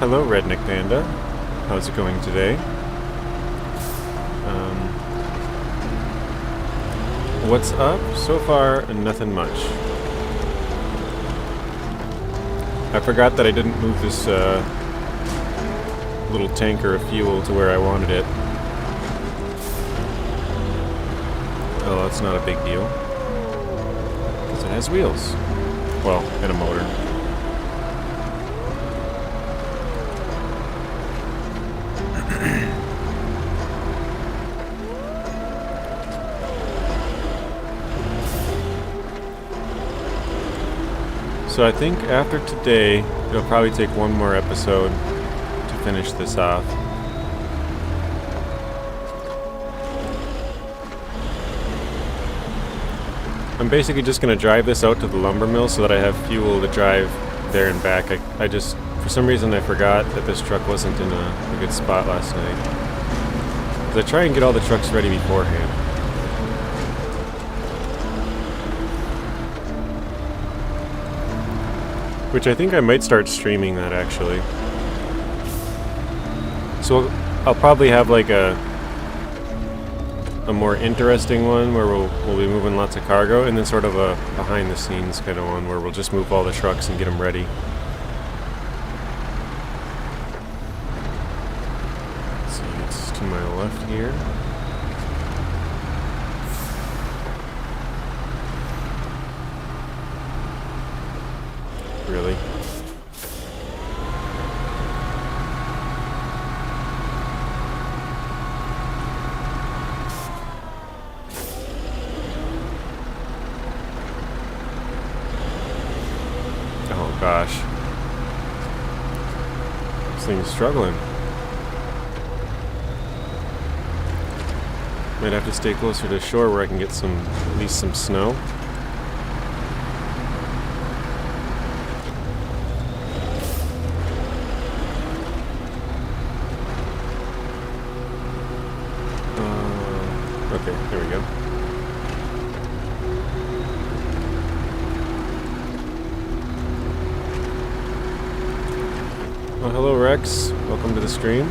Hello, Redneck Panda. How's it going today? What's up? So far, nothing much. I forgot that I didn't move this little tanker of fuel to where I wanted it. Oh, that's not a big deal. Because it has wheels. Well, and a motor. So I think after today, it'll probably take one more episode to finish this off. I'm basically just going to drive this out to the lumber mill so that I have fuel to drive there and back. I just, for some reason I forgot that this truck wasn't in a good spot last night. 'Cause I try and get all the trucks ready beforehand. Which I think I might start streaming that actually. So I'll probably have like a more interesting one where we'll be moving lots of cargo, and then sort of a behind the scenes kind of one where we'll just move all the trucks and get them ready. Let's see, it's to my left here. Really? Oh gosh. This thing's struggling. Might have to stay closer to shore where I can get at least some snow. Okay, there we go. Well, hello Rex. Welcome to the stream.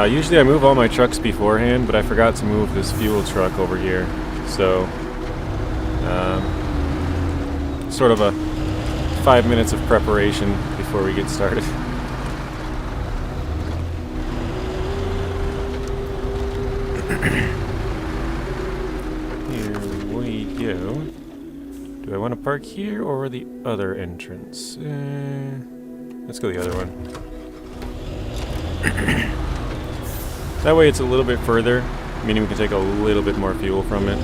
Usually I move all my trucks beforehand, but I forgot to move this fuel truck over here. So, sort of a 5 minutes of preparation before we get started. Here we go. Do I want to park here or the other entrance? Let's go the other one. That way it's a little bit further, meaning we can take a little bit more fuel from it.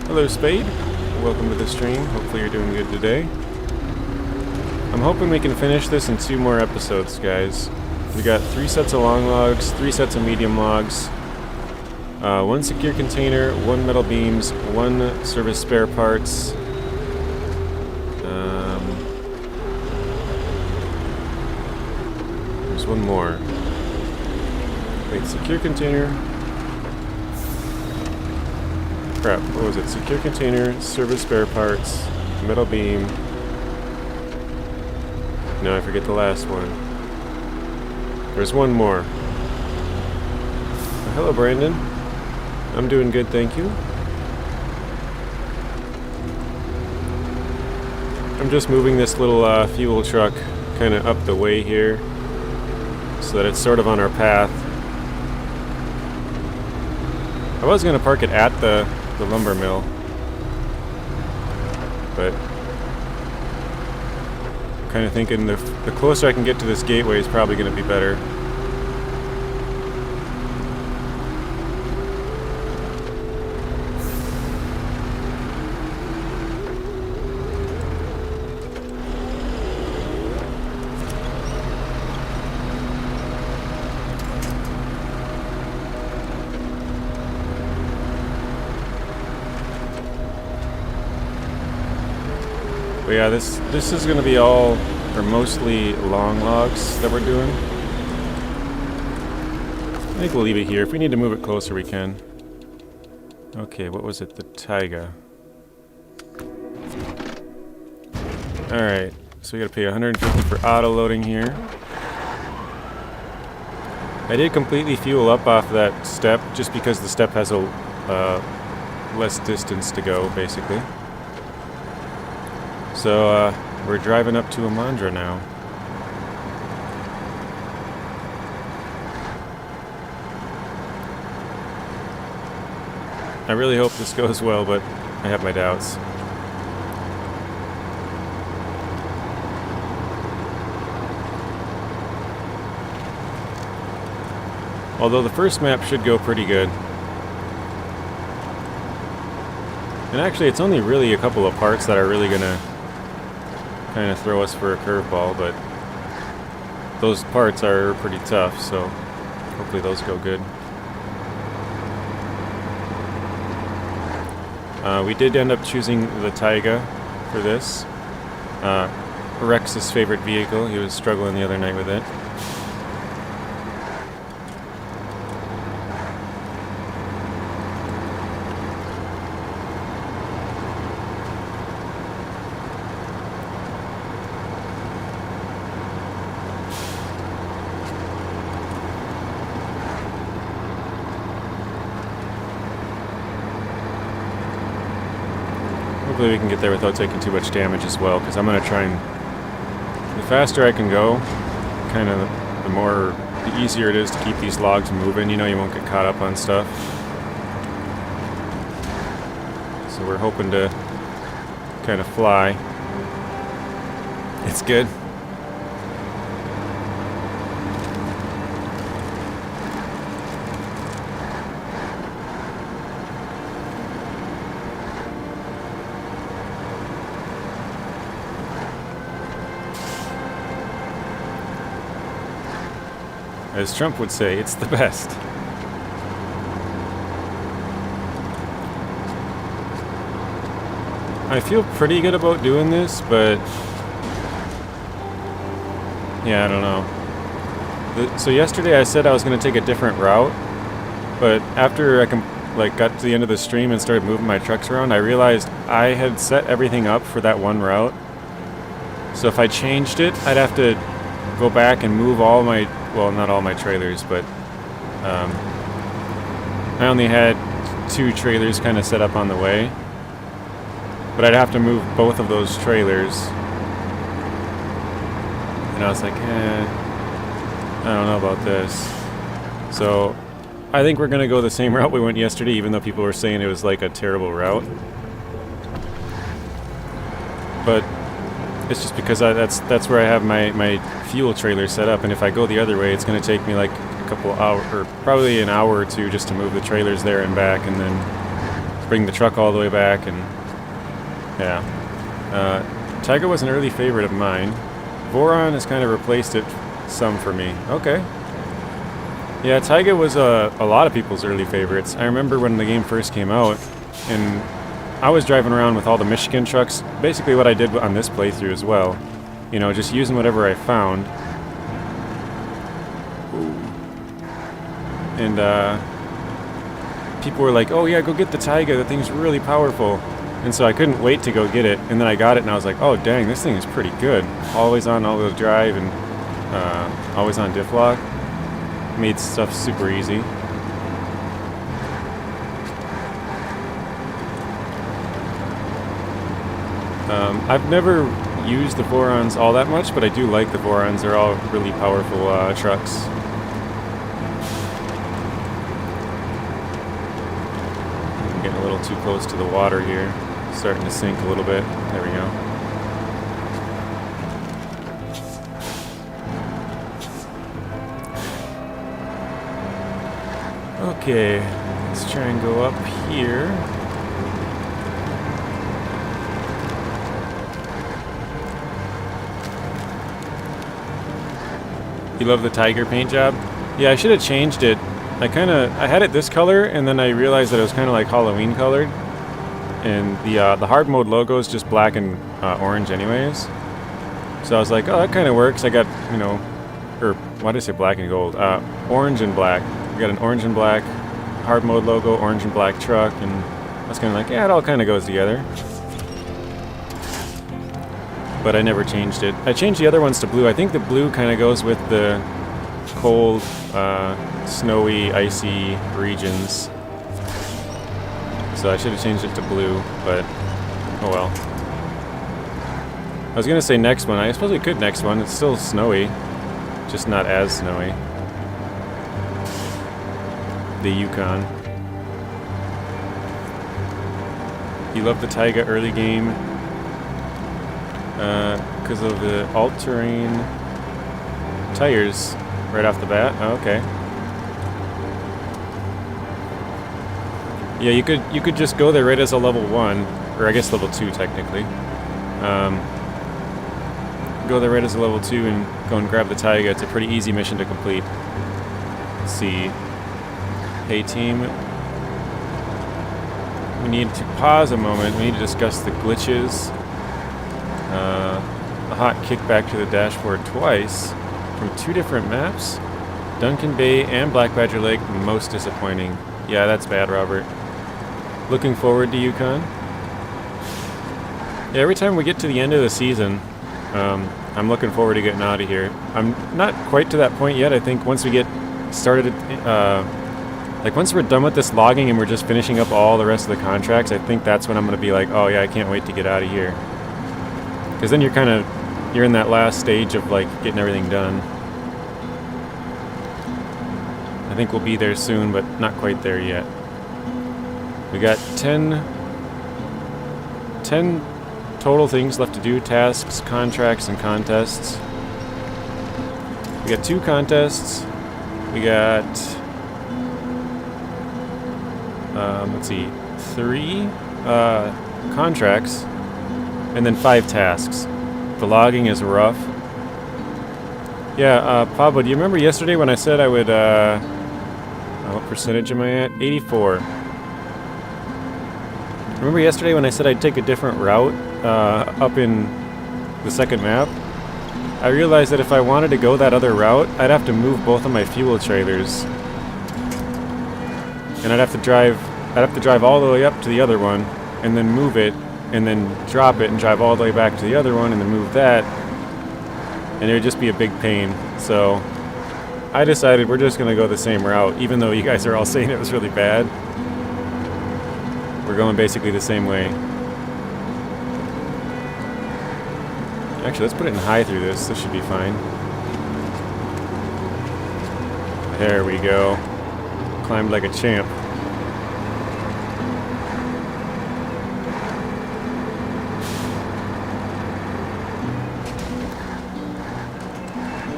Hello Spade, welcome to the stream. Hopefully you're doing good today. I'm hoping we can finish this in 2 more episodes, guys. We got 3 sets of long logs, 3 sets of medium logs, 1 secure container, 1 metal beams, 1 service spare parts. There's 1 more. Wait, secure container. Crap, what was it? Secure container, service spare parts, metal beam. No, I forget the last one. There's 1 more. Hello, Brandon. I'm doing good, thank you. I'm just moving this little fuel truck kind of up the way here so that it's sort of on our path. I was going to park it at the lumber mill, but I'm kind of thinking the closer I can get to this gateway is probably going to be better. But yeah, this is going to be all, or mostly, long logs that we're doing. I think we'll leave it here. If we need to move it closer, we can. Okay, what was it? The Tayga. Alright, so we gotta pay 150 for auto loading here. I did completely fuel up off that step just because the step has a less distance to go, basically. So we're driving up to Imandra now. I really hope this goes well, but I have my doubts. Although the first map should go pretty good. And actually, it's only really a couple of parts that are really gonna kind of throw us for a curveball, but those parts are pretty tough, so hopefully those go good. We did end up choosing the Tiga for this. Rex's favorite vehicle. He was struggling the other night with it. Hopefully we can get there without taking too much damage as well, because I'm going to try and... The faster I can go, kind of the easier it is to keep these logs moving. You know, you won't get caught up on stuff. So we're hoping to kind of fly. It's good. As Trump would say, it's the best. I feel pretty good about doing this, but yeah, I don't know. So yesterday I said I was going to take a different route, but after I got to the end of the stream and started moving my trucks around, I realized I had set everything up for that one route. So if I changed it, I'd have to go back and move all my, well, not all my trailers, but I only had 2 trailers kind of set up on the way. But I'd have to move both of those trailers. And I was like, I don't know about this. So I think we're going to go the same route we went yesterday, even though people were saying it was like a terrible route. But it's just because that's where I have my fuel trailer set up, and if I go the other way, it's going to take me like a couple hours, or probably an hour or two, just to move the trailers there and back, and then bring the truck all the way back. And yeah, Tiger was an early favorite of mine. Voron has kind of replaced it some for me. Okay. Yeah, Tiga was a lot of people's early favorites. I remember when the game first came out, and I was driving around with all the Michigan trucks, basically what I did on this playthrough as well. You know, just using whatever I found. And people were like, oh yeah, go get the Tiga, the thing's really powerful. And so I couldn't wait to go get it, and then I got it and I was like, oh dang, this thing is pretty good. Always on all-wheel drive and always on diff lock. Made stuff super easy. I've never used the Vorons all that much, but I do like the Vorons. They're all really powerful trucks. I'm getting a little too close to the water here. Starting to sink a little bit. There we go. Okay, let's try and go up here. You love the Tiger paint job? Yeah, I should have changed it. I had it this color, and then I realized that it was kind of like Halloween colored. And the hard mode logo is just black and orange anyways. So I was like, oh, that kind of works. I got, you know, or why did I say black and gold? Orange and black. We got an orange and black hard mode logo, orange and black truck, and I was kind of like, yeah, it all kind of goes together. but I never changed it. I changed the other ones to blue. I think the blue kind of goes with the cold, snowy, icy regions. So I should have changed it to blue, but oh well. I was gonna say next one. I suppose we could next one. It's still snowy, just not as snowy. The Yukon. You love the Tayga early game because of the all-terrain tires right off the bat. Oh, okay. Yeah, you could just go there right as a level 1, or I guess level 2 technically. Go there right as a level 2 and go and grab the Tiga. It's a pretty easy mission to complete. Let's see. Hey team, we need to pause a moment. We need to discuss the glitches. A hot kickback to the dashboard twice from 2 different maps. Duncan Bay and Black Badger Lake, most disappointing. Yeah, that's bad, Robert. Looking forward to Yukon. Yeah, every time we get to the end of the season, I'm looking forward to getting out of here. I'm not quite to that point yet. I think once we get started, like once we're done with this logging and we're just finishing up all the rest of the contracts, I think that's when I'm going to be like, oh yeah, I can't wait to get out of here. Because then you're in that last stage of like getting everything done. I think we'll be there soon, but not quite there yet. We got 10 total things left to do, tasks, contracts, and contests. We got 2 contests. We got, let's see, 3 contracts, and then 5 tasks. The logging is rough. Yeah, Pablo, do you remember yesterday when I said I would, what percentage am I at? 84. Remember yesterday when I said I'd take a different route up in the second map? I realized that if I wanted to go that other route, I'd have to move both of my fuel trailers. And I'd have to drive all the way up to the other one, and then move it, and then drop it, and drive all the way back to the other one, and then move that. And it would just be a big pain. So I decided we're just going to go the same route, even though you guys are all saying it was really bad. We're going basically the same way. Actually, let's put it in high through this. This should be fine. There we go. Climbed like a champ.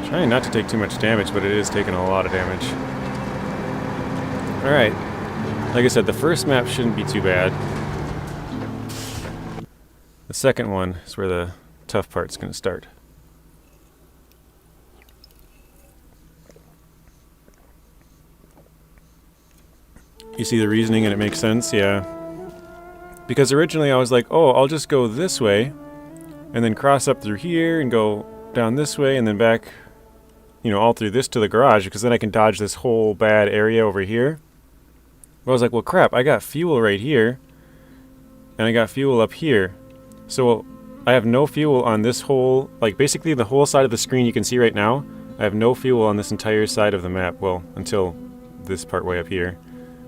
Trying not to take too much damage, but it is taking a lot of damage. Alright. Like I said, the first map shouldn't be too bad. The second one is where the tough part's going to start. You see the reasoning and it makes sense? Yeah. Because originally I was like, oh, I'll just go this way and then cross up through here and go down this way and then back, you know, all through this to the garage, because then I can dodge this whole bad area over here. But I was like, well, crap, I got fuel right here, and I got fuel up here. So I have no fuel on this whole, like basically the whole side of the screen you can see right now. I have no fuel on this entire side of the map, well, until this part way up here.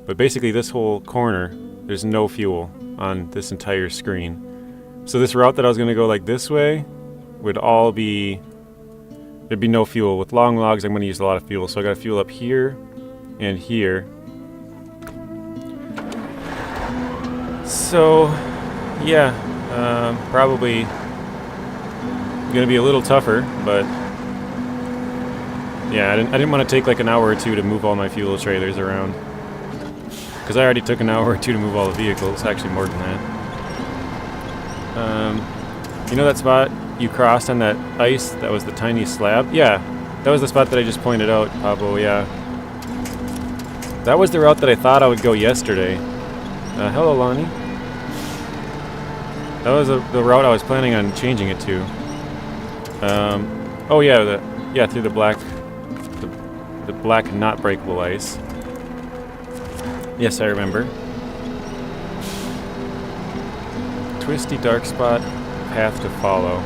But basically this whole corner, there's no fuel on this entire screen. So this route that I was going to go like this way would all be, there'd be no fuel. With long logs, I'm going to use a lot of fuel. So I got fuel up here and here. So, yeah, probably going to be a little tougher, but yeah, I didn't want to take like an hour or 2 to move all my fuel trailers around, because I already took an hour or 2 to move all the vehicles, actually more than that. You know that spot you crossed on that ice that was the tiny slab? Yeah, that was the spot that I just pointed out, Pablo, yeah. That was the route that I thought I would go yesterday. Hello, Lonnie. That was the route I was planning on changing it to. Oh yeah, through the black not breakable ice. Yes, I remember. Twisty dark spot, path to follow.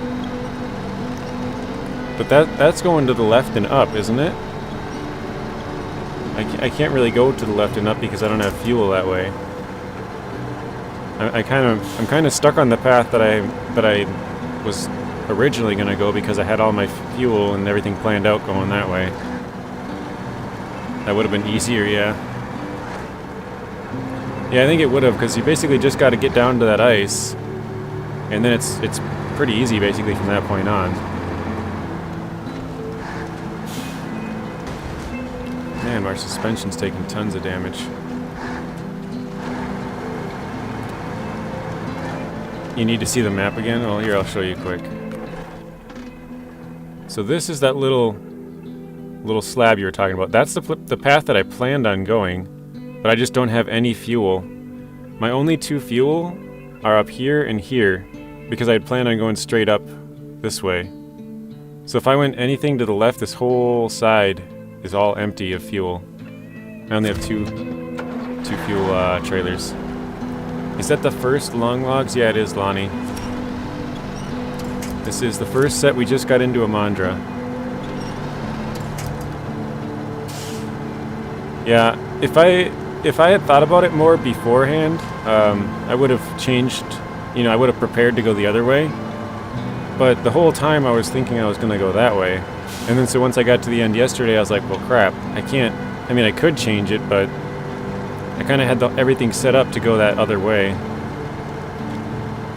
But that's going to the left and up, isn't it? I can't really go to the left and up because I don't have fuel that way. I'm kind of stuck on the path that I was originally going to go because I had all my fuel and everything planned out going that way. That would have been easier, yeah. Yeah, I think it would have, because you basically just got to get down to that ice, and then it's pretty easy basically from that point on. Man, our suspension's taking tons of damage. You need to see the map again? Well, here, I'll show you quick. So this is that little slab you were talking about. That's the path that I planned on going, but I just don't have any fuel. My only two fuel are up here and here, because I had planned on going straight up this way. So if I went anything to the left, this whole side is all empty of fuel. I only have two fuel trailers. Is that the first long logs? Yeah, it is, Lonnie. This is the first set. We just got into Imandra. Yeah, if I had thought about it more beforehand, I would have changed, you know, I would have prepared to go the other way. But the whole time I was thinking I was going to go that way. And then so once I got to the end yesterday, I was like, well, crap, I can't, I mean, I could change it, but I kind of had everything set up to go that other way.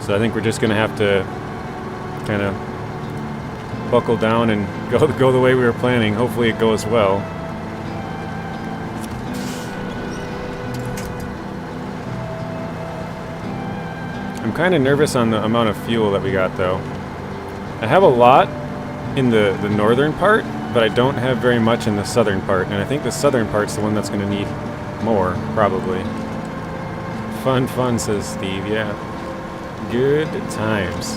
So I think we're just going to have to kind of buckle down and go the way we were planning. Hopefully it goes well. I'm kind of nervous on the amount of fuel that we got, though. I have a lot in the northern part, but I don't have very much in the southern part, and I think the southern part's the one that's going to need more, probably. Fun, says Steve, yeah. Good times.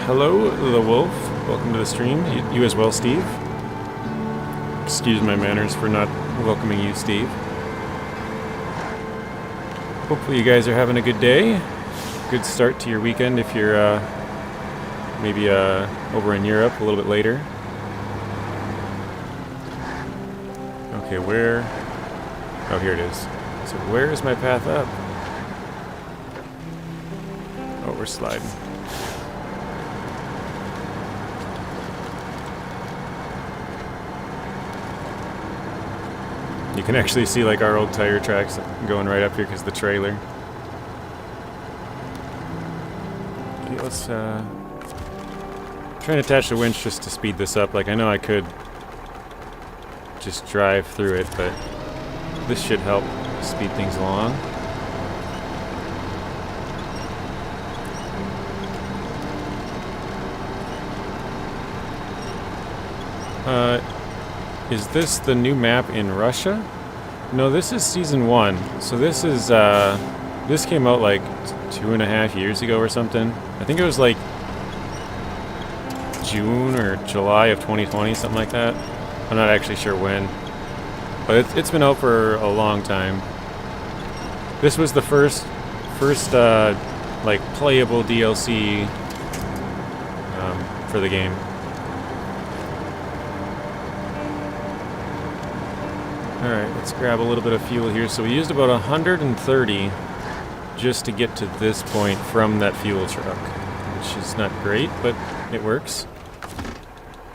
Hello, the Wolf. Welcome to the stream. You as well, Steve. Excuse my manners for not welcoming you, Steve. Hopefully you guys are having a good day. Good start to your weekend if you're maybe over in Europe a little bit later. Okay, where? Oh, here it is. So where is my path up? Oh, we're sliding. You can actually see like our old tire tracks going right up here because the trailer. Okay, let's try and attach the winch just to speed this up. Like, I know I could just drive through it, but this should help speed things along. Is this the new map in Russia? No, this is season 1. So this is, this came out like 2.5 years ago or something. I think it was like June or July of 2020, something like that. I'm not actually sure when. But it's been out for a long time. This was the first like playable DLC for the game. Alright, let's grab a little bit of fuel here. So we used about 130 just to get to this point from that fuel truck, which is not great, but it works.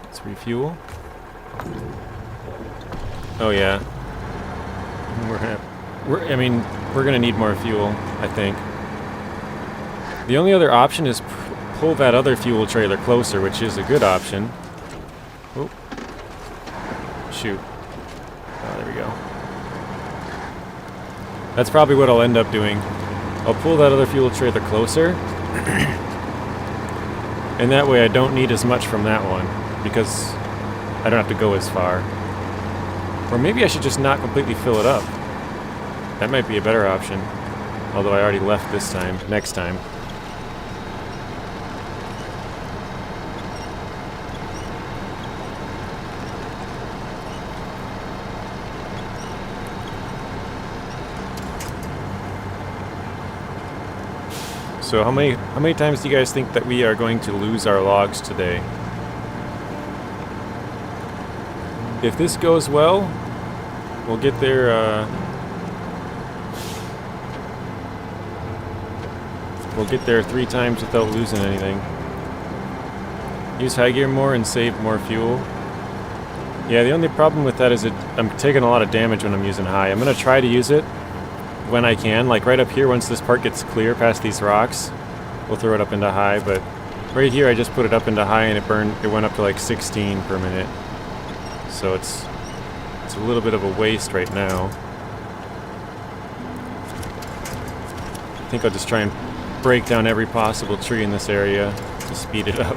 Let's refuel. Oh yeah. We're gonna need more fuel, I think. The only other option is pull that other fuel trailer closer, which is a good option. Oh. Shoot. Oh, there we go. That's probably what I'll end up doing. I'll pull that other fuel trailer closer. And that way I don't need as much from that one, because I don't have to go as far. Or maybe I should just not completely fill it up. That might be a better option. Although I already left this time, next time. So how many times do you guys think that we are going to lose our logs today? If this goes well, we'll get there. We'll get there 3 times without losing anything. Use high gear more and save more fuel. Yeah, the only problem with that is I'm taking a lot of damage when I'm using high. I'm going to try to use it when I can. Like right up here, once this part gets clear past these rocks, we'll throw it up into high. But right here, I just put it up into high and it went up to like 16 per minute. So it's a little bit of a waste right now. I think I'll just try and break down every possible tree in this area to speed it up.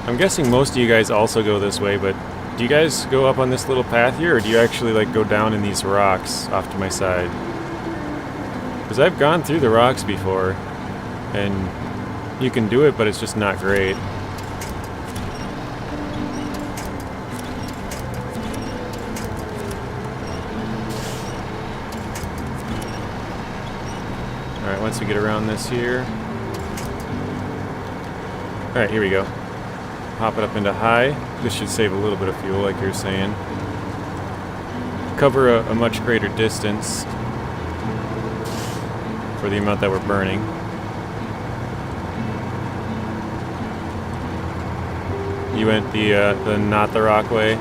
I'm guessing most of you guys also go this way, but do you guys go up on this little path here, or do you actually like go down in these rocks off to my side? Because I've gone through the rocks before, and you can do it, but it's just not great. Alright, once we get around this here. Alright, here we go. Hop it up into high. This should save a little bit of fuel, like you're saying. Cover a much greater distance for the amount that we're burning. You went the not the rock way.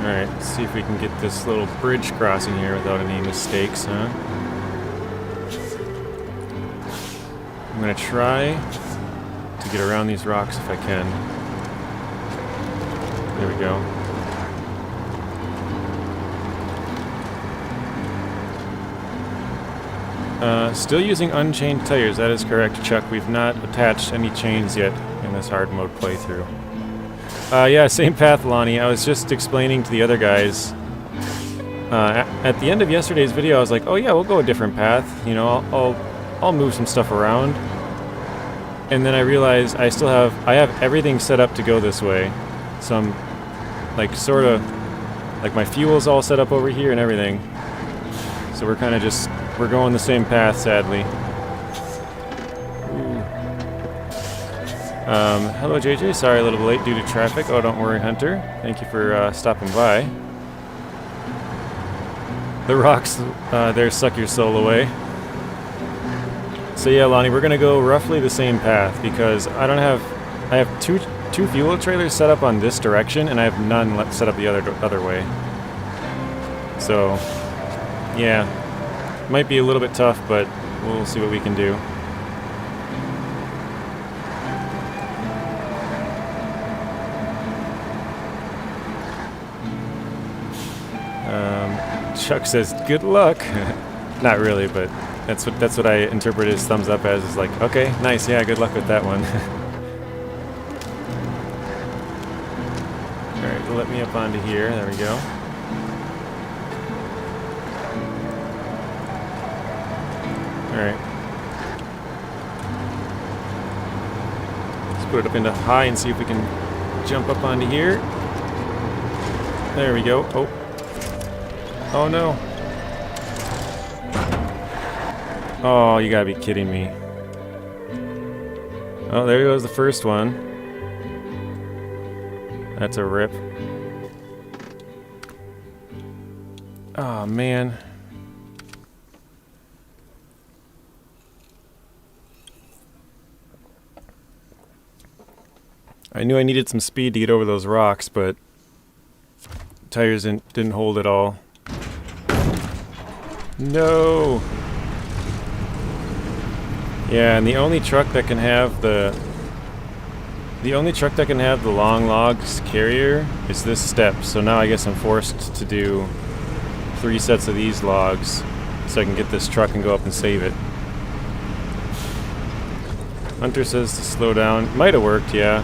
Alright, let's see if we can get this little bridge crossing here without any mistakes, huh? I'm gonna try to get around these rocks if I can. There we go. Still using unchained tires, that is correct, Chuck. We've not attached any chains yet in this hard mode playthrough. Yeah, same path, Lonnie. I was just explaining to the other guys. At the end of yesterday's video, I was like, oh yeah, we'll go a different path. You know, I'll move some stuff around. And then I realized I have everything set up to go this way. So I'm, like, sort of, like my fuel's all set up over here and everything. So we're kind of just, we're going the same path, sadly. Hello JJ, sorry a little bit late due to traffic. Oh, don't worry, Hunter. Thank you for stopping by. The rocks there suck your soul away. So yeah, Lonnie, we're gonna go roughly the same path because I have two fuel trailers set up on this direction and I have none set up the other way. So yeah, might be a little bit tough, but we'll see what we can do. Chuck says, good luck. Not really, but that's what I interpret his thumbs up as, is like, okay, nice, yeah, good luck with that one. Alright, let me up onto here, there we go. Alright. Let's put it up into high and see if we can jump up onto here. There we go. Oh. Oh no. Oh, you gotta be kidding me. Oh, there goes the first one. That's a rip. Oh man. I knew I needed some speed to get over those rocks, but tires didn't hold at all. No! Yeah, and the only truck that can have the The only truck that can have the long logs carrier is this step, so now I guess I'm forced to do 3 sets of these logs so I can get this truck and go up and save it. Hunter says to slow down. Might have worked, yeah.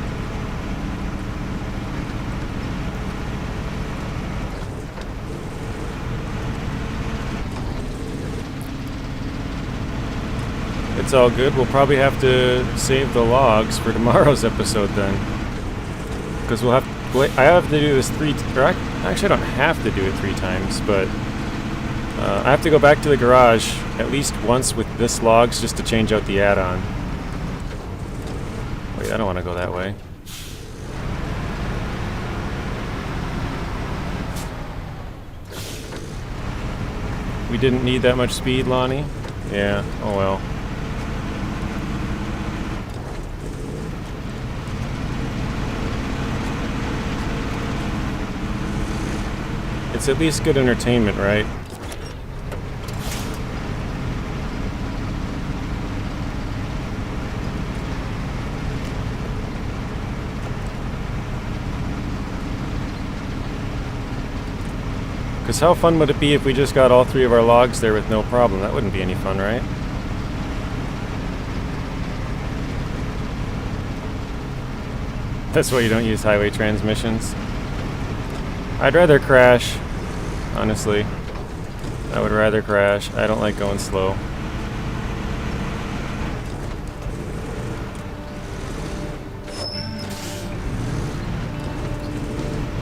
It's all good. We'll probably have to save the logs for tomorrow's episode then. Because we'll have to, wait, I have to do this actually I don't have to do it 3 times, but I have to go back to the garage at least once with this logs just to change out the add-on. Wait, I don't want to go that way. We didn't need that much speed, Lonnie. Yeah, oh well. It's at least good entertainment, right? Because how fun would it be if we just got all 3 of our logs there with no problem? That wouldn't be any fun, right? That's why you don't use highway transmissions. I'd rather crash, honestly. I would rather crash. I don't like going slow.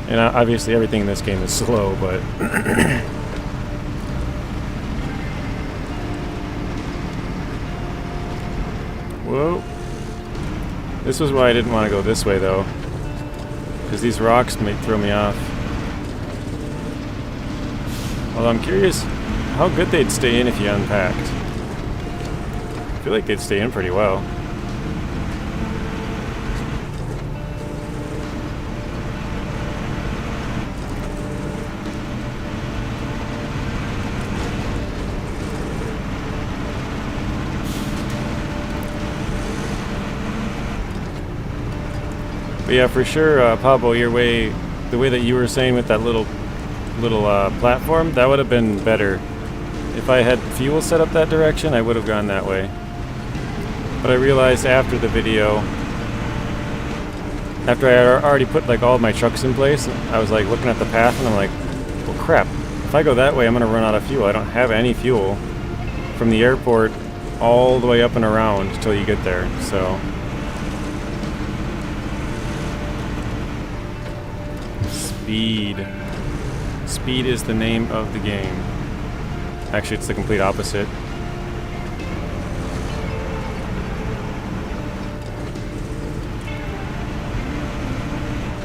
And obviously everything in this game is slow, but... Whoa. This was why I didn't want to go this way, though. Because these rocks may throw me off. Although I'm curious how good they'd stay in if you unpacked. I feel like they'd stay in pretty well. But yeah, for sure, Pablo, the way that you were saying with that little platform, that would have been better. If I had fuel set up that direction, I would have gone that way. But I realized after the video, after I had already put like all of my trucks in place, I was like looking at the path and I'm like, well crap, if I go that way I'm gonna run out of fuel. I don't have any fuel from the airport all the way up and around until you get there, so. Speed. Speed is the name of the game. Actually, it's the complete opposite.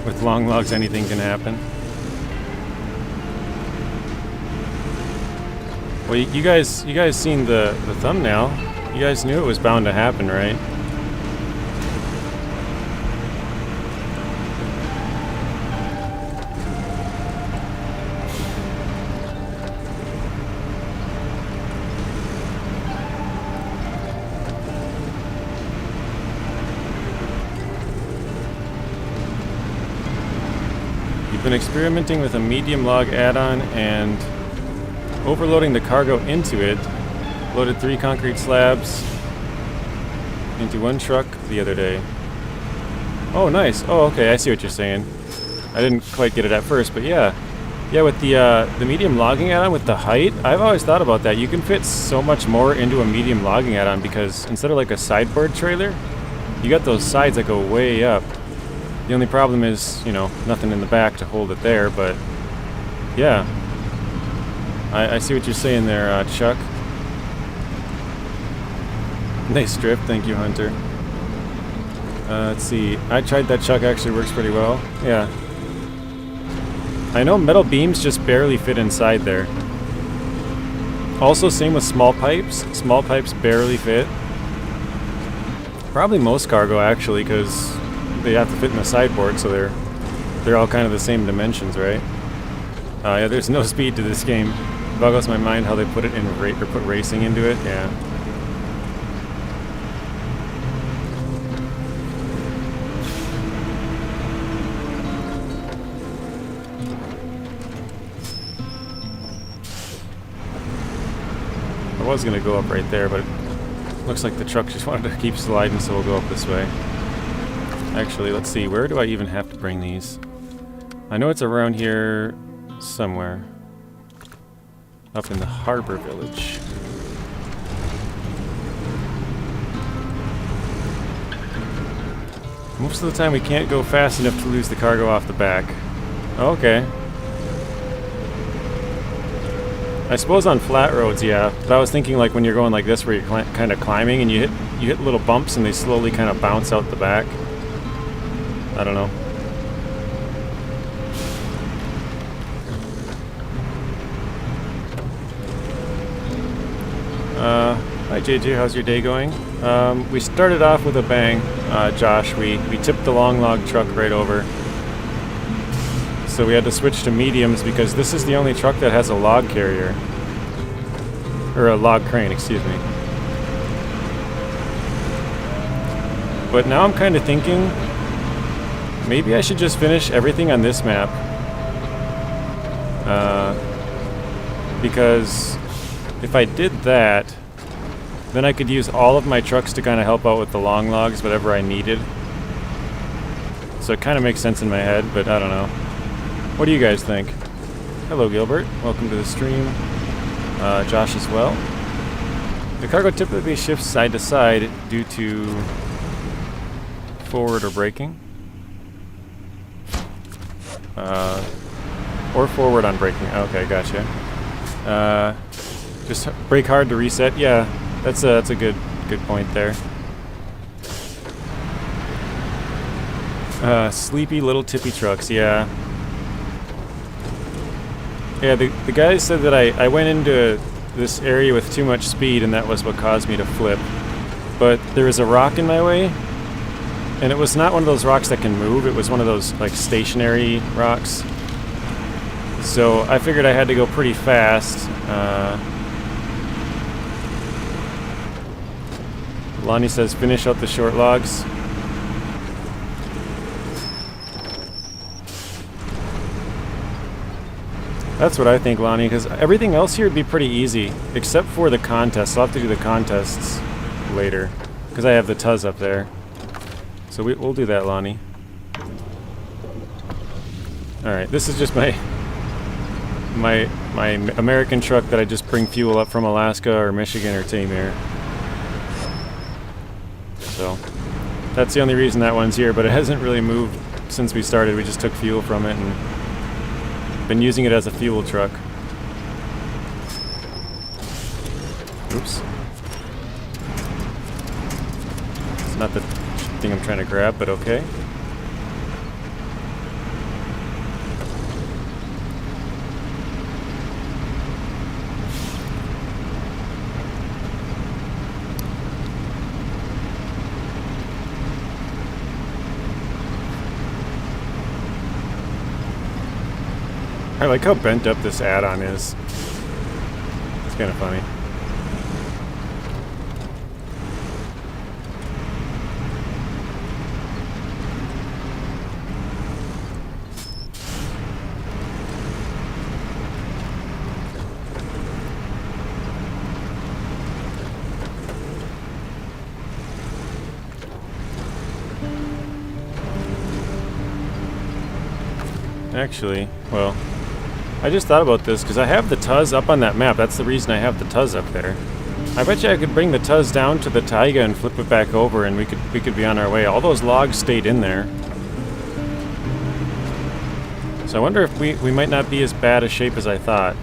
With long logs, anything can happen. Well, you guys seen the thumbnail. You guys knew it was bound to happen, right? Been experimenting with a medium log add-on and overloading the cargo into it. Loaded 3 concrete slabs into 1 truck the other day. Oh, nice. Oh, okay, I see what you're saying. I didn't quite get it at first, but yeah. Yeah, with the medium logging add-on with the height, I've always thought about that. You can fit so much more into a medium logging add-on because instead of like a sideboard trailer, you got those sides that go way up. The only problem is, you know, nothing in the back to hold it there, but yeah. I see what you're saying there, Chuck. Nice strip, thank you, Hunter. Let's see, I tried that chuck, actually works pretty well. Yeah. I know metal beams just barely fit inside there. Also, same with small pipes. Small pipes barely fit. Probably most cargo, actually, because they have to fit in the sideboard, so they're all kind of the same dimensions, right? Yeah, there's no speed to this game. It boggles my mind how they put it in or put racing into it. Yeah. I was going to go up right there, but it looks like the truck just wanted to keep sliding, so we'll go up this way. Actually, let's see. Where do I even have to bring these? I know it's around here somewhere. Up in the harbor village. Most of the time we can't go fast enough to lose the cargo off the back. Okay. I suppose on flat roads, yeah. But I was thinking like when you're going like this where you're kind of climbing and you hit little bumps and they slowly kind of bounce out the back. I don't know. Hi JJ, how's your day going? We started off with a bang, Josh. We tipped the long log truck right over. So we had to switch to mediums because this is the only truck that has a log carrier. Or a log crane, excuse me. But now I'm kind of thinking, maybe I should just finish everything on this map. Because if I did that, then I could use all of my trucks to kind of help out with the long logs, whatever I needed. So it kind of makes sense in my head, but I don't know. What do you guys think? Hello, Gilbert. Welcome to the stream. Josh as well. The cargo typically shifts side to side due to forward or braking. Or forward on braking. Okay, gotcha. Just brake hard to reset. Yeah, that's a good point there. Sleepy little tippy trucks. Yeah. Yeah, the guys said that I went into this area with too much speed and that was what caused me to flip. But there was a rock in my way, and it was not one of those rocks that can move, it was one of those like stationary rocks. So I figured I had to go pretty fast. Lonnie says finish out the short logs. That's what I think, Lonnie, because everything else here would be pretty easy, except for the contests. I'll have to do the contests later, because I have the Tuz up there. So we'll do that, Lonnie. Alright, this is just my American truck that I just bring fuel up from Alaska or Michigan or Taymyr. So, that's the only reason that one's here, but it hasn't really moved since we started. We just took fuel from it and been using it as a fuel truck. Oops. It's not the thing I'm trying to grab, but okay. I like how bent up this add-on is. It's kind of funny. Actually, well, I just thought about this because I have the Tuz up on that map. That's the reason I have the Tuz up there. I bet you I could bring the Tuz down to the Tiga and flip it back over, and we could be on our way. All those logs stayed in there. So I wonder if we might not be as bad a shape as I thought.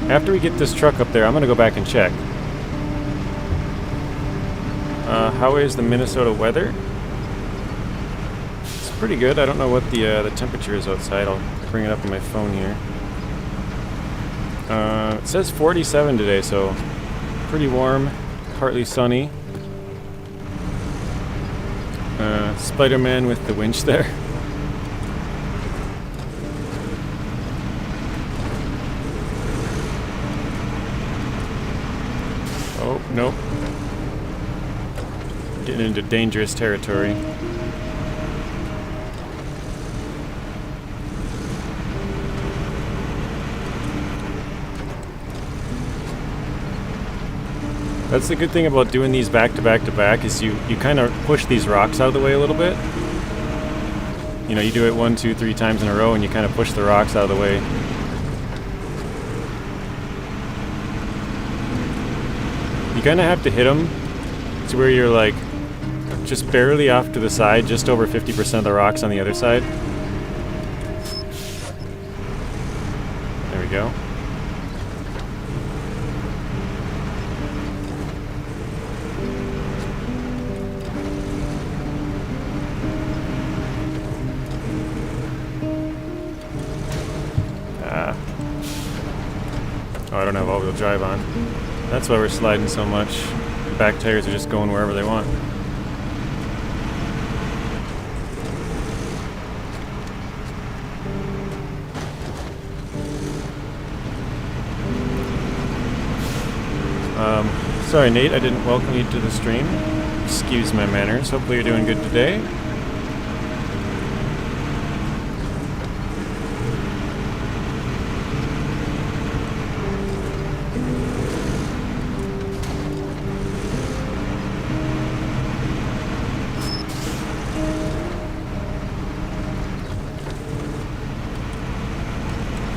After we get this truck up there, I'm gonna go back and check. How is the Minnesota weather? It's pretty good. I don't know what the temperature is outside. I'll bring it up on my phone here. It says 47 today, so pretty warm, partly sunny. Spider-Man with the winch there. Oh, nope. Getting into dangerous territory. That's the good thing about doing these back to back to back is you kind of push these rocks out of the way a little bit. You know, you do it 1, 2, 3 times in a row and you kind of push the rocks out of the way. You kind of have to hit them to where you're like just barely off to the side, just over 50% of the rocks on the other side. There we go. Oh, I don't have all-wheel drive on. That's why we're sliding so much. The back tires are just going wherever they want. Sorry, Nate, I didn't welcome you to the stream. Excuse my manners. Hopefully you're doing good today.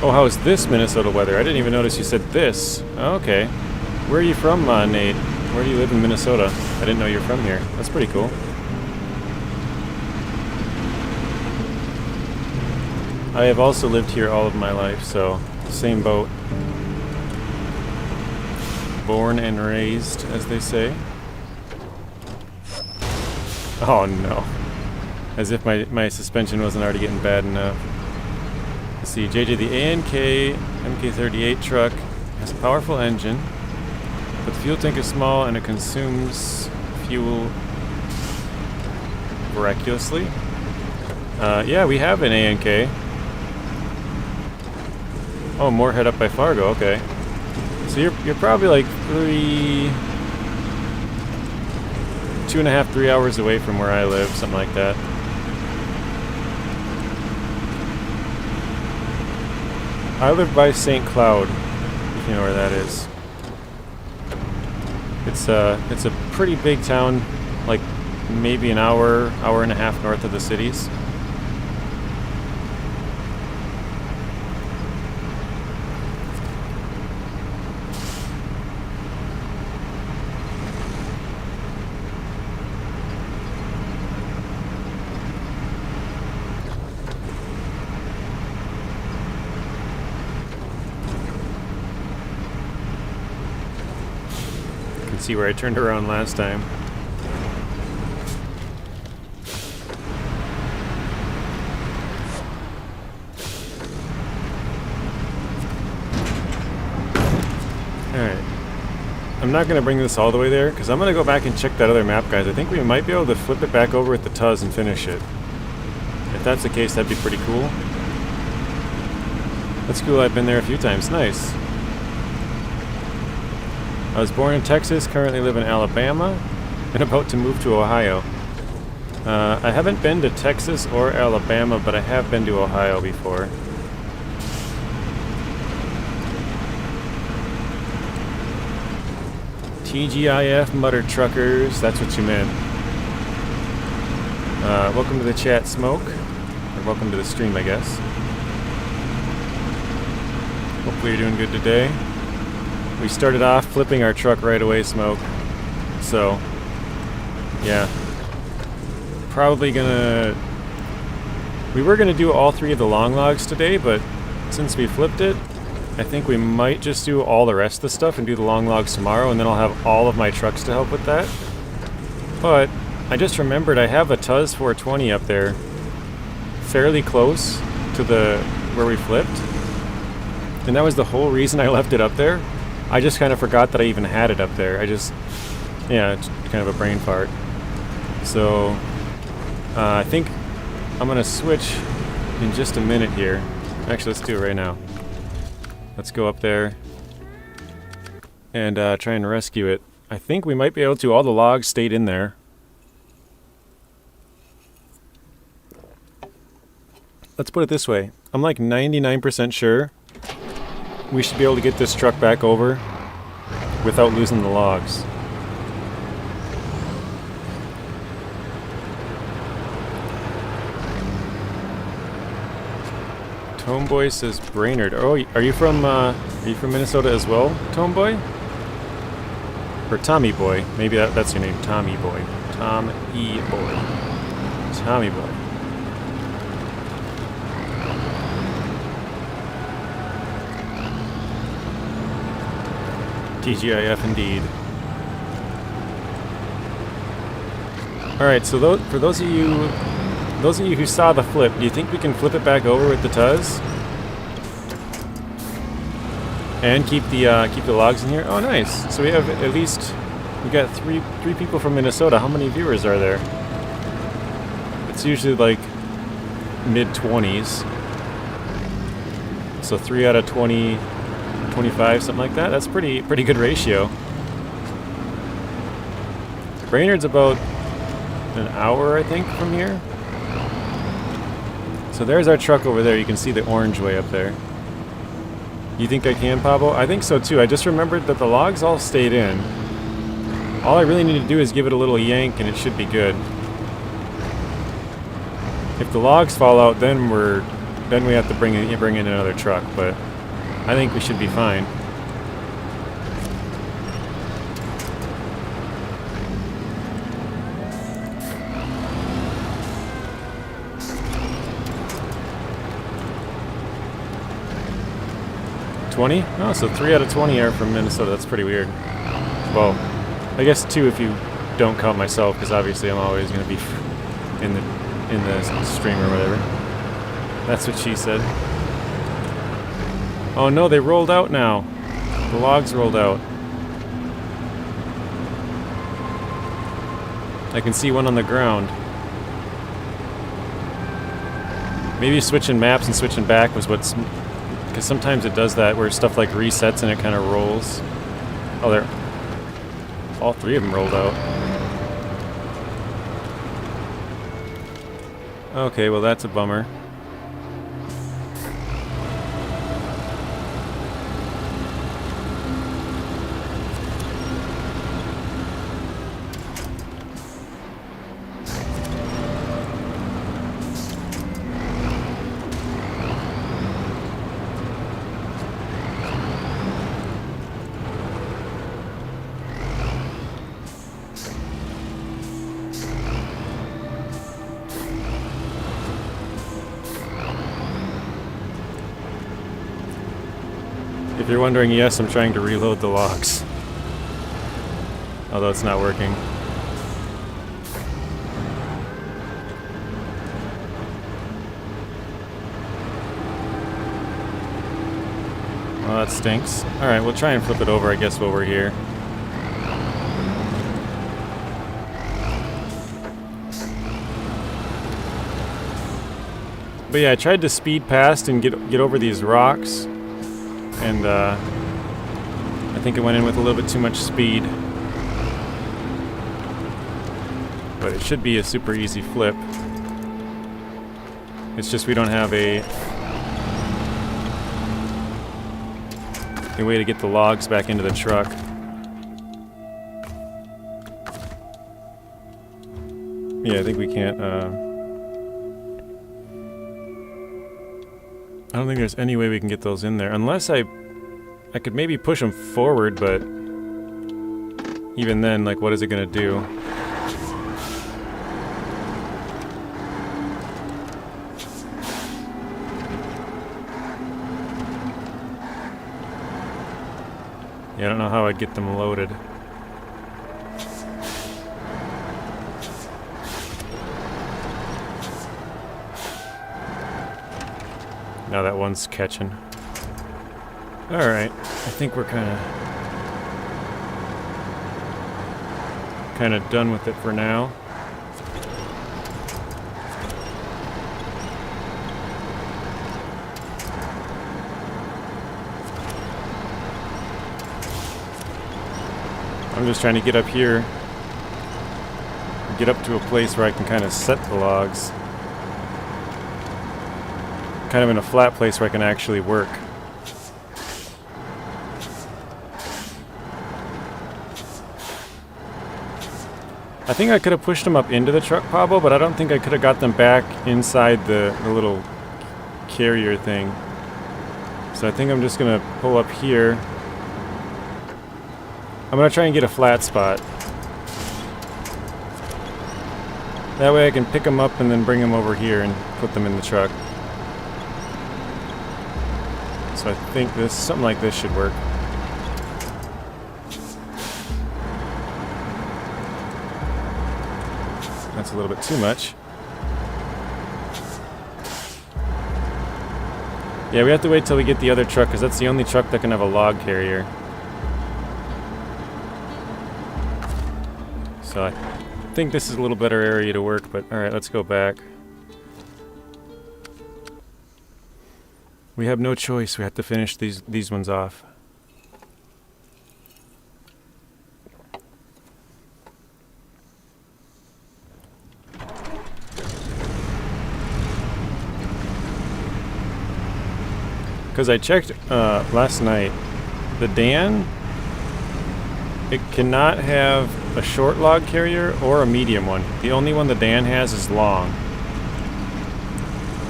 Oh, how is this Minnesota weather? I didn't even notice you said this. Oh, okay. Where are you from, Nate? Where do you live in Minnesota? I didn't know you're from here. That's pretty cool. I have also lived here all of my life, so same boat. Born and raised, as they say. Oh no. As if my suspension wasn't already getting bad enough. Let's see, JJ, the ANK MK38 truck has a powerful engine, but the fuel tank is small and it consumes fuel miraculously. Yeah, we have an ANK. Oh, Moorhead up by Fargo, okay. So you're probably like 2.5, 3 hours away from where I live, something like that. I live by St. Cloud, if you know where that is. It's a pretty big town, like maybe an hour and a half north of the cities. See where I turned around last time. Alright. I'm not going to bring this all the way there, because I'm going to go back and check that other map, guys. I think we might be able to flip it back over with the Tuz and finish it. If that's the case, that'd be pretty cool. That's cool, I've been there a few times. Nice. I was born in Texas, currently live in Alabama, and about to move to Ohio. I haven't been to Texas or Alabama, but I have been to Ohio before. TGIF Mutter Truckers, that's what you meant. Welcome to the chat, Smoke. Or welcome to the stream, I guess. Hopefully you're doing good today. We started off flipping our truck right away, Smoke. So, yeah. Probably gonna... We were gonna do all 3 of the long logs today, but since we flipped it, I think we might just do all the rest of the stuff and do the long logs tomorrow, and then I'll have all of my trucks to help with that. But I just remembered I have a Tuz 420 up there, fairly close to where we flipped. And that was the whole reason I left it up there. I just kind of forgot that I even had it up there. Yeah, it's kind of a brain fart. So, I think I'm going to switch in just a minute here. Actually, let's do it right now. Let's go up there and try and rescue it. I think we might be able to. All the logs stayed in there. Let's put it this way. I'm like 99% sure we should be able to get this truck back over without losing the logs. Tomeboy says Brainerd. Oh, are you from Minnesota as well, Tomeboy? Or Tommy Boy? Maybe that's your name, Tommy Boy. Tom E Boy. Tommy Boy. TGIF indeed. All right, so for those of you who saw the flip, do you think we can flip it back over with the Tuz? And keep the logs in here? Oh, nice. So we have at least, we got three people from Minnesota. How many viewers are there? It's usually like mid-20s. So 3 out of 20, 25, something like that. That's pretty good ratio. Brainerd's about an hour, I think, from here. So there's our truck over there. You can see the orange way up there. You think I can, Pablo? I think so too. I just remembered that the logs all stayed in. All I really need to do is give it a little yank and it should be good. If the logs fall out, then we have to bring in another truck, but I think we should be fine. Oh, so 3 out of 20 are from Minnesota. That's pretty weird. Well, I guess 2 if you don't count myself, because obviously I'm always going to be in the stream or whatever. That's what she said. Oh no, they rolled out now. The logs rolled out. I can see one on the ground. Maybe switching maps and switching back was what's... Because sometimes it does that, where stuff like resets and it kind of rolls. Oh, there. All 3 of them rolled out. Okay, well that's a bummer. If you're wondering, yes, I'm trying to reload the logs. Although it's not working. Well, that stinks. Alright, we'll try and flip it over, I guess, while we're here. But yeah, I tried to speed past and get over these rocks. And I think it went in with a little bit too much speed. But it should be a super easy flip. It's just we don't have a way to get the logs back into the truck. Yeah, I think we can't... I don't think there's any way we can get those in there. Unless I could maybe push them forward, but... even then, like, what is it gonna do? Yeah, I don't know how I'd get them loaded. Now that one's catching. Alright, I think we're kinda done with it for now. I'm just trying to get up here, get up to a place where I can kind of set the logs. Kind of in a flat place where I can actually work. I think I could have pushed them up into the truck, Pablo, but I don't think I could have got them back inside the little carrier thing. So I think I'm just gonna pull up here. I'm gonna try and get a flat spot. That way I can pick them up and then bring them over here and put them in the truck. So I think something like this should work. That's a little bit too much. Yeah, we have to wait till we get the other truck because that's the only truck that can have a log carrier. So I think this is a little better area to work, but alright, let's go back. We have no choice, we have to finish these ones off. Because I checked last night, the Dan, it cannot have a short log carrier or a medium one. The only one the Dan has is long.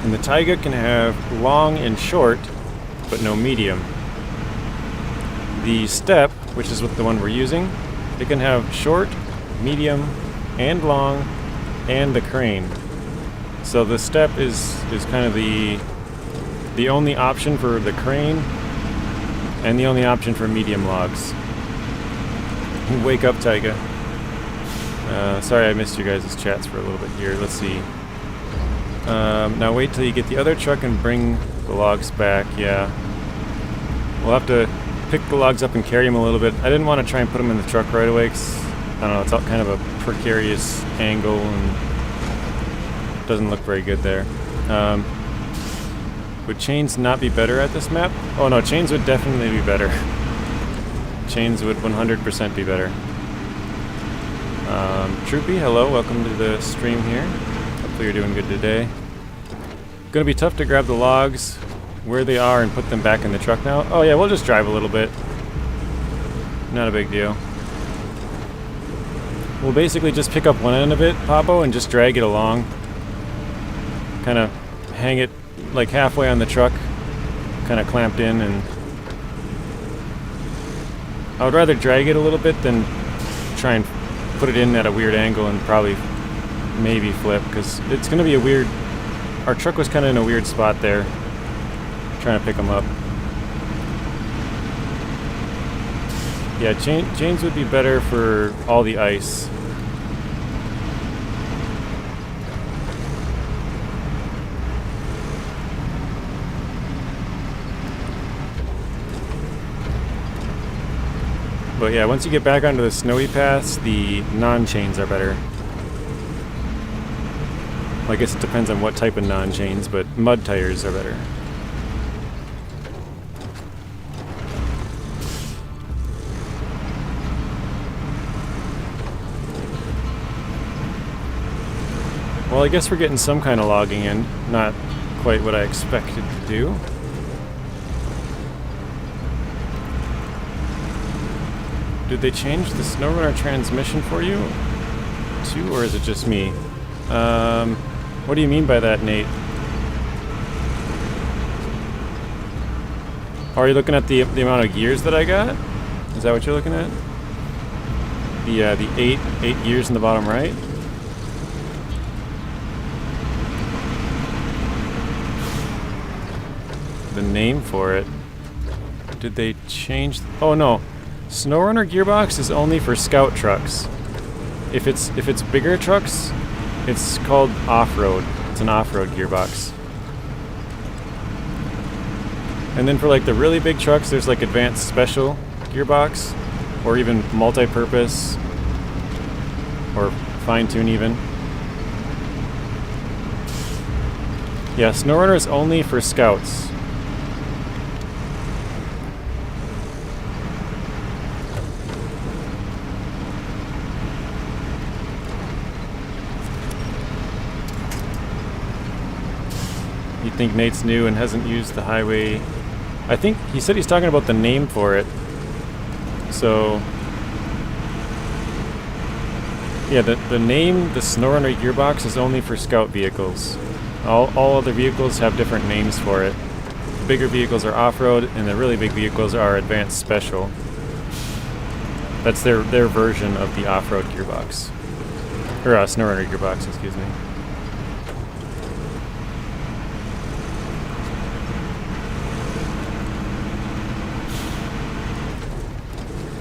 And the Tiga can have long and short, but no medium. The Step, which is the one we're using, it can have short, medium, and long, and the crane. So the Step is kind of the only option for the crane, and the only option for medium logs. Wake up, Tayga. Sorry I missed you guys' chats for a little bit here. Let's see. Now wait till you get the other truck and bring the logs back. Yeah. We'll have to pick the logs up and carry them a little bit. I didn't want to try and put them in the truck right away because, I don't know, it's all kind of a precarious angle and doesn't look very good there. Would chains not be better at this map? Oh no, chains would definitely be better. Chains would 100% be better. Troopy, hello, welcome to the stream here. Hopefully you're doing good today. Gonna be tough to grab the logs where they are and put them back in the truck now. Oh yeah, we'll just drive a little bit. Not a big deal. We'll basically just pick up one end of it, Papo, and just drag it along. Kind of hang it like halfway on the truck, kind of clamped in, and I would rather drag it a little bit than try and put it in at a weird angle and probably maybe flip, because it's going to be a weird... Our truck was kind of in a weird spot there, trying to pick them up. Yeah, chains would be better for all the ice. But yeah, once you get back onto the snowy paths, the non-chains are better. Well, I guess it depends on what type of non-chains, but mud tires are better. Well, I guess we're getting some kind of logging in. Not quite what I expected to do. Did they change the SnowRunner transmission for you too, or is it just me? What do you mean by that, Nate? Are you looking at the amount of gears that I got? Is that what you're looking at? The eight gears in the bottom right? The name for it. Did they change? Oh no. SnowRunner gearbox is only for scout trucks. If it's bigger trucks, it's called off-road. It's an off-road gearbox. And then for like the really big trucks, there's like advanced special gearbox, or even multi-purpose, or fine-tune even. Yeah, SnowRunner is only for scouts. You think Nate's new and hasn't used the highway? I think he said he's talking about the name for it. So yeah, the name, the SnowRunner gearbox, is only for scout vehicles. All other vehicles have different names for it. The bigger vehicles are off-road, and the really big vehicles are advanced special. That's their version of the off-road gearbox. Or SnowRunner gearbox, excuse me.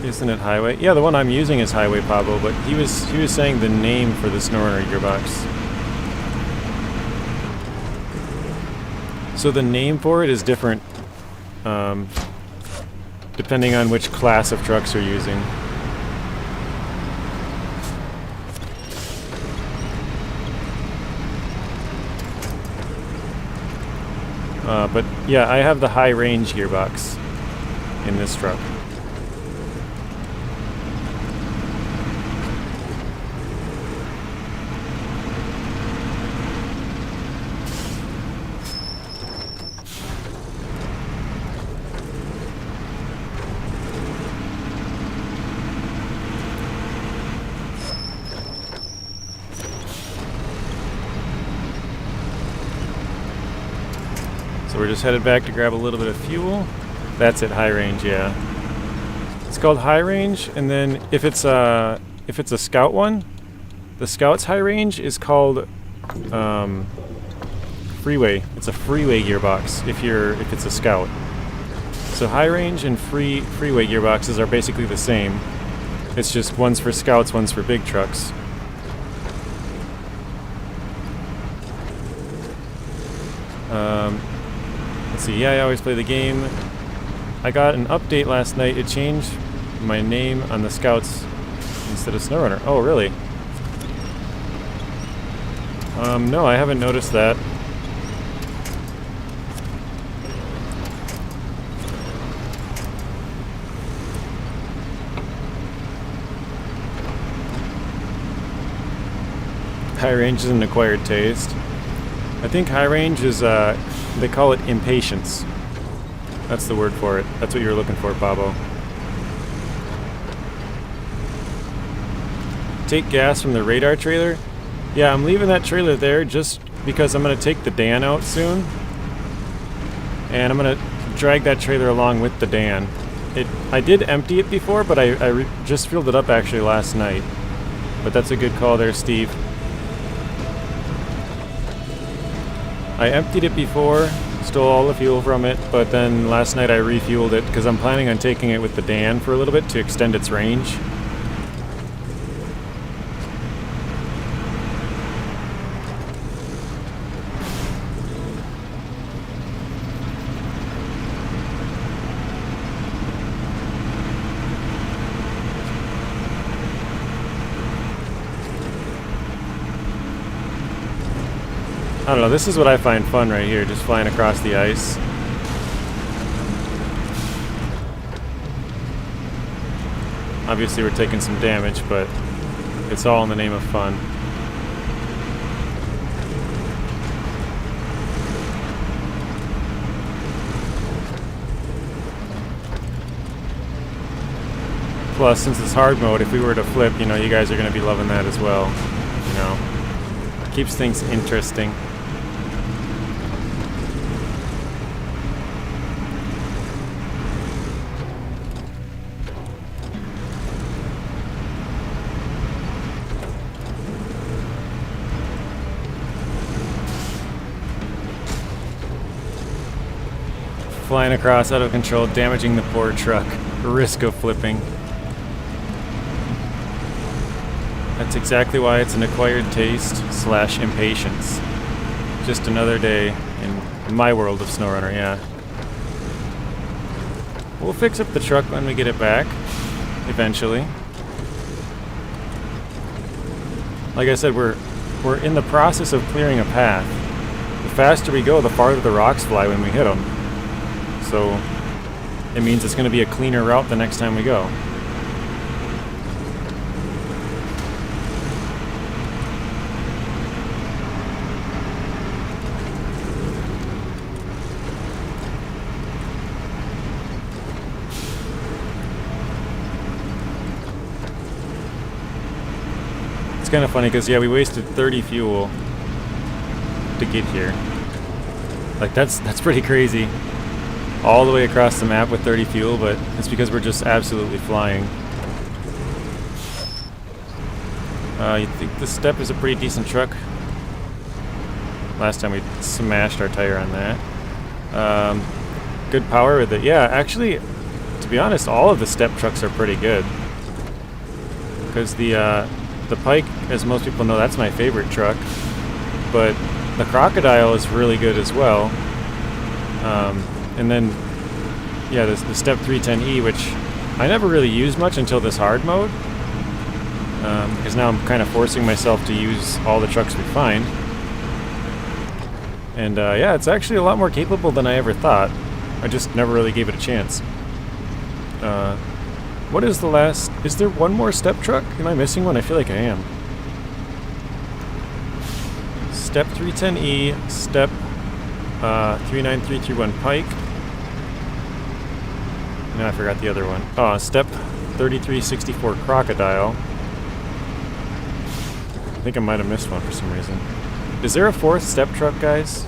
Isn't it highway? Yeah, the one I'm using is highway, Pablo, but he was saying the name for the SnowRunner gearbox. So the name for it is different depending on which class of trucks you're using. But yeah, I have the high range gearbox in this truck. So we're just headed back to grab a little bit of fuel. That's it, high range, yeah. It's called high range, and then if it's a scout one, the scout's high range is called freeway. It's a freeway gearbox if it's a scout. So high range and freeway gearboxes are basically the same. It's just one's for scouts, one's for big trucks. Let's see, yeah, I always play the game. I got an update last night. It changed my name on the Scouts instead of SnowRunner. Oh, really? No, I haven't noticed that. High range is an acquired taste. I think high range is, they call it impatience. That's the word for it. That's what you were looking for, Pablo. Take gas from the radar trailer? Yeah, I'm leaving that trailer there just because I'm going to take the Dan out soon. And I'm going to drag that trailer along with the Dan. I did empty it before, but I just filled it up actually last night. But that's a good call there, Steve. I emptied it before, stole all the fuel from it, but then last night I refueled it because I'm planning on taking it with the Dan for a little bit to extend its range. I don't know, this is what I find fun right here, just flying across the ice. Obviously we're taking some damage, but it's all in the name of fun. Plus, since it's hard mode, if we were to flip, you know, you guys are going to be loving that as well. You know, keeps things interesting. Flying across out of control, damaging the poor truck. Risk of flipping. That's exactly why it's an acquired taste / impatience. Just another day in my world of SnowRunner, yeah. We'll fix up the truck when we get it back, eventually. Like I said, we're in the process of clearing a path. The faster we go, the farther the rocks fly when we hit them. So it means it's going to be a cleaner route the next time we go. It's kind of funny because, yeah, we wasted 30 fuel. to get here. Like, that's pretty crazy. All the way across the map with 30 fuel, but it's because we're just absolutely flying. You think the Step is a pretty decent truck? Last time we smashed our tire on that. Good power with it. Yeah, actually, to be honest, all of the Step trucks are pretty good. Because the Pike, as most people know, that's my favorite truck. But the Crocodile is really good as well. And then, yeah, the Step 310E, which I never really used much until this hard mode. Because now I'm kind of forcing myself to use all the trucks we find. And yeah, it's actually a lot more capable than I ever thought. I just never really gave it a chance. What is the last... Is there one more Step truck? Am I missing one? I feel like I am. Step 310E, Step 39331 Pike. No, I forgot the other one. Oh, Step 3364 Crocodile. I think I might have missed one for some reason. Is there a fourth Step truck, guys?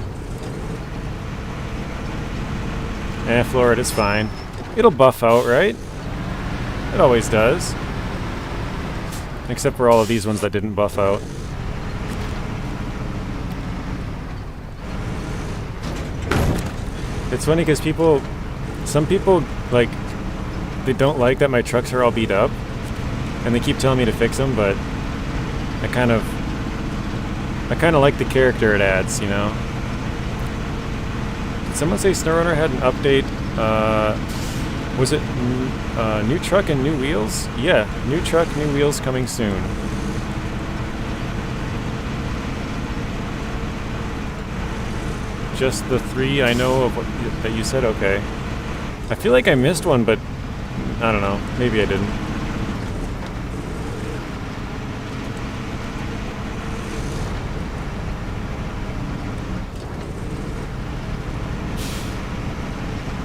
Florida is fine. It'll buff out, right? It always does. Except for all of these ones that didn't buff out. It's funny because some people, like, they don't like that my trucks are all beat up. And they keep telling me to fix them, but I kind of like the character it adds, you know? Did someone say SnowRunner had an update? Was it new truck and new wheels? Yeah, new truck, new wheels coming soon. Just the 3 I know of that you said? Okay. I feel like I missed one, but I don't know. Maybe I didn't.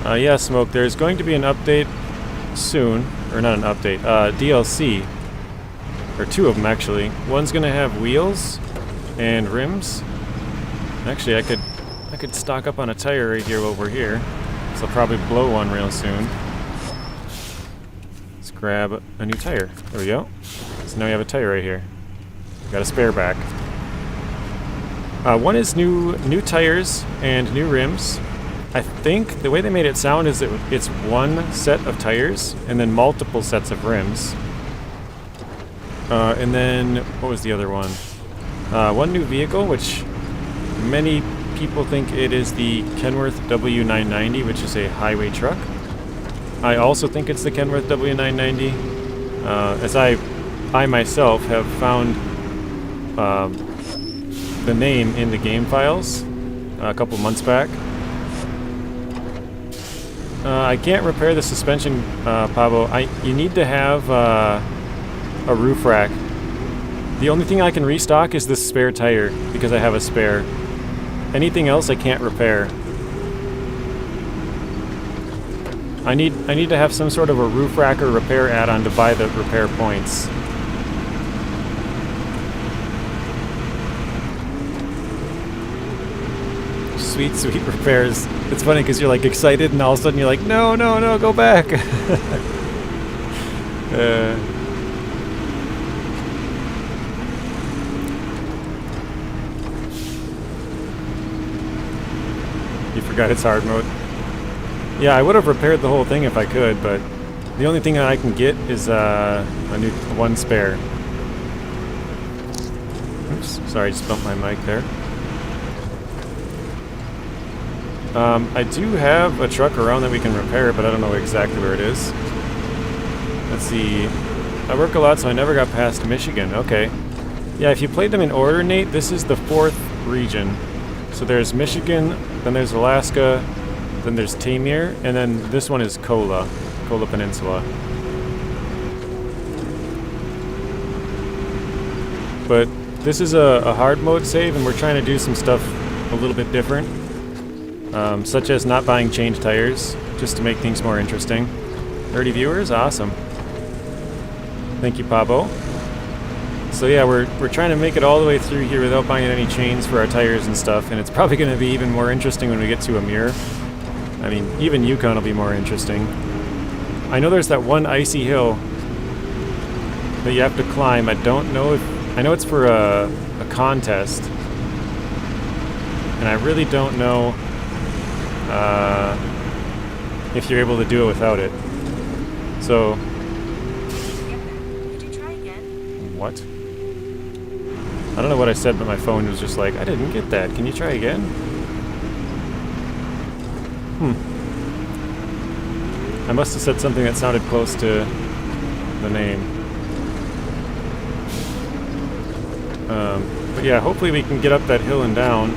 Yeah, Smoke, there's going to be an update soon. Or not an update, DLC. Or 2 of them, actually. One's going to have wheels and rims. Actually, I could stock up on a tire right here while we're here. So I'll probably blow one real soon. Let's grab a new tire. There we go. So now we have a tire right here. Got a spare back. One is new tires and new rims. I think the way they made it sound is that it's one set of tires and then multiple sets of rims. And then, what was the other one? One new vehicle, which many people think it is the Kenworth W990, which is a highway truck. I also think it's the Kenworth W990, as I myself have found the name in the game files a couple months back. I can't repair the suspension, Pablo. You need to have a roof rack. The only thing I can restock is this spare tire, because I have a spare. Anything else I can't repair. I need to have some sort of a roof rack or repair add-on to buy the repair points. Sweet, sweet repairs. It's funny because you're like excited and all of a sudden you're like, no, no, no, go back. You forgot it's hard mode. Yeah, I would have repaired the whole thing if I could, but the only thing that I can get is a new one spare. Oops, sorry, I just bumped my mic there. I do have a truck around that we can repair, but I don't know exactly where it is. Let's see. I work a lot, so I never got past Michigan. Okay. Yeah, if you played them in order, Nate, this is the 4th region. So there's Michigan, then there's Alaska, then there's Taymyr, and then this one is Kola Peninsula. But this is a hard mode save, and we're trying to do some stuff a little bit different. Such as not buying change tires, just to make things more interesting. 30 viewers? Awesome. Thank you, Pabo. So yeah, we're trying to make it all the way through here without buying any chains for our tires and stuff, and it's probably going to be even more interesting when we get to a mirror. I mean, even Yukon will be more interesting. I know there's that one icy hill that you have to climb. I don't know if... I know it's for a contest, and I really don't know if you're able to do it without it. So... Could you try again? What? I don't know what I said, but my phone was just like, I didn't get that. Can you try again? I must have said something that sounded close to the name. But yeah, hopefully we can get up that hill and down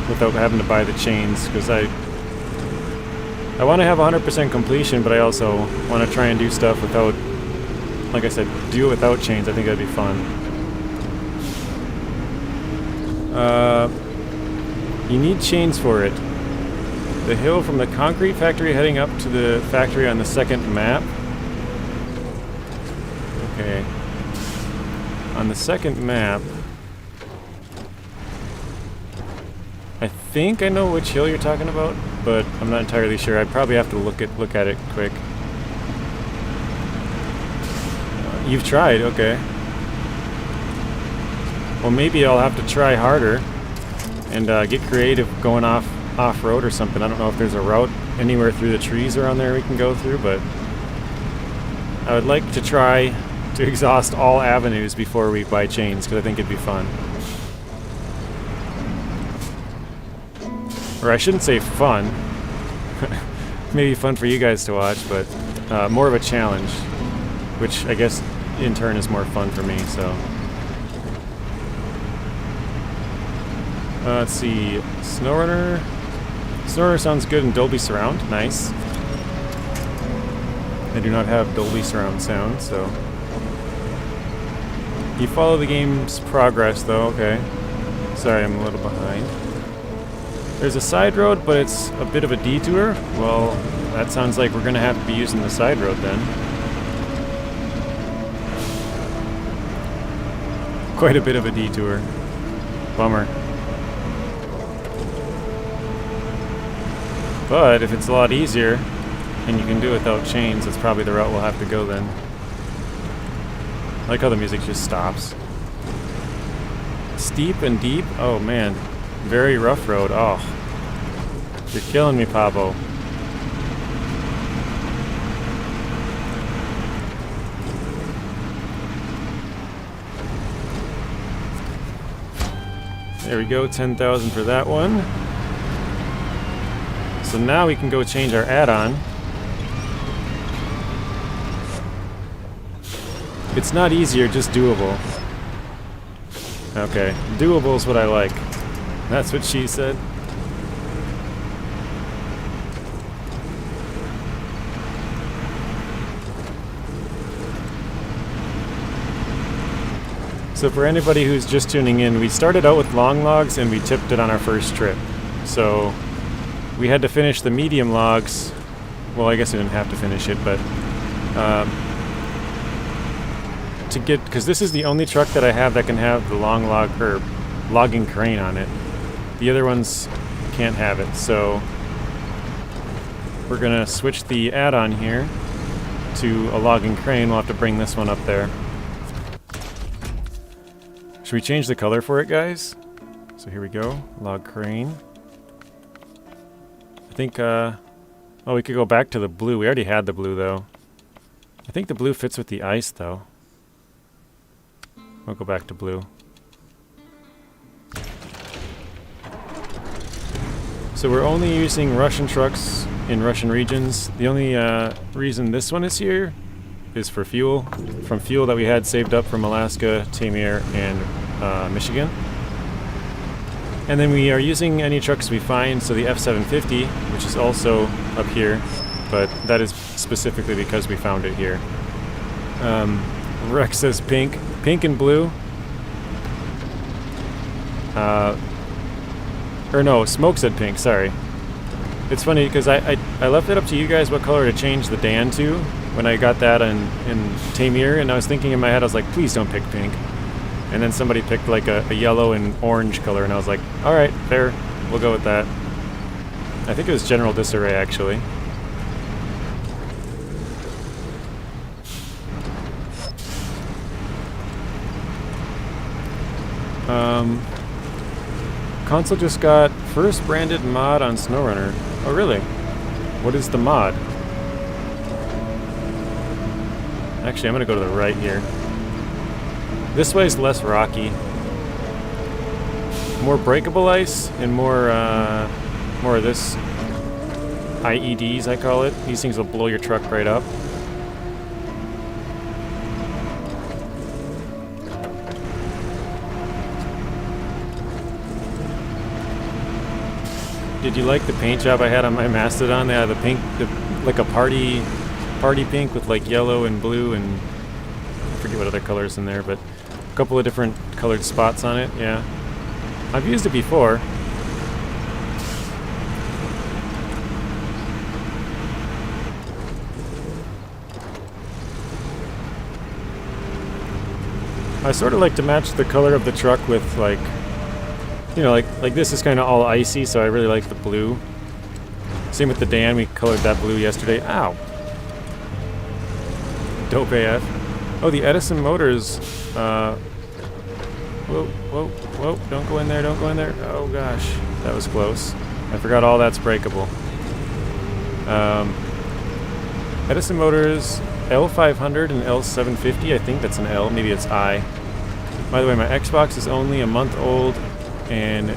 without having to buy the chains, because I want to have 100% completion, but I also want to try and do stuff without, like I said, do it without chains. I think that'd be fun. You need chains for it. The hill from the concrete factory heading up to the factory on the second map. Okay. On the second map, I think I know which hill you're talking about, but I'm not entirely sure. I'd probably have to look at it quick. You've tried, okay. Well, maybe I'll have to try harder and get creative going off-road or something. I don't know if there's a route anywhere through the trees around there we can go through, but I would like to try to exhaust all avenues before we buy chains, because I think it'd be fun. Or I shouldn't say fun. Maybe fun for you guys to watch, but more of a challenge, which I guess in turn is more fun for me, so. Let's see, SnowRunner. SnowRunner sounds good in Dolby Surround, nice. I do not have Dolby Surround sound, so. You follow the game's progress though, okay. Sorry, I'm a little behind. There's a side road, but it's a bit of a detour. Well, that sounds like we're gonna have to be using the side road then. Quite a bit of a detour. Bummer. But if it's a lot easier, and you can do it without chains, that's probably the route we'll have to go then. I like how the music just stops. Steep and deep? Oh man. Very rough road. Oh. You're killing me, Pablo. There we go, 10,000 for that one. So now we can go change our add-on. It's not easier, just doable. Okay, doable is what I like. That's what she said. So for anybody who's just tuning in, we started out with long logs and we tipped it on our first trip. So we had to finish the medium logs. Well, I guess we didn't have to finish it, but to get, because this is the only truck that I have that can have the long log or logging crane on it. The other ones can't have it, so we're gonna switch the add-on here to a logging crane. We'll have to bring this one up there. Should we change the color for it, guys? So here we go, log crane. I think, oh, we could go back to the blue. We already had the blue, though. I think the blue fits with the ice, though. We'll go back to blue. So we're only using Russian trucks in Russian regions. The only reason this one is here is for fuel. From fuel that we had saved up from Alaska, Taymyr, and Michigan. And then we are using any trucks we find, so the F750, which is also up here, but that is specifically because we found it here. Rex says pink. Pink and blue. Or no, Smoke said pink, sorry. It's funny because I left it up to you guys what color to change the Dan to when I got that in Taymyr, and I was thinking in my head, I was like, please don't pick pink. And then somebody picked like a yellow and orange color, and I was like, alright, fair, we'll go with that. I think it was General Disarray, actually. Console just got first branded mod on SnowRunner. Oh, really? What is the mod? Actually, I'm gonna go to the right here. This way is less rocky. More breakable ice and more of this IEDs, I call it. These things will blow your truck right up. Did you like the paint job I had on my Mastodon? They had the pink, like a party pink with like yellow and blue and I forget what other colors in there, but a couple of different colored spots on it. Yeah, I've used it before. I sort of like to match the color of the truck with like, you know, like this is kind of all icy, so I really like the blue. Same with the Dan, we colored that blue yesterday. Ow! Dope AF. Oh, the Edison motors. Whoa, whoa, whoa! Don't go in there! Don't go in there! Oh gosh, that was close. I forgot all that's breakable. Edison motors L500 and L750. I think that's an L. Maybe it's I. By the way, my Xbox is only a month old. And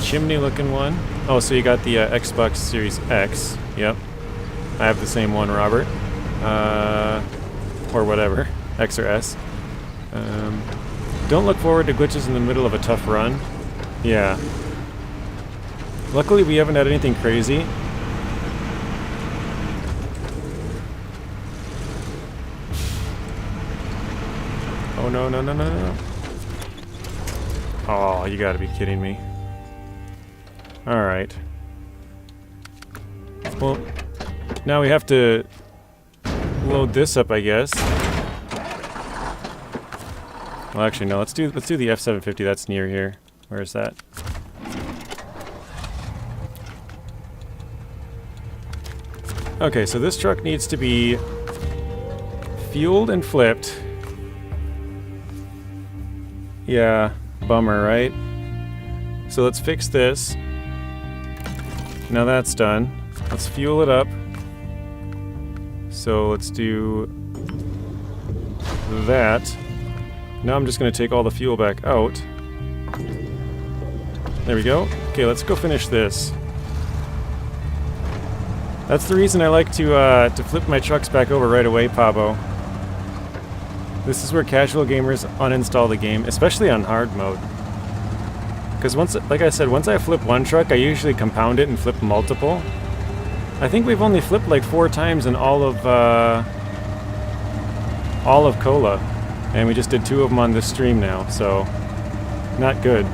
chimney looking one. Oh, so you got the Xbox Series X. Yep. I have the same one, Robert. Or whatever. X or S. Don't look forward to glitches in the middle of a tough run. Yeah. Luckily we haven't had anything crazy. Oh no, no, no, no, no. Oh, you gotta be kidding me. Alright. Well, now we have to load this up, I guess. Well, actually, no. Let's do the F750. That's near here. Where is that? Okay, so this truck needs to be fueled and flipped. Yeah. Bummer, right? So let's fix this. Now that's done. Let's fuel it up. So let's do that. Now I'm just going to take all the fuel back out. There we go. Okay, let's go finish this. That's the reason I like to flip my trucks back over right away, Pabo. This is where casual gamers uninstall the game, especially on hard mode. Because once, like I said, once I flip one truck, I usually compound it and flip multiple. I think we've only flipped like 4 times in all of Kola, and we just did 2 of them on this stream now, so not good.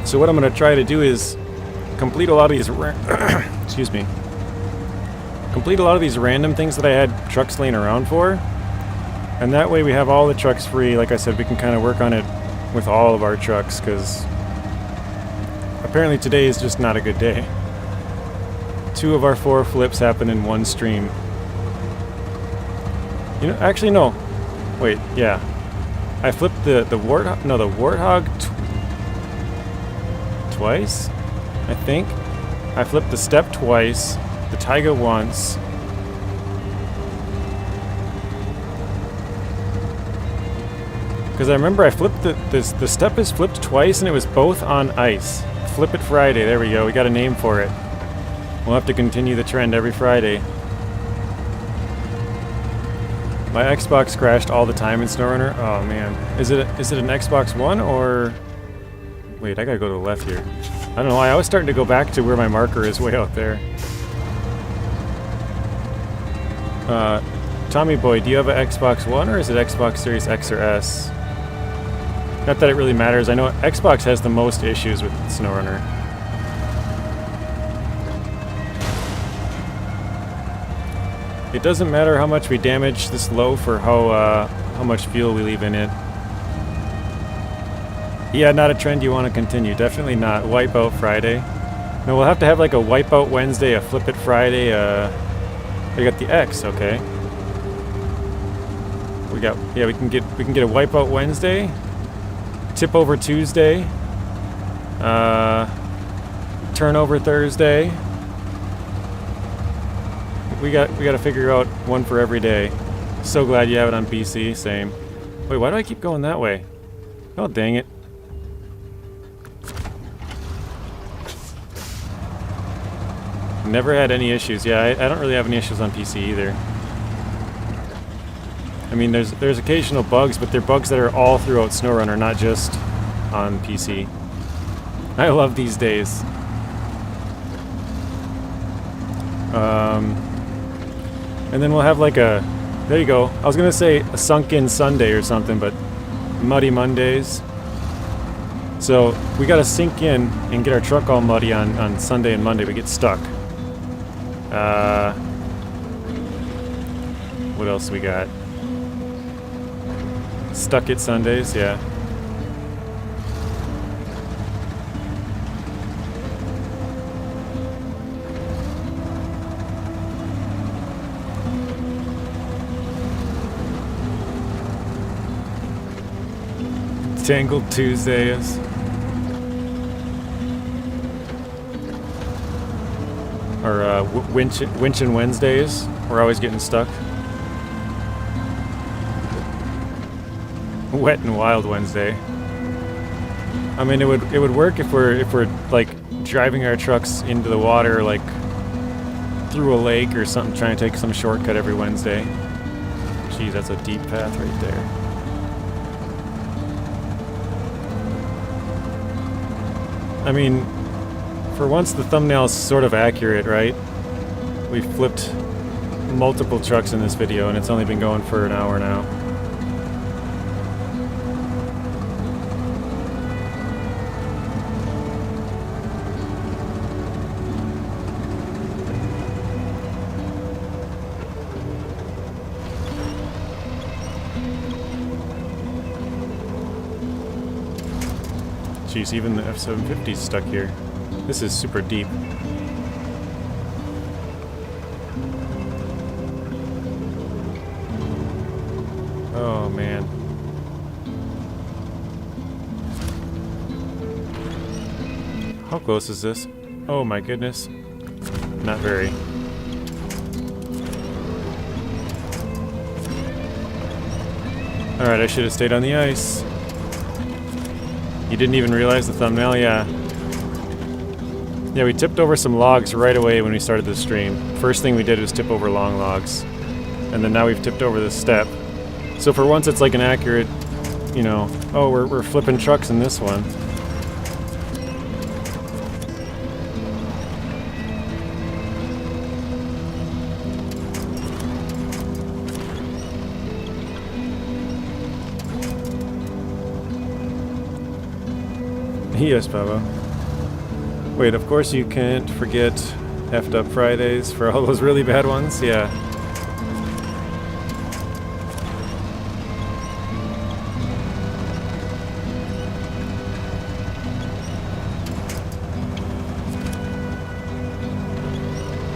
So what I'm going to try to do is complete a lot of these excuse me. Complete a lot of these random things that I had trucks laying around for. And that way we have all the trucks free. Like I said, we can kind of work on it with all of our trucks, because apparently today is just not a good day. 2 of our 4 flips happen in one stream. You know, actually no. Wait, yeah. I flipped the Warthog, no, the Warthog twice, I think. I flipped the Step twice, the Tiga once. Because I remember I flipped the Step is flipped twice and it was both on ice. Flip It Friday, there we go, we got a name for it. We'll have to continue the trend every Friday. My Xbox crashed all the time in SnowRunner. Oh man. Is it an Xbox One or... Wait, I gotta go to the left here. I don't know, I was starting to go back to where my marker is way out there. Tommy Boy, do you have an Xbox One or is it Xbox Series X or S? Not that it really matters. I know Xbox has the most issues with SnowRunner. It doesn't matter how much we damage this low for how much fuel we leave in it. Yeah, not a trend you want to continue. Definitely not. Wipeout Friday. No, we'll have to have like a Wipeout Wednesday, a Flip It Friday. We got the X, okay. We got, yeah, we can get a Wipeout Wednesday, Tip Over Tuesday, Turnover Thursday. We got to figure out one for every day. So glad you have it on PC. Same. Wait, why do I keep going that way? Oh, dang it. Never had any issues. Yeah, I don't really have any issues on PC either. I mean, there's occasional bugs, but they're bugs that are all throughout SnowRunner, not just on PC. I love these days. And then we'll have like a... There you go. I was going to say a sunken Sunday or something, but Muddy Mondays. So we got to sink in and get our truck all muddy on Sunday and Monday. We get stuck. What else we got? Stuck it Sundays, yeah. Tangled Tuesdays. Or winch and Wednesdays. We're always getting stuck. Wet and Wild Wednesday. I mean, it would work if we're like driving our trucks into the water, like through a lake or something, trying to take some shortcut every Wednesday. Jeez, that's a deep path right there. I mean, for once the thumbnail's sort of accurate, right? We flipped multiple trucks in this video and it's only been going for an hour now. Jeez, even the F750's stuck here. This is super deep. Oh, man. How close is this? Oh my goodness. Not very. Alright, I should have stayed on the ice. You didn't even realize the thumbnail? Yeah. Yeah, we tipped over some logs right away when we started the stream. First thing we did was tip over long logs. And then now we've tipped over this step. So for once it's like an accurate, you know, oh, we're flipping trucks in this one. Yes, Pablo. Wait, of course you can't forget effed up Fridays for all those really bad ones? Yeah.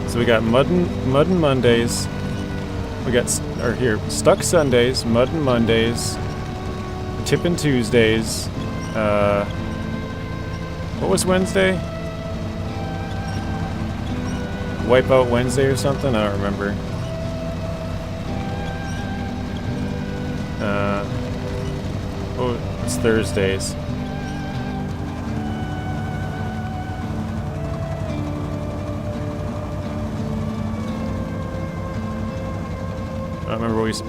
So we got Mud and Mondays. We got, or here, Stuck Sundays, Mud and Mondays, Tippin' Tuesdays, what was Wednesday? Wipeout Wednesday or something? I don't remember. Oh, it's Thursdays. I don't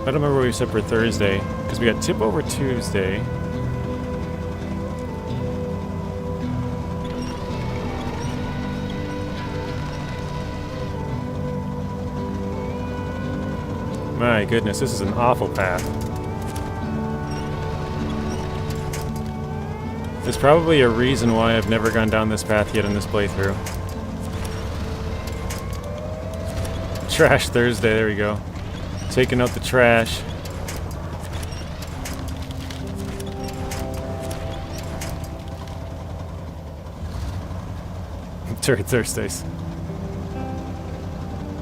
remember what we said for Thursday, because we got Tip Over Tuesday. My goodness, this is an awful path. There's probably a reason why I've never gone down this path yet in this playthrough. Trash Thursday, there we go. Taking out the trash. Turd Thursdays.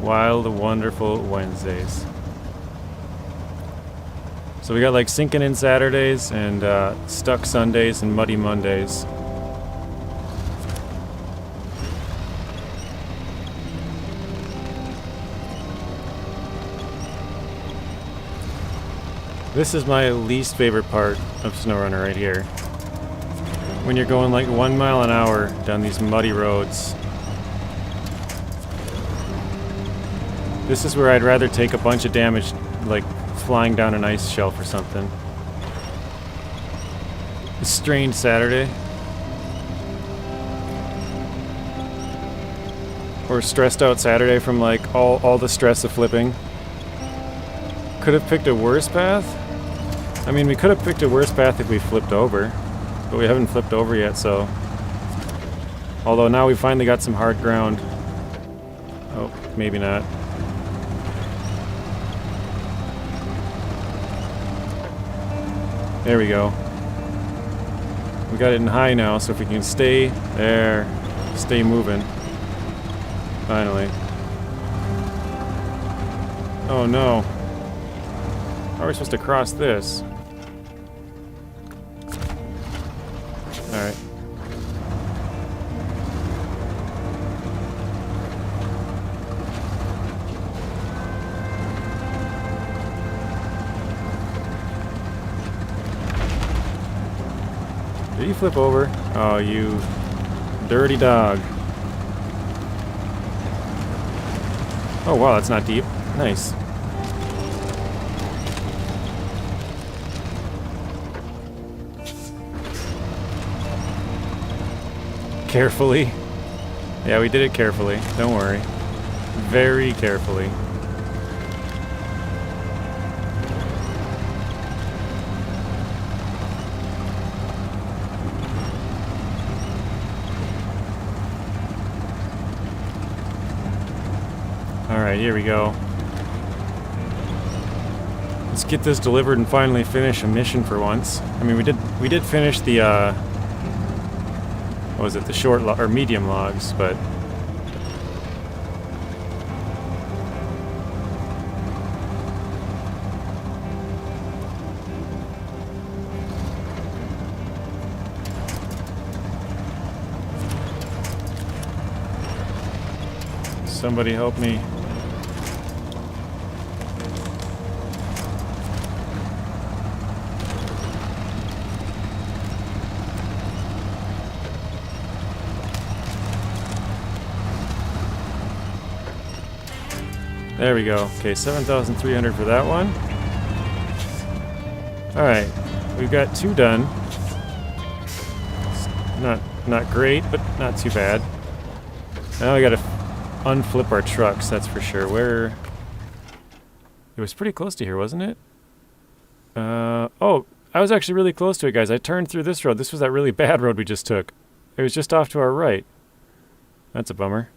Wild, wonderful Wednesdays. So we got like sinking in Saturdays and stuck Sundays and muddy Mondays. This is my least favorite part of SnowRunner right here. When you're going like 1 mile an hour down these muddy roads. This is where I'd rather take a bunch of damage, like flying down an ice shelf or something. A strange Saturday. Or stressed out Saturday from like all the stress of flipping. Could have picked a worse path? I mean, we could have picked a worse path if we flipped over. But we haven't flipped over yet, so... Although now we finally got some hard ground. Oh, maybe not. There we go. We got it in high now, so if we can stay there, stay moving. Finally. Oh no. How are we supposed to cross this? Alright. Did you flip over? Oh, you dirty dog. Oh wow, that's not deep. Nice. Carefully. Yeah, we did it carefully. Don't worry. Very carefully. Alright, here we go. Let's get this delivered and finally finish a mission for once. I mean, we did finish the what was it, the short or medium logs, but somebody help me. There we go. Okay, 7,300 for that one. Alright, we've got 2 done. It's not great, but not too bad. Now we gotta unflip our trucks, that's for sure. Where... It was pretty close to here, wasn't it? Oh, I was actually really close to it, guys. I turned through this road. This was that really bad road we just took. It was just off to our right. That's a bummer.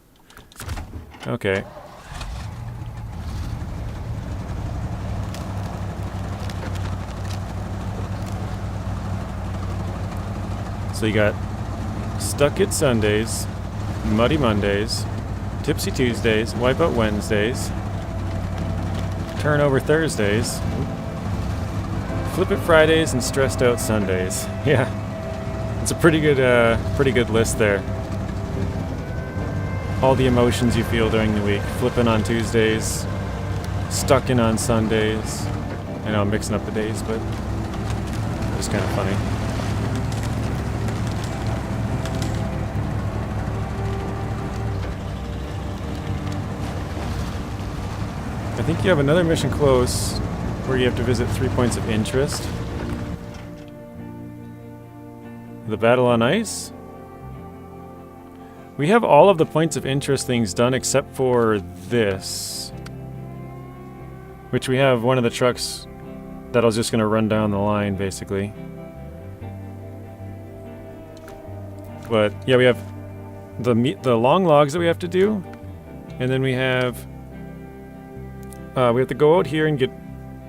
Okay. So you got Stuck It Sundays, Muddy Mondays, Tipsy Tuesdays, Wipeout Wednesdays, Turnover Thursdays, Flip It Fridays, and Stressed Out Sundays. Yeah, it's a pretty good list there. All the emotions you feel during the week. Flipping on Tuesdays, stuck in on Sundays. I know I'm mixing up the days, but it's kind of funny. I think you have another mission close where you have to visit 3 points of interest. The Battle on Ice? We have all of the points of interest things done except for this. Which we have one of the trucks that I was just going to run down the line, basically. But yeah, we have the long logs that we have to do, and then we have to go out here and get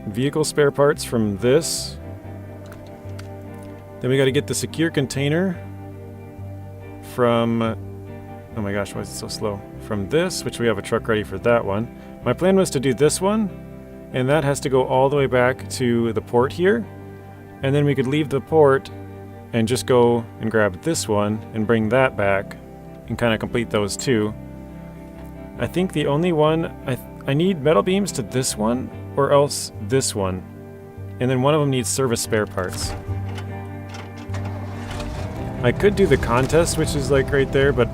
vehicle spare parts from this. Then we got to get the secure container from, oh my gosh, why is it so slow? From this, which we have a truck ready for that one. My plan was to do this one, and that has to go all the way back to the port here. And then we could leave the port and just go and grab this one and bring that back and kind of complete those two. I think the only one, I need metal beams to this one or else this one. And then one of them needs service spare parts. I could do the contest, which is like right there, but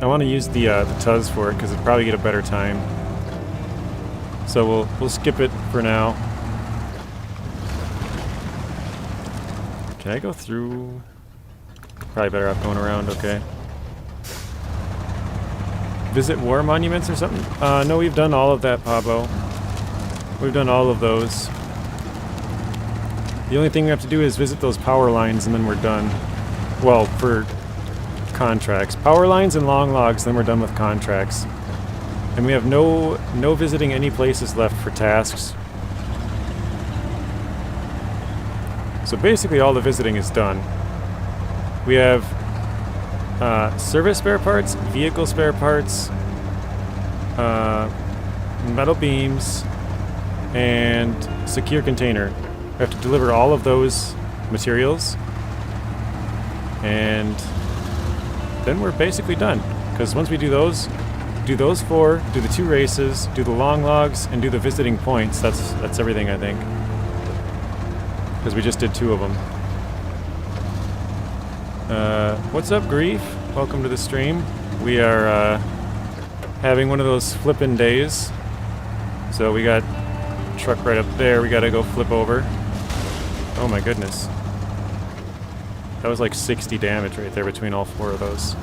I want to use the Tuz for it because it'd probably get a better time. So we'll skip it for now. Can I go through? Probably better off going around, okay. Visit war monuments or something? No, we've done all of that, Pablo. We've done all of those. The only thing we have to do is visit those power lines and then we're done. Well, for contracts. Power lines and long logs, then we're done with contracts. And we have no visiting any places left for tasks. So basically all the visiting is done. We have service spare parts, vehicle spare parts, metal beams, and secure container. We have to deliver all of those materials, and then we're basically done. Because once we do those four, do the 2 races, do the long logs, and do the visiting points, that's everything, I think. Because we just did 2 of them. What's up, Grief? Welcome to the stream. We are having one of those flippin' days. So we got a truck right up there we gotta go flip over. Oh my goodness. That was like 60 damage right there between all 4 of those.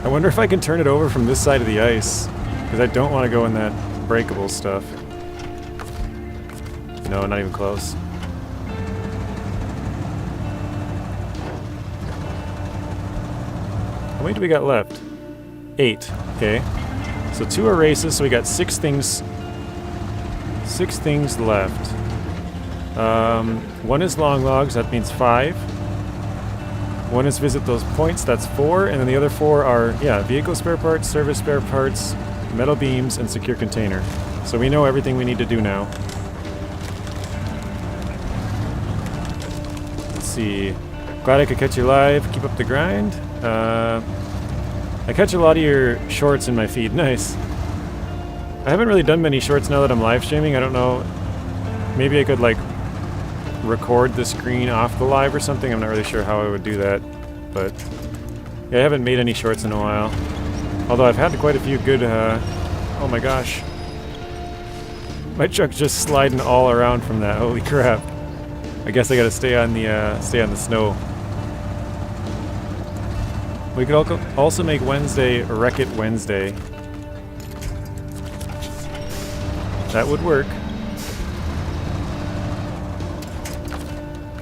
I wonder if I can turn it over from this side of the ice, because I don't want to go in that breakable stuff. No, not even close. How many do we got left? 8. Okay. So 2 are races, so we got 6 things. 6 things left. 1 is long logs, that means 5. 1 is visit those points, that's 4, and then the other 4 are, yeah, vehicle spare parts, service spare parts, metal beams, and secure container. So we know everything we need to do now. Let's see. Glad I could catch you live. Keep up the grind. I catch a lot of your shorts in my feed. Nice. I haven't really done many shorts now that I'm live streaming. I don't know. Maybe I could, like, record the screen off the live or something. I'm not really sure how I would do that, but yeah, I haven't made any shorts in a while. Although I've had quite a few good, oh my gosh. My truck's just sliding all around from that. Holy crap. I guess I gotta stay on the snow. We could also make Wednesday Wreck-It Wednesday. That would work.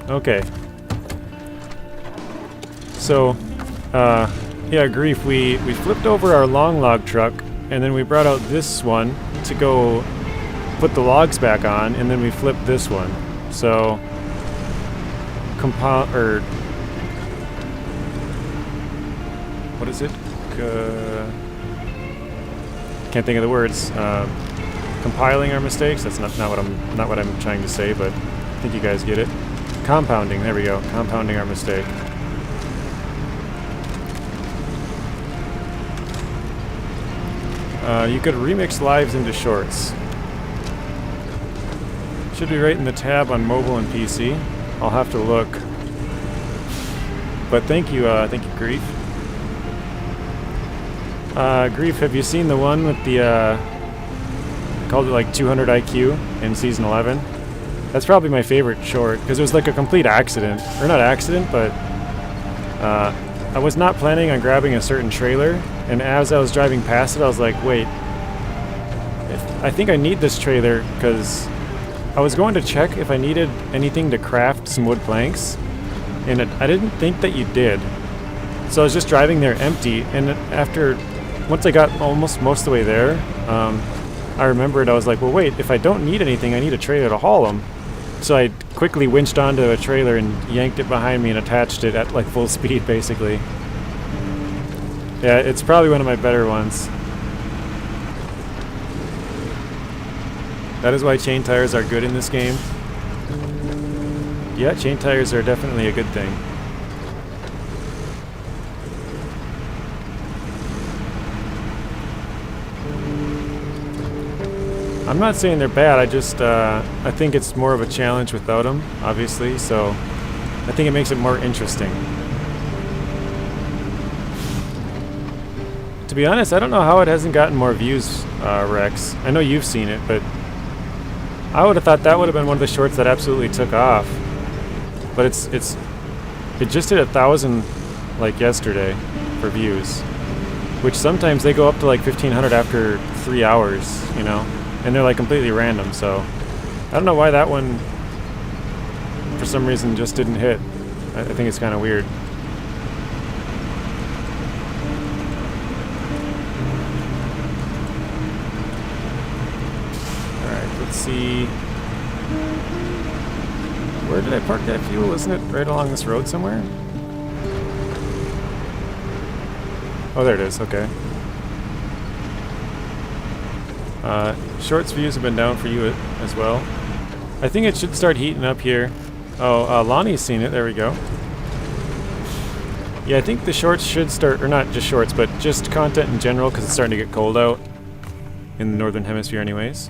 Okay. So, yeah, Grief, we flipped over our long log truck, and then we brought out this one to go put the logs back on, and then we flipped this one. So, what is it? Can't think of the words. Compiling our mistakes. That's not what I'm trying to say, but I think you guys get it. Compounding, there we go. Compounding our mistake. You could remix lives into shorts. Should be right in the tab on mobile and PC. I'll have to look. But thank you, Grief. Grief, have you seen the one with the, I called it like 200 IQ in Season 11? That's probably my favorite short, because it was like a complete accident. Or not accident, but I was not planning on grabbing a certain trailer, and as I was driving past it, I was like, wait, I think I need this trailer, because I was going to check if I needed anything to craft some wood planks, and I didn't think that you did. So I was just driving there empty, and once I got almost most of the way there, I remembered, I was like, well wait, if I don't need anything, I need a trailer to haul them. So I quickly winched onto a trailer and yanked it behind me and attached it at like full speed, basically. Yeah, it's probably one of my better ones. That is why chain tires are good in this game. Yeah, chain tires are definitely a good thing. I'm not saying they're bad, I think it's more of a challenge without them, obviously, so I think it makes it more interesting. To be honest, I don't know how it hasn't gotten more views, Rex. I know you've seen it, but I would have thought that would have been one of the shorts that absolutely took off. But it just hit 1,000 like yesterday for views, which sometimes they go up to like 1,500 after 3 hours, you know, and they're like completely random. So I don't know why that one for some reason just didn't hit. I think it's kind of weird. Alright, let's see. Where did I park that fuel? Isn't it right along this road somewhere? Oh, there it is. Okay. Shorts views have been down for you as well. I think it should start heating up here. Oh, Lonnie's seen it. There we go. Yeah, I think the shorts should start, or not just shorts, but just content in general, because it's starting to get cold out in the northern hemisphere anyways.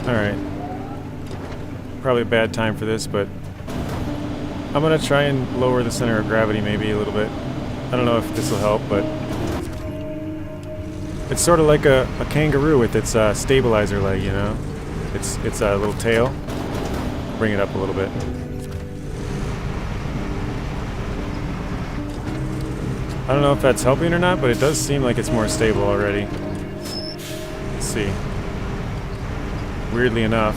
Alright. Probably a bad time for this, but I'm gonna try and lower the center of gravity maybe a little bit. I don't know if this will help, but it's sort of like a kangaroo with its stabilizer leg, you know? It's a little tail. Bring it up a little bit. I don't know if that's helping or not, but it does seem like it's more stable already. Let's see. Weirdly enough.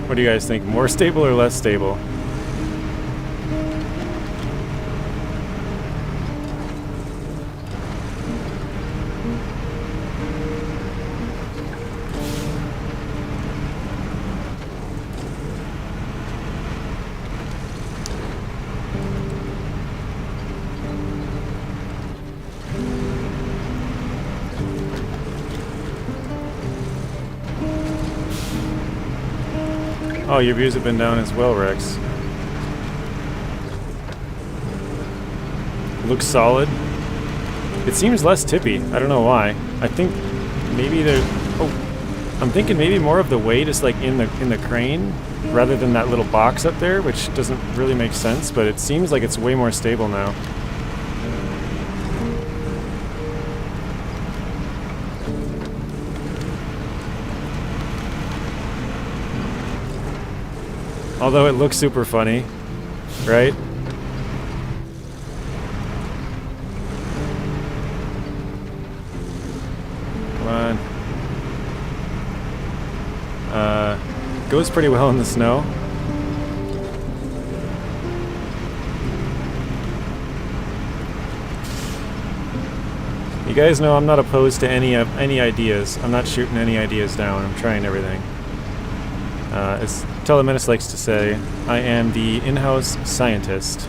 What do you guys think? More stable or less stable? Oh, your views have been down as well, Rex. Looks solid. It seems less tippy. I don't know why. I think maybe there's... Oh, I'm thinking maybe more of the weight is like in the crane rather than that little box up there, which doesn't really make sense, but it seems like it's way more stable now. Although it looks super funny, right? Come on. Goes pretty well in the snow. You guys know I'm not opposed to any ideas. I'm not shooting any ideas down. I'm trying everything. As Telemenace likes to say, I am the in-house scientist.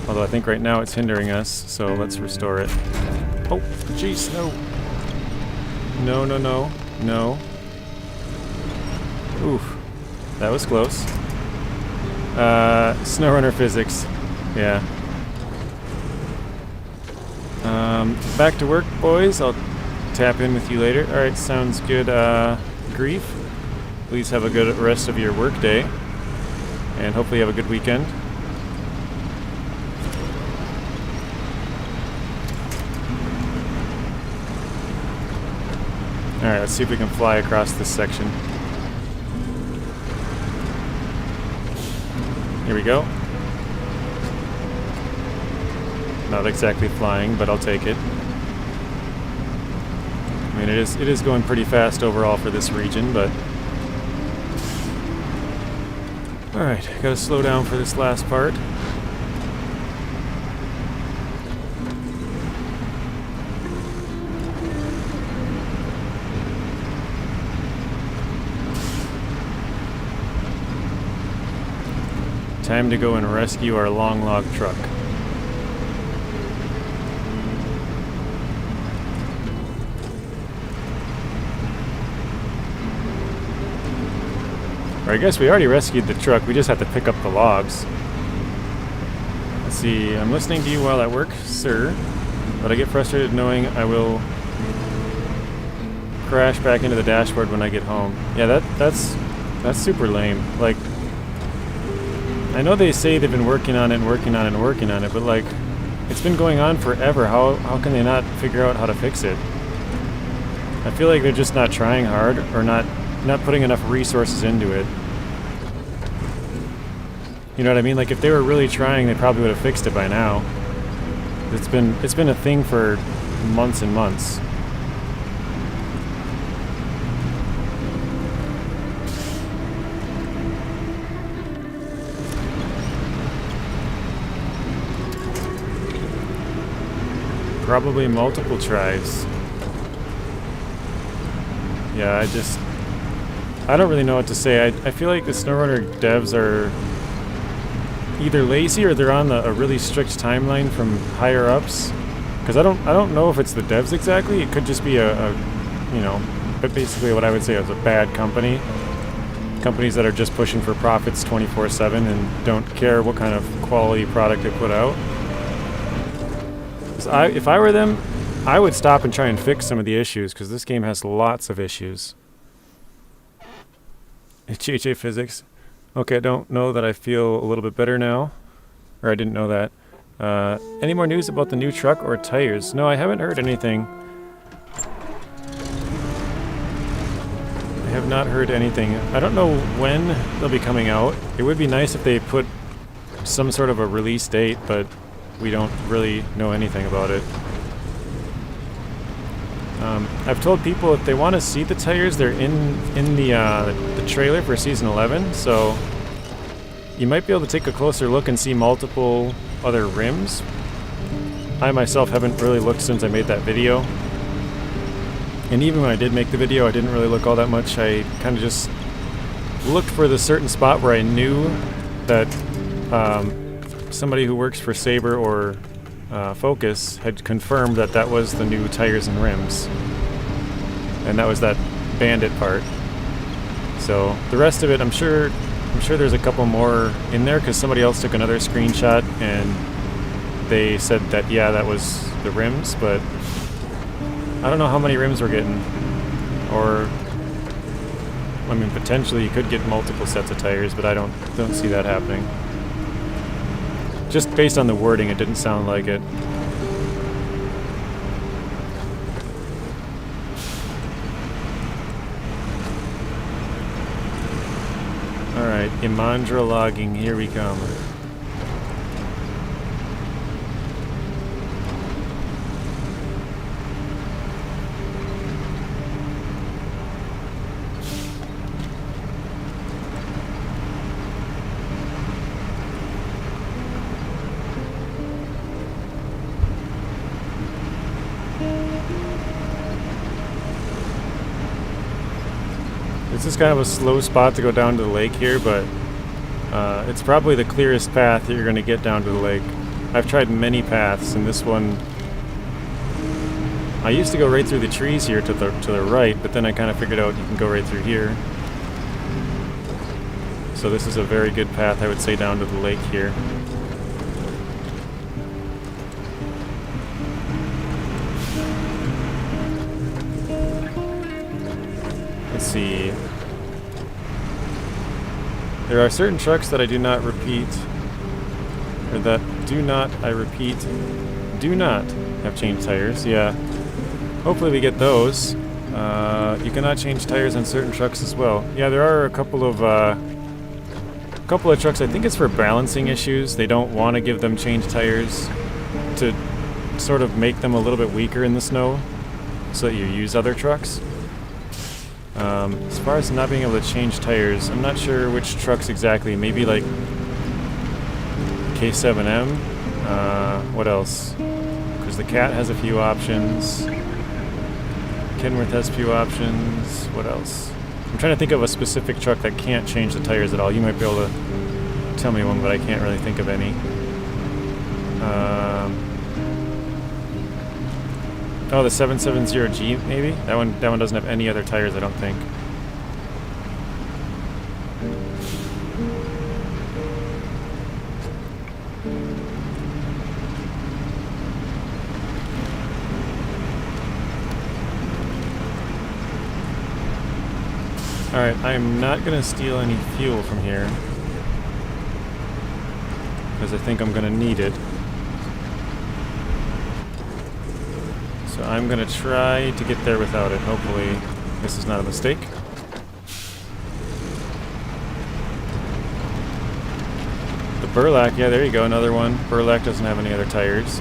Although I think right now it's hindering us, so let's restore it. Oh, jeez, no. No, no, no, no. Oof. That was close. SnowRunner physics. Yeah. Back to work, boys. I'll tap in with you later. Alright, sounds good. Grief. Please have a good rest of your work day. And hopefully have a good weekend. Alright, let's see if we can fly across this section. Here we go. Not exactly flying, but I'll take it. I mean, it is going pretty fast overall for this region, but... Alright, gotta slow down for this last part. Time to go and rescue our long log truck. Or I guess we already rescued the truck, we just have to pick up the logs. Let's see, I'm listening to you while at work, sir, but I get frustrated knowing I will crash back into the dashboard when I get home. Yeah, that's super lame. Like, I know they say they've been working on it and working on it and working on it, but like, it's been going on forever. How can they not figure out how to fix it? I feel like they're just not trying hard, or not putting enough resources into it. You know what I mean? Like, if they were really trying, they probably would have fixed it by now. It's been a thing for months and months. Probably multiple tries. Yeah, I don't really know what to say. I feel like the SnowRunner devs are either lazy or they're on a really strict timeline from higher ups. Because I don't know if it's the devs exactly. It could just be a you know, but basically what I would say is a bad company. Companies that are just pushing for profits 24/7 and don't care what kind of quality product they put out. If I were them, I would stop and try and fix some of the issues, because this game has lots of issues. HHA physics. Okay, I don't know that I feel a little bit better now. Or I didn't know that. Any more news about the new truck or tires? No, I haven't heard anything. I have not heard anything. I don't know when they'll be coming out. It would be nice if they put some sort of a release date, but we don't really know anything about it. I've told people if they want to see the tires, they're in the trailer for Season 11, so you might be able to take a closer look and see multiple other rims. I myself haven't really looked since I made that video. And even when I did make the video, I didn't really look all that much. I kind of just looked for the certain spot where I knew that somebody who works for Sabre or Focus had confirmed that that was the new tires and rims. And that was that bandit part. So the rest of it, I'm sure there's a couple more in there, because somebody else took another screenshot and they said that, yeah, that was the rims, but I don't know how many rims we're getting. Or, I mean, potentially you could get multiple sets of tires, but I don't see that happening. Just based on the wording, it didn't sound like it. Alright, Imandra logging, here we come. This is kind of a slow spot to go down to the lake here, but it's probably the clearest path that you're going to get down to the lake. I've tried many paths, and this one... I used to go right through the trees here to the right, but then I kind of figured out you can go right through here. So this is a very good path, I would say, down to the lake here. Let's see. There are certain trucks that I do not repeat, or that do not, I repeat, do not have changed tires. Yeah. Hopefully we get those. You cannot change tires on certain trucks as well. Yeah, there are a couple of trucks. I think it's for balancing issues. They don't want to give them change tires to sort of make them a little bit weaker in the snow, so that you use other trucks. As far as not being able to change tires, I'm not sure which trucks exactly. Maybe like K7M. What else? Because the Cat has a few options. Kenworth has a few options. What else? I'm trying to think of a specific truck that can't change the tires at all. You might be able to tell me one, but I can't really think of any. Oh, the 770G, maybe? That one doesn't have any other tires, I don't think. Alright, I'm not going to steal any fuel from here, because I think I'm going to need it. So I'm going to try to get there without it. Hopefully this is not a mistake. The Burlak, yeah, there you go, another one. Burlak doesn't have any other tires.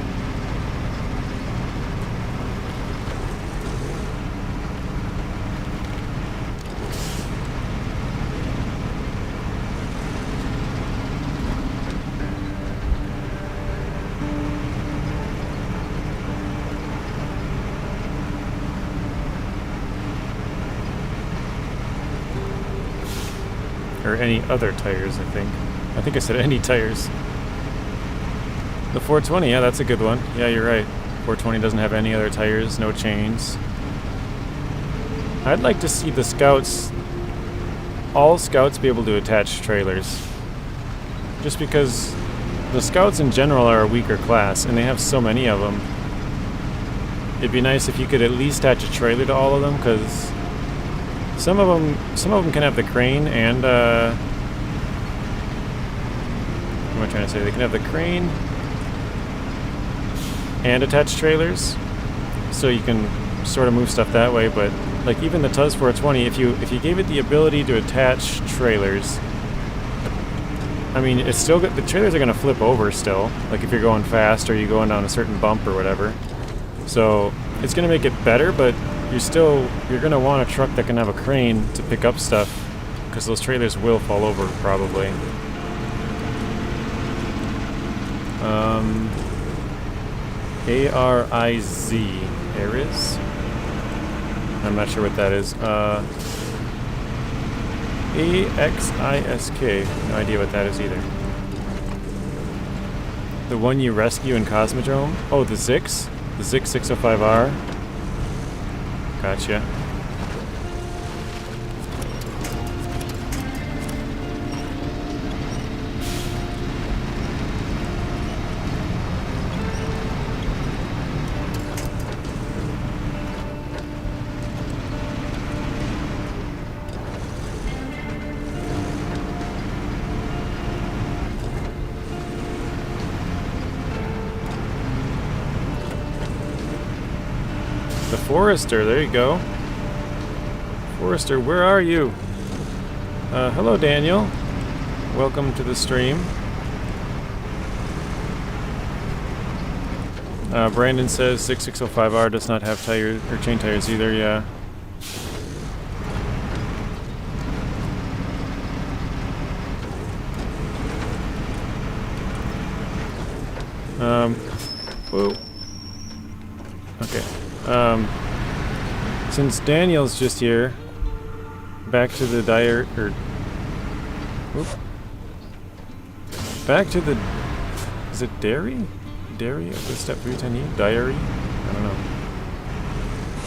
Or any other tires, I think. I think I said any tires. The 420, yeah, that's a good one. Yeah, you're right. 420 doesn't have any other tires, no chains. I'd like to see the Scouts, all Scouts, be able to attach trailers. Just because the Scouts in general are a weaker class, and they have so many of them. It'd be nice if you could at least attach a trailer to all of them, because some of them can have the crane and, what am I trying to say? They can have the crane and attach trailers, so you can sort of move stuff that way. But like even the Tuz 420, if you gave it the ability to attach trailers, I mean, it's still the trailers are going to flip over still. Like if you're going fast or you're going down a certain bump or whatever. So it's going to make it better, but you're going to want a truck that can have a crane to pick up stuff, because those trailers will fall over probably. A-R-I-Z. Ariz? I'm not sure what that is. A-X-I-S-K. No idea what that is either. The one you rescue in Cosmodrome? Oh, the Zix? The Zix 605R? Gotcha. The Forester, there you go. Forester, where are you? Hello, Daniel. Welcome to the stream. Brandon says 6605R does not have tires or chain tires either. Yeah. Whoa. Okay. Since Daniel's just here, back to the back to the, is it Derry? Derry of the Step 310E? Diary? I don't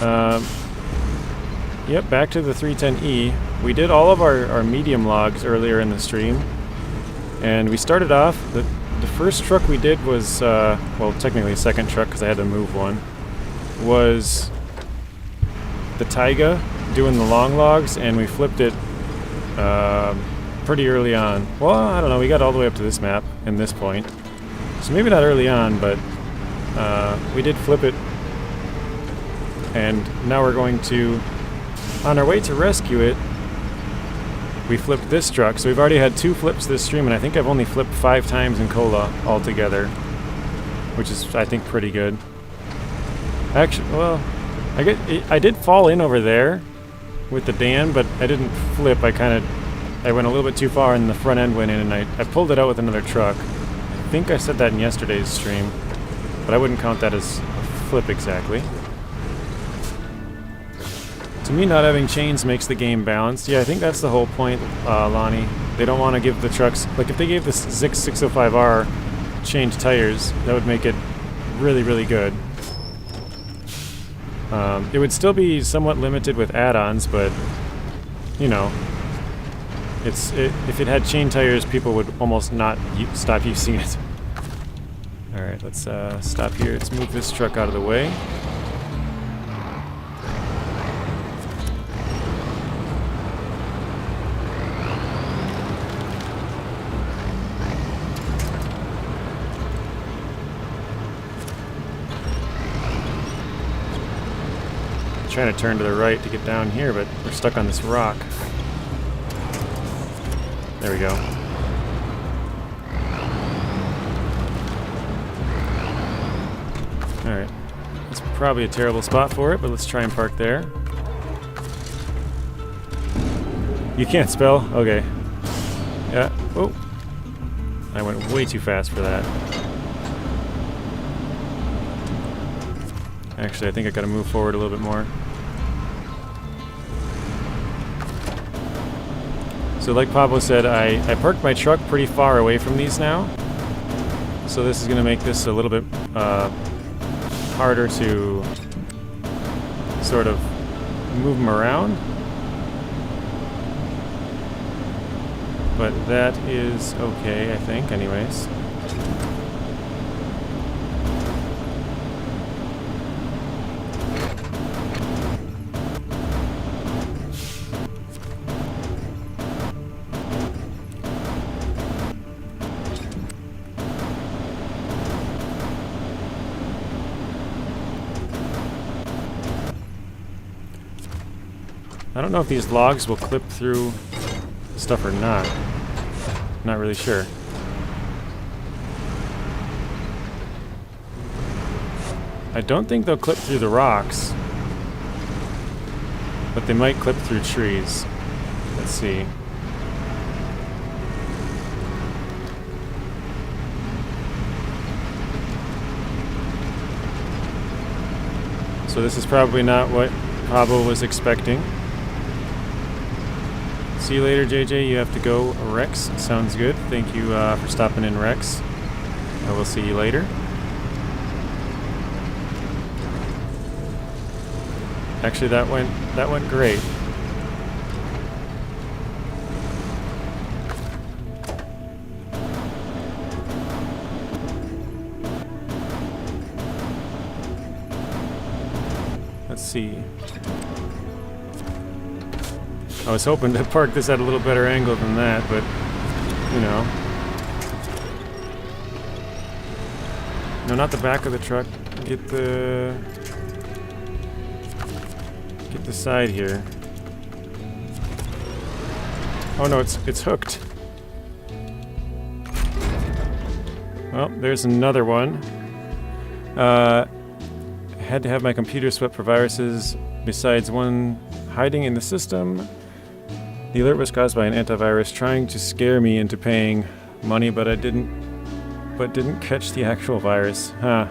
know. Yep, back to the 310E. We did all of our medium logs earlier in the stream, and we started off, the first truck we did was, well, technically second truck because I had to move one, was the Tiga doing the long logs, and we flipped it pretty early on. Well, I don't know, we got all the way up to this map and this point. So maybe not early on, but we did flip it. And now we're going to on our way to rescue it, we flipped this truck. So we've already had 2 flips this stream, and I think I've only flipped 5 times in Kola altogether, which is, I think, pretty good. Actually, well, I did fall in over there with the Dan, but I didn't flip. I went a little bit too far, and the front end went in, and I pulled it out with another truck. I think I said that in yesterday's stream, but I wouldn't count that as a flip exactly. To me, not having chains makes the game balanced. Yeah, I think that's the whole point, Lonnie. They don't want to give the trucks... Like, if they gave the Zix 605R chained tires, that would make it really, really good. It would still be somewhat limited with add-ons, but, you know, if it had chain tires, people would almost not stop using it. Alright, let's stop here. Let's move this truck out of the way. Trying to turn to the right to get down here, but we're stuck on this rock. There we go. Alright. That's probably a terrible spot for it, but let's try and park there. You can't spell? Okay. Yeah. Oh. I went way too fast for that. Actually, I think I gotta move forward a little bit more. So like Pablo said, I parked my truck pretty far away from these now. So this is going to make this a little bit harder to sort of move them around. But that is okay, I think, anyways. I don't know if these logs will clip through stuff or not. Not really sure. I don't think they'll clip through the rocks, but they might clip through trees. Let's see. So this is probably not what Pablo was expecting. See you later, JJ. You have to go, Rex. Sounds good. Thank you for stopping in, Rex. I will see you later. Actually, that went great. Let's see. I was hoping to park this at a little better angle than that, but, you know. No, not the back of the truck. Get the side here. Oh no, it's hooked. Well, there's another one. Had to have my computer swept for viruses besides one hiding in the system. The alert was caused by an antivirus trying to scare me into paying money, but didn't catch the actual virus. Huh.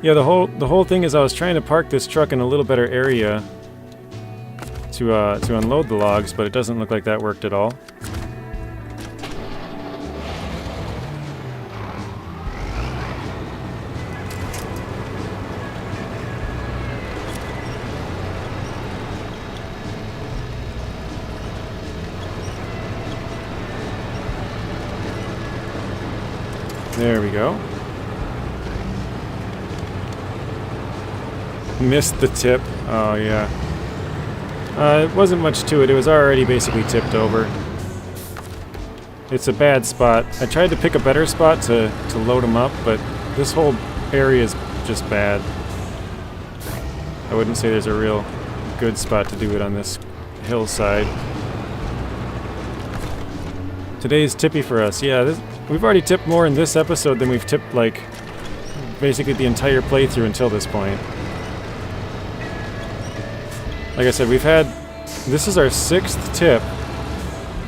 Yeah, the whole thing is I was trying to park this truck in a little better area to unload the logs, but it doesn't look like that worked at all. There we go. Missed the tip. Oh, yeah. It wasn't much to it. It was already basically tipped over. It's a bad spot. I tried to pick a better spot to load them up, but this whole area is just bad. I wouldn't say there's a real good spot to do it on this hillside. Today's tippy for us. Yeah, we've already tipped more in this episode than we've tipped, like, basically the entire playthrough until this point. Like I said, this is our 6th tip,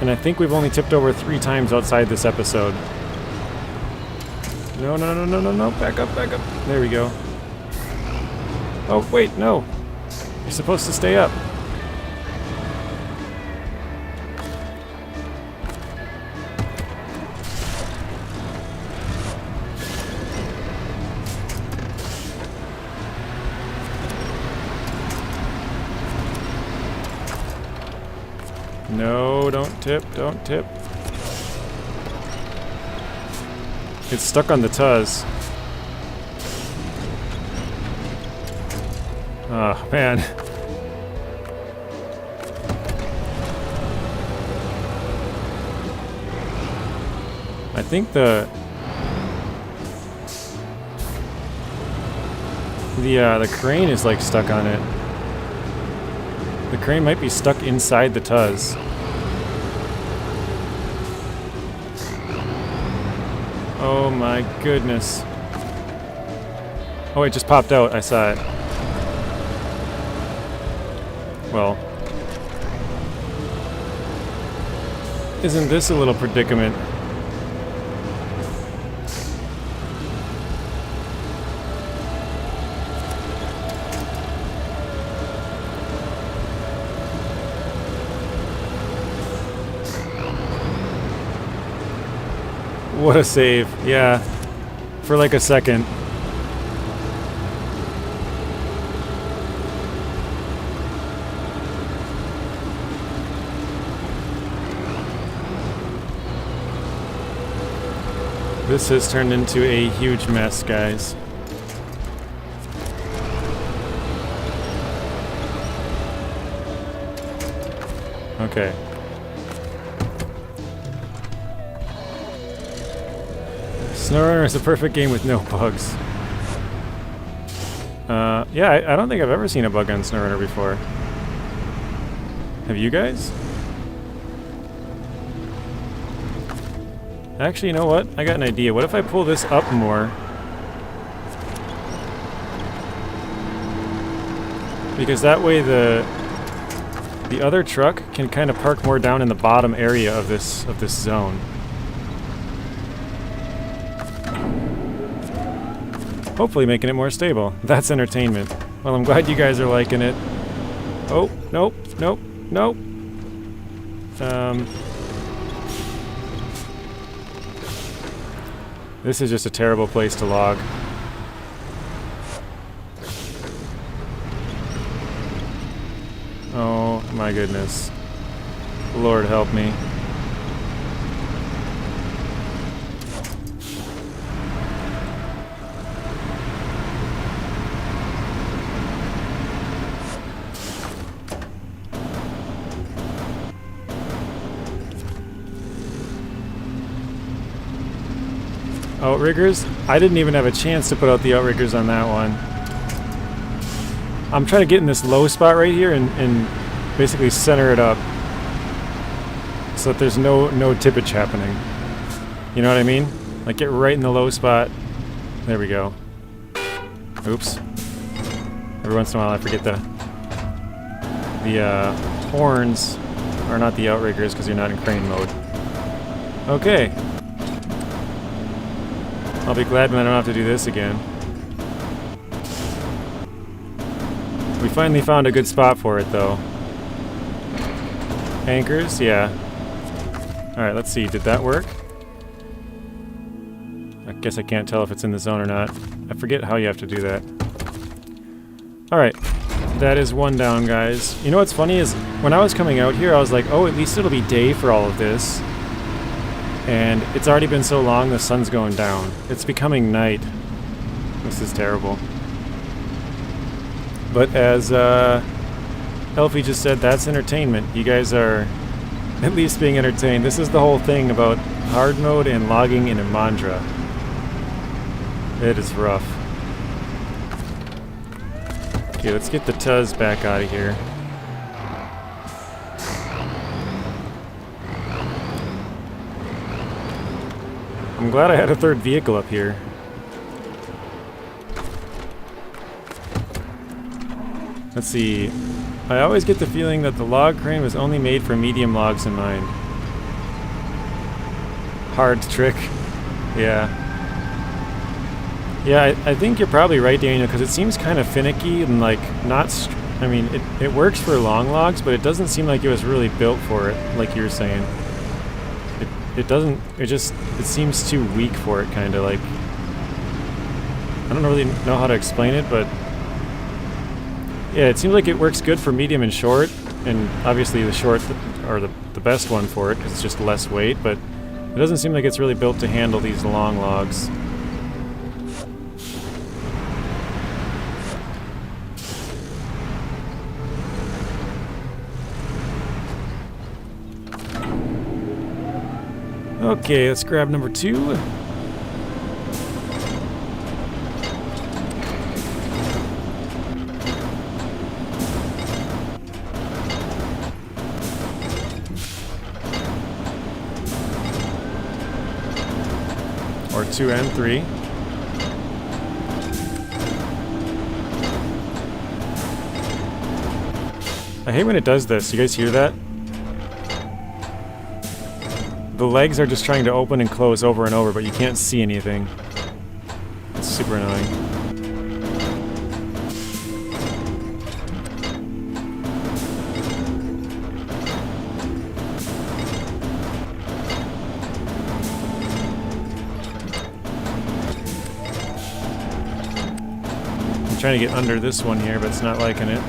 and I think we've only tipped over 3 times outside this episode. No, no, no, no, no, no, back up, back up. There we go. Oh, wait, no. You're supposed to stay up. No, don't tip, don't tip. It's stuck on the Tuz. Oh, man. I think the crane is like stuck on it. The crane might be stuck inside the Tuz. Oh my goodness. Oh, it just popped out. I saw it. Well. Isn't this a little predicament? What a save. Yeah. For like a second. This has turned into a huge mess, guys. Okay. SnowRunner is a perfect game with no bugs. Yeah, I don't think I've ever seen a bug on SnowRunner before. Have you guys? Actually, you know what? I got an idea. What if I pull this up more? Because that way the other truck can kind of park more down in the bottom area of this zone. Hopefully making it more stable. That's entertainment. Well, I'm glad you guys are liking it. Oh, nope, nope, nope. This is just a terrible place to log. Oh my goodness. Lord help me. Outriggers? I didn't even have a chance to put out the outriggers on that one. I'm trying to get in this low spot right here and basically center it up so that there's no tippage happening. You know what I mean? Like get right in the low spot. There we go. Oops. Every once in a while I forget the horns are not the outriggers because you're not in crane mode. Okay. I'll be glad when I don't have to do this again. We finally found a good spot for it, though. Anchors? Yeah. Alright, let's see. Did that work? I guess I can't tell if it's in the zone or not. I forget how you have to do that. Alright. That is one down, guys. You know what's funny is, when I was coming out here, I was like, oh, at least it'll be day for all of this. And it's already been so long, the sun's going down. It's becoming night. This is terrible. But as Elfie just said, that's entertainment. You guys are at least being entertained. This is the whole thing about hard mode and logging in Imandra. It is rough. Okay, let's get the Tuz back out of here. I'm glad I had a third vehicle up here. Let's see. I always get the feeling that the log crane was only made for medium logs in mind. Hard trick. Yeah. Yeah, I think you're probably right, Daniel, because it seems kind of finicky and like not... I mean, it works for long logs, but it doesn't seem like it was really built for it, like you were saying. It doesn't... it seems too weak for it, kind of like... I don't really know how to explain it, but... yeah, it seems like it works good for medium and short, and obviously the short are the best one for it, because it's just less weight, but it doesn't seem like it's really built to handle these long logs. Okay, let's grab number 2. Or 2 and 3. I hate when it does this. You guys hear that? The legs are just trying to open and close over and over, but you can't see anything. It's super annoying. I'm trying to get under this one here, but it's not liking it.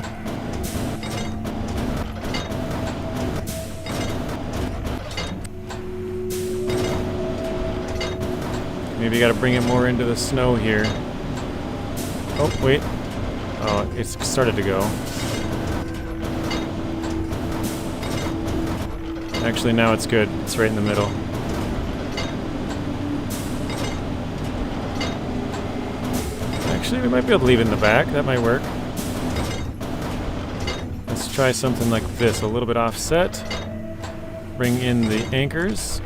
Maybe you gotta bring it more into the snow here. Oh, wait. Oh, it's started to go. Actually, now it's good. It's right in the middle. Actually, we might be able to leave it in the back. That might work. Let's try something like this. A little bit offset. Bring in the anchors.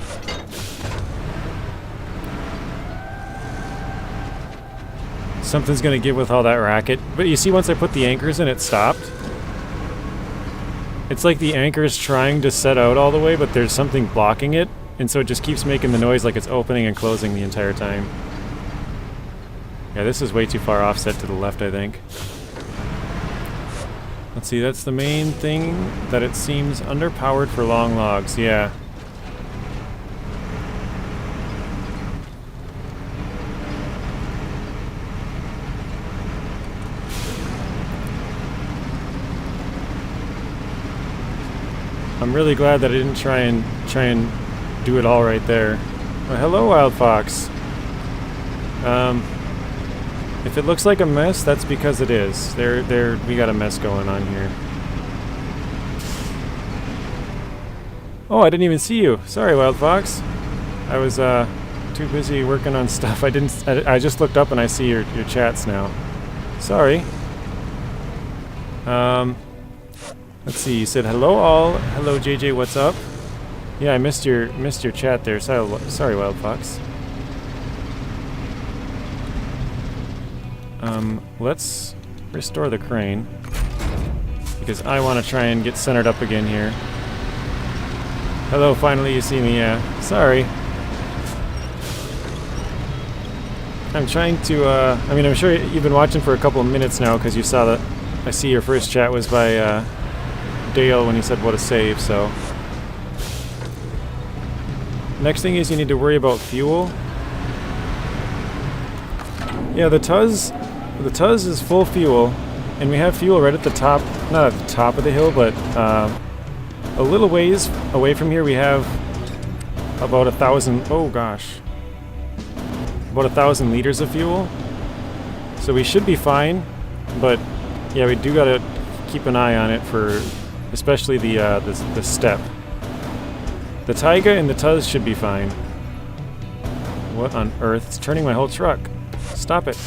Something's gonna give with all that racket. But you see, once I put the anchors in, it stopped. It's like the anchor's trying to set out all the way, but there's something blocking it, and so it just keeps making the noise like it's opening and closing the entire time. Yeah, this is way too far offset to the left, I think. Let's see, that's the main thing, that it seems underpowered for long logs, yeah. I'm really glad that I didn't try and do it all right there. Oh, hello, Wild Fox. If it looks like a mess, that's because it is. We got a mess going on here. Oh, I didn't even see you. Sorry, Wild Fox. I was too busy working on stuff. I just looked up and I see your chats now. Sorry. Let's see. You said hello all. Hello JJ. What's up? Yeah, I missed your chat there. Sorry, Wild Fox. Let's restore the crane because I want to try and get centered up again here. Hello, finally you see me. Yeah. Sorry. I'm trying to. I mean, I'm sure you've been watching for a couple of minutes now because you saw that. I see your first chat was by Dale when he said what a save, so. Next thing is you need to worry about fuel. Yeah, the Tuz is full fuel, and we have fuel right at the top, not at the top of the hill, but a little ways away from here we have about 1,000, oh gosh, about 1,000 liters of fuel. So we should be fine, but yeah, we do gotta keep an eye on it for, especially the step. The Tiga and the Tuz should be fine. What on earth? It's turning my whole truck. Stop it.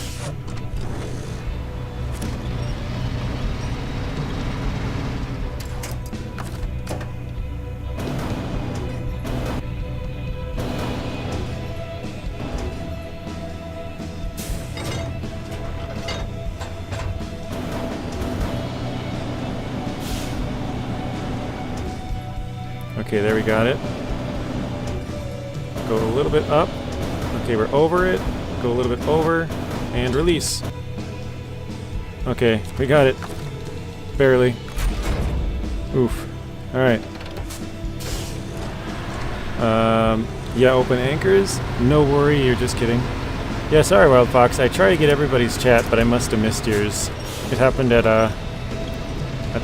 Okay, there we got it. Go a little bit up. Okay, we're over it. Go a little bit over. And release. Okay, we got it. Barely. Oof. Alright. Yeah, open anchors. No worry, you're just kidding. Yeah, sorry, Wild Fox. I try to get everybody's chat, but I must have missed yours. It happened at a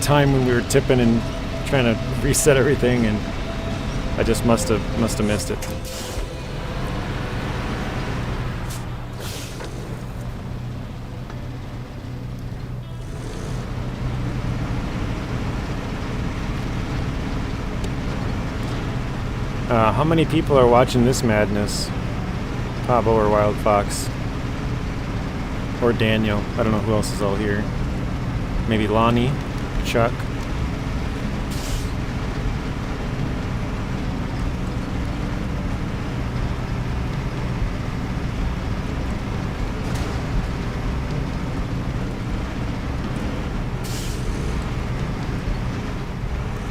time when we were tipping and trying to reset everything, and I just must have missed it. How many people are watching this madness? Pablo or Wild Fox? Or Daniel. I don't know who else is all here. Maybe Lonnie, Chuck.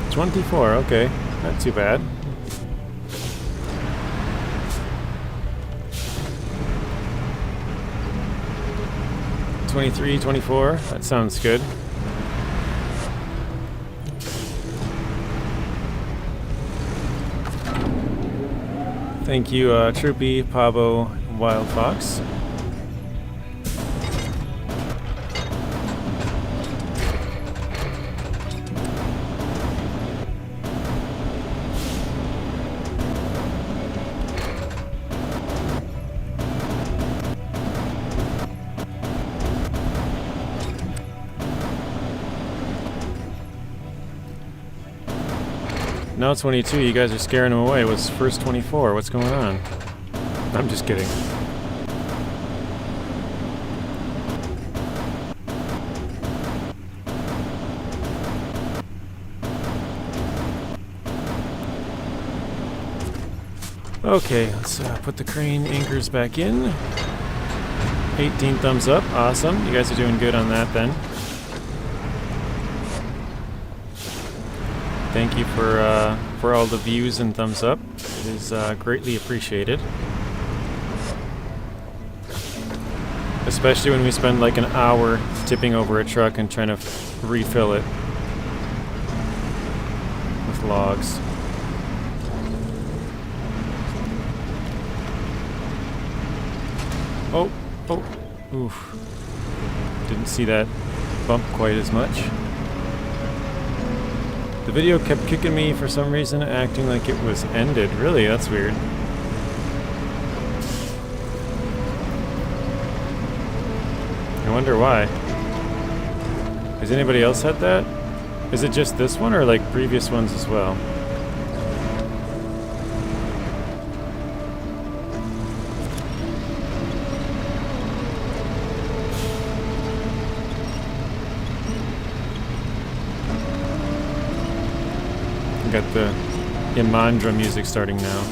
$24, okay. Not too bad. 23, 24. That sounds good. Thank you, Troopy, Pabo, and Wild Fox. Now 22, you guys are scaring him away. What's first 24? What's going on? I'm just kidding. Okay, let's put the crane anchors back in. 18 thumbs up. Awesome. You guys are doing good on that then. Thank you for all the views and thumbs up. It is greatly appreciated. Especially when we spend like an hour tipping over a truck and trying to refill it with logs. Oh, oof. Didn't see that bump quite as much. The video kept kicking me for some reason, acting like it was ended. Really? That's weird. I wonder why. Has anybody else had that? Is it just this one or like previous ones as well? Got the Imandra music starting now.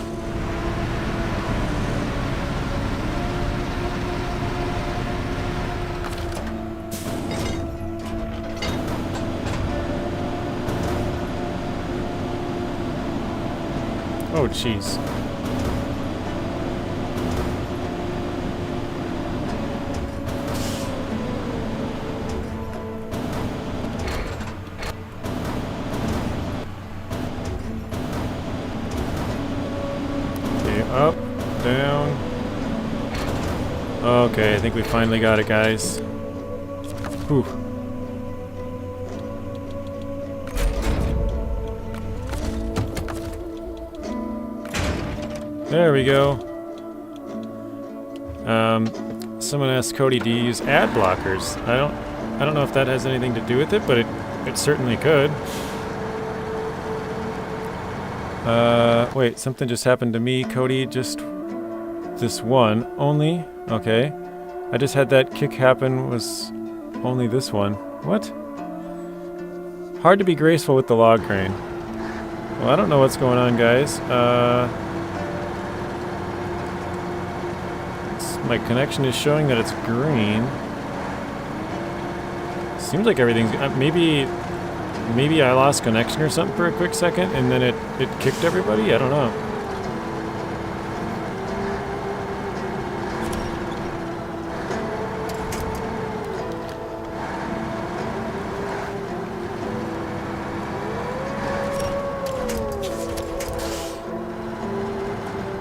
Oh, jeez. Up, down. Okay, I think we finally got it, guys. Whew. There we go. Someone asked Cody, do you use ad blockers? I don't know if that has anything to do with it, but it certainly could. Wait, something just happened to me, Cody. Just this one only. Okay. I just had that kick happen, was only this one. What? Hard to be graceful with the log crane. Well, I don't know what's going on, guys. My connection is showing that it's green. Seems like everything's... maybe Maybe I lost connection or something for a quick second, and then it kicked everybody? I don't know.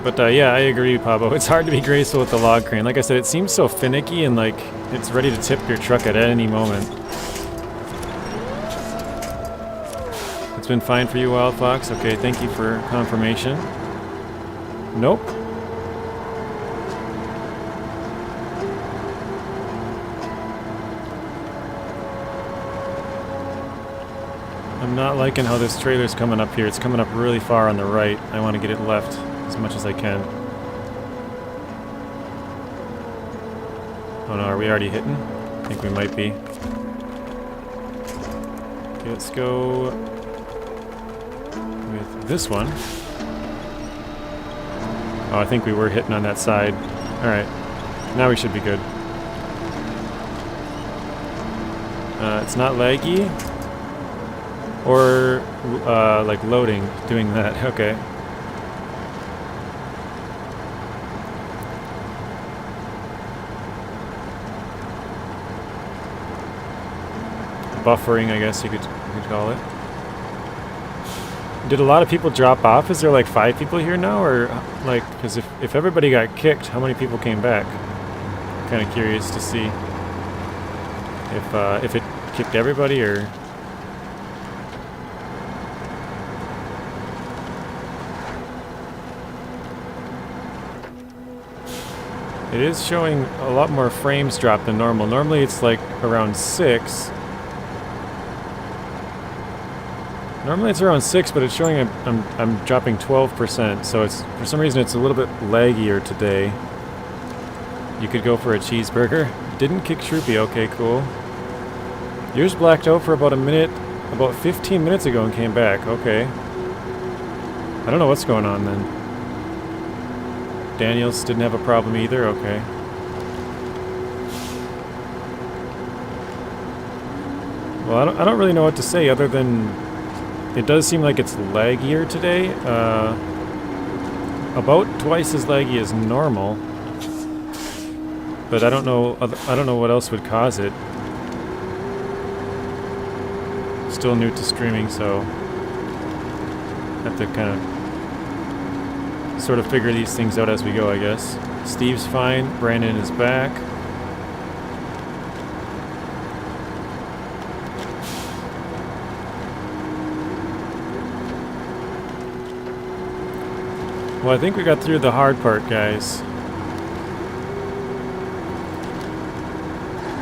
But yeah, I agree, Pablo. It's hard to be graceful with the log crane. Like I said, it seems so finicky and like it's ready to tip your truck at any moment. It's been fine for you, Wild Fox? Okay, thank you for confirmation. Nope. I'm not liking how this trailer's coming up here. It's coming up really far on the right. I want to get it left as much as I can. Oh no, are we already hitting? I think we might be. Okay, let's go with this one. Oh, I think we were hitting on that side. Alright, now we should be good. It's not laggy or like loading, doing that. Okay. Buffering, I guess you could call it. Did a lot of people drop off? Is there like 5 people here now, or like, because if everybody got kicked, how many people came back? Kind of curious to see if it kicked everybody or. It is showing a lot more frames drop than normal. Normally it's like around 6. Normally it's around 6, but it's showing I'm dropping 12%, so it's for some reason it's a little bit laggier today. You could go for a cheeseburger. Didn't kick Shroopy. Okay, cool. Yours blacked out for about a minute, about 15 minutes ago and came back. Okay. I don't know what's going on then. Daniels didn't have a problem either. Okay. Well, I don't really know what to say other than it does seem like it's laggier today. About twice as laggy as normal. But I don't know what else would cause it. Still new to streaming, so have to kind of sort of figure these things out as we go, I guess. Steve's fine. Brandon is back. Well, I think we got through the hard part, guys.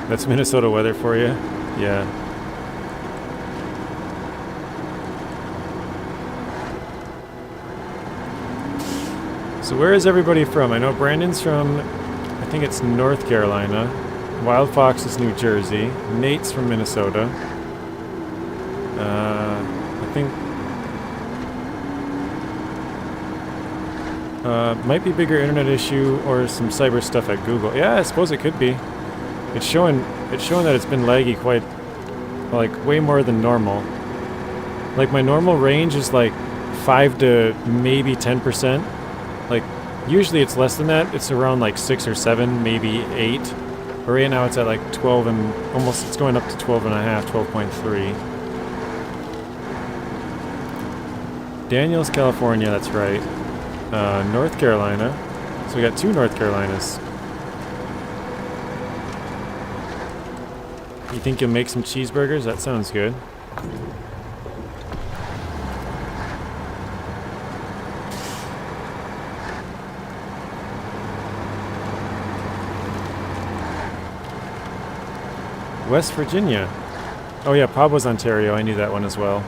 That's Minnesota weather for you? Yeah. So where is everybody from? I know Brandon's from, I think it's North Carolina. Wild Fox is New Jersey. Nate's from Minnesota. I think might be bigger internet issue or some cyber stuff at Google. Yeah, I suppose it could be. It's showing that it's been laggy quite, like way more than normal. Like my normal range is like 5 to maybe 10%. Like usually it's less than that. It's around like 6 or 7, maybe 8. But right now it's at like 12 and almost, it's going up to 12 and a half, 12.3. Daniels, California, that's right. North Carolina. So we got 2 North Carolinas. You think you'll make some cheeseburgers? That sounds good. West Virginia. Oh yeah, Pablo's Ontario. I knew that one as well.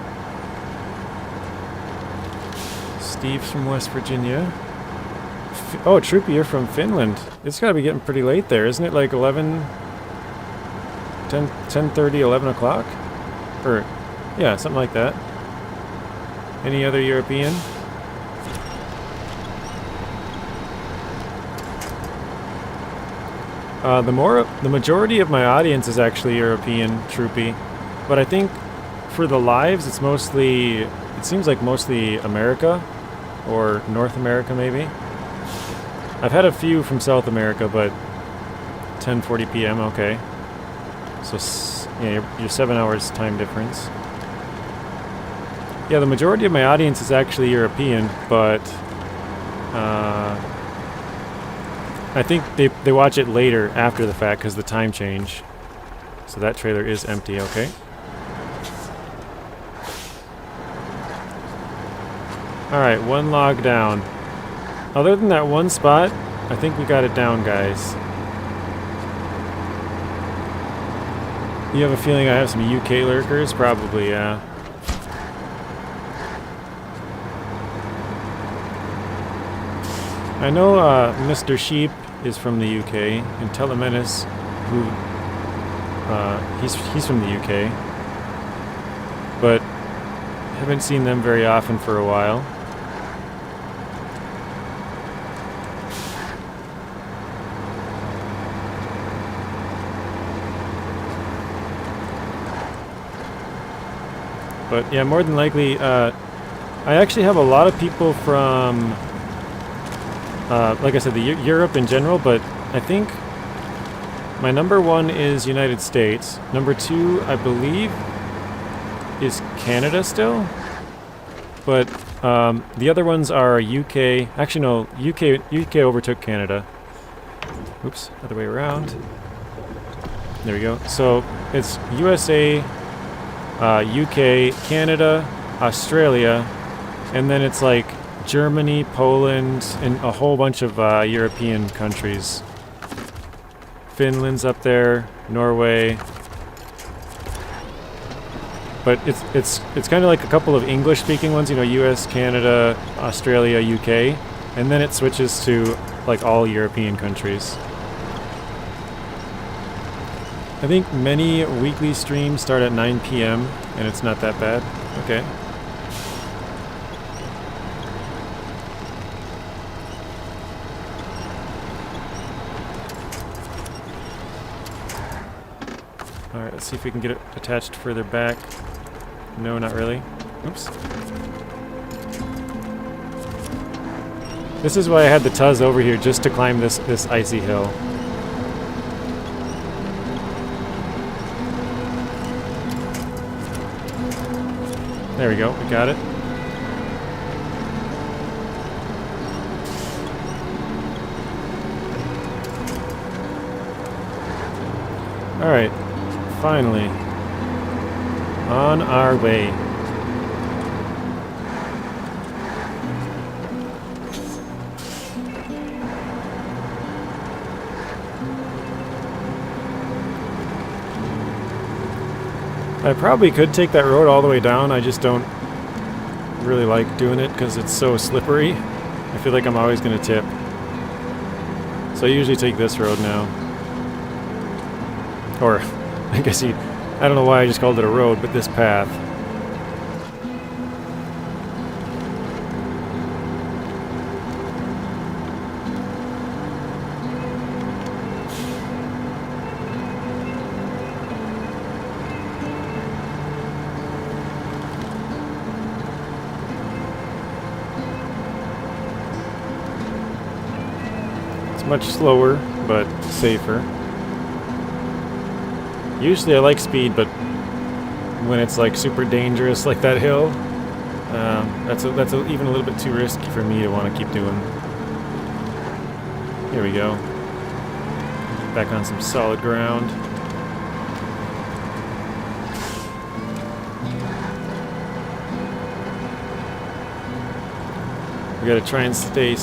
Steve's from West Virginia. Oh, Troopy, you're from Finland. It's got to be getting pretty late there, isn't it? Like 10:30, 11 o'clock? Or, yeah, something like that. Any other European? The majority of my audience is actually European, Troopy. But I think for the lives, it's mostly, it seems like mostly America or North America maybe. I've had a few from South America, but 10:40 p.m. Okay. So yeah, you're 7 hours time difference. Yeah, the majority of my audience is actually European, but I think they watch it later after the fact because the time change. So that trailer is empty, okay. Alright, one log down. Other than that one spot, I think we got it down, guys. You have a feeling I have some UK lurkers? Probably, yeah. I know Mr. Sheep is from the UK, and Telemenis, who he's from the UK, but haven't seen them very often for a while. But yeah, more than likely, I actually have a lot of people from, like I said, Europe in general, but I think my number one is United States. Number two, I believe, is Canada still. But the other ones are UK. Actually, no, UK overtook Canada. Oops, other way around. There we go. So it's USA, UK, Canada, Australia, and then it's like Germany, Poland, and a whole bunch of European countries. Finland's up there, Norway. But it's kind of like a couple of English-speaking ones, you know, US, Canada, Australia, UK, and then it switches to like all European countries. I think many weekly streams start at 9 p.m. and it's not that bad. Okay. Alright, let's see if we can get it attached further back. No, not really. Oops. This is why I had the Tuz over here, just to climb this icy hill. There we go, we got it. Alright, finally. On our way. I probably could take that road all the way down, I just don't really like doing it because it's so slippery. I feel like I'm always going to tip. So I usually take this road now. Or, I guess I don't know why I just called it a road, but this path. Much slower, but safer. Usually I like speed, but when it's like super dangerous like that hill, that's even a little bit too risky for me to want to keep doing. Here we go. Back on some solid ground. We gotta try and stay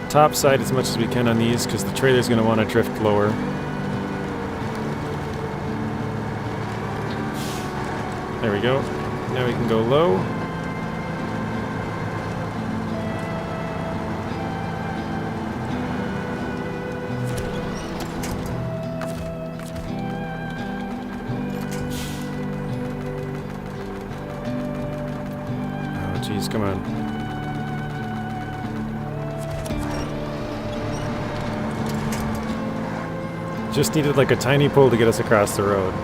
top side as much as we can on these because the trailer's going to want to drift lower. There we go. Now we can go low. Oh geez, come on. Just needed like a tiny pull to get us across the road.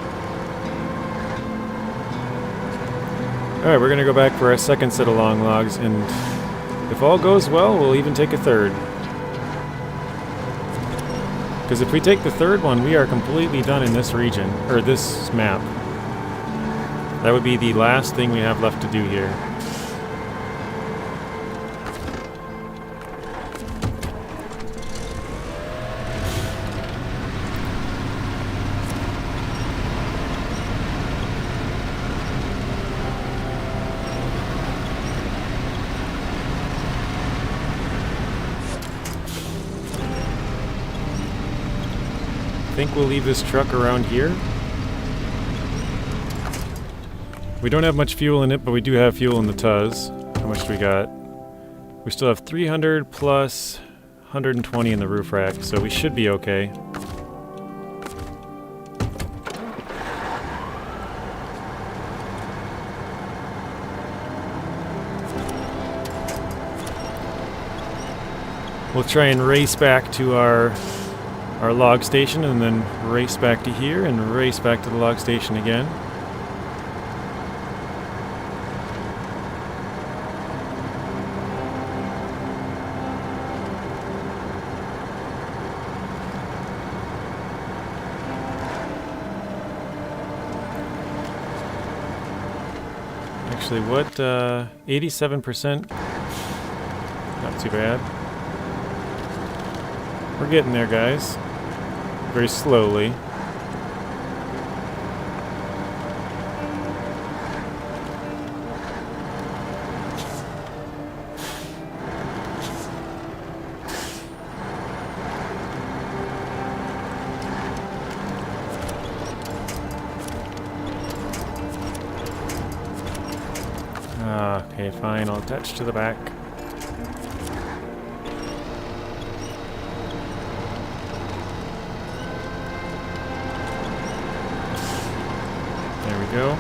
Alright, we're gonna go back for our second set of long logs, and if all goes well, we'll even take a third. Because if we take the third one, we are completely done in this region, or this map. That would be the last thing we have left to do here. I think we'll leave this truck around here. We don't have much fuel in it, but we do have fuel in the Tuz. How much do we got? We still have 300 plus 120 in the roof rack, so we should be okay. We'll try and race back to our log station, and then race back to here, and race back to the log station again. Actually, what, 87%? Not too bad. We're getting there, guys. Very slowly. Okay, fine. I'll attach to the back. There we go.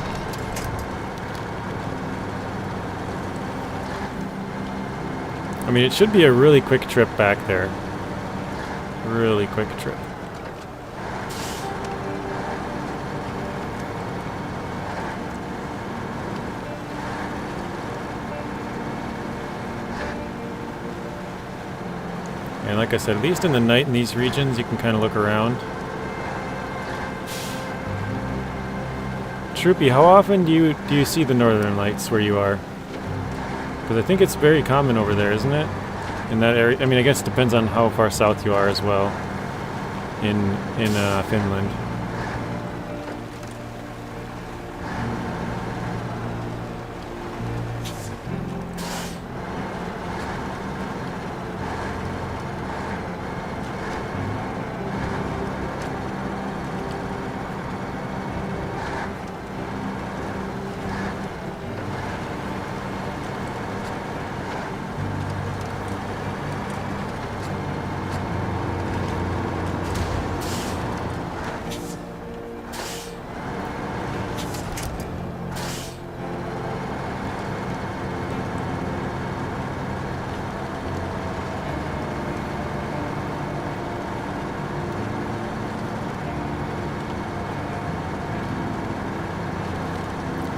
I mean, it should be a really quick trip back there. Really quick trip. And like I said, at least in the night in these regions, you can kind of look around. Troopy, how often do you see the northern lights where you are? Because I think it's very common over there, isn't it? In that area. I mean, I guess it depends on how far south you are as well. In Finland.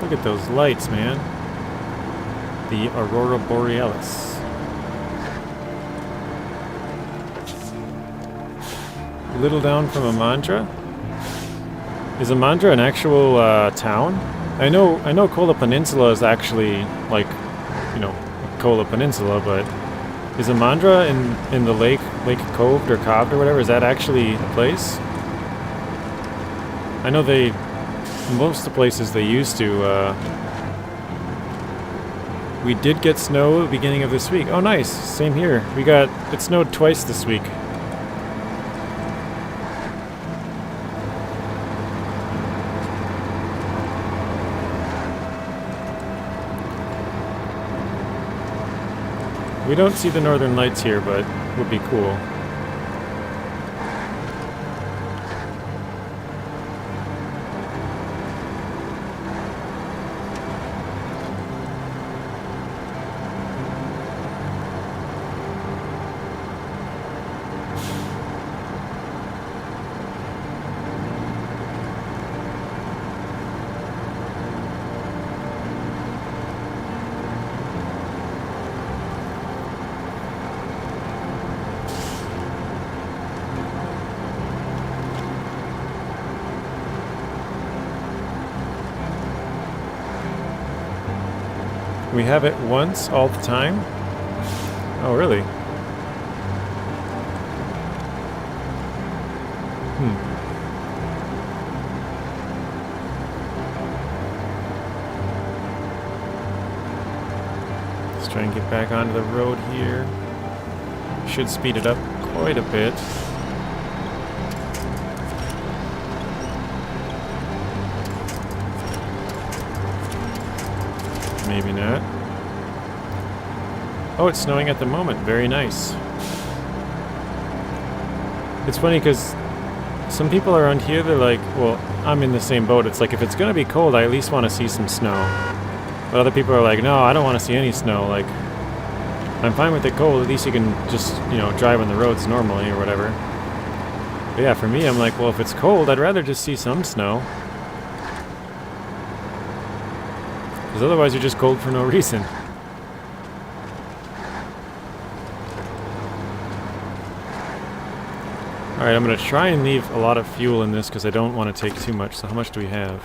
Look at those lights, man. The Aurora Borealis. A little down from Imandra. Is Imandra an actual town? I know Kola Peninsula is actually like, you know, Kola Peninsula, but is Imandra in the Lake Coved or Coved or whatever? Is that actually a place? I know most of the places they used to, we did get snow at the beginning of this week. Oh, nice. Same here. It snowed twice this week. We don't see the northern lights here, but it would be cool. We have it once all the time? Oh, really? Let's try and get back onto the road here. Should speed it up quite a bit. Maybe not. Oh, it's snowing at the moment. Very nice. It's funny because some people around here, they're like, well, I'm in the same boat. It's like, if it's going to be cold, I at least want to see some snow. But other people are like, no, I don't want to see any snow. Like, I'm fine with it cold. At least you can just, you know, drive on the roads normally or whatever. But yeah, for me, I'm like, well, if it's cold, I'd rather just see some snow. Because otherwise you're just cold for no reason. Alright, I'm going to try and leave a lot of fuel in this because I don't want to take too much. So how much do we have?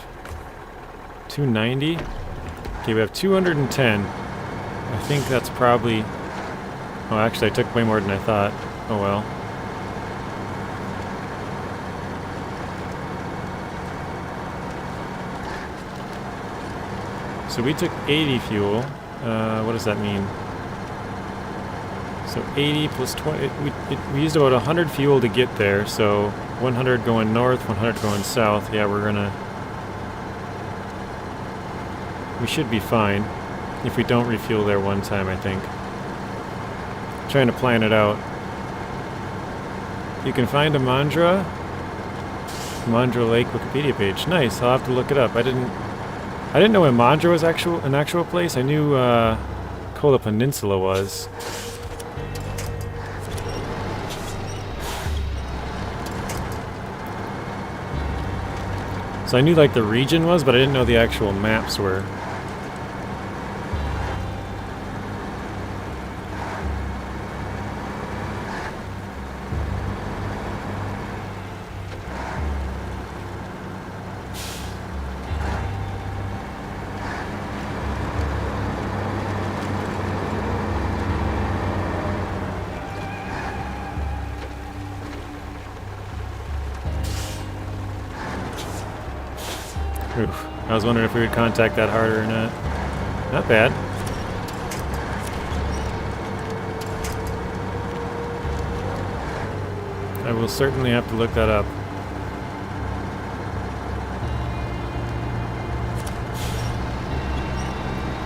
290? Okay, we have 210. I think that's probably... Oh, actually I took way more than I thought. Oh well. So we took 80 fuel. What does that mean? So 80 plus 20, we used about 100 fuel to get there, so 100 going north, 100 going south. Yeah, we should be fine if we don't refuel there one time, I think. Trying to plan it out. You can find Imandra Lake Wikipedia page. Nice, I'll have to look it up. I didn't know Imandra was an actual place. I knew Kola Peninsula was. So I knew like the region was, but I didn't know the actual maps were. Oof. I was wondering if we would contact that harder or not. Not bad. I will certainly have to look that up.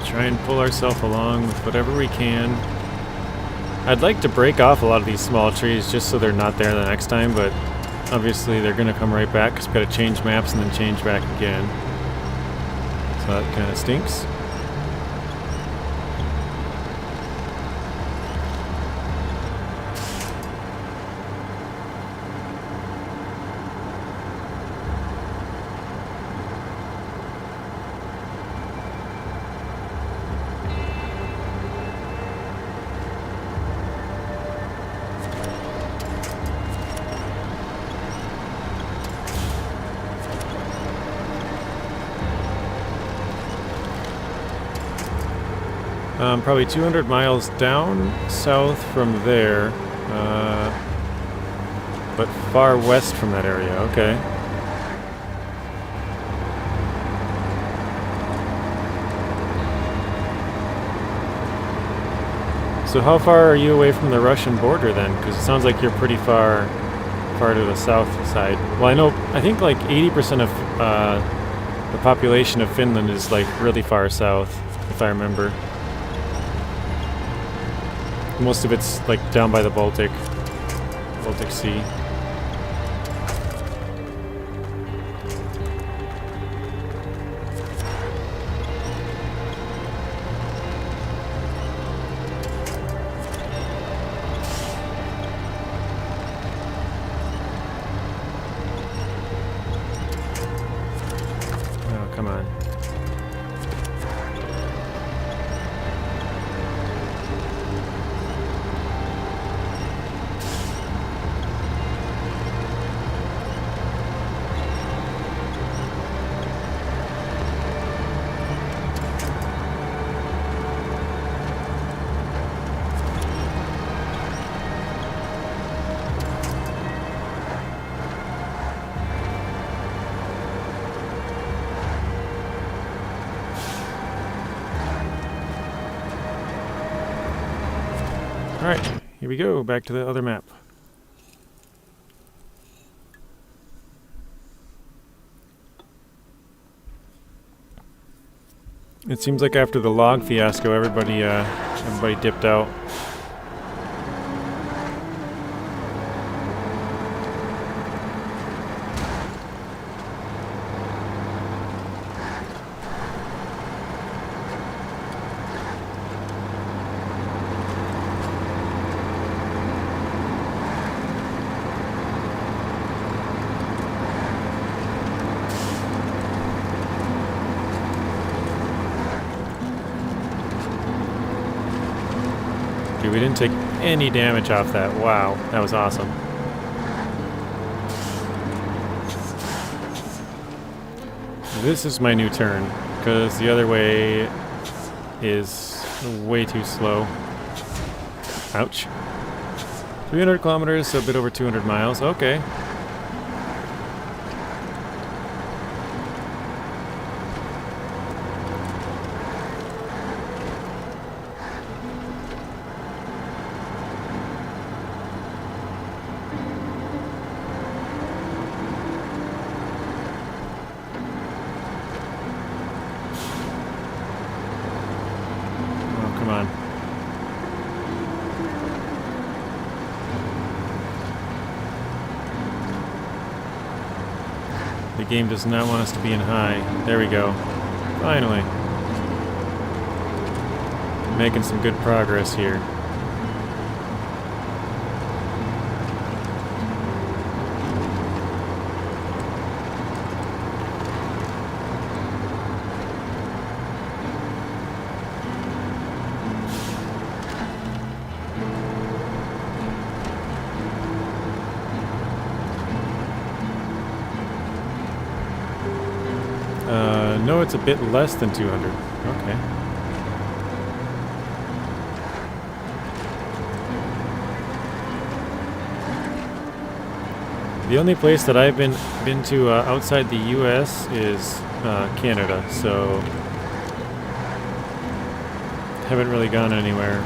Try and pull ourselves along with whatever we can. I'd like to break off a lot of these small trees just so they're not there the next time, but obviously they're going to come right back because we've got to change maps and then change back again. So that kind of stinks. Probably 200 miles down south from there, but far west from that area. Okay. So how far are you away from the Russian border then? Because it sounds like you're pretty far to the south side. Well, I think like 80% of the population of Finland is like really far south, if I remember. Most of it's like down by the Baltic Sea. Oh, come on. Alright, here we go, back to the other map. It seems like after the log fiasco, everybody dipped out. We didn't take any damage off that. Wow, that was awesome. This is my new turn, because the other way is way too slow. Ouch. 300 kilometers, so a bit over 200 miles. Okay. The game does not want us to be in high. There we go. Finally. Making some good progress here. No, it's a bit less than 200. Okay. The only place that I've been to outside the U.S. is Canada, so haven't really gone anywhere.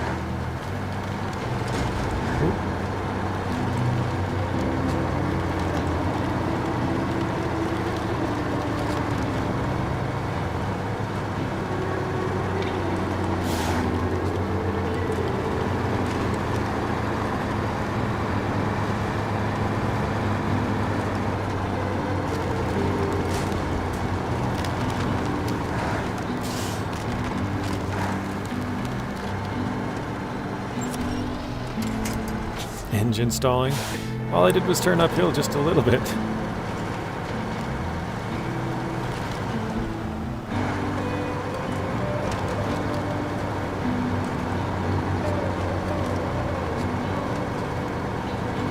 Engine stalling. All I did was turn uphill just a little bit.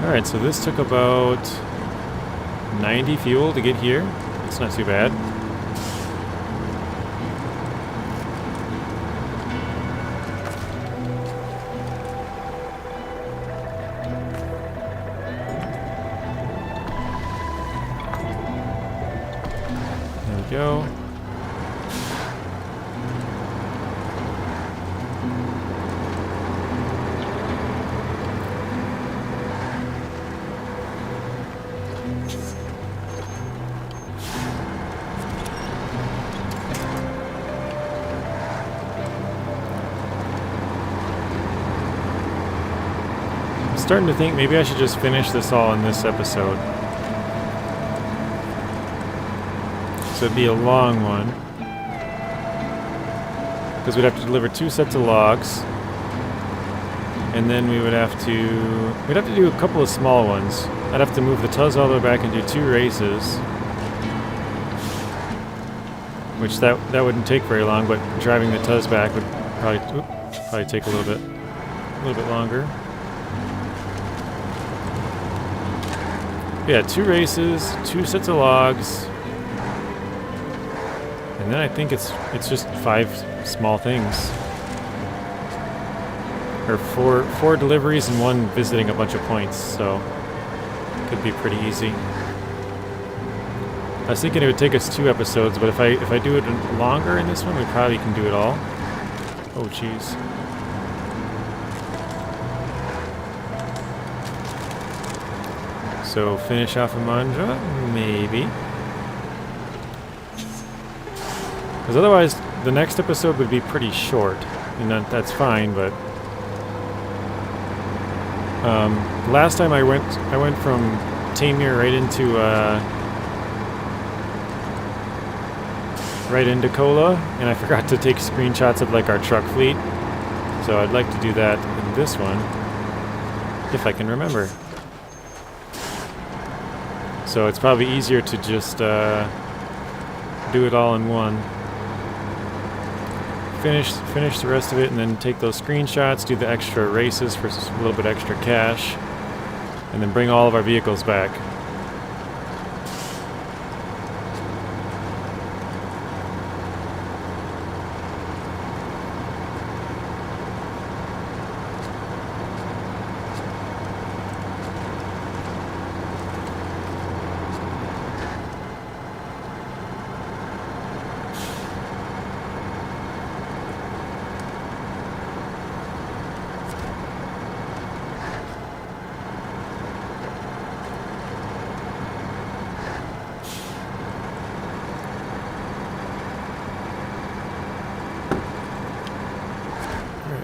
Alright, so this took about 90 fuel to get here. It's not too bad. Go. I'm starting to think maybe I should just finish this all in this episode. So it'd be a long one, because we'd have to deliver 2 sets of logs, and then we'd have to do a couple of small ones. I'd have to move the Tuz all the way back and do 2 races, which that wouldn't take very long, but driving the Tuz back would probably take a little bit longer. Yeah, 2 races, 2 sets of logs. And then I think it's just 5 small things. Or 4 deliveries and 1 visiting a bunch of points, so could be pretty easy. I was thinking it would take us 2 episodes, but if I do it longer in this one, we probably can do it all. Oh jeez. So finish off Imandra, maybe. Because otherwise, the next episode would be pretty short. And that's fine, but... last time I went from Taymyr right into Kola, and I forgot to take screenshots of like our truck fleet. So I'd like to do that in this one, if I can remember. So it's probably easier to just do it all in one. Finish the rest of it, and then take those screenshots, do the extra races for a little bit extra cash, and then bring all of our vehicles back.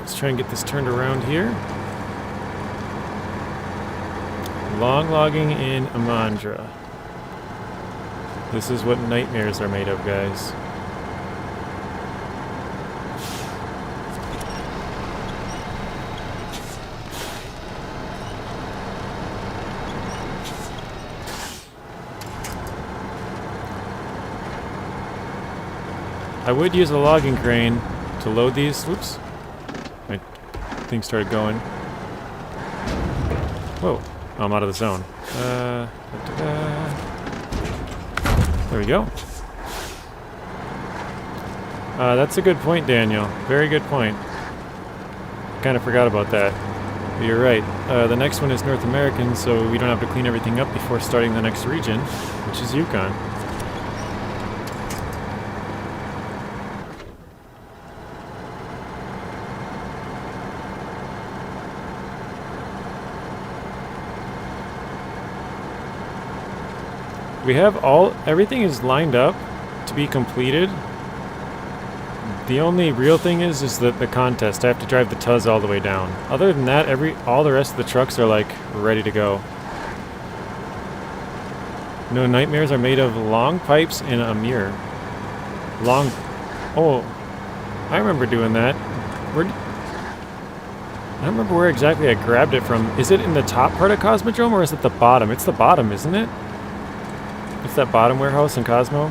Let's try and get this turned around here. Long logging in Imandra. This is what nightmares are made of, guys. I would use a logging crane to load these. Whoops. My thing started going. Whoa. Oh, I'm out of the zone. There we go. That's a good point, Daniel. Very good point. Kind of forgot about that. But you're right. The next one is North American, so we don't have to clean everything up before starting the next region, which is Yukon. We have everything is lined up to be completed. The only real thing is that the contest. I have to drive the Tuz all the way down. Other than that, all the rest of the trucks are like ready to go. No, nightmares are made of long pipes and a mirror. Oh, I remember doing that. I don't remember where exactly I grabbed it from. Is it in the top part of Cosmodrome or is it the bottom? It's the bottom, isn't it? It's that bottom warehouse in Cosmo.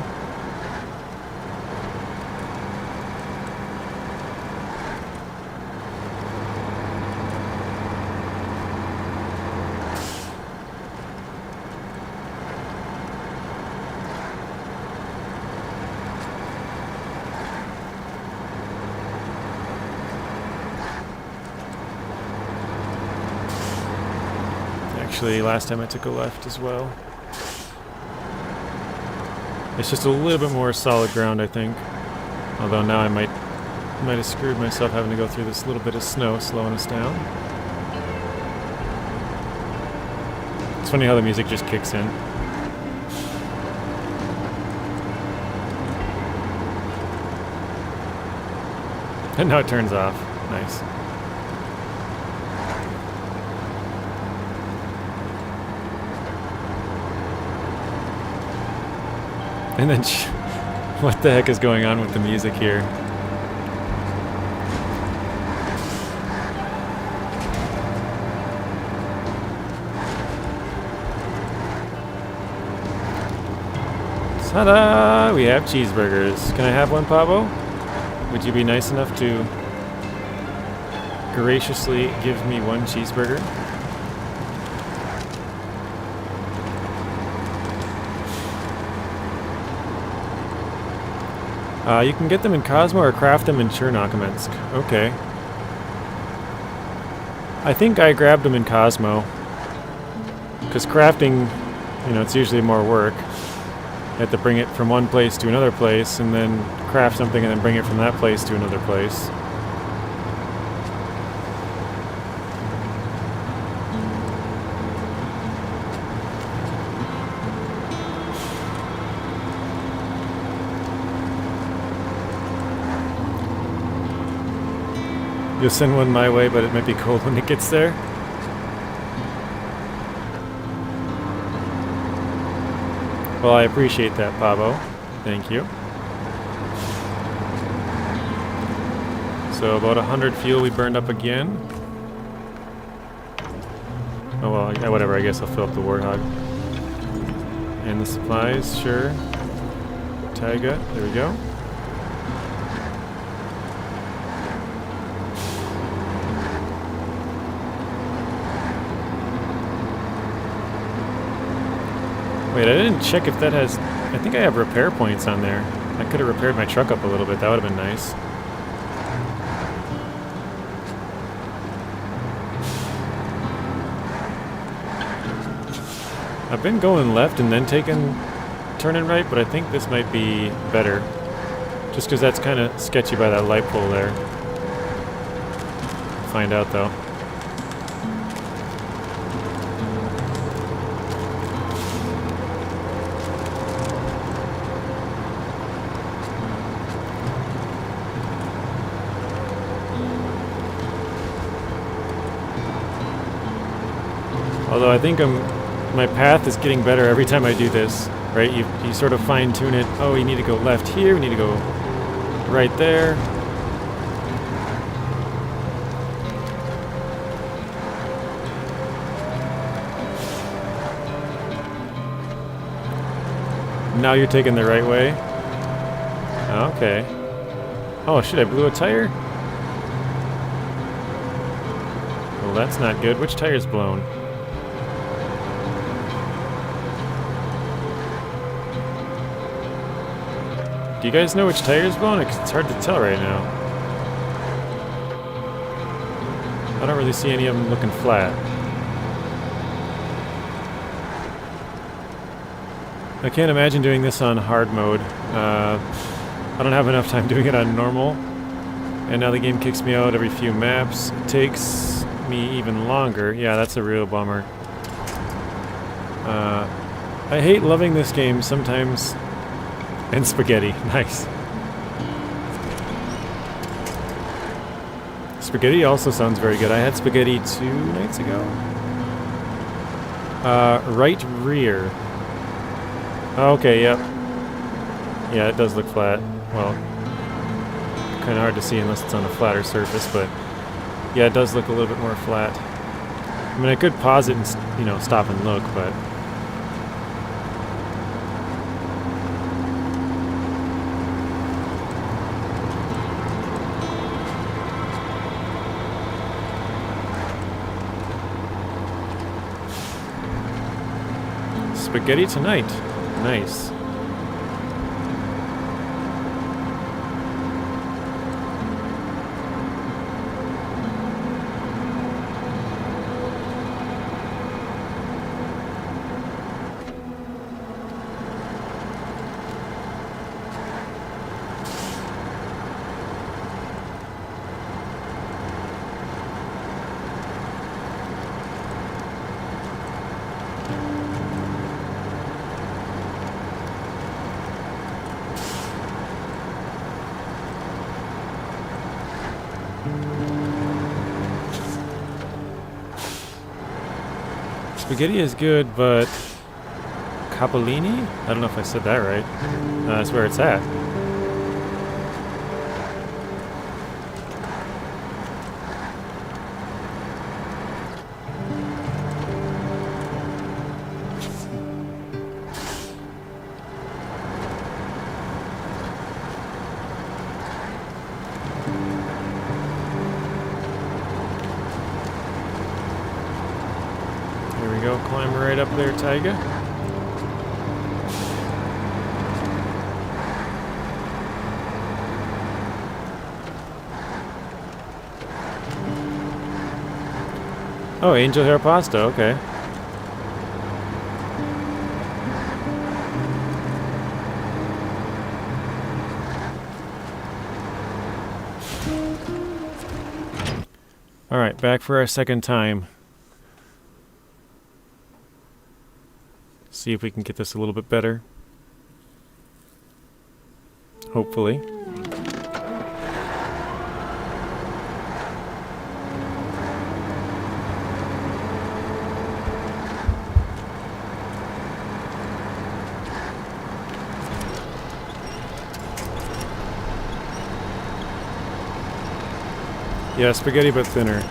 Actually, last time I took a left as well. It's just a little bit more solid ground, I think. Although now I might have screwed myself having to go through this little bit of snow slowing us down. It's funny how the music just kicks in. And now it turns off. Nice. And then, what the heck is going on with the music here? Ta-da! We have cheeseburgers. Can I have one, Pablo? Would you be nice enough to graciously give me one cheeseburger? You can get them in Cosmo or craft them in Chernakamensk. Okay. I think I grabbed them in Cosmo. Because crafting, it's usually more work. You have to bring it from one place to another place, and then craft something and then bring it from that place to another place. You'll send one my way, but it might be cold when it gets there. Well, I appreciate that, Pavo. Thank you. So about 100 fuel we burned up again. Oh well, yeah, whatever, I guess I'll fill up the Warthog. And the supplies, sure. Tiga, there we go. Wait, I didn't check if that has... I think I have repair points on there. I could have repaired my truck up a little bit, that would have been nice. I've been going left and then turning right, but I think this might be better. Just because that's kind of sketchy by that light pole there. Find out though. Although I think my path is getting better every time I do this, right? You sort of fine-tune it. Oh, you need to go left here, we need to go right there. Now you're taking the right way? Okay. Oh shit, I blew a tire? Well, that's not good. Which tire's blown? Do you guys know which tire's blown? It's hard to tell right now. I don't really see any of them looking flat. I can't imagine doing this on hard mode. I don't have enough time doing it on normal. And now the game kicks me out every few maps. It takes me even longer. Yeah, that's a real bummer. I hate loving this game sometimes. And spaghetti. Nice. Spaghetti also sounds very good. I had spaghetti 2 nights ago. Right rear. Okay, yep. Yeah, it does look flat. Well, kind of hard to see unless it's on a flatter surface, but yeah, it does look a little bit more flat. I mean, I could pause it and, you know, stop and look, but... Spaghetti tonight. Nice. Spaghetti is good, but Capolini? I don't know if I said that right. That's where it's at. Go climb right up there, Tiga. Oh, angel hair pasta, okay. Alright, back for our second time. See if we can get this a little bit better. Hopefully. Yeah, spaghetti but thinner.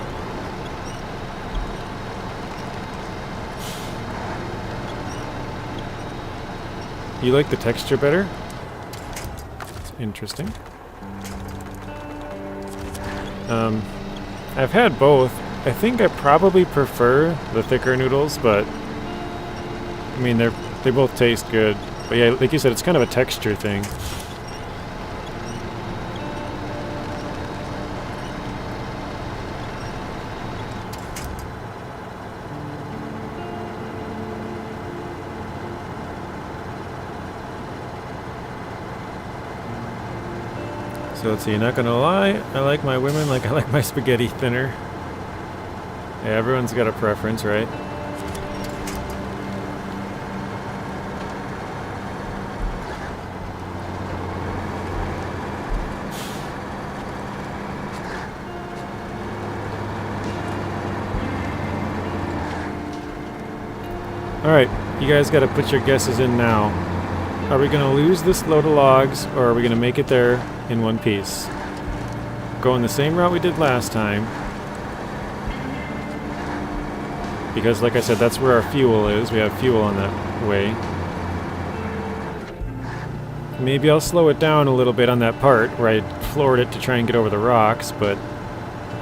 You like the texture better? It's interesting. I've had both. I think I probably prefer the thicker noodles, but I mean they both taste good. But yeah, like you said, it's kind of a texture thing. So let's see, not gonna lie, I like my women like I like my spaghetti thinner. Yeah, everyone's got a preference, right? Alright, you guys gotta put your guesses in now. Are we gonna lose this load of logs, or are we gonna make it there in one piece? Going the same route we did last time. Because like I said, that's where our fuel is. We have fuel on that way. Maybe I'll slow it down a little bit on that part where I floored it to try and get over the rocks, but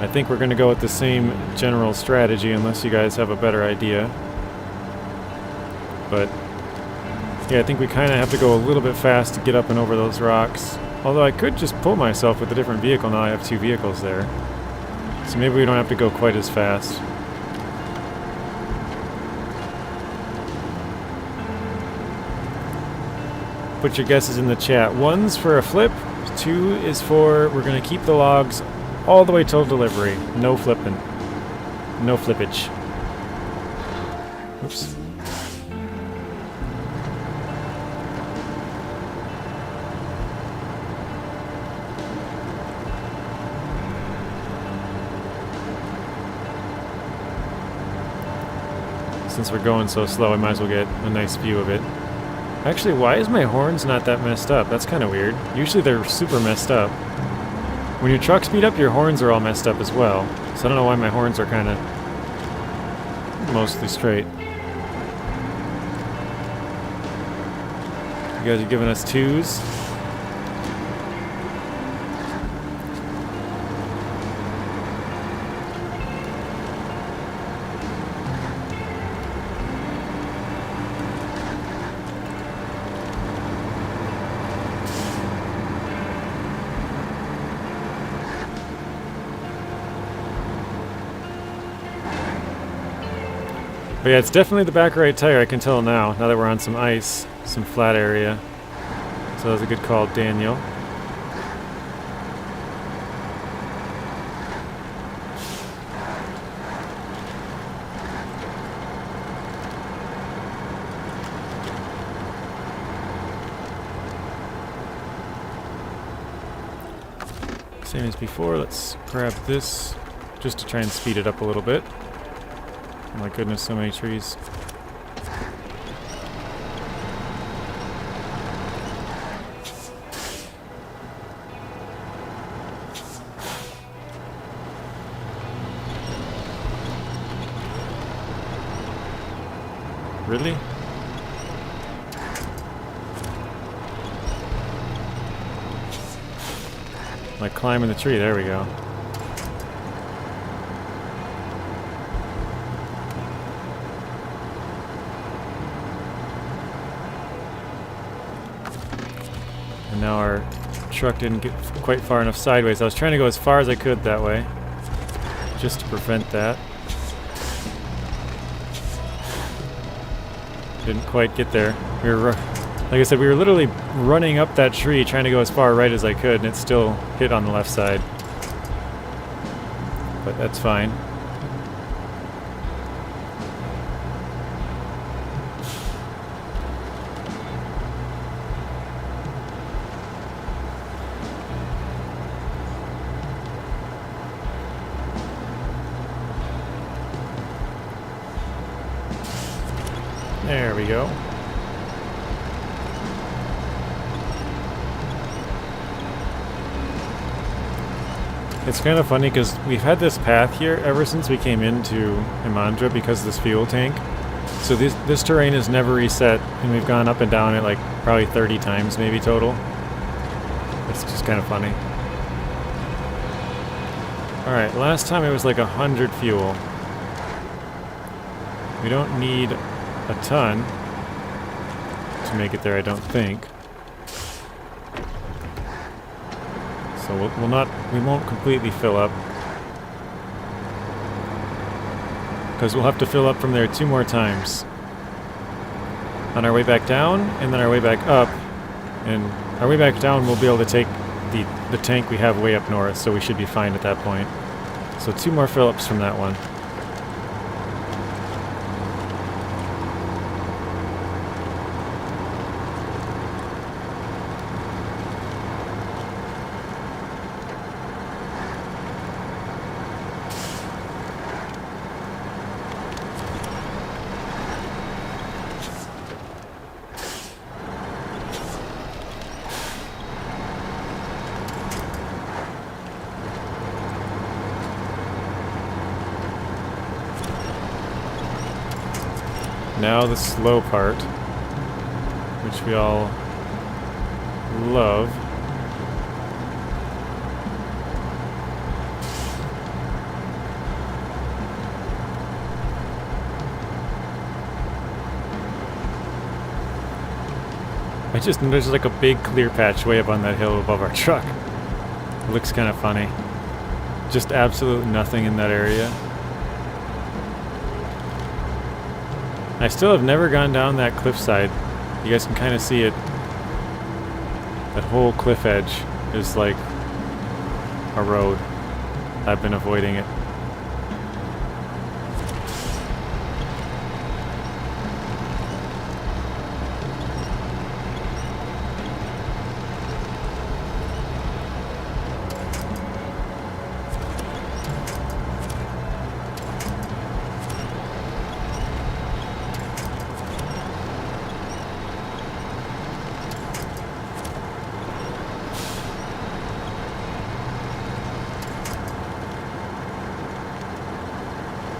I think we're gonna go with the same general strategy unless you guys have a better idea. But yeah, I think we kind of have to go a little bit fast to get up and over those rocks. Although I could just pull myself with a different vehicle now I have two vehicles there. So maybe we don't have to go quite as fast. Put your guesses in the chat. 1's for a flip, 2 is for we're going to keep the logs all the way till delivery. No flipping. No flippage. Oops. Since we're going so slow, I might as well get a nice view of it. Actually, why is my horns not that messed up? That's kind of weird. Usually they're super messed up. When your truck speed up, your horns are all messed up as well. So I don't know why my horns are kind of mostly straight. You guys are giving us 2s. But yeah, it's definitely the back right tire, I can tell now that we're on some ice, some flat area. So that was a good call, Daniel. Same as before, let's grab this just to try and speed it up a little bit. Oh my goodness, so many trees. Really? Like climbing the tree, there we go. And now our truck didn't get quite far enough sideways. I was trying to go as far as I could that way, just to prevent that. Didn't quite get there. We were, like I said, we were literally running up that tree trying to go as far right as I could, and it still hit on the left side. But that's fine. There we go. It's kind of funny because we've had this path here ever since we came into Imandra because of this fuel tank. So this terrain is never reset, and we've gone up and down it like probably 30 times maybe total. It's just kind of funny. Alright, last time it was like 100 fuel. We don't need a ton to make it there, I don't think. So we won't completely fill up. Because we'll have to fill up from there 2 more times. On our way back down, and then our way back up. And our way back down we'll be able to take the tank we have way up north, so we should be fine at that point. So 2 more fill-ups from that one. Now the slow part, which we all love. I just noticed like a big clear patch way up on that hill above our truck. It looks kind of funny. Just absolute nothing in that area. I still have never gone down that cliffside. You guys can kind of see it. That whole cliff edge is like a road. I've been avoiding it.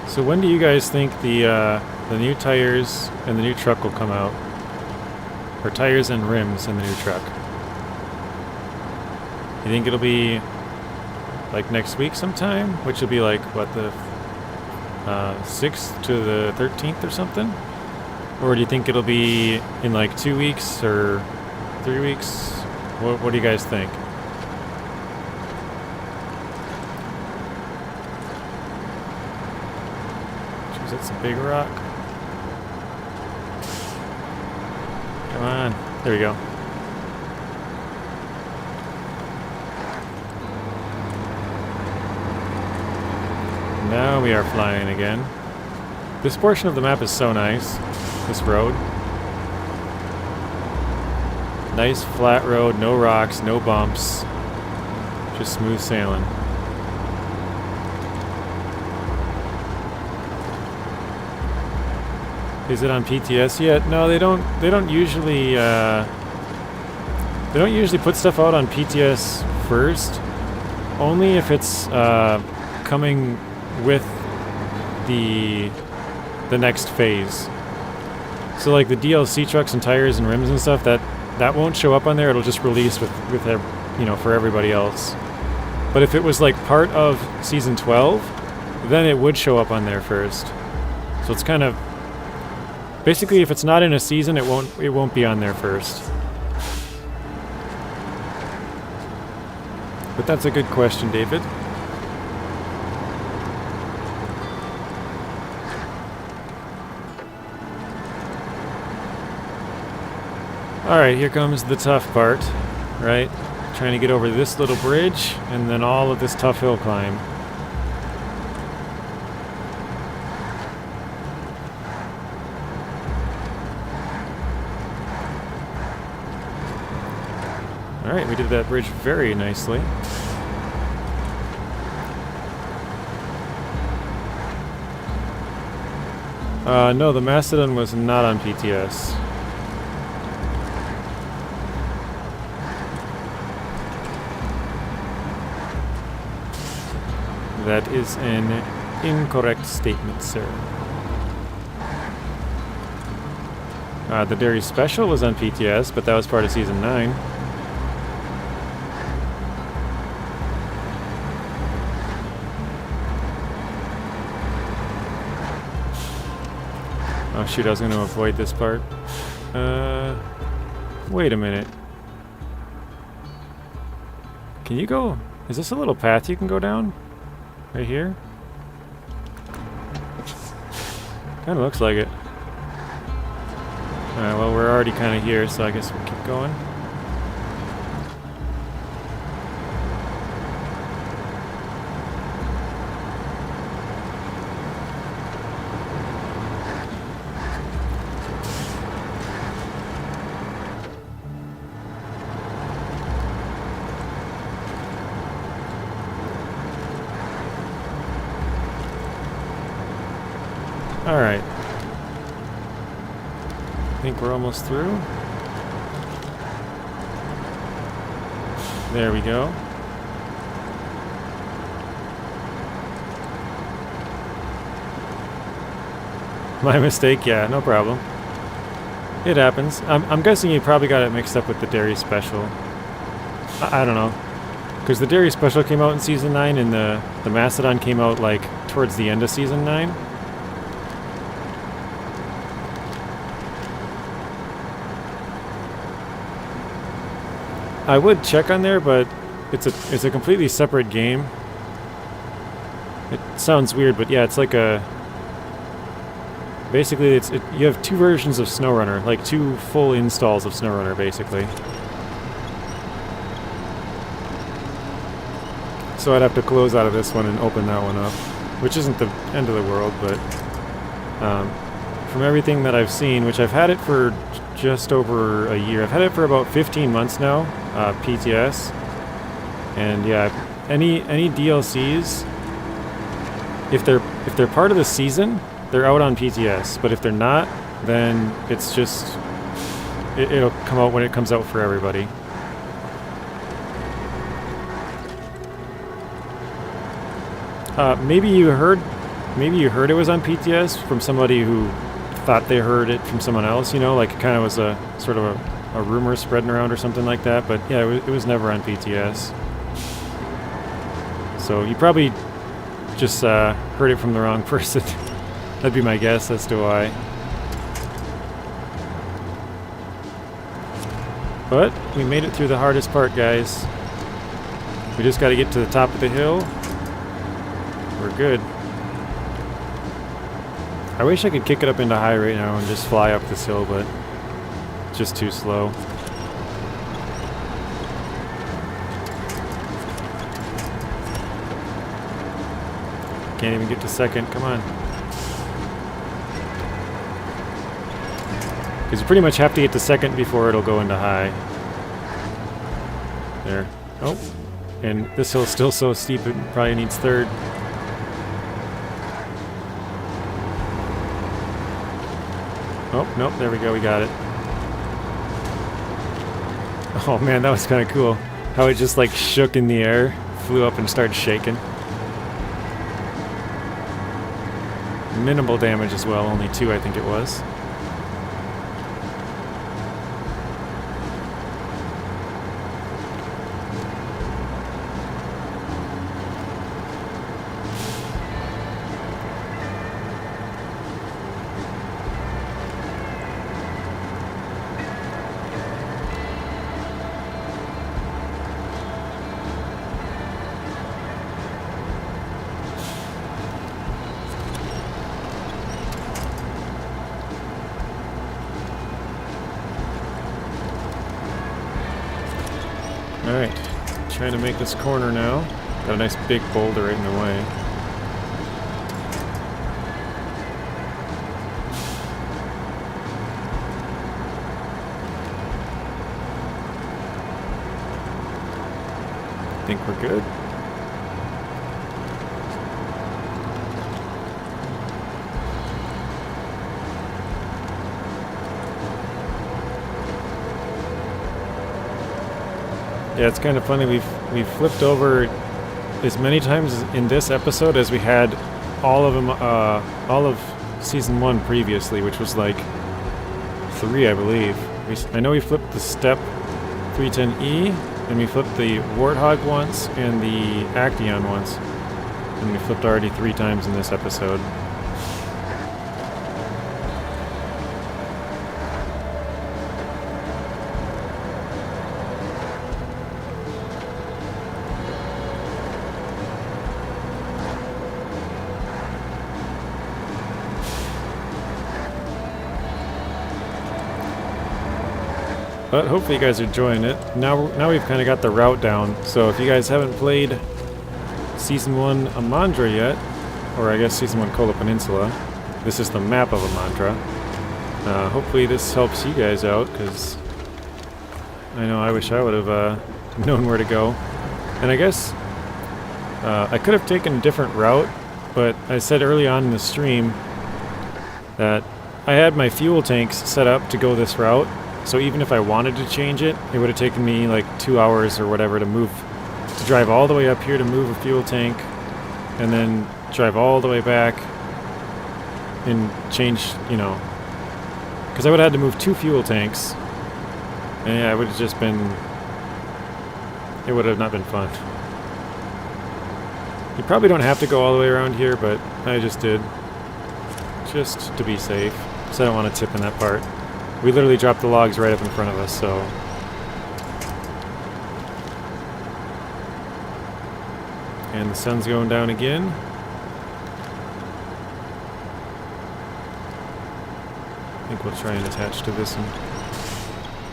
So when do you guys think the new tires and the new truck will come out? Or tires and rims in the new truck? You think it'll be like next week sometime? Which will be like, what, the 6th to the 13th or something? Or do you think it'll be in like 2 weeks or 3 weeks? What do you guys think? That's a big rock. Come on. There we go. Now we are flying again. This portion of the map is so nice. This road. Nice flat road, no rocks, no bumps. Just smooth sailing. Is it on PTS yet? No, they don't usually put stuff out on PTS first. Only if it's coming with the next phase. So like the DLC trucks and tires and rims and stuff, that won't show up on there. It'll just release with you know, for everybody else. But if it was like part of season 12, then it would show up on there first. So it's kind of basically, if it's not in a season, it won't be on there first. But that's a good question, David. Alright, here comes the tough part, right? Trying to get over this little bridge, and then all of this tough hill climb. Alright, we did that bridge very nicely. No, the Mastodon was not on PTS. That is an incorrect statement, sir. The Derry Special was on PTS, but that was part of Season 9. Oh shoot, I was going to avoid this part. Wait a minute. Can you go? Is this a little path you can go down? Right here? Kinda looks like it. Alright, well we're already kinda here, so I guess we'll keep going. Alright. I think we're almost through. There we go. My mistake, yeah, no problem. It happens. I'm guessing you probably got it mixed up with the Derry Special. I don't know. Because the Derry Special came out in Season 9 and the Mastodon came out like towards the end of Season 9. I would check on there, but it's a completely separate game. It sounds weird, but yeah, it's like a... Basically, you have two versions of SnowRunner, like two full installs of SnowRunner, basically. So I'd have to close out of this one and open that one up, which isn't the end of the world, but from everything that I've seen, which I've had it for just over a year. I've had it for about 15 months now, PTS. And yeah, any DLCs, if they're part of the season, they're out on PTS. But if they're not, then it's just it'll come out when it comes out for everybody. Maybe you heard it was on PTS from somebody who thought they heard it from someone else, you know, like it kind of was a sort of a rumor spreading around or something like that, but yeah, it was never on PTS. So you probably just heard it from the wrong person. That'd be my guess as to why. But we made it through the hardest part, guys. We just got to get to the top of the hill. We're good. I wish I could kick it up into high right now and just fly up this hill, but it's just too slow. Can't even get to second, come on. Because you pretty much have to get to second before it'll go into high. There. Oh. And this hill's still so steep it probably needs third. Oh, nope, there we go, we got it. Oh man, that was kind of cool. How it just like shook in the air, flew up and started shaking. Minimal damage as well, only 2 I think it was. Alright, trying to make this corner now. Got a nice big boulder right in the way. I think we're good. Yeah, it's kind of funny. We've flipped over as many times in this episode as we had all of them, all of Season 1 previously, which was like 3, I believe. I know we flipped the Step 310E, and we flipped the Warthog once, and the Actaeon once. And we flipped already 3 times in this episode. But hopefully you guys are enjoying it. Now we've kind of got the route down. So if you guys haven't played Season 1 Imandra yet, or I guess Season 1 Kola Peninsula, this is the map of Imandra. Hopefully this helps you guys out, because I know I wish I would have known where to go. And I guess I could have taken a different route, but I said early on in the stream that I had my fuel tanks set up to go this route. So even if I wanted to change it, it would have taken me like 2 hours or whatever to drive all the way up here to move a fuel tank, and then drive all the way back and change, you know, because I would have had to move 2 fuel tanks, and yeah, it would have just been, it would have not been fun. You probably don't have to go all the way around here, but I just did, just to be safe, so I don't want to tip in that part. We literally dropped the logs right up in front of us, so. And the sun's going down again. I think we'll try and attach to this and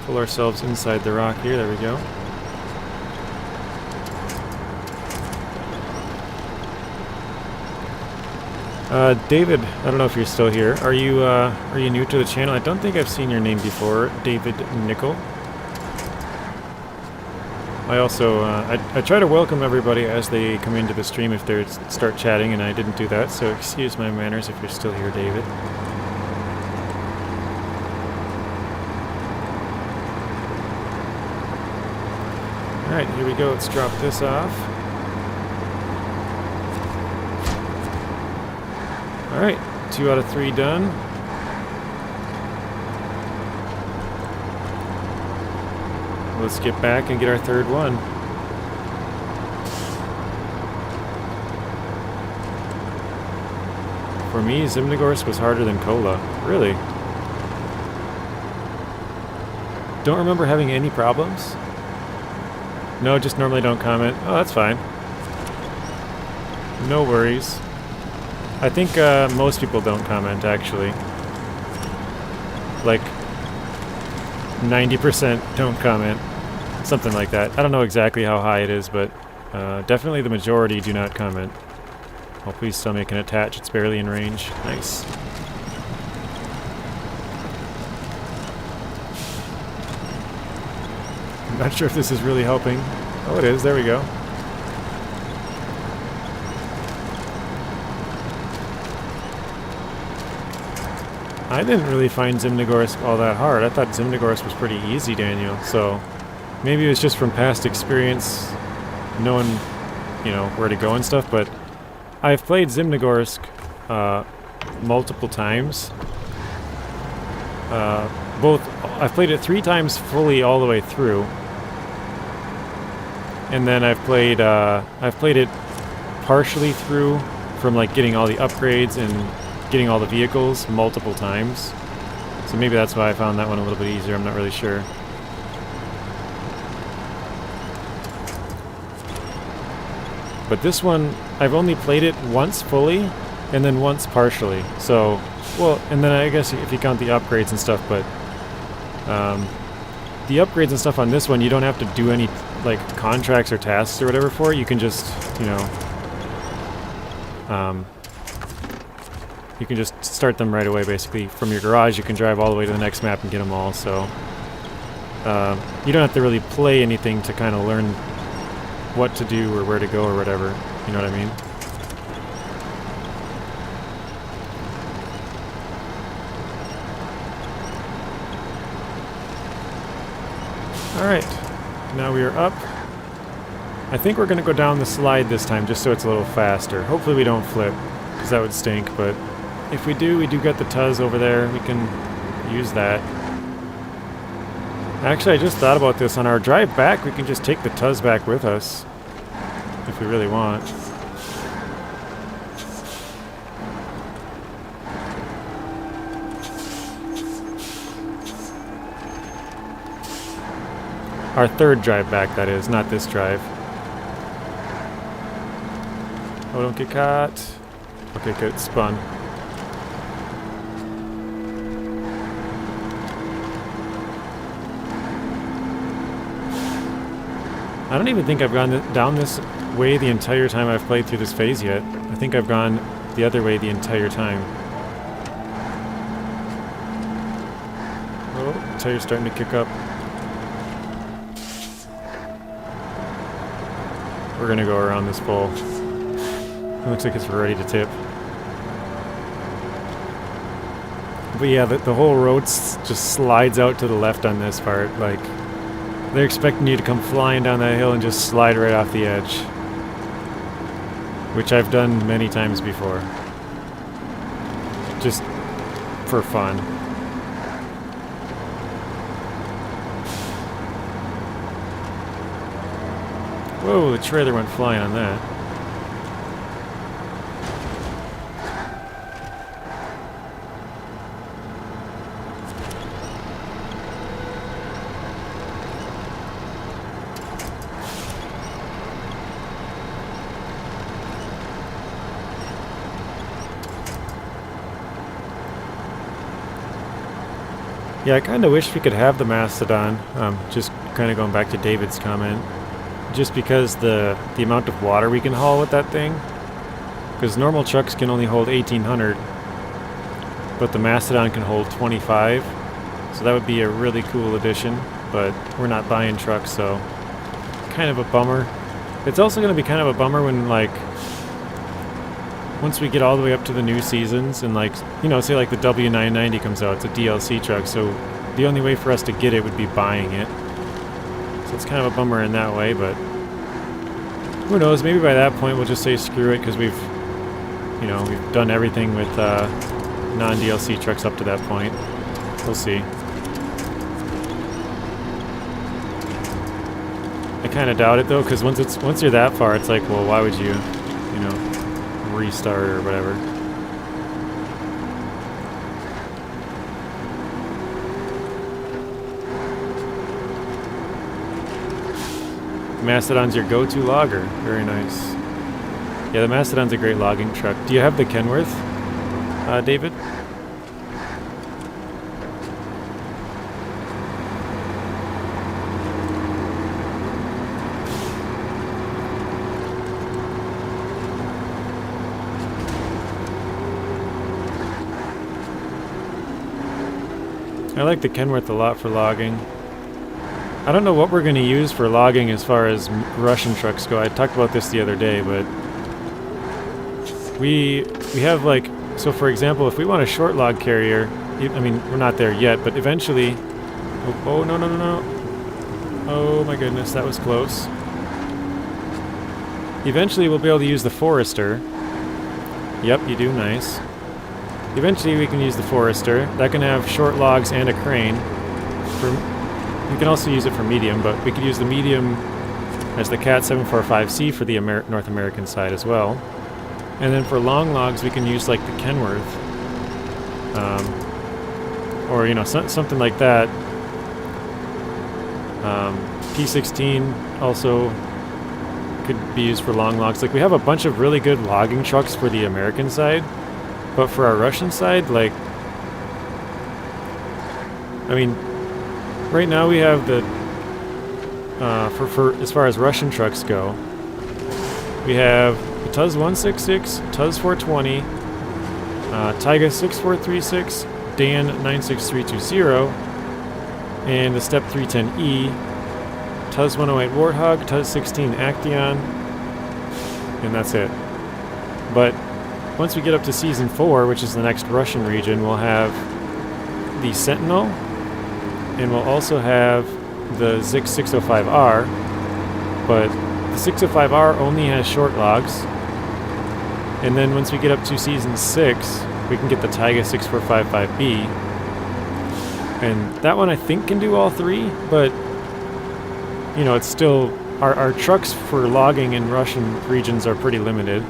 pull ourselves inside the rock here. There we go. David, I don't know if you're still here. Are you new to the channel? I don't think I've seen your name before, David Nickel. I also, I try to welcome everybody as they come into the stream if they start chatting, and I didn't do that, so excuse my manners if you're still here, David. Alright, here we go. Let's drop this off. Alright, 2 out of 3 done. Let's get back and get our 3rd one. For me, Zimnegorsk was harder than Kola. Really? Don't remember having any problems? No, just normally don't comment. Oh, that's fine. No worries. I think most people don't comment, actually. Like 90% don't comment. Something like that. I don't know exactly how high it is, but definitely the majority do not comment. Oh, please tell me I can attach. It's barely in range. Nice. I'm not sure if this is really helping. Oh, it is. There we go. I didn't really find Zimnegorsk all that hard. I thought Zimnegorsk was pretty easy, Daniel. So maybe it was just from past experience, knowing, you know, where to go and stuff. But I've played Zimnegorsk multiple times. I've played it 3 times fully all the way through, and then I've played it partially through, from like getting all the upgrades and getting all the vehicles multiple times. So maybe that's why I found that one a little bit easier. I'm not really sure. But this one, I've only played it once fully, and then once partially. So, well, and then I guess if you count the upgrades and stuff, but the upgrades and stuff on this one, you don't have to do any like contracts or tasks or whatever for it. You can just, you know, you can just start them right away, basically. From your garage, you can drive all the way to the next map and get them all, so you don't have to really play anything to kind of learn what to do or where to go or whatever, you know what I mean? Alright, now we are up. I think we're going to go down the slide this time just so it's a little faster. Hopefully we don't flip, because that would stink, but if we do get the Tuz over there. We can use that. Actually, I just thought about this. On our drive back, we can just take the Tuz back with us, if we really want. Our third drive back, that is, not this drive. Oh, don't get caught. Okay, good, spun. I don't even think I've gone down this way the entire time I've played through this phase yet. I think I've gone the other way the entire time. Oh, the tire's starting to kick up. We're gonna go around this pole. It looks like it's ready to tip. But yeah, the whole road just slides out to the left on this part. Like, they're expecting you to come flying down that hill and just slide right off the edge. Which I've done many times before. Just for fun. Whoa, the trailer went flying on that. Yeah, I kind of wish we could have the Mastodon, just kind of going back to David's comment, just because the amount of water we can haul with that thing, because normal trucks can only hold 1,800, but the Mastodon can hold 25, so that would be a really cool addition, but we're not buying trucks, so kind of a bummer. It's also going to be kind of a bummer when, like, once we get all the way up to the new seasons and, like, you know, say like the W990 comes out, it's a DLC truck, so the only way for us to get it would be buying it. So it's kind of a bummer in that way, but who knows, maybe by that point we'll just say screw it, because we've done everything with non-DLC trucks up to that point. We'll see. I kind of doubt it though, because once you're that far, it's like, well, why would you restart or whatever. Mastodon's your go-to logger. Very nice. Yeah, the Mastodon's a great logging truck. Do you have the Kenworth, David? I like the Kenworth a lot for logging. I don't know what we're going to use for logging as far as Russian trucks go. I talked about this the other day, but we have, like, so for example, if we want a short log carrier, I mean, we're not there yet, but eventually... Oh, no. Oh my goodness, that was close. Eventually we'll be able to use the Forester. Yep, you do, nice. Eventually we can use the Forester. That can have short logs and a crane. We can also use it for medium, but we could use the medium as the Cat 745C for the North American side as well. And then for long logs we can use like the Kenworth. Or, you know, something like that. P16 also could be used for long logs. Like, we have a bunch of really good logging trucks for the American side. But for our Russian side, like, I mean, right now we have the, for as far as Russian trucks go, we have the Tuz 166, Tuz 420, Tiga 6436, Dan 96320, and the Step 310E, Tuz 108 Warthog, Tuz 16 Actaeon, and that's it. But once we get up to Season 4, which is the next Russian region, we'll have the Sentinel, and we'll also have the Zik 605R, but the 605R only has short logs. And then once we get up to Season 6, we can get the Tayga 6455B. And that one I think can do all three, but, you know, it's still... Our trucks for logging in Russian regions are pretty limited.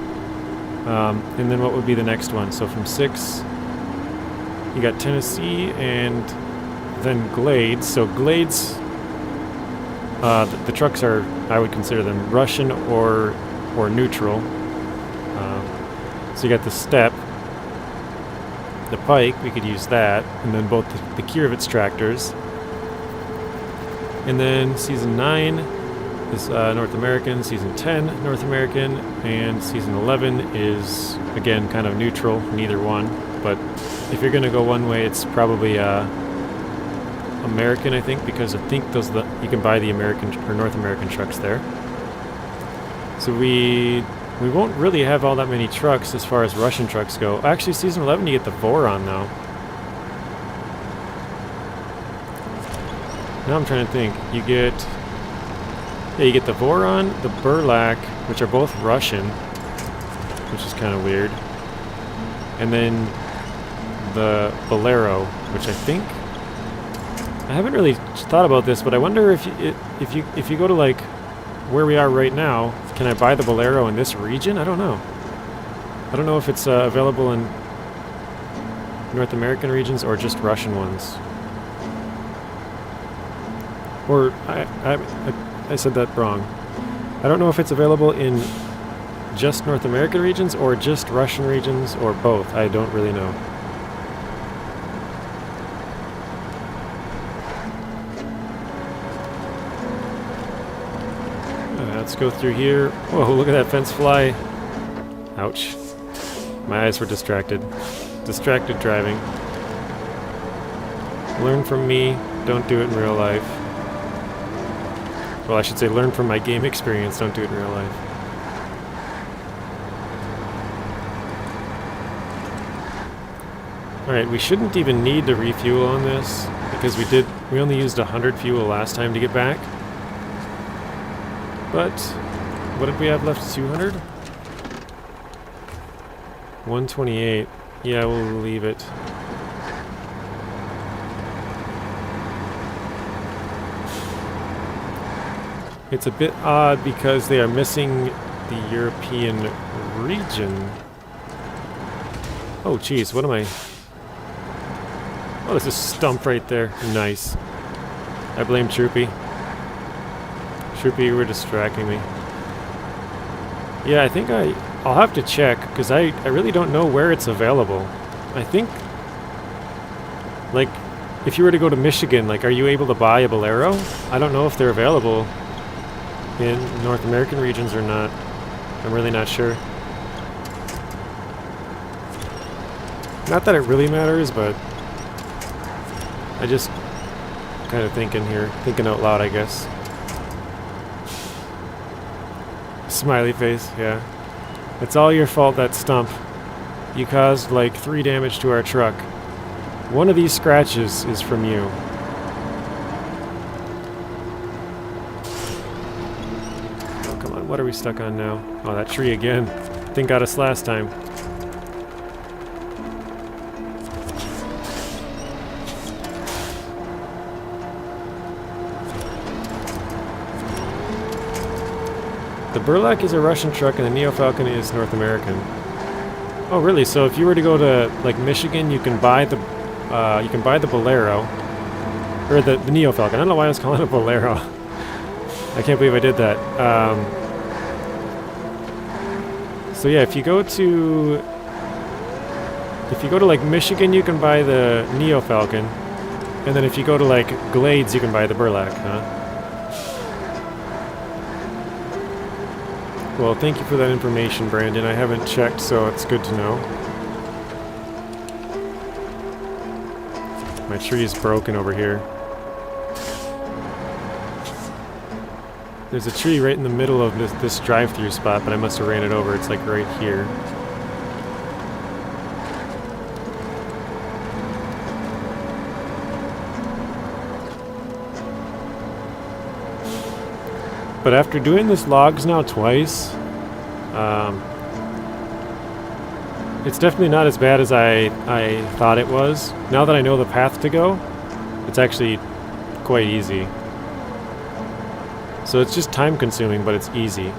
And then what would be the next one? So from 6, you got Tennessee and then Glades. So Glades, the trucks are, I would consider them Russian or neutral. So you got the Steppe, the Pike, we could use that, and then both the Kirovitz tractors. And then Season 9 is North American, Season 10 North American, and Season 11 is, again, kind of neutral, neither one. But if you're going to go one way, it's probably American, I think, because I think those you can buy the American or North American trucks there. So we won't really have all that many trucks as far as Russian trucks go. Actually, Season 11 you get the Voron now. Now I'm trying to think. You get the Voron, the Burlak, which are both Russian, which is kind of weird. And then the Bolero, which I think... I haven't really thought about this, but I wonder if you go to like where we are right now, can I buy the Bolero in this region? I don't know. I don't know if it's available in North American regions or just Russian ones. Or I said that wrong. I don't know if it's available in just North American regions or just Russian regions or both. I don't really know. Let's go through here. Whoa, look at that fence fly. Ouch. My eyes were distracted. Distracted driving. Learn from me. Don't do it in real life. Well, I should say learn from my game experience. Don't do it in real life. Alright, we shouldn't even need to refuel on this because we only used 100 fuel last time to get back. But, what did we have left? 200? 128. Yeah, we'll leave it. It's a bit odd because they are missing the European region. Oh, jeez, what am I... Oh, there's a stump right there. Nice. I blame Troopy. Troopy, you were distracting me. Yeah, I think I'll have to check, because I really don't know where it's available. I think, like, if you were to go to Michigan, like, are you able to buy a Bolero? I don't know if they're available in North American regions or not. I'm really not sure. Not that it really matters, but I just kind of thinking out loud, I guess. Smiley face, yeah. It's all your fault, that stump. You caused like 3 damage to our truck. One of these scratches is from you. Oh, come on, what are we stuck on now? Oh, that tree again. I think got us last time. The Burlak is a Russian truck and the Neo Falcon is North American. Oh, really? So if you were to go to like Michigan, you can buy the Bolero or the Neo Falcon. I don't know why I was calling it a Bolero. I can't believe I did that. So yeah, if you go to like Michigan, you can buy the Neo Falcon, and then if you go to like Glades, you can buy the Burlak, huh? Well, thank you for that information, Brandon. I haven't checked, so it's good to know. My tree is broken over here. There's a tree right in the middle of this drive-through spot, but I must have ran it over. It's like right here. but after doing this logs now twice, it's definitely not as bad as I thought it was. Now that I know the path to go, it's actually quite easy. So it's just time consuming, but it's easy.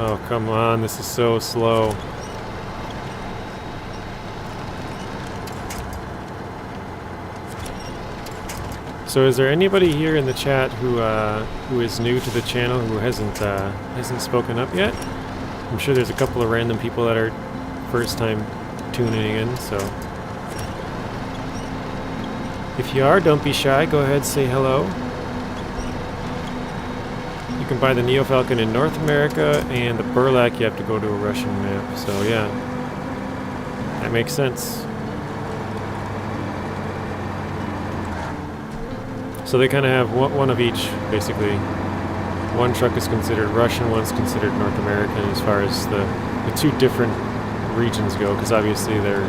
Oh, come on, this is so slow. So is there anybody here in the chat who is new to the channel, who hasn't spoken up yet? I'm sure there's a couple of random people that are first time tuning in, so if you are, don't be shy, go ahead, say hello. You can buy the Neo Falcon in North America, and the Burlak you have to go to a Russian map, so yeah, that makes sense. So they kind of have one of each, basically. One truck is considered Russian, one's considered North American as far as the two different regions go, because obviously they're...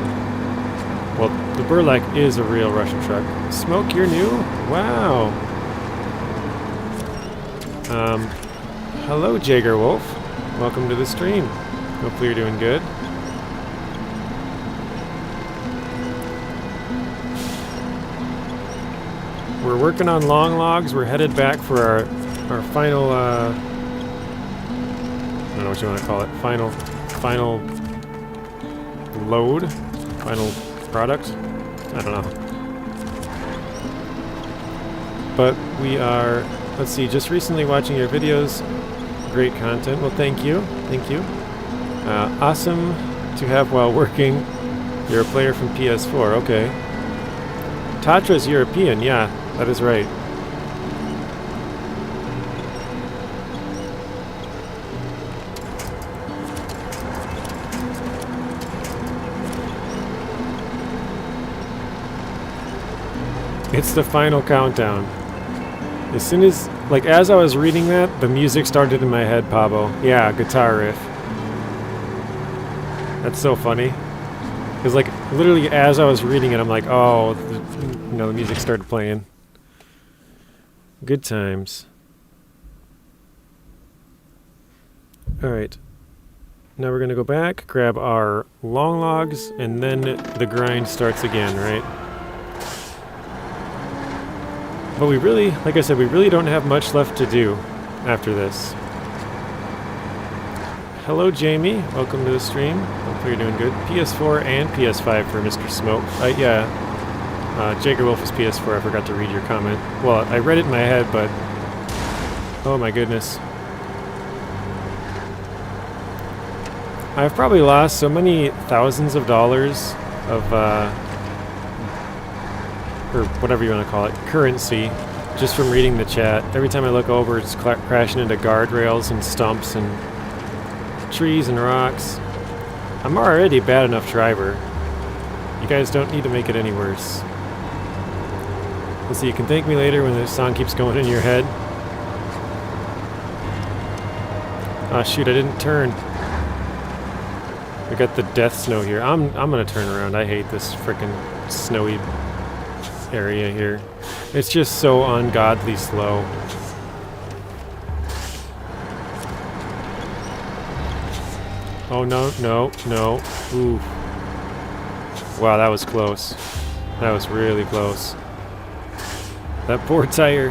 Well, the Burlak is a real Russian truck. Smoke, you're new? Wow! Hello, Jager Wolf. Welcome to the stream. Hopefully you're doing good. We're working on long logs. We're headed back for our final, I don't know what you want to call it, final load, final product, I don't know. But we are, let's see, just recently watching your videos. Great content. Well, thank you. Thank you. Awesome to have while working. You're a player from PS4. Okay. Tatra's European. Yeah, that is right. It's the final countdown. As soon as, like, as I was reading that, the music started in my head, Pablo. Yeah, guitar riff. That's so funny. Because, like, literally as I was reading it, I'm like, oh, the music started playing. Good times. Alright. Now we're going to go back, grab our long logs, and then the grind starts again, right? But we really, like I said, we really don't have much left to do after this. Hello, Jamie. Welcome to the stream. Hopefully you're doing good. PS4 and PS5 for Mr. Smoke. Yeah. Jager Wolf is PS4. I forgot to read your comment. Well, I read it in my head, but... Oh my goodness. I've probably lost so many thousands of dollars of, or whatever you want to call it, currency, just from reading the chat. Every time I look over, it's crashing into guardrails and stumps and trees and rocks. I'm already a bad enough driver. You guys don't need to make it any worse. Let's see, you can thank me later when the song keeps going in your head. Oh shoot, I didn't turn. We got the death snow here. I'm gonna turn around. I hate this frickin' snowy area here. It's just so ungodly slow. Oh no, no, no. Ooh. Wow, that was close. That was really close. That poor tire.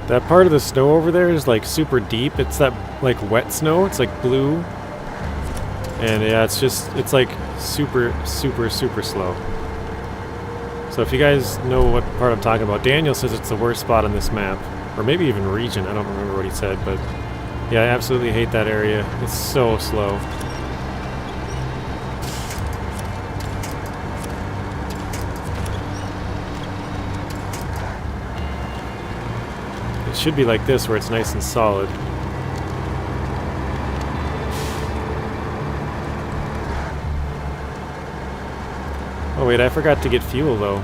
That part of the snow over there is like super deep. It's that like wet snow. It's like blue. And yeah, it's just, it's like super, super, super slow. So if you guys know what part I'm talking about, Daniel says it's the worst spot on this map. Or maybe even region. I don't remember what he said, but yeah, I absolutely hate that area. It's so slow. should be like this, where it's nice and solid. Oh wait, I forgot to get fuel though.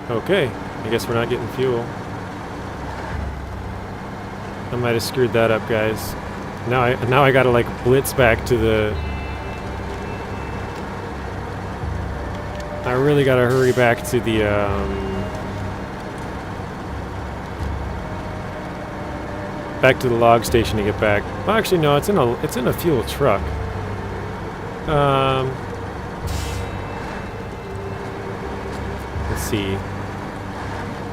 Okay, I guess we're not getting fuel. I might have screwed that up, guys. Now I gotta like blitz back to the... I really gotta hurry back to the back to the log station to get back. Well, actually, no, it's in a fuel truck. Let's see.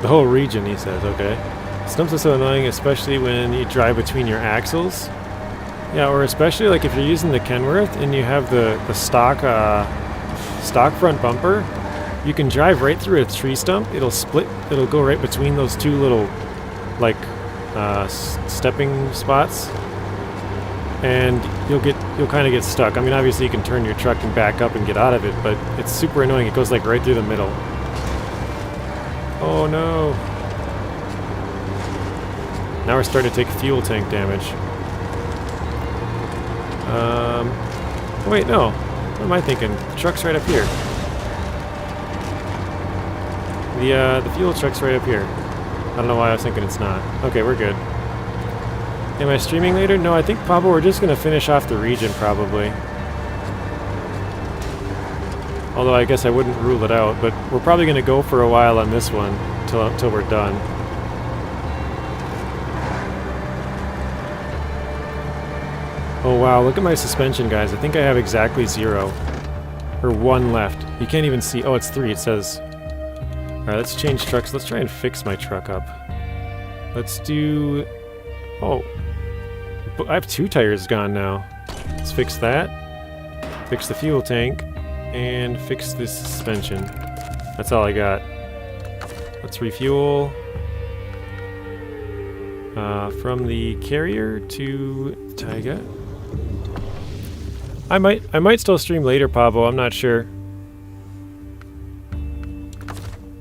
The whole region, he says. Okay. Stumps are so annoying, especially when you drive between your axles. Yeah, or especially like if you're using the Kenworth and you have the stock front bumper. You can drive right through a tree stump. It'll split. It'll go right between those two little, like, stepping spots, and you'll kind of get stuck. I mean, obviously you can turn your truck and back up and get out of it, but it's super annoying. It goes like right through the middle. Oh no! Now we're starting to take fuel tank damage. Wait, no. What am I thinking? The truck's right up here. The fuel truck's right up here. I don't know why I was thinking it's not. Okay, we're good. Am I streaming later? No, I think, Pablo, we're just going to finish off the region, probably. Although I guess I wouldn't rule it out, but we're probably going to go for a while on this one till we're done. Oh wow, look at my suspension, guys. I think I have exactly 0. Or 1 left. You can't even see. Oh, it's 3. It says... Alright, let's change trucks. Let's try and fix my truck up. Let's do... Oh. I have 2 tires gone now. Let's fix that. Fix the fuel tank. And fix this suspension. That's all I got. Let's refuel. From the carrier to Tiga. I might still stream later, Pablo. I'm not sure.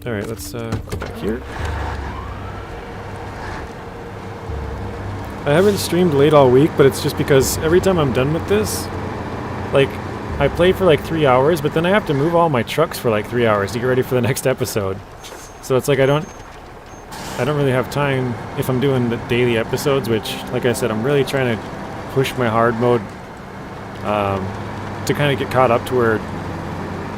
Alright, let's go back here. I haven't streamed late all week, but it's just because every time I'm done with this, like, I play for like 3 hours, but then I have to move all my trucks for like 3 hours to get ready for the next episode. So it's like I don't really have time if I'm doing the daily episodes, which, like I said, I'm really trying to push my hard mode to kind of get caught up to where,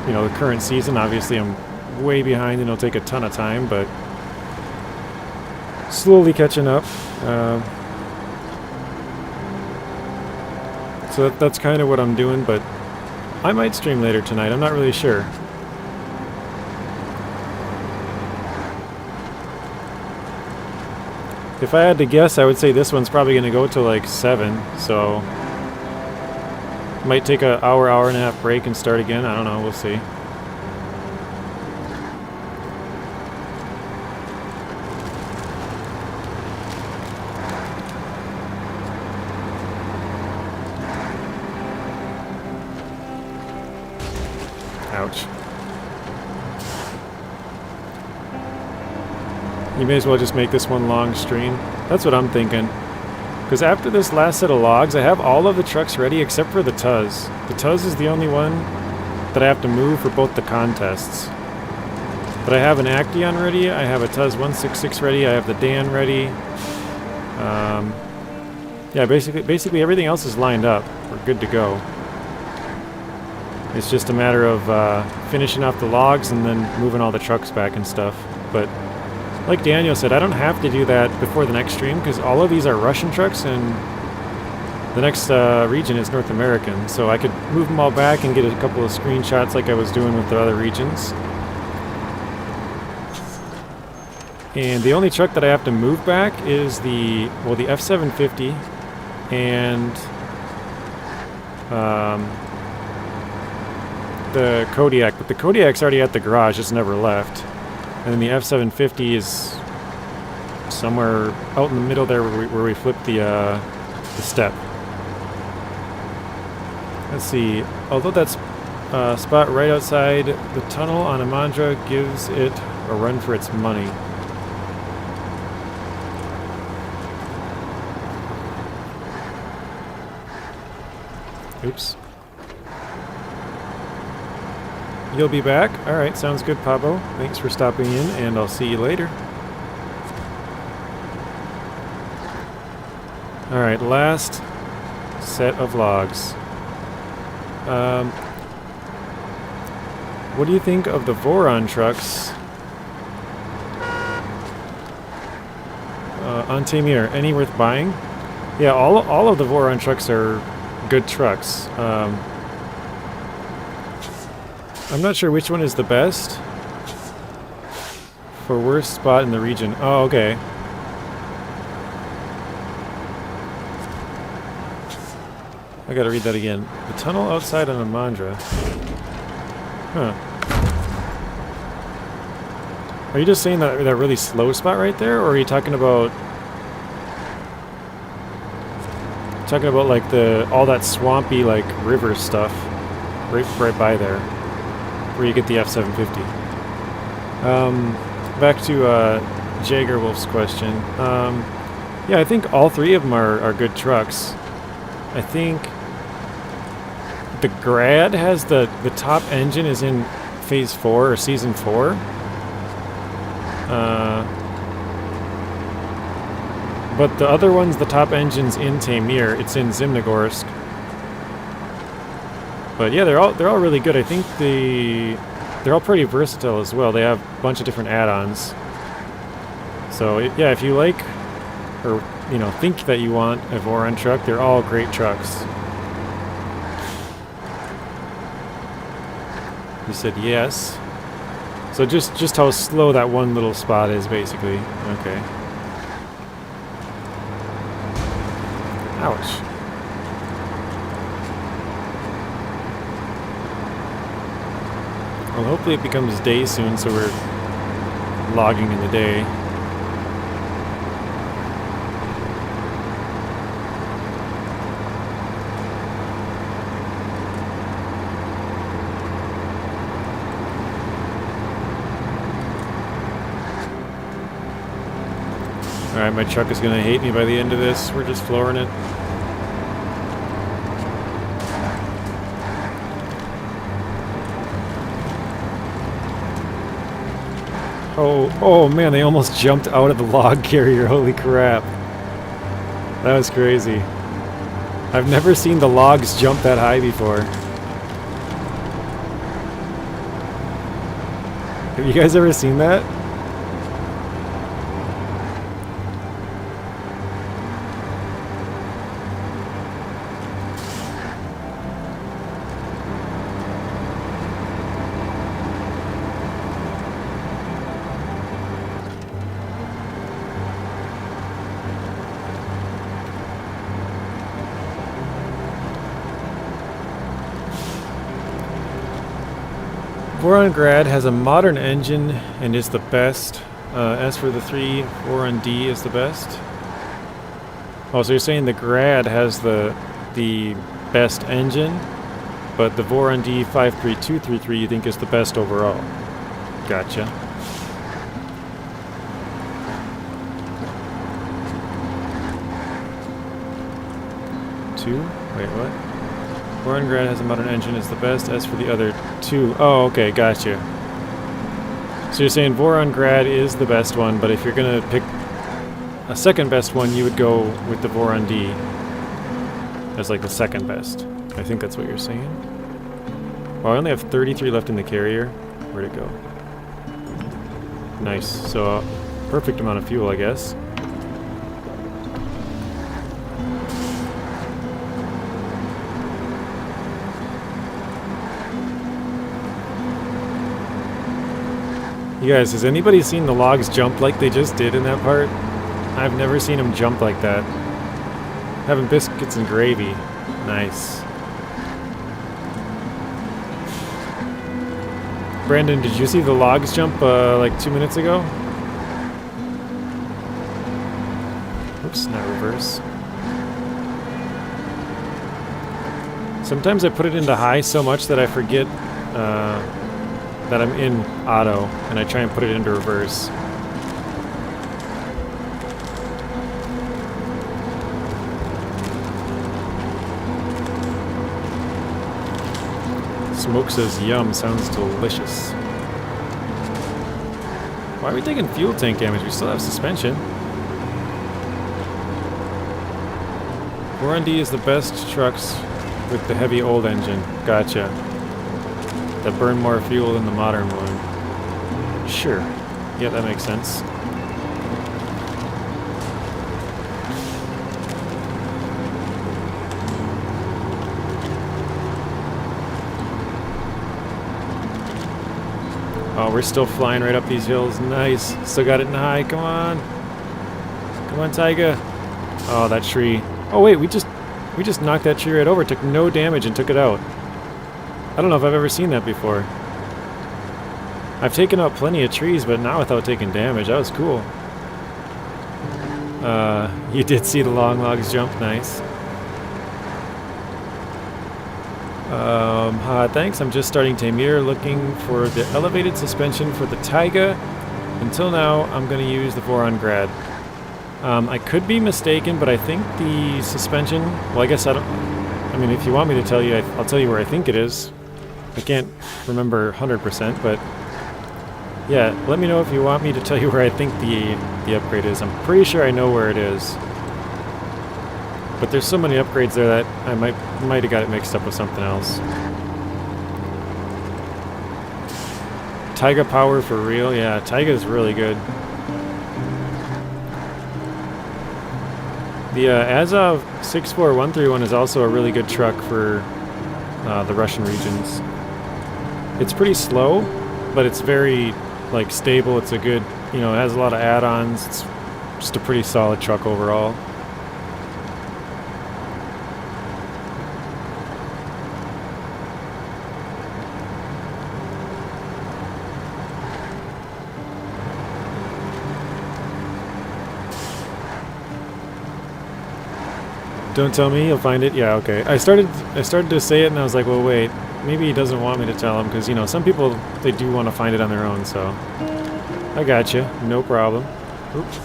you know, the current season. Obviously, I'm way behind and it'll take a ton of time, but slowly catching up. So that's kind of what I'm doing, but I might stream later tonight. I'm not really sure. If I had to guess, I would say this one's probably going to go to like 7, so might take an hour and a half break and start again. I don't know, we'll see. Ouch. You may as well just make this one long stream. That's what I'm thinking. Because after this last set of logs, I have all of the trucks ready except for the Tuz. The Tuz is the only one that I have to move for both the contests. But I have an Actaeon ready, I have a Tuz 166 ready, I have the Dan ready. Yeah, basically everything else is lined up. We're good to go. It's just a matter of finishing off the logs and then moving all the trucks back and stuff. But like Daniel said, I don't have to do that before the next stream because all of these are Russian trucks and the next region is North American. So I could move them all back and get a couple of screenshots like I was doing with the other regions. And the only truck that I have to move back is the F750 and the Kodiak. But the Kodiak's already at the garage, it's never left. And then the F750 is somewhere out in the middle there where we flipped the step. Let's see. Although that's spot right outside the tunnel on Imandra gives it a run for its money. Oops. You'll be back? Alright, sounds good, Pablo. Thanks for stopping in, and I'll see you later. Alright, last set of logs. What do you think of the Voron trucks on Taymyr? Any worth buying? Yeah, all of the Voron trucks are good trucks. I'm not sure which one is the best for worst spot in the region. Oh, okay. I gotta read that again. The tunnel outside on Imandra. Huh. Are you just saying that really slow spot right there, or are you talking about like all that swampy like river stuff right by there, where you get the F750? Back to Jager Wolf's question. Yeah, I think all three of them are good trucks. I think the Grad has the top engine is in phase 4 or season 4. But the other one's the top engine's in Taymyr. It's in Zimnogorsk. But yeah, they're all really good. I think they're all pretty versatile as well. They have a bunch of different add-ons. So yeah, if you like, or you know, think that you want a Voron truck, they're all great trucks. You said yes. So just how slow that one little spot is, basically. Okay. Ouch. Well, hopefully it becomes day soon, so we're logging in the day. Alright, my truck is gonna hate me by the end of this. We're just flooring it. Oh man, they almost jumped out of the log carrier. Holy crap. That was crazy. I've never seen the logs jump that high before. Have you guys ever seen that? Voron Grad has a modern engine and is the best. As for the 3, Voron D is the best. Oh, so you're saying the Grad has the best engine, but the Voron D 53233 you think is the best overall. Gotcha. Two? Wait, what? Voron Grad has a modern engine, is the best. As for the other 2, oh, okay, gotcha. So you're saying Voron Grad is the best one, but if you're gonna pick a second best one, you would go with the Voron D as like the second best. I think that's what you're saying. Well, I only have 33 left in the carrier. Where'd it go? Nice. So, perfect amount of fuel, I guess. You guys, has anybody seen the logs jump like they just did in that part? I've never seen them jump like that. Having biscuits and gravy. Nice. Brandon, did you see the logs jump like 2 minutes ago? Oops, not reverse. Sometimes I put it into high so much that I forget that I'm in auto, and I try and put it into reverse. Smoke says yum, sounds delicious. Why are we taking fuel tank damage? We still have suspension. 4ND is the best trucks with the heavy old engine. Gotcha. That burn more fuel than the modern one. Sure. Yeah, that makes sense. Oh, we're still flying right up these hills. Nice. Still got it in high. Come on. Come on, Tiga. Oh, that tree. Oh, wait. We just knocked that tree right over. Took no damage and took it out. I don't know if I've ever seen that before. I've taken out plenty of trees, but not without taking damage. That was cool. You did see the long logs jump. Nice. Thanks. I'm just starting Taymyr, looking for the elevated suspension for the Tiga. Until now, I'm going to use the 4-on grad. I could be mistaken, but I think the suspension... Well, I guess I don't... I mean, if you want me to tell you, I'll tell you where I think it is. I can't remember 100%, but... Yeah, let me know if you want me to tell you where I think the upgrade is. I'm pretty sure I know where it is. But there's so many upgrades there that I might have got it mixed up with something else. Tayga power for real? Yeah, Tayga's really good. The Azov 64131 is also a really good truck for the Russian regions. It's pretty slow, but it's very like stable. It's a good, you know, it has a lot of add-ons. It's just a pretty solid truck overall. Don't tell me, you'll find it. Yeah, okay. I started to say it and I was like, well, wait, maybe he doesn't want me to tell him because, you know, some people, they do want to find it on their own, so. I gotcha. No problem. Oops.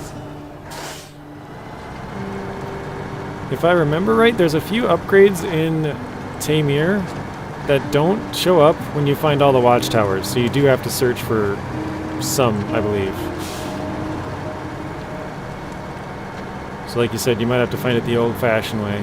If I remember right, there's a few upgrades in Taymyr that don't show up when you find all the watchtowers, so you do have to search for some, I believe. So like you said, you might have to find it the old-fashioned way.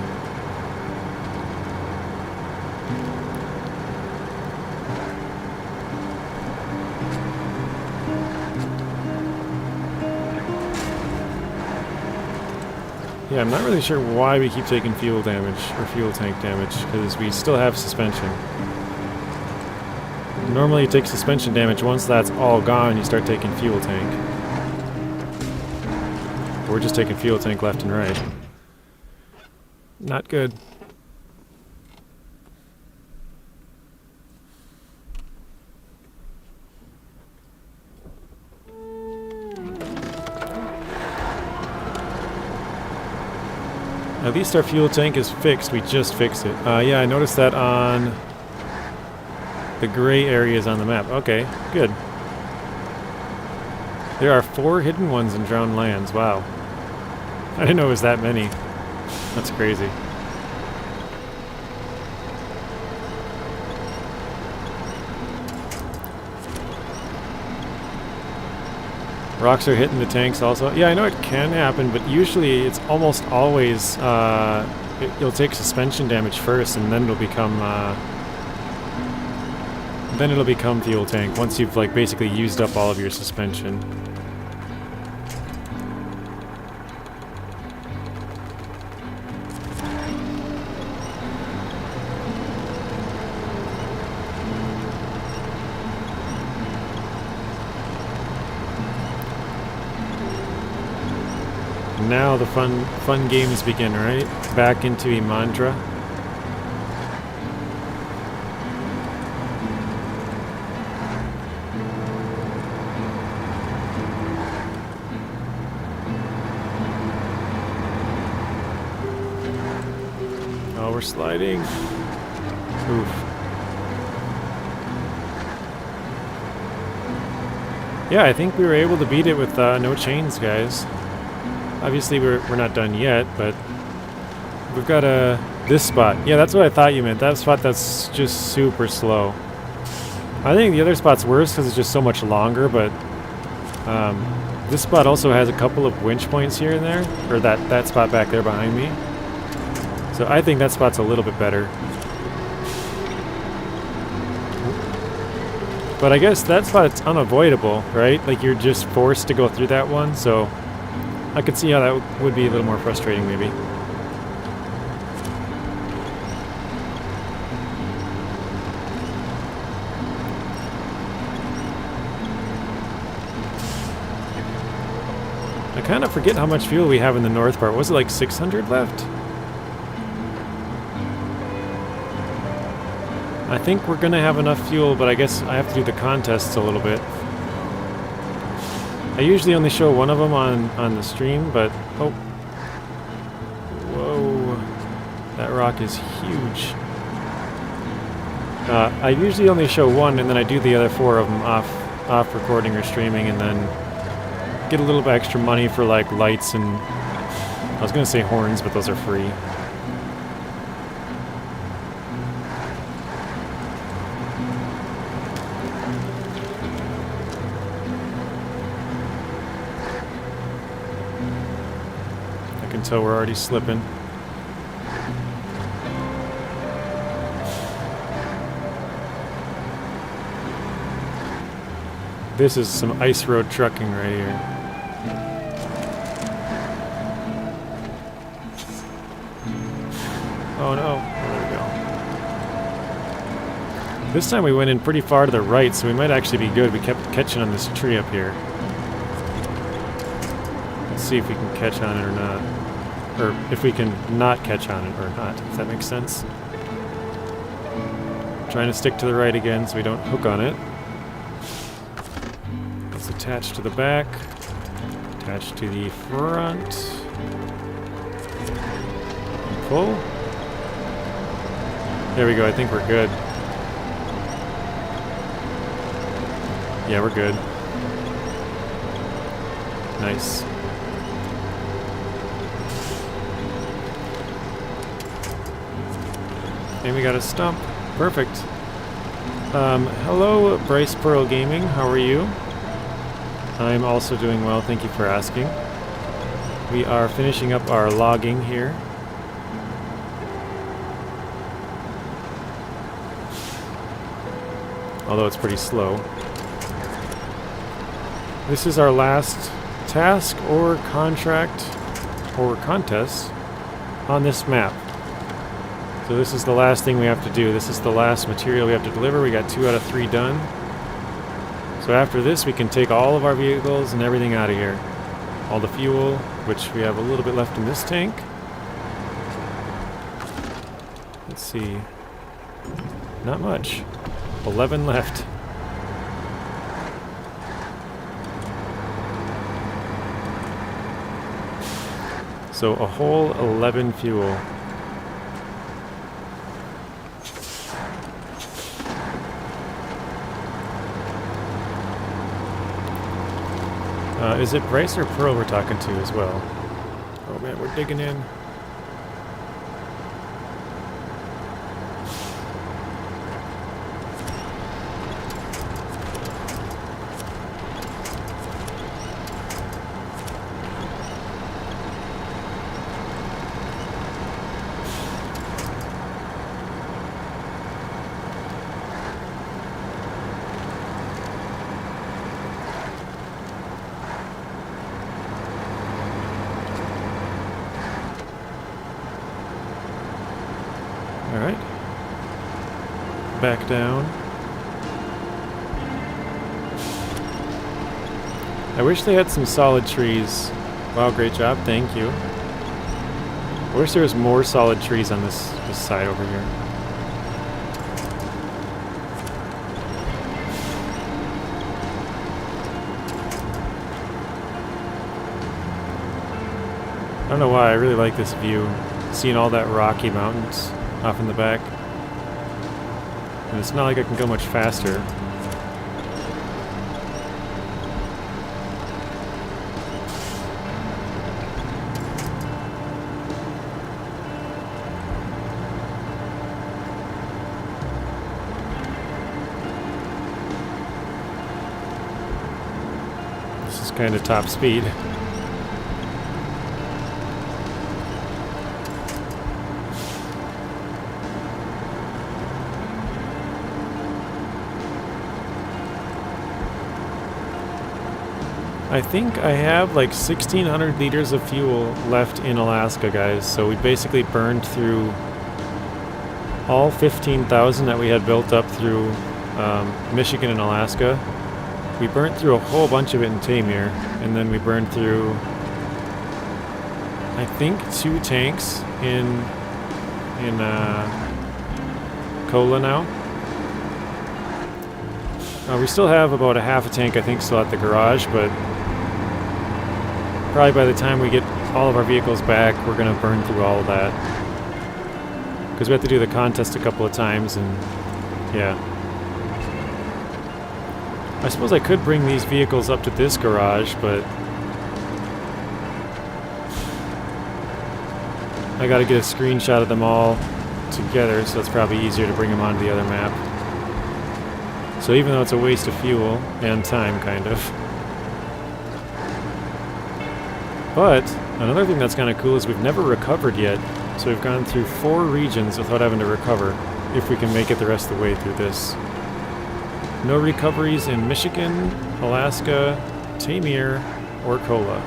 Yeah, I'm not really sure why we keep taking fuel damage, or fuel tank damage, because we still have suspension. Normally you take suspension damage, once that's all gone, you start taking fuel tank. We're just taking fuel tank left and right. Not good. At least our fuel tank is fixed. We just fixed it. Yeah, I noticed that on the gray areas on the map. Okay, good. There are 4 hidden ones in Drowned Lands. Wow. I didn't know it was that many. That's crazy. Rocks are hitting the tanks also. Yeah, I know it can happen, but usually it's almost always you'll take suspension damage first, and then it'll become fuel tank once you've like basically used up all of your suspension. Now the fun games begin, right? Back into Imandra. Oh, we're sliding. Oof. Yeah, I think we were able to beat it with no chains, guys. Obviously, we're not done yet, but we've got this spot. Yeah, that's what I thought you meant. That spot that's just super slow. I think the other spot's worse because it's just so much longer, but this spot also has a couple of winch points here and there, or that spot back there behind me. So I think that spot's a little bit better. But I guess that spot's unavoidable, right? Like you're just forced to go through that one, so I could see how that would be a little more frustrating maybe. I kind of forget how much fuel we have in the north part. Was it like 600 left? I think we're going to have enough fuel, but I guess I have to do the contests a little bit. I usually only show one of them on the stream, but... Oh. Whoa. That rock is huge. I usually only show one, and then I do the other 4 of them off recording or streaming, and then get a little bit extra money for like lights and... I was going to say horns, but those are free. So we're already slipping. This is some ice road trucking right here. Oh no, there we go. This time we went in pretty far to the right, so we might actually be good. We kept catching on this tree up here. Let's see if we can catch on it or not. Or if we can not catch on it or not, if that makes sense. Trying to stick to the right again so we don't hook on it. It's attached to the back, attached to the front. And pull. There we go, I think we're good. Yeah, we're good. Nice. And we got a stump. Perfect. Hello, Bryce Pearl Gaming. How are you? I'm also doing well. Thank you for asking. We are finishing up our logging here. Although it's pretty slow. This is our last task or contract or contest on this map. So this is the last thing we have to do. This is the last material we have to deliver. We got 2 out of 3 done. So after this, we can take all of our vehicles and everything out of here. All the fuel, which we have a little bit left in this tank. Let's see. Not much. 11 left. So a whole 11 fuel. Is it Bryce or Pearl we're talking to as well? Oh man, we're digging in. Alright. Back down. I wish they had some solid trees. Wow, great job, thank you. I wish there was more solid trees on this side over here. I don't know why, I really like this view. Seeing all that Rocky Mountains off in the back. And it's not like I can go much faster. This is kind of top speed. I think I have like 1,600 liters of fuel left in Alaska, guys. So we basically burned through all 15,000 that we had built up through Michigan and Alaska. We burnt through a whole bunch of it in Taymyr, and then we burned through, I think, 2 tanks in Kola now. We still have about a half a tank, I think, still at the garage, but probably by the time we get all of our vehicles back, we're going to burn through all of that. Because we have to do the contest a couple of times, and yeah. I suppose I could bring these vehicles up to this garage, but I got to get a screenshot of them all together, so it's probably easier to bring them onto the other map. So even though it's a waste of fuel and time, kind of. But another thing that's kind of cool is we've never recovered yet. So we've gone through 4 regions without having to recover, if we can make it the rest of the way through this. No recoveries in Michigan, Alaska, Taymyr, or Kola.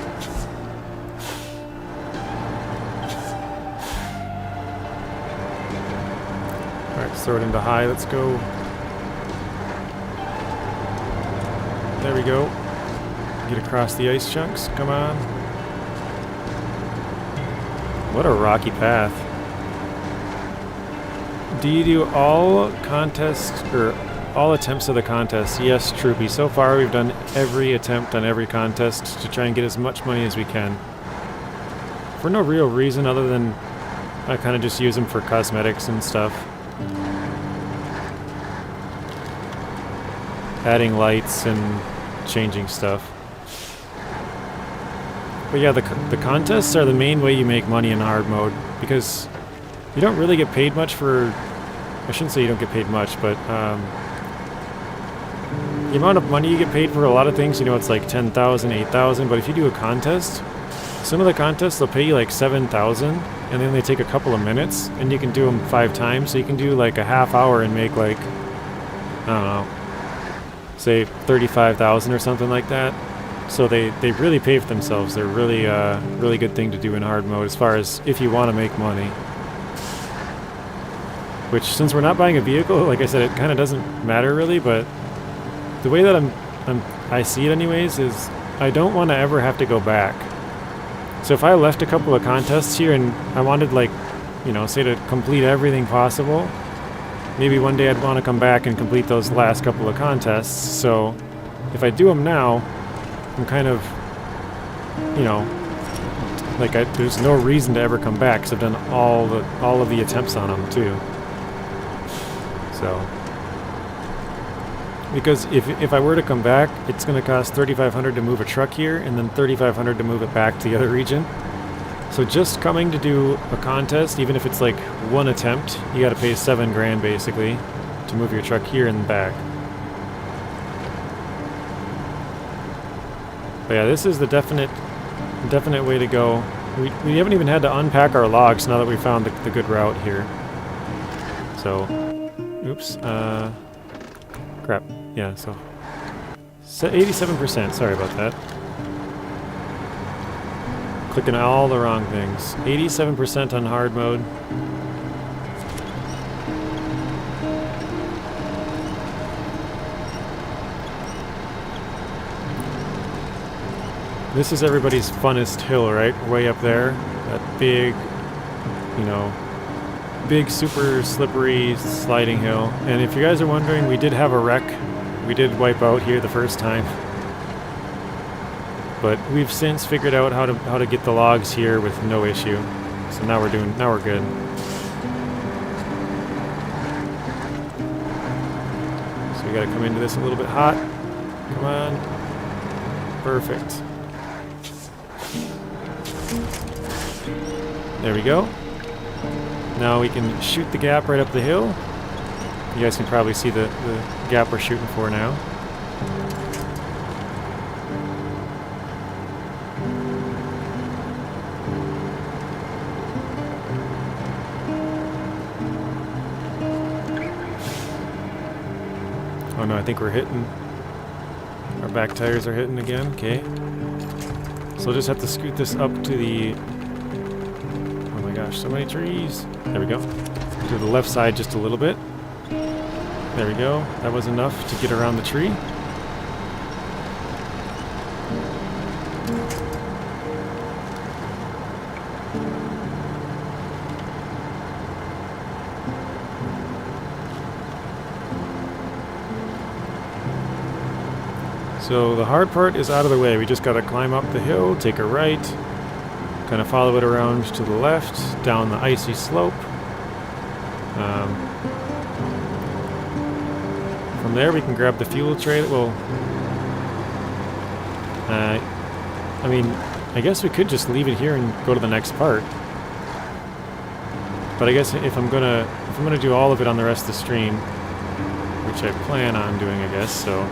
Alright, let's throw it into high, let's go. There we go. Get across the ice chunks, come on. What a rocky path. Do you do all contests, or all attempts of the contest? Yes, Troopy. So far we've done every attempt on every contest to try and get as much money as we can. For no real reason other than I kind of just use them for cosmetics and stuff. Adding lights and changing stuff. But yeah, the contests are the main way you make money in hard mode, because you don't really get paid much for... I shouldn't say you don't get paid much, but the amount of money you get paid for a lot of things, you know, it's like 10,000, 8,000, but if you do a contest, some of the contests they'll pay you like 7,000, and then they take a couple of minutes, and you can do them 5 times, so you can do like a half hour and make like, I don't know, say 35,000 or something like that. So they really pay for themselves. They're really really good thing to do in hard mode as far as if you want to make money. Which, since we're not buying a vehicle, like I said, it kind of doesn't matter really, but the way that I see it anyways is I don't want to ever have to go back. So if I left a couple of contests here and I wanted, like, you know, say to complete everything possible, maybe one day I'd want to come back and complete those last couple of contests. So if I do them now, I'm kind of, you know, like there's no reason to ever come back because I've done all of the attempts on them too. So, because if I were to come back, it's going to cost $3,500 to move a truck here, and then $3,500 to move it back to the other region. So just coming to do a contest, even if it's like one attempt, you got to pay $7 grand basically to move your truck here and back. But yeah, this is the definite way to go. We haven't even had to unpack our logs now that we found the good route here. So, oops, crap. Yeah, so 87%. Sorry about that. Clicking all the wrong things. 87% on hard mode. This is everybody's funnest hill, right? Way up there. That big, you know, big super slippery sliding hill. And if you guys are wondering, we did have a wreck. We did wipe out here the first time. But we've since figured out how to get the logs here with no issue. So now we're good. So we gotta come into this a little bit hot. Come on. Perfect. There we go. Now we can shoot the gap right up the hill. You guys can probably see the gap we're shooting for now. Oh no, I think we're hitting. Our back tires are hitting again. Okay. So we'll just have to scoot this up to the... Oh my gosh, so many trees. There we go. To the left side just a little bit. There we go. That was enough to get around the tree. So the hard part is out of the way. We just got to climb up the hill, take a right, kind of follow it around to the left, down the icy slope. From there we can grab the fuel tray. Well, I mean, I guess we could just leave it here and go to the next part. But I guess if I'm gonna do all of it on the rest of the stream, which I plan on doing, I guess, so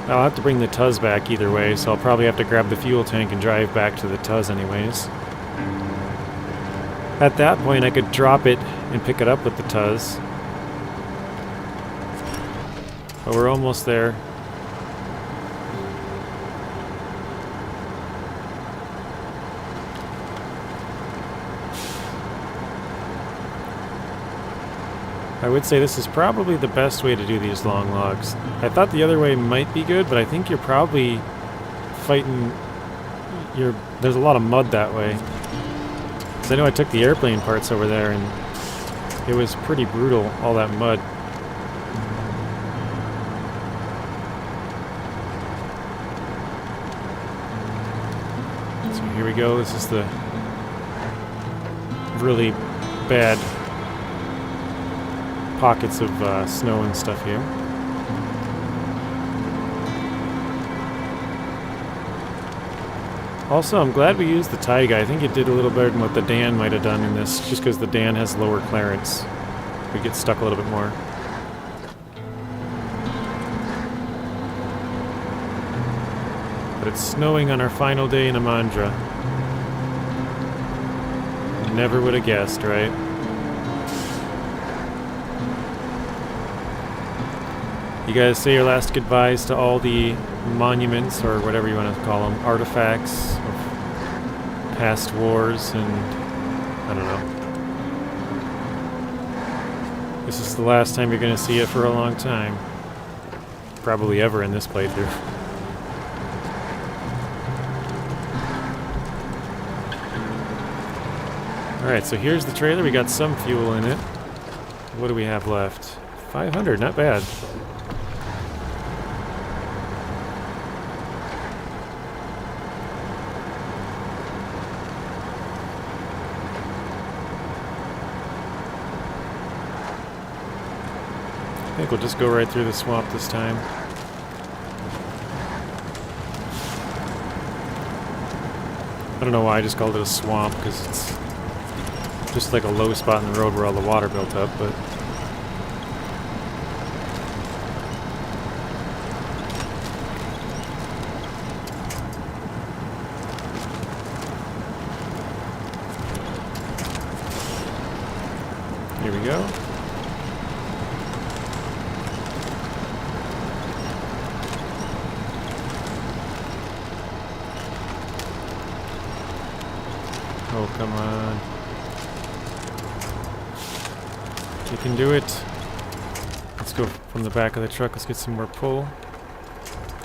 I'll have to bring the Tuz back either way, so I'll probably have to grab the fuel tank and drive back to the Tuz anyways. At that point I could drop it and pick it up with the Tuz. But we're almost there. I would say this is probably the best way to do these long logs. I thought the other way might be good, but I think you're probably fighting... There's a lot of mud that way. Because I know I took the airplane parts over there and it was pretty brutal, all that mud. So here we go, this is the really bad pockets of snow and stuff here. Also, I'm glad we used the Tiga. I think it did a little better than what the Dan might have done in this, just because the Dan has lower clearance. We get stuck a little bit more. But it's snowing on our final day in Imandra. Never would have guessed, right? You guys say your last goodbyes to all the monuments, or whatever you want to call them, artifacts of past wars, and I don't know. This is the last time you're going to see it for a long time. Probably ever in this playthrough. Alright, so here's the trailer. We got some fuel in it. What do we have left? 500, not bad. I think we'll just go right through the swamp this time. I don't know why I just called it a swamp, because it's just like a low spot in the road where all the water built up, but... Here we go. Oh, come on. You can do it. Let's go from the back of the truck. Let's get some more pull.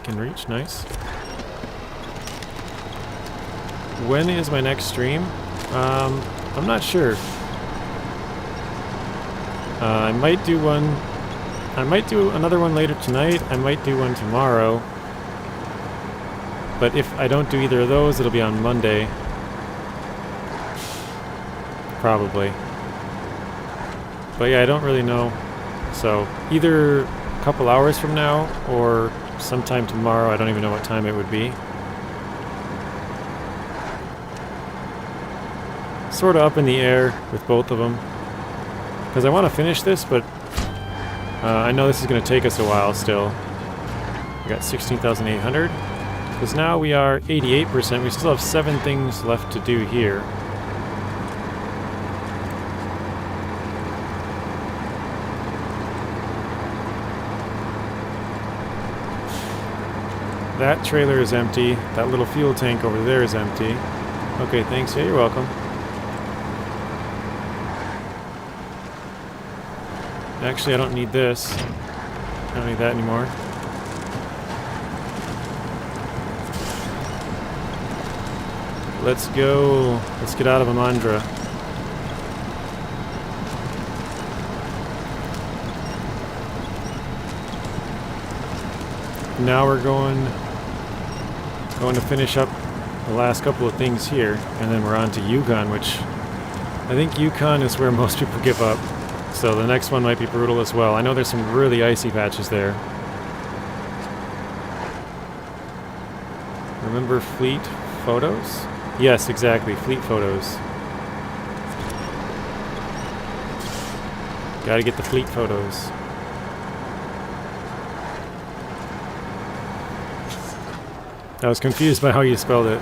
Can reach. Nice. When is my next stream? I'm not sure. I might do one. I might do another one later tonight. I might do one tomorrow. But if I don't do either of those, it'll be on Monday. Probably. But yeah, I don't really know. So either a couple hours from now or sometime tomorrow. I don't even know what time it would be. Sort of up in the air with both of them. Because I want to finish this, but I know this is going to take us a while still. We got 16,800. Because now we are 88%. We still have 7 things left to do here. That trailer is empty. That little fuel tank over there is empty. Okay, thanks. Yeah, you're welcome. Actually, I don't need this. I don't need that anymore. Let's go. Let's get out of Imandra. Now we're going to finish up the last couple of things here, and then we're on to Yukon, which I think Yukon is where most people give up. So the next one might be brutal as well. I know there's some really icy patches there. Remember fleet photos? Yes, exactly, fleet photos. Gotta get the fleet photos. I was confused by how you spelled it.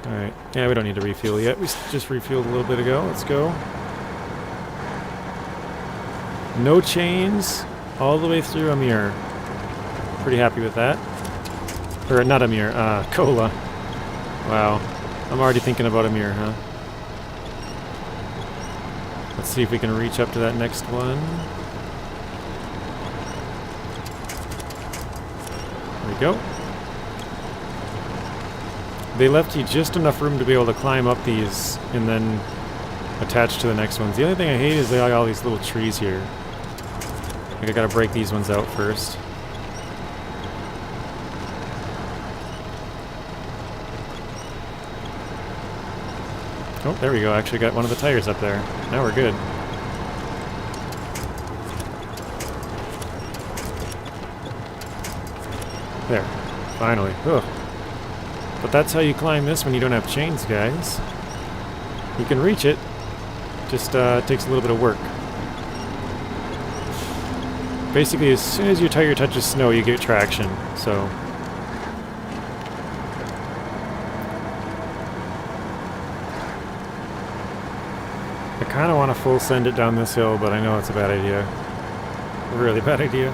Alright, yeah, we don't need to refuel yet. We just refueled a little bit ago. Let's go. No chains all the way through Amir. Pretty happy with that. Or not Amir, Kola. Wow. I'm already thinking about Amir, huh? Let's see if we can reach up to that next one. There we go. They left you just enough room to be able to climb up these and then attach to the next ones. The only thing I hate is they got all these little trees here. I think I gotta break these ones out first. Oh, there we go. Actually got one of the tires up there. Now we're good. There. Finally. Ugh. But that's how you climb this when you don't have chains, guys. You can reach it. Just takes a little bit of work. Basically, as soon as your tire touches snow, you get traction. So... I kind of want to full send it down this hill, but I know it's a bad idea. A really bad idea.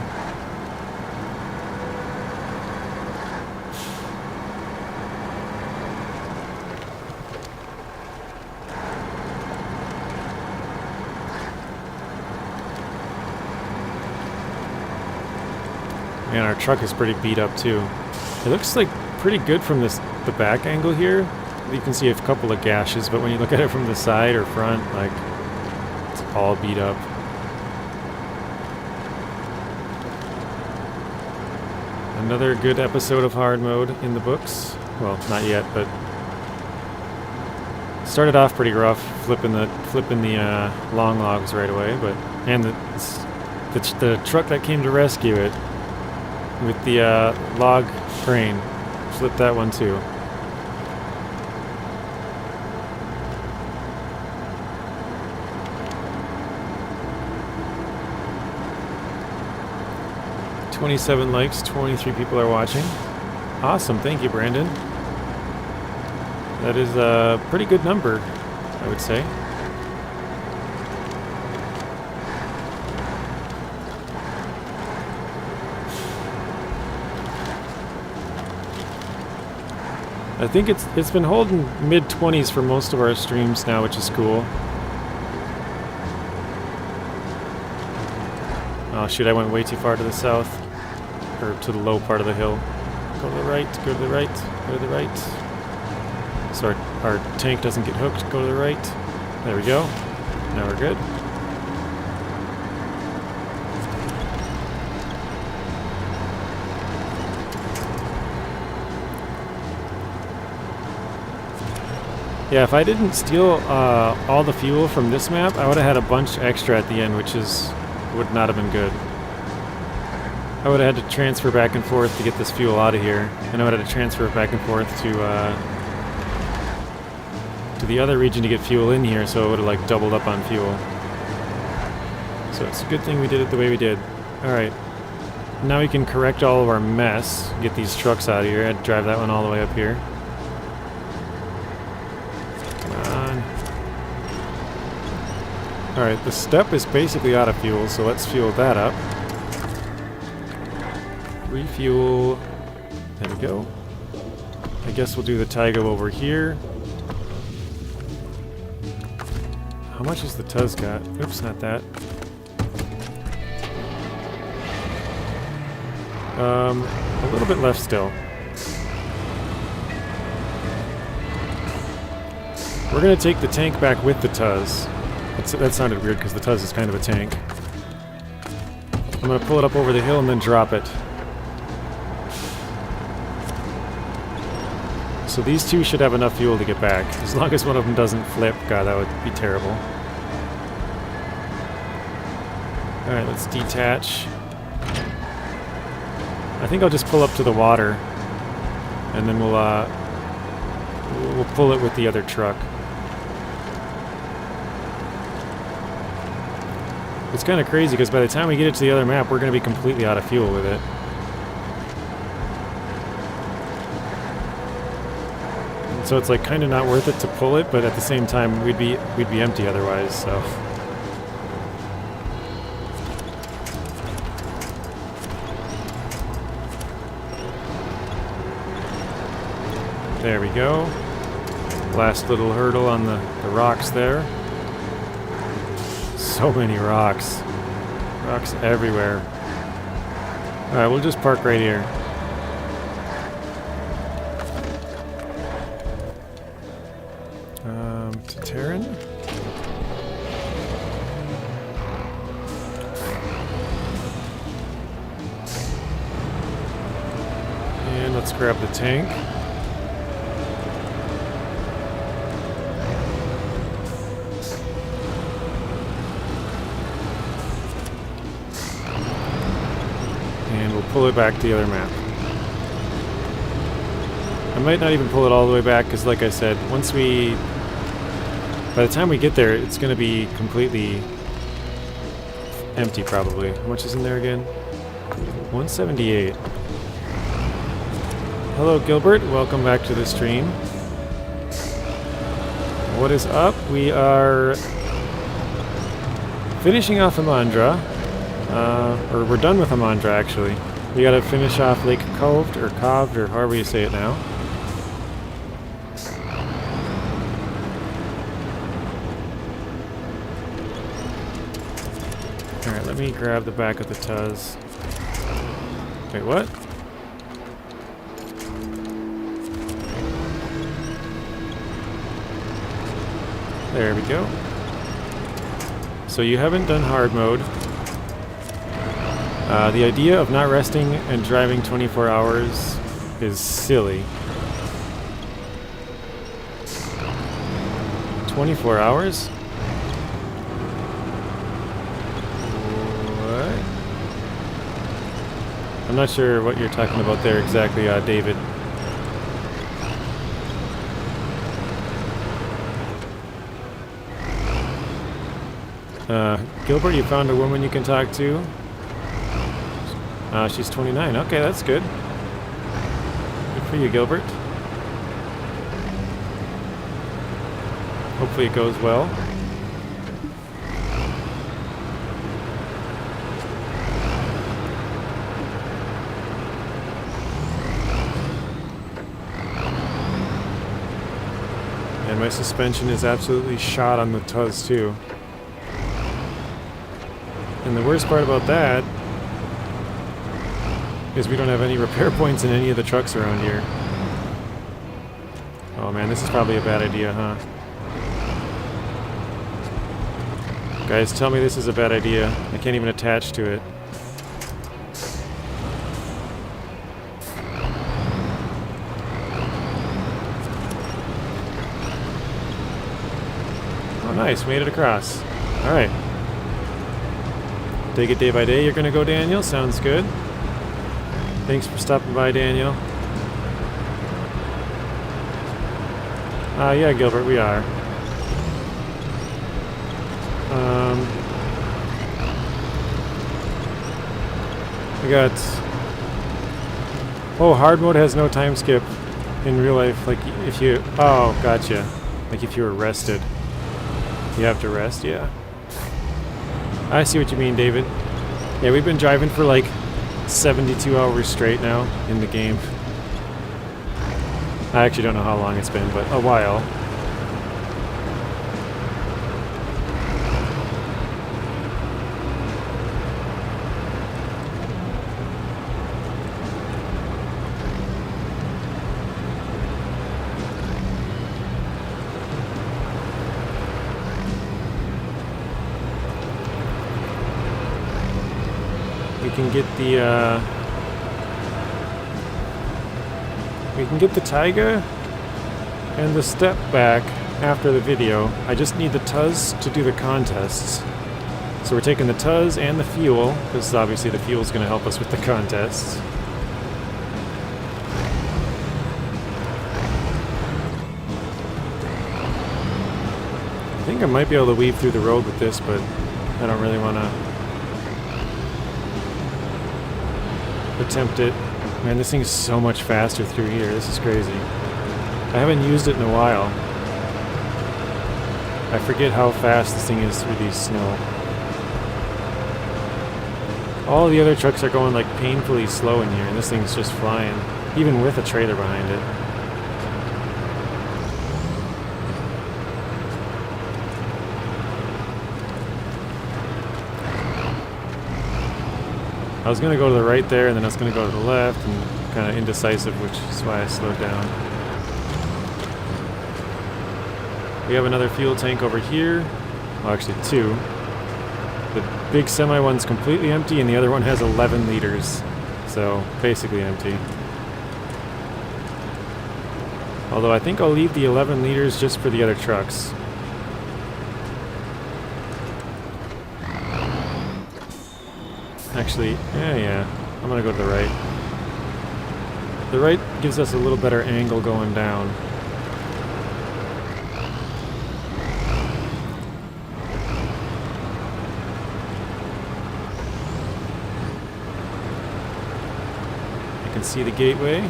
Man, our truck is pretty beat up too. It looks like pretty good from the back angle here. You can see a couple of gashes, but when you look at it from the side or front, like, it's all beat up. Another good episode of hard mode in the books. Well, not yet, but started off pretty rough, flipping the long logs right away, but and the truck that came to rescue it with the log crane flipped that one too. $27 likes, 23 people are watching. Awesome, thank you, Brandon. That is a pretty good number, I would say. I think it's been holding mid-20s for most of our streams now, which is cool. Oh shoot, I went way too far to the south. Or to the low part of the hill. Go to the right, go to the right, go to the right. So our tank doesn't get hooked, go to the right. There we go. Now we're good. Yeah, if I didn't steal all the fuel from this map, I would have had a bunch extra at the end, which would not have been good. I would have had to transfer back and forth to get this fuel out of here, and I would have to transfer it back and forth to the other region to get fuel in here, so it would have like doubled up on fuel. So it's a good thing we did it the way we did. Alright, now we can correct all of our mess, get these trucks out of here. I'd drive that one all the way up here. Come on. Alright, the step is basically out of fuel, so let's fuel that up. Refuel. There we go. I guess we'll do the Tiga over here. How much has the Tuz got? Oops, not that. A little bit left still. We're gonna take the tank back with the Tuz. That sounded weird because the Tuz is kind of a tank. I'm gonna pull it up over the hill and then drop it. So these two should have enough fuel to get back. As long as one of them doesn't flip. God, that would be terrible. Alright, let's detach. I think I'll just pull up to the water. And then we'll pull it with the other truck. It's kind of crazy because by the time we get it to the other map, we're going to be completely out of fuel with it. So it's like kind of not worth it to pull it, but at the same time we'd be empty otherwise, so. There we go. Last little hurdle on the rocks there. So many rocks. Rocks everywhere. Alright, we'll just park right here. Tatrarin? And let's grab the tank. And we'll pull it back to the other map. I might not even pull it all the way back because, like I said, by the time we get there, it's going to be completely empty, probably. How much is in there again? 178. Hello, Gilbert. Welcome back to the stream. What is up? We are finishing off Imandra. Or we're done with Imandra, actually. We gotta finish off Lake Coved, or however you say it now. Alright, let me grab the back of the Tuz. Wait, what? There we go. So you haven't done hard mode. The idea of not resting and driving 24 hours is silly. 24 hours? What? I'm not sure what you're talking about there exactly, David. Gilbert, you found a woman you can talk to? She's 29. Okay, that's good. Good for you, Gilbert. Hopefully it goes well. And my suspension is absolutely shot on the Tuz too. And the worst part about that is we don't have any repair points in any of the trucks around here. Oh man, this is probably a bad idea, huh? Guys, tell me this is a bad idea. I can't even attach to it. Oh nice, made it across. Alright. Take it day by day. You're gonna go, Daniel? Sounds good. Thanks for stopping by, Daniel. Yeah, Gilbert, we are. We got... Oh, hard mode has no time skip in real life. Like, if you... Oh, gotcha. Like, if you were rested. You have to rest, yeah. I see what you mean, David. Yeah, we've been driving for, like, 72 hours straight now in the game. I actually don't know how long it's been, but a while. We can get the Tiga and the step back after the video. I just need the Tuz to do the contests. So we're taking the Tuz and the fuel, because obviously the fuel is going to help us with the contests. I think I might be able to weave through the road with this, but I don't really want to attempt it. Man, this thing's so much faster through here. This is crazy. I haven't used it in a while. I forget how fast this thing is through these snow. All the other trucks are going like painfully slow in here, and this thing's just flying, even with a trailer behind it. I was going to go to the right there, and then I was going to go to the left, and kind of indecisive, which is why I slowed down. We have another fuel tank over here. Well, actually two. The big semi one's completely empty, and the other one has 11 liters. So, basically empty. Although I think I'll leave the 11 liters just for the other trucks. Actually, yeah, I'm gonna go to the right. The right gives us a little better angle going down. You can see the gateway.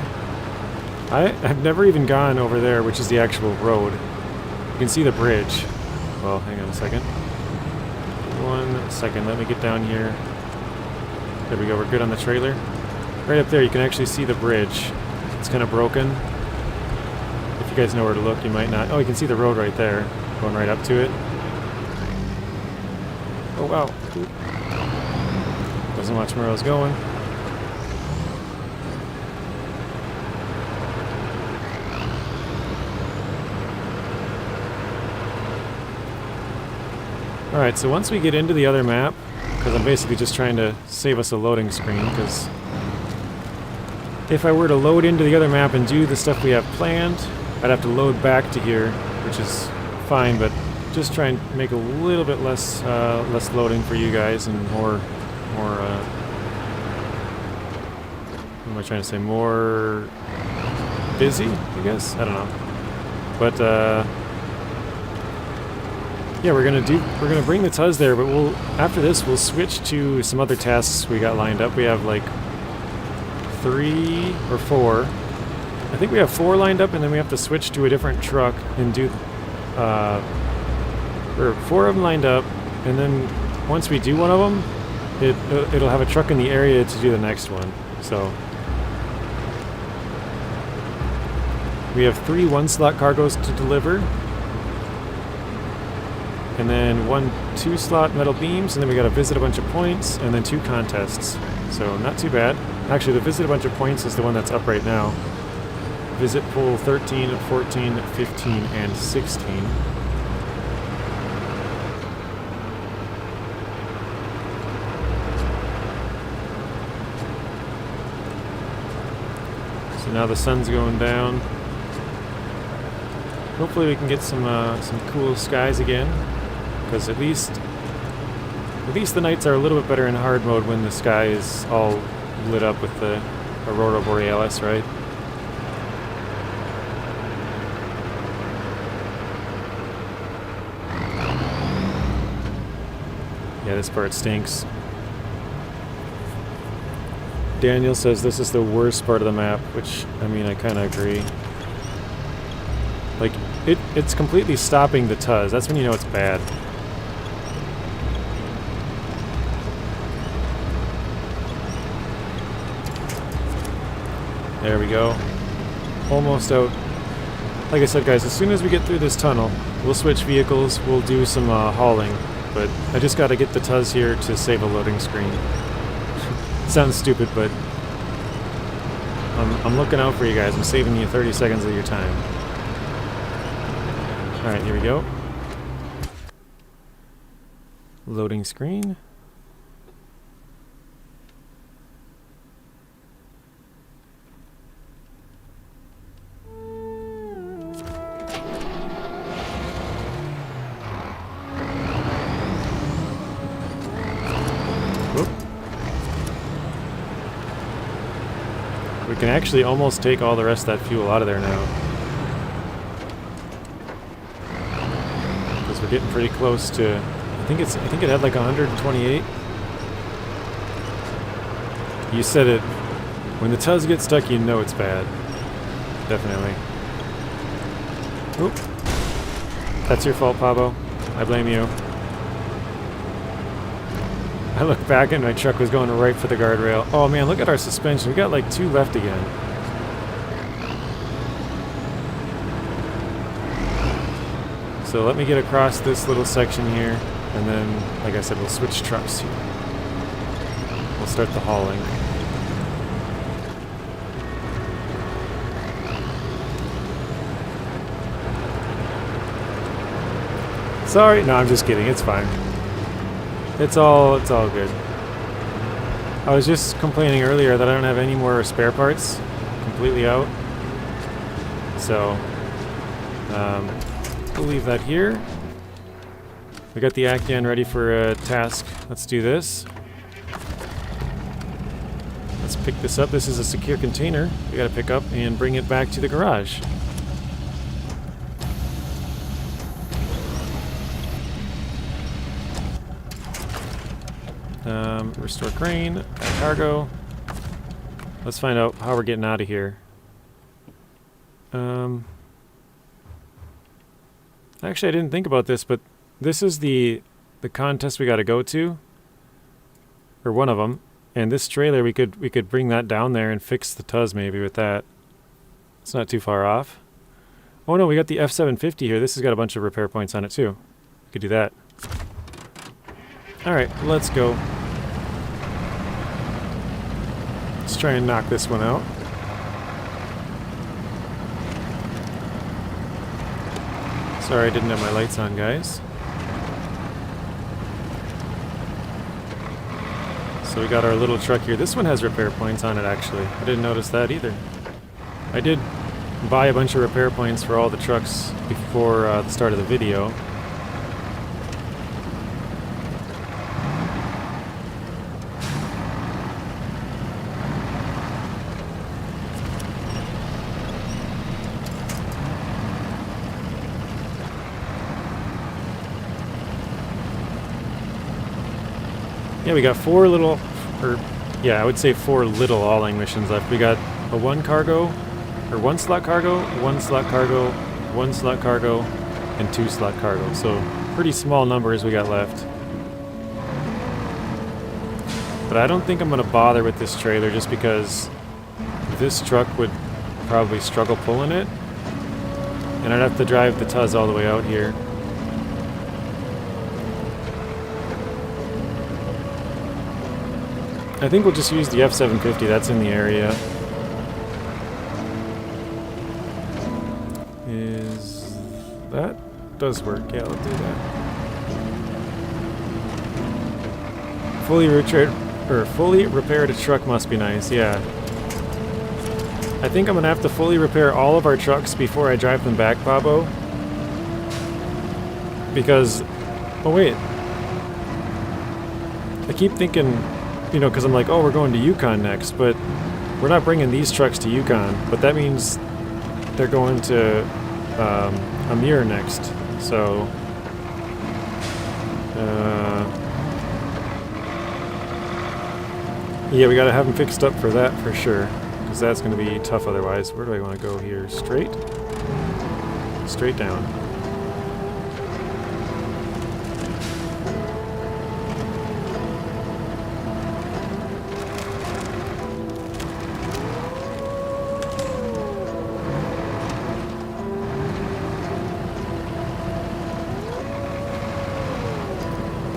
I've never even gone over there, which is the actual road. You can see the bridge. Well, hang on a second. 1 second, let me get down here. There we go, we're good on the trailer. Right up there, you can actually see the bridge. It's kind of broken. If you guys know where to look, you might not. Oh, you can see the road right there, going right up to it. Oh, wow. Wasn't watching where I was going. Alright, so once we get into the other map, because I'm basically just trying to save us a loading screen, because if I were to load into the other map and do the stuff we have planned, I'd have to load back to here, which is fine, but just try and make a little bit less less loading for you guys, and more what am I trying to say, more busy, I guess? I don't know. But yeah, we're gonna bring the Tuz there, but after this we'll switch to some other tasks we got lined up. We have like 3 or 4. I think we have 4 lined up, and then we have to switch to a different truck and do or 4 of them lined up, and then once we do one of them, it'll have a truck in the area to do the next one. So we have 3 1-slot cargoes to deliver. And then 1 2-slot metal beams, and then we gotta visit a bunch of points, and then 2 contests. So not too bad. Actually, the visit a bunch of points is the one that's up right now. Visit pool 13, 14, 15, and 16. So now the sun's going down. Hopefully we can get some cool skies again. Because at least the nights are a little bit better in hard mode when the sky is all lit up with the Aurora Borealis, right? Yeah, this part stinks. Daniel says this is the worst part of the map, which, I mean, I kind of agree. Like, it's completely stopping the Tuz. That's when you know it's bad. There we go. Almost out. Like I said, guys, as soon as we get through this tunnel, we'll switch vehicles, we'll do some hauling. But I just got to get the Tuz here to save a loading screen. Sounds stupid, but I'm looking out for you guys. I'm saving you 30 seconds of your time. Alright, here we go. Loading screen. We can actually almost take all the rest of that fuel out of there now. Because we're getting pretty close to, I think it had like 128. You said it. When the Tuz gets stuck, you know it's bad. Definitely. Oop. That's your fault, Pablo. I blame you. I looked back and my truck was going right for the guardrail. Oh man, look at our suspension. We got like 2 left again. So let me get across this little section here, and then, like I said, we'll switch trucks here. We'll start the hauling. Sorry, no, I'm just kidding. It's fine. It's all good. I was just complaining earlier that I don't have any more spare parts. Completely out. So, we'll leave that here. We got the Actaeon ready for a task. Let's do this. Let's pick this up. This is a secure container we gotta pick up and bring it back to the garage. Restore crane, cargo. Let's find out how we're getting out of here. Actually, I didn't think about this, but this is the contest we got to go to, or one of them. And this trailer, we could bring that down there and fix the Tuz maybe with that. It's not too far off. Oh no, we got the F750 here. This has got a bunch of repair points on it too. We could do that. All right, let's go. Let's try and knock this one out. Sorry I didn't have my lights on, guys. So we got our little truck here. This one has repair points on it, actually. I didn't notice that either. I did buy a bunch of repair points for all the trucks before the start of the video. Yeah, we got four little hauling missions left. We got a 1 slot cargo, 1 slot cargo, 1 slot cargo, and 2 slot cargo. So pretty small numbers we got left. But I don't think I'm going to bother with this trailer just because this truck would probably struggle pulling it. And I'd have to drive the Tuz all the way out here. I think we'll just use the F750, that's in the area. That does work, yeah, let's do that. Fully repaired a truck must be nice, yeah. I think I'm gonna have to fully repair all of our trucks before I drive them back, Pabo. Because, oh wait. I keep thinking, you know, because I'm like, oh, we're going to Yukon next, but we're not bringing these trucks to Yukon, but that means they're going to Amir next, so yeah, we gotta have them fixed up for that for sure, because that's going to be tough otherwise. Where do I want to go here? Straight? Straight down.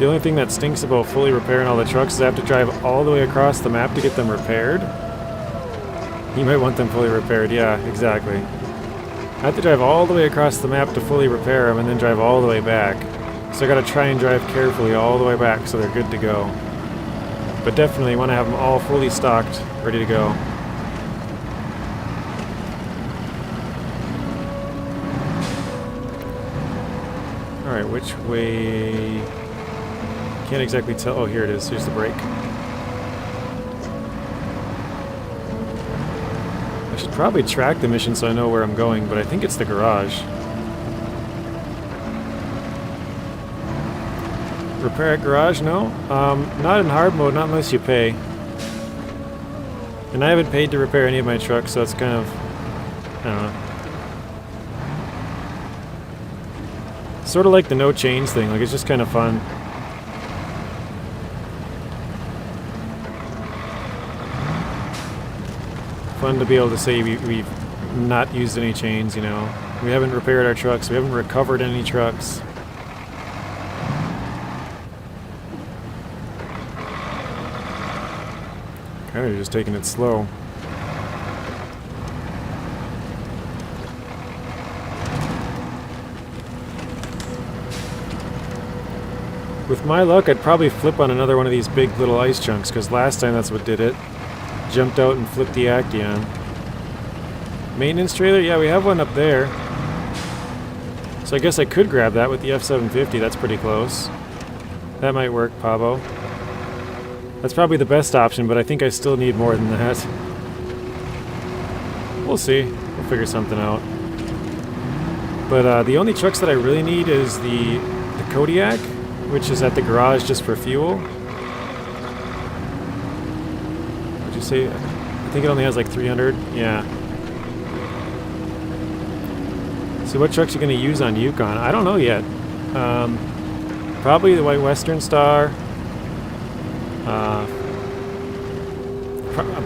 The only thing that stinks about fully repairing all the trucks is I have to drive all the way across the map to get them repaired. You might want them fully repaired, yeah, exactly. I have to drive all the way across the map to fully repair them and then drive all the way back. So I gotta try and drive carefully all the way back so they're good to go. But definitely want to have them all fully stocked, ready to go. Alright, which way... Can't exactly tell. Oh, here it is. Here's the brake. I should probably track the mission so I know where I'm going, but I think it's the garage. Repair at garage? No. Not in hard mode, not unless you pay. And I haven't paid to repair any of my trucks, so it's kind of... I don't know. Sort of like the no change thing, like it's just kind of fun. Fun to be able to say we've not used any chains, you know. We haven't repaired our trucks, we haven't recovered any trucks. Kind of just taking it slow. With my luck, I'd probably flip on another one of these big little ice chunks, because last time that's what did it. Jumped out and flipped the Actaeon. Maintenance trailer? Yeah, we have one up there. So I guess I could grab that with the F750. That's pretty close. That might work, Pavo. That's probably the best option, but I think I still need more than that. We'll see. We'll figure something out. But the only trucks that I really need is the Kodiak, which is at the garage just for fuel. Would you say? I think it only has like 300. Yeah. So what trucks are you going to use on Yukon? I don't know yet. Probably the White Western Star.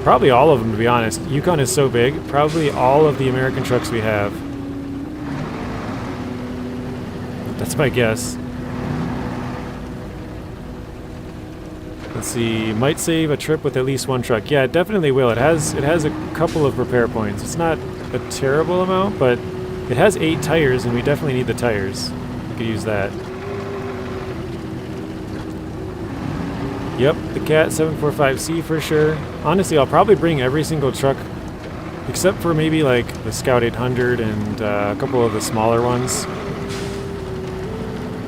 Probably all of them, to be honest. Yukon is so big. Probably all of the American trucks we have. That's my guess. Let's see. Might save a trip with at least one truck. Yeah, it definitely will. It has a couple of repair points. It's not a terrible amount, but it has 8 tires, and we definitely need the tires. We could use that. Yep, the Cat 745C for sure. Honestly, I'll probably bring every single truck, except for maybe like the Scout 800 and a couple of the smaller ones.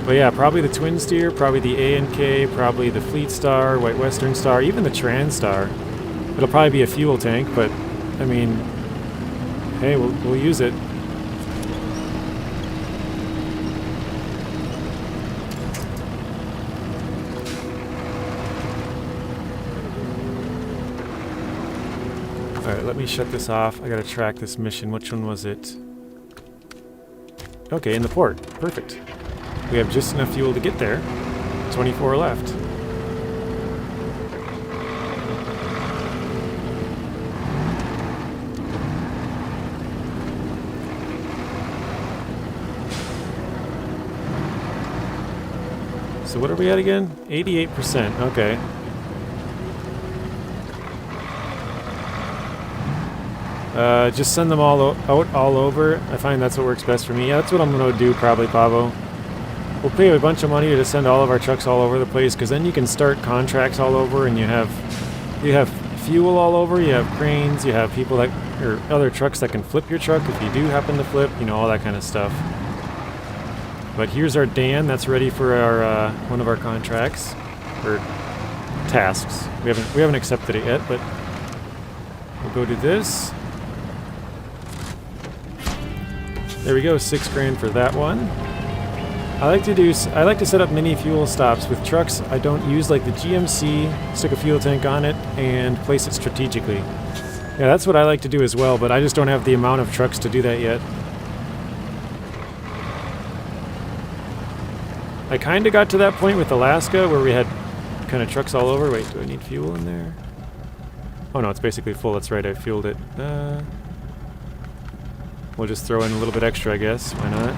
But yeah, probably the Twinsteer, probably the ANK, probably the Fleetstar, White Western Star, even the Transtar. It'll probably be a fuel tank, but I mean, hey, we'll use it. Alright, let me shut this off. I gotta track this mission. Which one was it? Okay, in the port. Perfect. We have just enough fuel to get there. 24 left. So what are we at again? 88%. Okay. Just send them all out all over. I find that's what works best for me. Yeah, that's what I'm going to do probably, Pavo. We'll pay a bunch of money to send all of our trucks all over the place, because then you can start contracts all over, and you have fuel all over, you have cranes, you have people that, or other trucks that can flip your truck if you do happen to flip, you know, all that kind of stuff. But here's our Dan, that's ready for our one of our contracts, or tasks. We haven't accepted it yet, but we'll go do this. There we go, 6 grand for that one. I like to set up mini fuel stops with trucks I don't use, like the GMC, stick a fuel tank on it, and place it strategically. Yeah, that's what I like to do as well, but I just don't have the amount of trucks to do that yet. I kind of got to that point with Alaska where we had kind of trucks all over. Wait, do I need fuel in there? Oh no, it's basically full. That's right, I fueled it. We'll just throw in a little bit extra, I guess. Why not?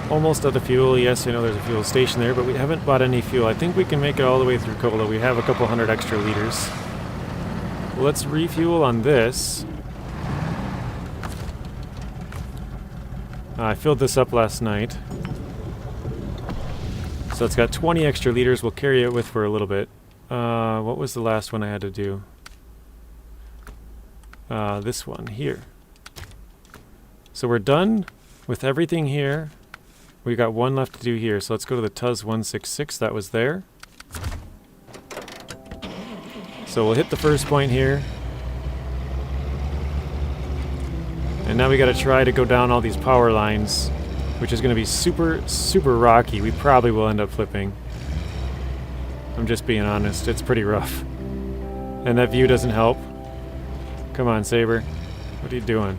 almost out of fuel. Yes, I know there's a fuel station there, but we haven't bought any fuel. I think we can make it all the way through Kola. We have a couple hundred extra liters. Well, let's refuel on this. I filled this up last night. So it's got 20 extra liters. We'll carry it with for a little bit. What was the last one I had to do? This one here. So we're done with everything here. We got one left to do here. So let's go to the TUZ 166 that was there. So we'll hit the first point here. And now we got to try to go down all these power lines, which is going to be super, super rocky. We probably will end up flipping. I'm just being honest. It's pretty rough. And that view doesn't help. Come on, Saber. What are you doing?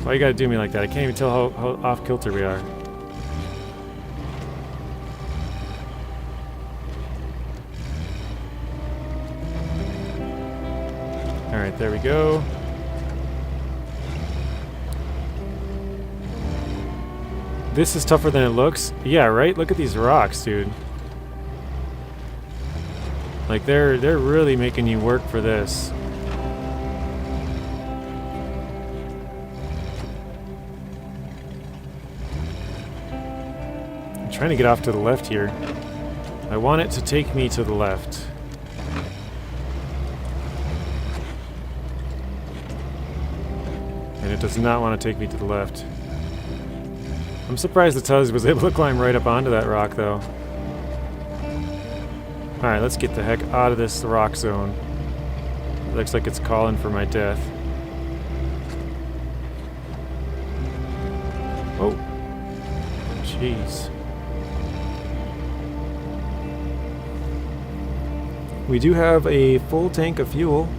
Why you gotta do me like that? I can't even tell how off kilter we are. Alright, there we go. This is tougher than it looks. Yeah, right? Look at these rocks, dude. Like, they're really making you work for this. I'm trying to get off to the left here. I want it to take me to the left. And it does not want to take me to the left. I'm surprised the TUZ was able to climb right up onto that rock, though. Alright, let's get the heck out of this rock zone. It looks like it's calling for my death. Oh. Jeez. We do have a full tank of fuel.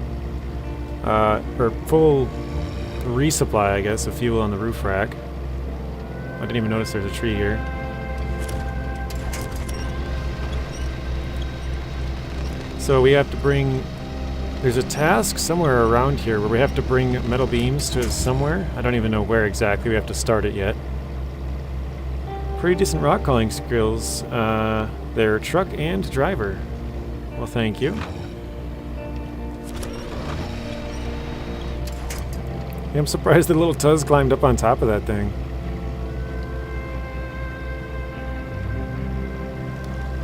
Or full resupply, I guess, of fuel on the roof rack. I didn't even notice there's a tree here. So we have to bring... There's a task somewhere around here where we have to bring metal beams to somewhere. I don't even know where exactly. We have to start it yet. Pretty decent rock calling skills. They're truck and driver. Well, thank you. Yeah, I'm surprised the little TUZ climbed up on top of that thing.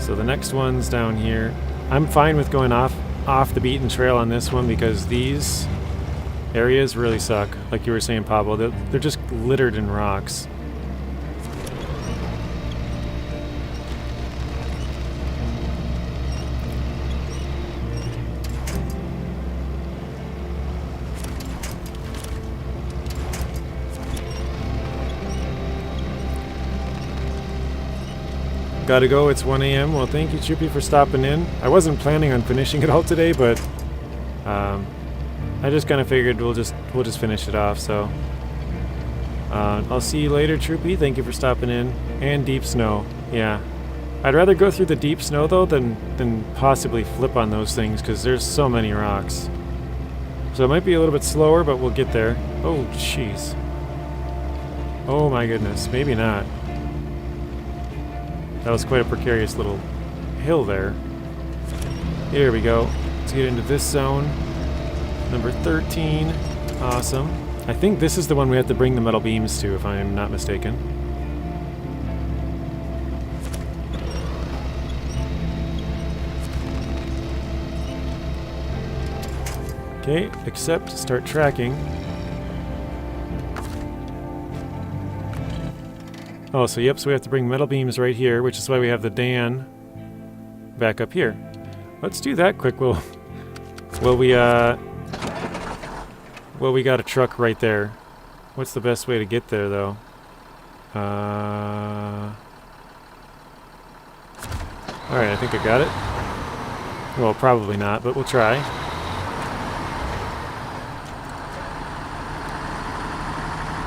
So the next one's down here. I'm fine with going off the beaten trail on this one because these areas really suck. Like you were saying, Pablo, they're just littered in rocks. Gotta go, it's 1 a.m. Well, thank you, Choopy, for stopping in. I wasn't planning on finishing it all today, but I just kind of figured we'll just finish it off, so. I'll see you later, Choopy. Thank you for stopping in. And deep snow, yeah. I'd rather go through the deep snow, though, than possibly flip on those things, because there's so many rocks. So it might be a little bit slower, but we'll get there. Oh, jeez. Oh my goodness, maybe not. That was quite a precarious little hill there. Here we go. Let's get into this zone. Number 13. Awesome. I think this is the one we have to bring the metal beams to, if I'm not mistaken. Okay, accept, start tracking. Oh, so yep, so we have to bring metal beams right here, which is why we have the Dan back up here. Let's do that quick. Well, we got a truck right there. What's the best way to get there, though? Alright, I think I got it. Well, probably not, but we'll try.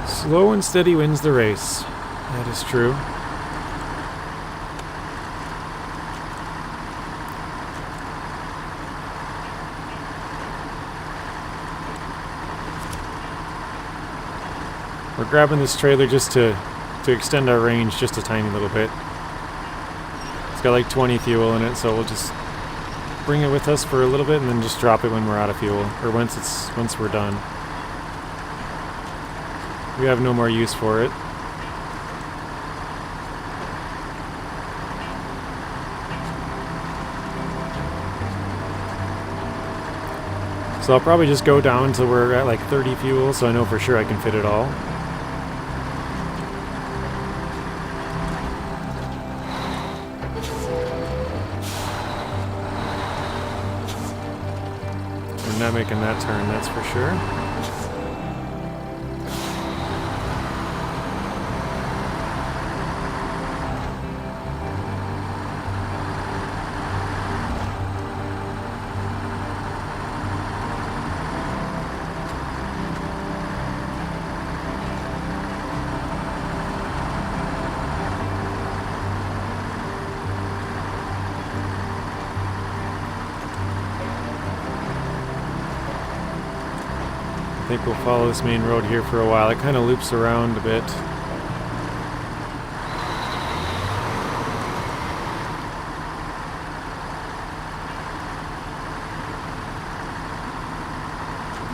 Slow and steady wins the race. That is true. We're grabbing this trailer just to to extend our range just a tiny little bit. It's got like 20 fuel in it, so we'll just bring it with us for a little bit and then just drop it when we're out of fuel, or once we're done. We have no more use for it. So I'll probably just go down till we're at like 30 fuel, so I know for sure I can fit it all. We're not making that turn, that's for sure. I think we'll follow this main road here for a while. It kind of loops around a bit.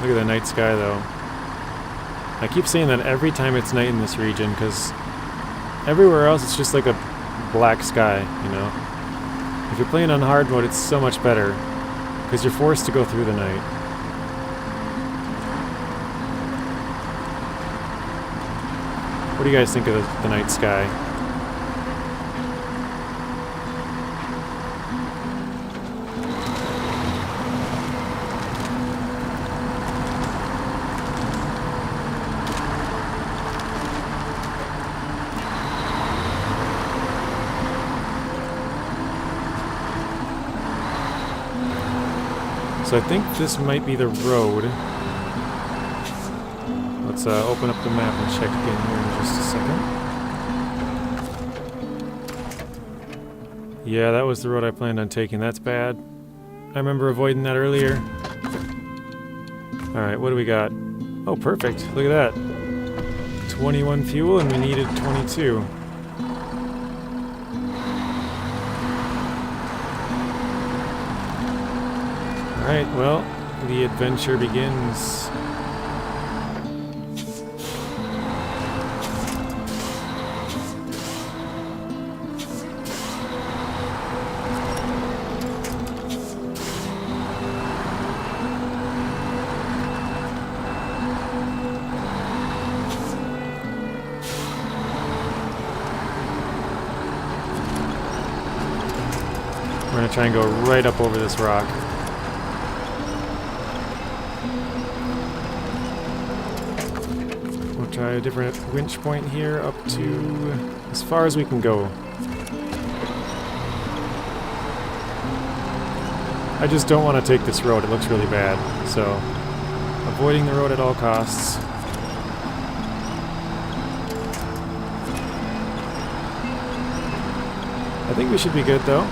Look at the night sky though. I keep saying that every time it's night in this region, because everywhere else it's just like a black sky, you know. If you're playing on hard mode, it's so much better, because you're forced to go through the night. What do you guys think of the night sky? So I think this might be the road. Let's open up the map and check again here in just a second. Yeah, that was the road I planned on taking. That's bad. I remember avoiding that earlier. Alright, what do we got? Oh, perfect. Look at that. 21 fuel and we needed 22. Alright, well, the adventure begins. We're going to try and go right up over this rock. We'll try a different winch point here up to as far as we can go. I just don't want to take this road, it looks really bad. So, avoiding the road at all costs. I think we should be good though.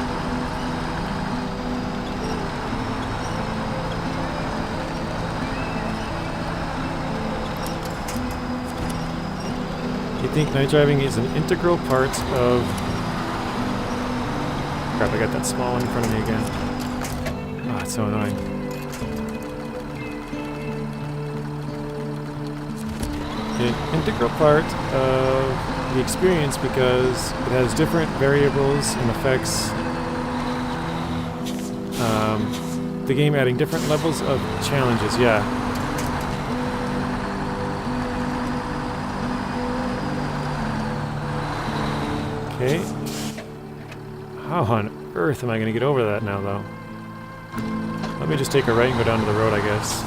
You think night driving is an integral part of... Crap, I got that small one in front of me again. Oh, it's so annoying. An integral part of the experience because it has different variables and affects the game, adding different levels of challenges, yeah. Okay. How on earth am I going to get over that now, though? Let me just take a right and go down to the road, I guess.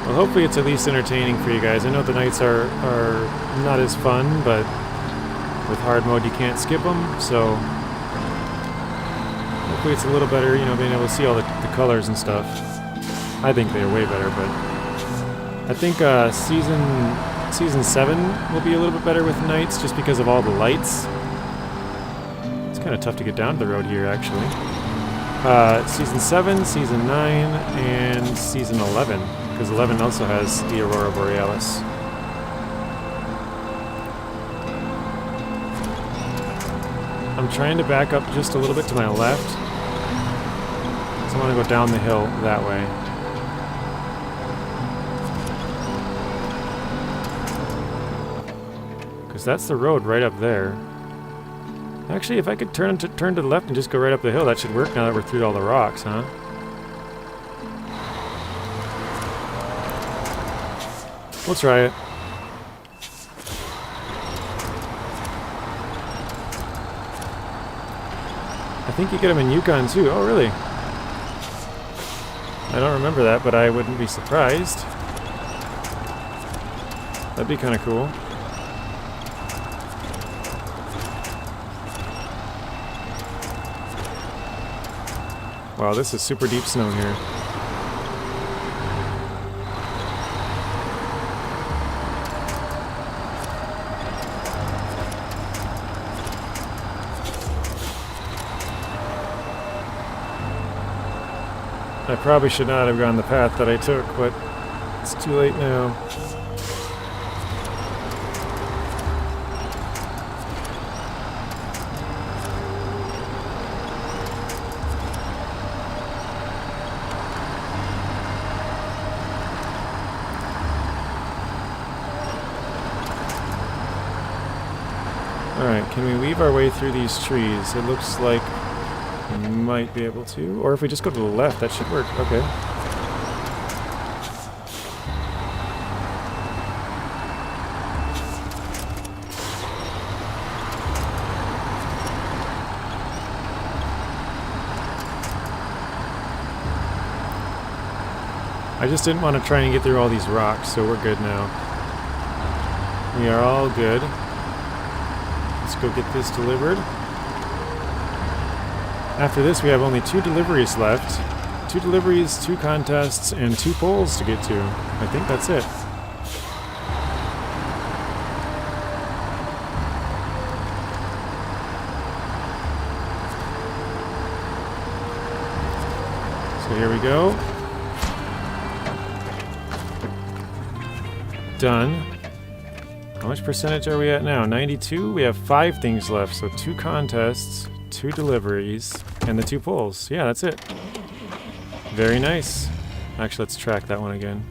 Well, hopefully it's at least entertaining for you guys. I know the nights are not as fun, but with hard mode you can't skip them, so hopefully it's a little better, you know, being able to see all the colors and stuff. I think they're way better, but I think season 7 will be a little bit better with nights just because of all the lights. It's kind of tough to get down the road here, actually. Season 7, Season 9, and Season 11, because 11 also has the Aurora Borealis. I'm trying to back up just a little bit to my left, so I want to go down the hill that way. Because that's the road right up there. Actually, if I could turn to the left and just go right up the hill, that should work now that we're through all the rocks, huh? We'll try it. I think you get them in Yukon too. Oh, really? I don't remember that, but I wouldn't be surprised. That'd be kind of cool. Wow, this is super deep snow here. I probably should not have gone the path that I took, but it's too late now. Alright, can we weave our way through these trees? It looks like we might be able to. Or if we just go to the left, that should work. Okay. I just didn't want to try and get through all these rocks, so we're good now. We are all good. Let's go get this delivered. After this, we have only 2 deliveries left. 2 deliveries, 2 contests, and 2 polls to get to. I think that's it. So here we go. Done. How much percentage are we at now? 92? We have 5 things left, so 2 contests, 2 deliveries, and the 2 polls. Yeah, that's it. Very nice. Actually, let's track that one again.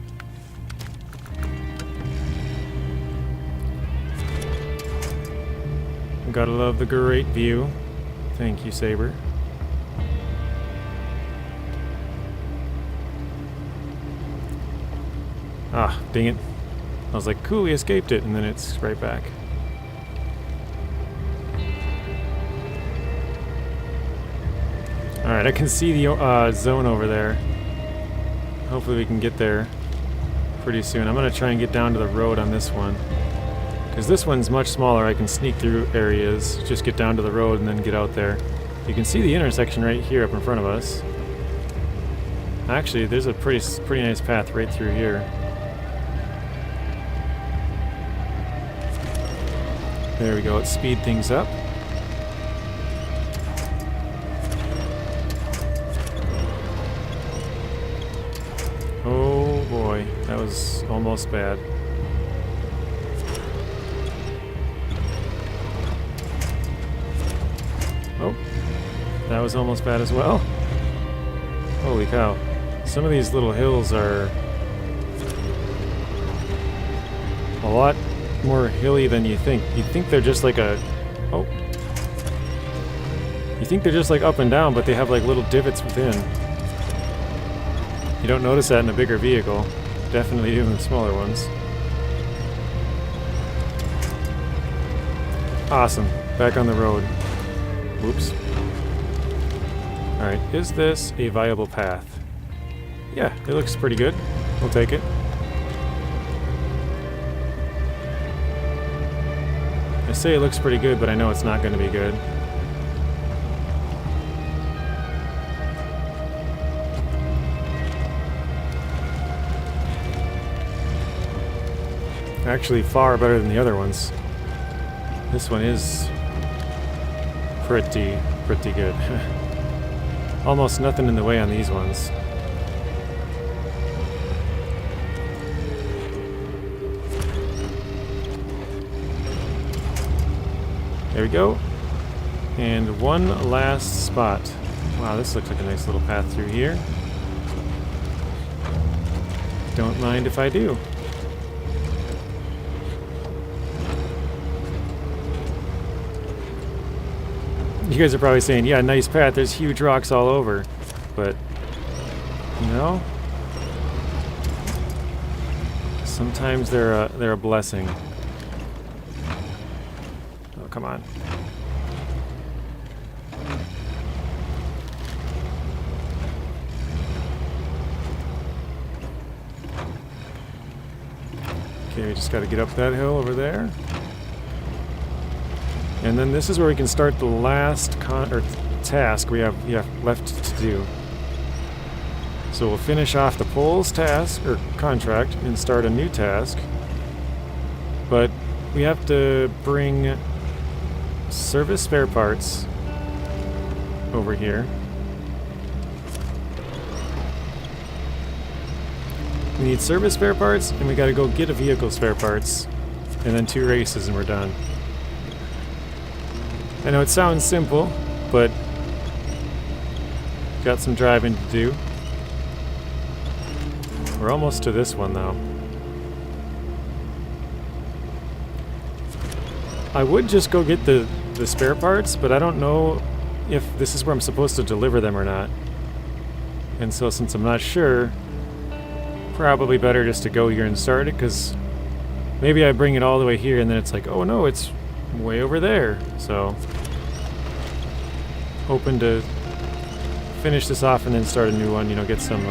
Gotta love the great view. Thank you, Saber. Ah, dang it. I was like, cool, we escaped it, and then it's right back. Alright, I can see the zone over there. Hopefully we can get there pretty soon. I'm going to try and get down to the road on this one. Because this one's much smaller, I can sneak through areas, just get down to the road and then get out there. You can see the intersection right here up in front of us. Actually, there's a pretty nice path right through here. There we go, let's speed things up. Oh boy, that was almost bad. Oh, that was almost bad as well. Holy cow. Some of these little hills are a lot more hilly than you think. You think they're just like a... Oh. You think they're just like up and down, but they have like little divots within. You don't notice that in a bigger vehicle. Definitely do in the smaller ones. Awesome. Back on the road. Whoops. Alright, is this a viable path? Yeah, it looks pretty good. We'll take it. I say it looks pretty good, but I know it's not going to be good. Actually, far better than the other ones. This one is pretty good. almost nothing in the way on these ones. There we go. And one last spot. Wow, this looks like a nice little path through here. Don't mind if I do. You guys are probably saying, yeah, nice path, there's huge rocks all over. But, you know, sometimes they're a blessing. Oh, come on. Okay, we just got to get up that hill over there. And then this is where we can start the last task we have left to do. So we'll finish off the poles task, or contract, and start a new task. But we have to bring service spare parts over here. We need service spare parts, and we gotta go get a vehicle spare parts, and then 2 races and we're done. I know it sounds simple, but got some driving to do. We're almost to this one though. I would just go get the spare parts, but I don't know if this is where I'm supposed to deliver them or not. And so since I'm not sure, probably better just to go here and start it, because maybe I bring it all the way here and then it's like, oh no, it's way over there. So hoping to finish this off and then start a new one, you know, get some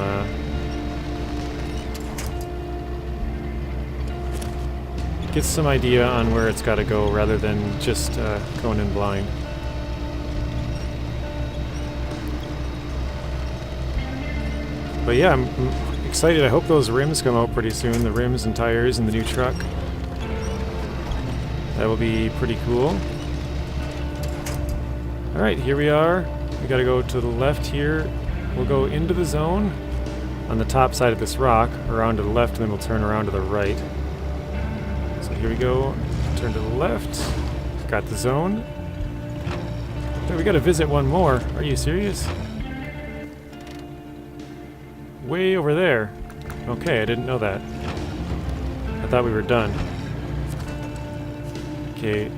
idea on where it's got to go rather than just going in blind. But yeah, I'm excited. I hope those rims come out pretty soon, the rims and tires in the new truck. That will be pretty cool. Alright, here we are. We gotta go to the left here. We'll go into the zone on the top side of this rock, around to the left, and then we'll turn around to the right. So here we go. Turn to the left. Got the zone. Okay, we gotta visit one more. Are you serious? Way over there. Okay, I didn't know that. I thought we were done. Okay.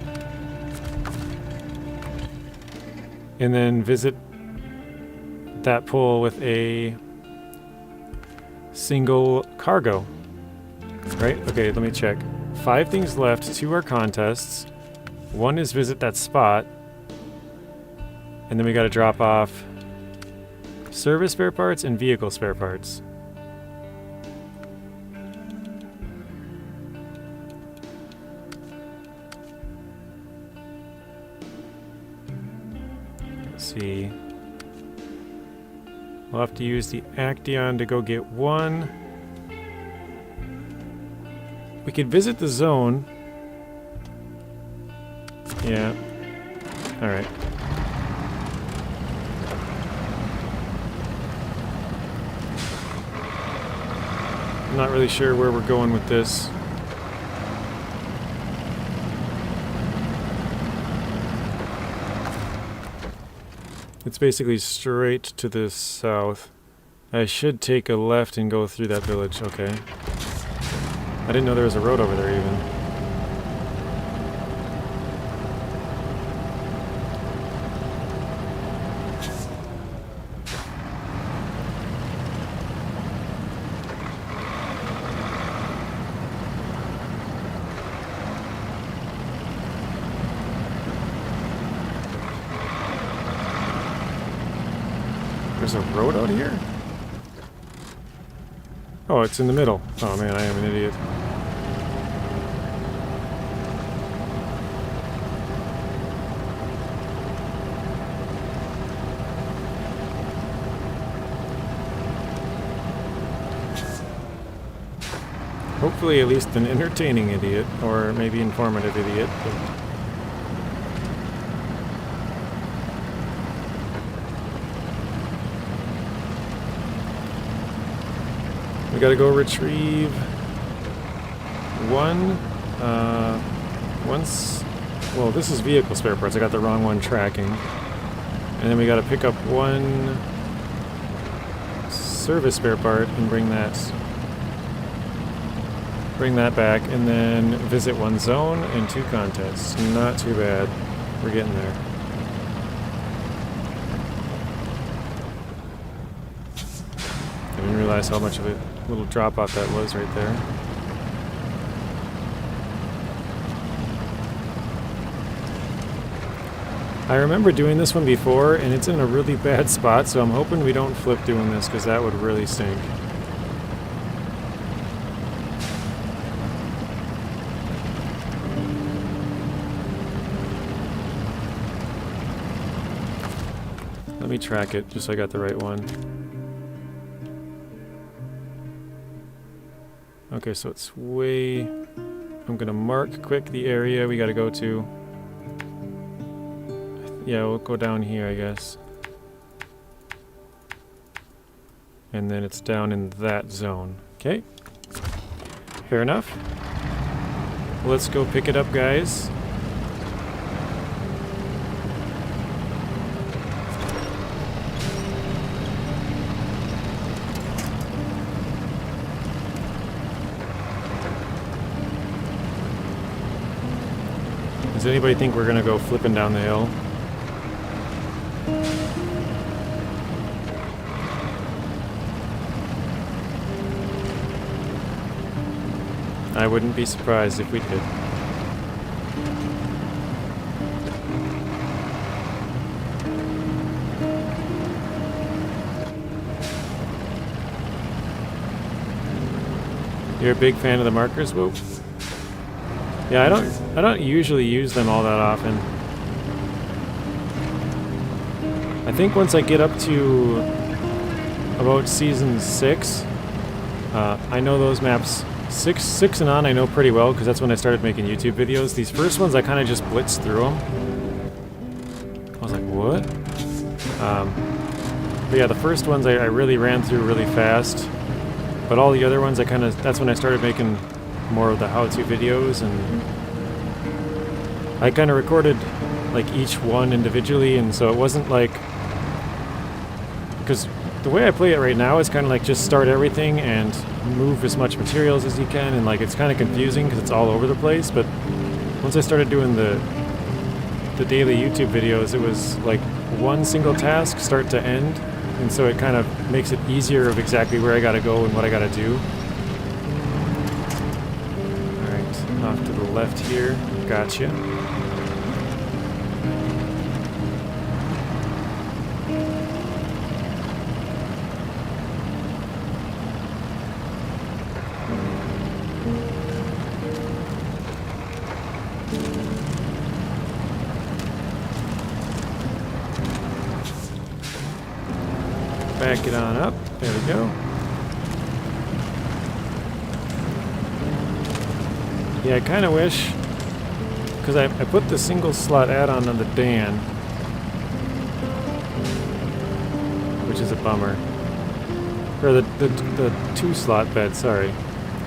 And then visit that pole with a single cargo. Right? Okay, let me check. 5 things left, 2 are contests. 1 is visit that spot. And then we gotta drop off service spare parts and vehicle spare parts. Let's see. We'll have to use the Actaeon to go get 1. We could visit the zone. Yeah. Alright. I'm not really sure where we're going with this. It's basically straight to the south. I should take a left and go through that village. Okay. I didn't know there was a road over there even. There's a road out here? Oh, it's in the middle. Oh man, I am an idiot. Hopefully at least an entertaining idiot, or maybe informative idiot. But gotta go retrieve well, this is vehicle spare parts. I got the wrong one tracking. And then we gotta pick up one service spare part and bring that back, and then visit one zone and 2 contests. Not too bad. We're getting there. I didn't realize how much of a little drop off that was right there. I remember doing this one before, and it's in a really bad spot, so I'm hoping we don't flip doing this, because that would really stink. Let me track it, just so I got the right one. Okay, so it's way... I'm gonna mark quick the area we gotta go to. Yeah, we'll go down here, I guess. And then it's down in that zone. Okay. Fair enough. Let's go pick it up, guys. Does anybody think we're gonna go flipping down the hill? I wouldn't be surprised if we did. You're a big fan of the markers, Whoop? Yeah, I don't usually use them all that often. I think once I get up to about season 6, I know those maps. 6 and on I know pretty well, because that's when I started making YouTube videos. These first ones I kind of just blitzed through them. I was like, what? But yeah, the first ones I really ran through really fast. But all the other ones that's when I started making more of the how-to videos, and I kind of recorded like each one individually, and so it wasn't like... Because the way I play it right now is kind of like just start everything and move as much materials as you can, and like it's kind of confusing because it's all over the place. But once I started doing the daily YouTube videos, it was like one single task start to end, and so it kind of makes it easier of exactly where I gotta go and what I gotta do. Alright, off to the left here. Gotcha. Back it on up. There we go. Yeah, I kind of wish, because I put the single slot add-on on the Dan, which is a bummer. Or the 2-slot bed, sorry.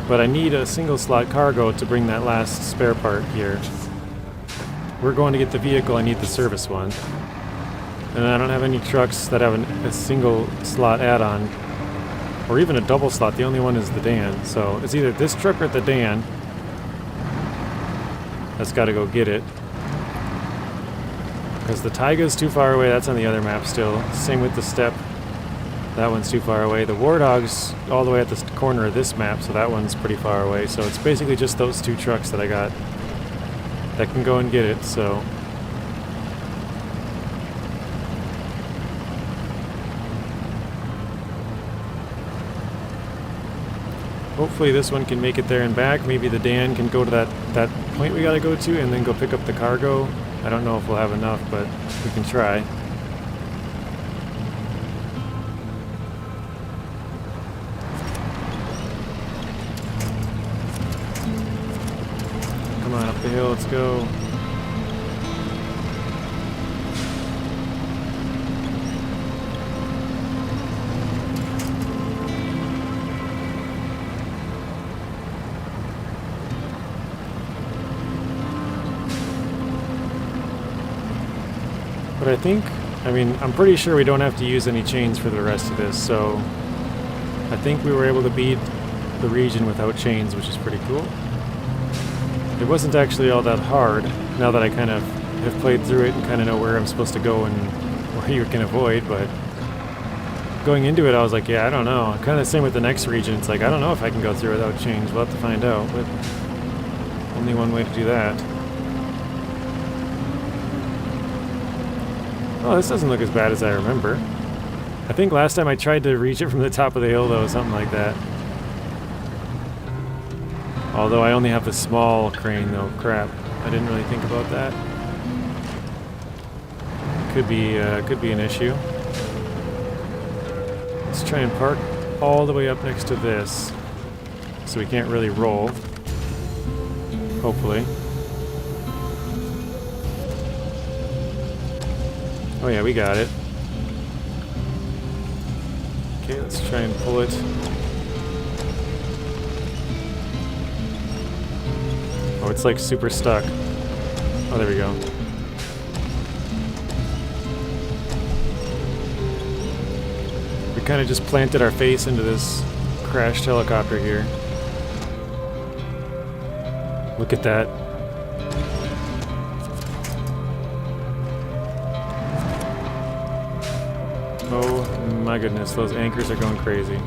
But I need a single slot cargo to bring that last spare part here. We're going to get the vehicle, I need the service one. And I don't have any trucks that have a single slot add-on, or even a double slot. The only one is the Dan. So it's either this truck or the Dan that's got to go get it. Because the Tiga is too far away. That's on the other map still. Same with the Step. That one's too far away. The Warthog's all the way at the corner of this map, so that one's pretty far away. So it's basically just those 2 trucks that I got that can go and get it. So. Hopefully this one can make it there and back. Maybe the Dan can go to that point we gotta go to and then go pick up the cargo. I don't know if we'll have enough, but we can try. Come on, up the hill, let's go. But I think, I mean, I'm pretty sure we don't have to use any chains for the rest of this, so I think we were able to beat the region without chains, which is pretty cool. It wasn't actually all that hard, now that I kind of have played through it and kind of know where I'm supposed to go and where you can avoid, but going into it I was like, yeah, I don't know. Kind of the same with the next region. It's like, I don't know if I can go through without chains. We'll have to find out, but only one way to do that. Oh, this doesn't look as bad as I remember. I think last time I tried to reach it from the top of the hill, though, something like that. Although I only have the small crane, though. Crap. I didn't really think about that. Could be an issue. Let's try and park all the way up next to this, so we can't really roll. Hopefully. Oh yeah, we got it. Okay, let's try and pull it. Oh, it's like super stuck. Oh, there we go. We kind of just planted our face into this crashed helicopter here. Look at that. Oh my goodness, those anchors are going crazy.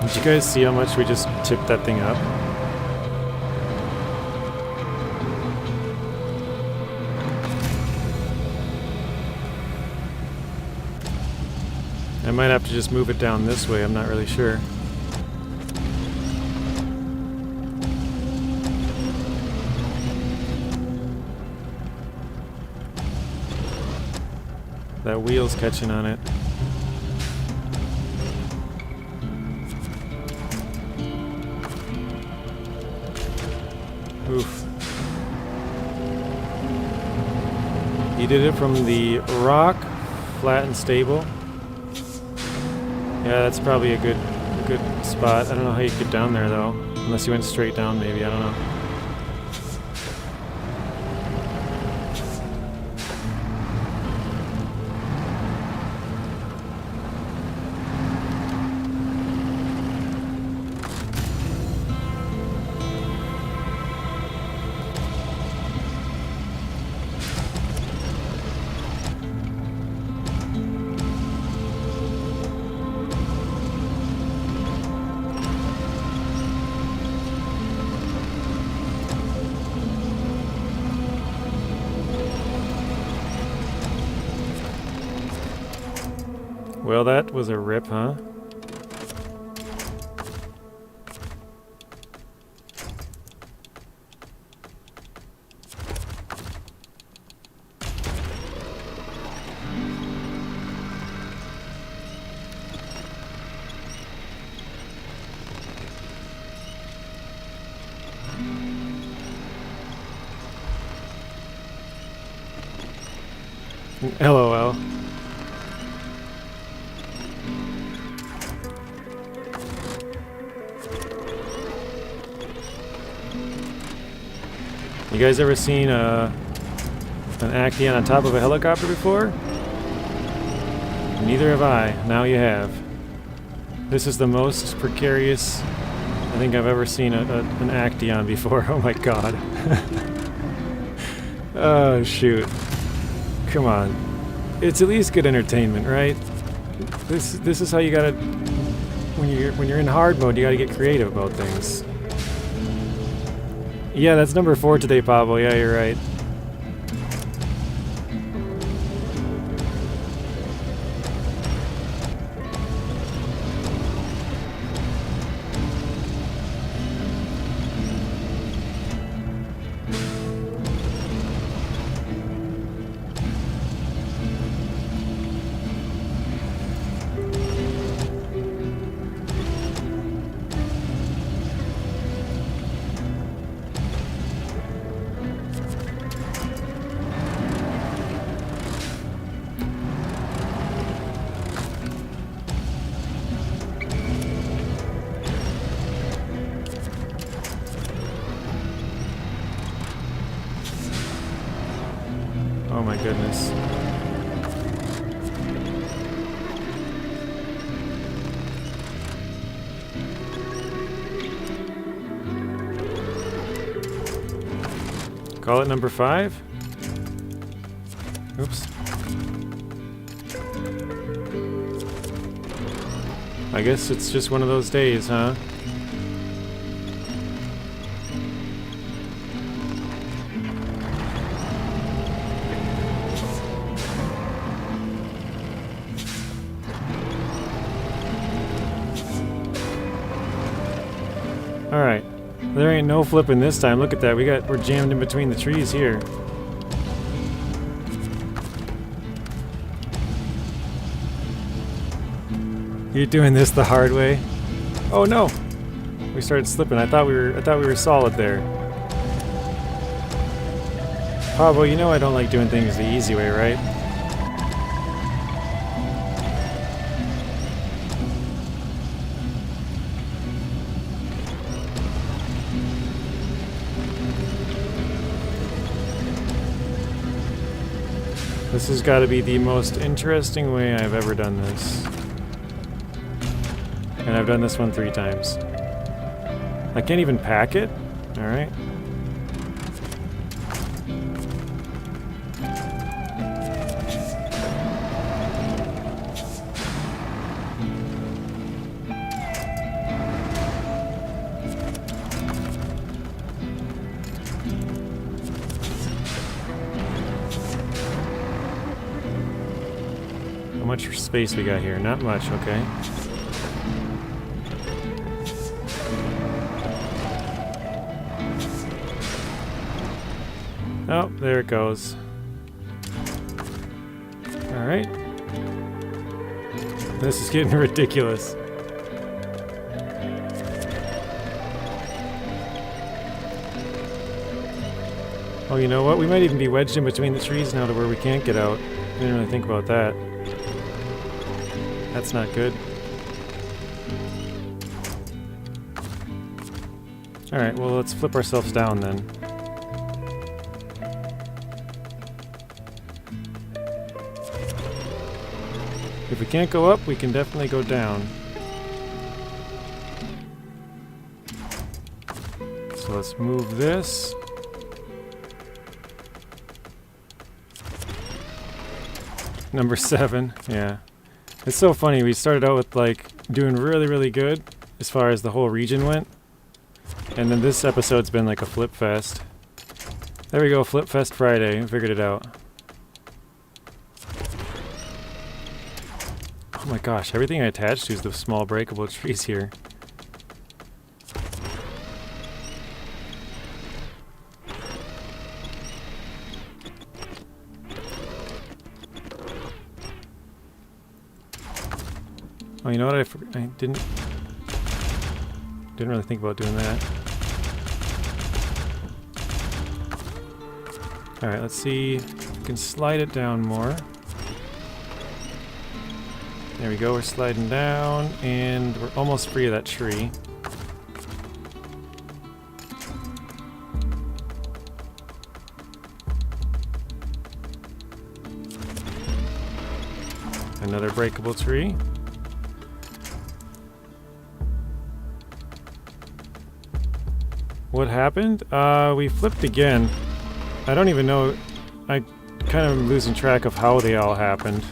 Did you guys see how much we just tipped that thing up? I might have to just move it down this way, I'm not really sure. That wheel's catching on it. Oof. He did it from the rock, flat and stable. Yeah, that's probably a good spot. I don't know how you get down there though, unless you went straight down maybe, I don't know. Well, that was a rip, huh? LOL. You guys ever seen an Actaeon on top of a helicopter before? Neither have I. Now you have. This is the most precarious I think I've ever seen an Actaeon before. Oh my god. Oh shoot. Come on. It's at least good entertainment, right? This is how you gotta, when you're in hard mode, you gotta get creative about things. Yeah, that's number 4 today, Pablo. Yeah, you're right. Oh my goodness. Call it number 5. Oops. I guess it's just one of those days, huh? Alright. There ain't no flipping this time. Look at that. We're jammed in between the trees here. You're doing this the hard way. Oh no! We started slipping. I thought we were solid there. Pablo, you know I don't like doing things the easy way, right? This has got to be the most interesting way I've ever done this. And I've done this one 3 times. I can't even pack it? Alright. How much space we got here? Not much, okay. Oh, there it goes. Alright. This is getting ridiculous. Oh, you know what? We might even be wedged in between the trees now to where we can't get out. Didn't really think about that. That's not good. Alright, well, let's flip ourselves down then. If we can't go up, we can definitely go down. So let's move this. Number 7, yeah. It's so funny, we started out with like doing really, really good as far as the whole region went. And then this episode's been like a flip fest. There we go, Flip Fest Friday, we figured it out. Oh my gosh, everything I attached to is the small breakable trees here. Oh, you know what? I didn't really think about doing that. Alright, let's see if we can slide it down more. There we go, we're sliding down, and we're almost free of that tree. Another breakable tree. What happened? We flipped again. I don't even know. I kind of am losing track of how they all happened.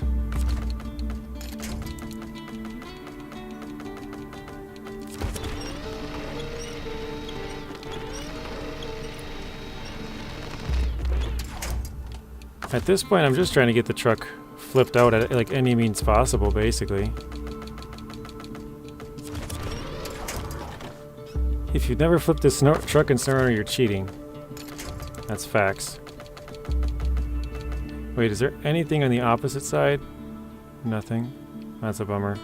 At this point, I'm just trying to get the truck flipped out at like any means possible, basically. If you've never flipped this truck in SnowRunner, you're cheating. That's facts. Wait, is there anything on the opposite side? Nothing. That's a bummer.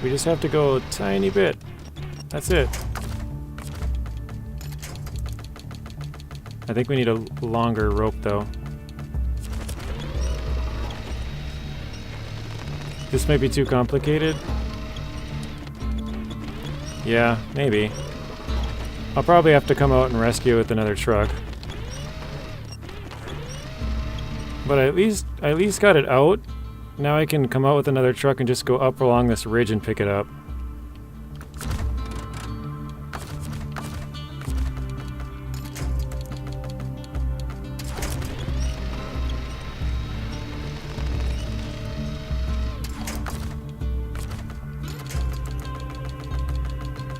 We just have to go a tiny bit. That's it. I think we need a longer rope though. This may be too complicated. Yeah, maybe. I'll probably have to come out and rescue it with another truck. But I at least got it out. Now I can come out with another truck and just go up along this ridge and pick it up.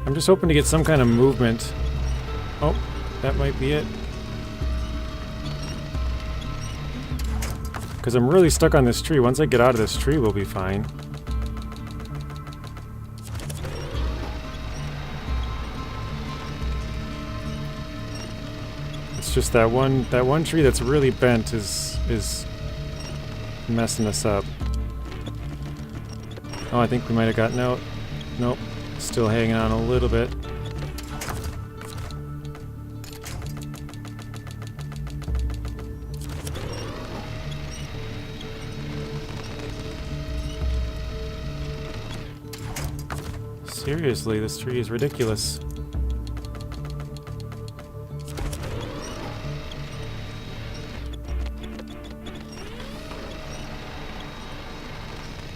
I'm just hoping to get some kind of movement. Oh, that might be it. Because I'm really stuck on this tree. Once I get out of this tree, we'll be fine. It's just that one tree that's really bent is messing us up. Oh, I think we might have gotten out. Nope. Still hanging on a little bit. Seriously, this tree is ridiculous.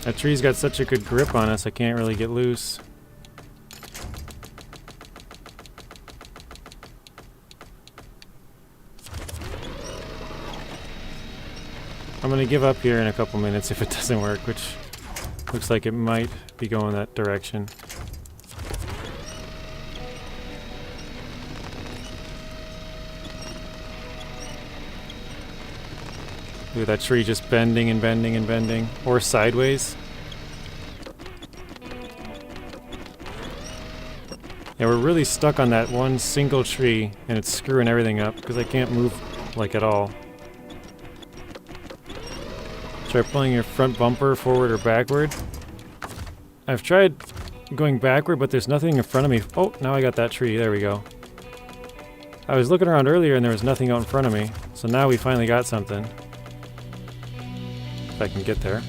That tree's got such a good grip on us, I can't really get loose. I'm gonna give up here in a couple minutes if it doesn't work, which looks like it might be going that direction. Look at that tree just bending and bending and bending. Or sideways. Yeah, we're really stuck on that one single tree, and it's screwing everything up because I can't move, like, at all. Try pulling your front bumper forward or backward. I've tried going backward, but there's nothing in front of me. Oh, now I got that tree. There we go. I was looking around earlier and there was nothing out in front of me. So now we finally got something. If I can get there.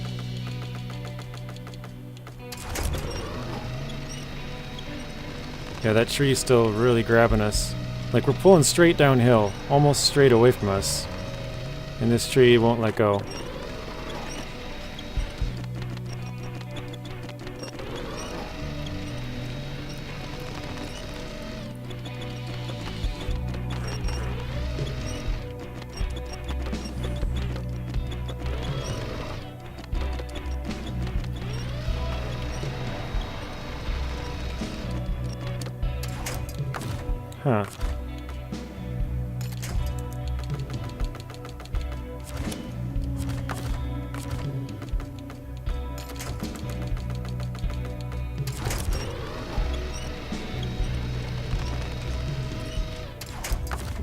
Yeah, that tree's still really grabbing us. Like, we're pulling straight downhill, almost straight away from us. And this tree won't let go. Huh.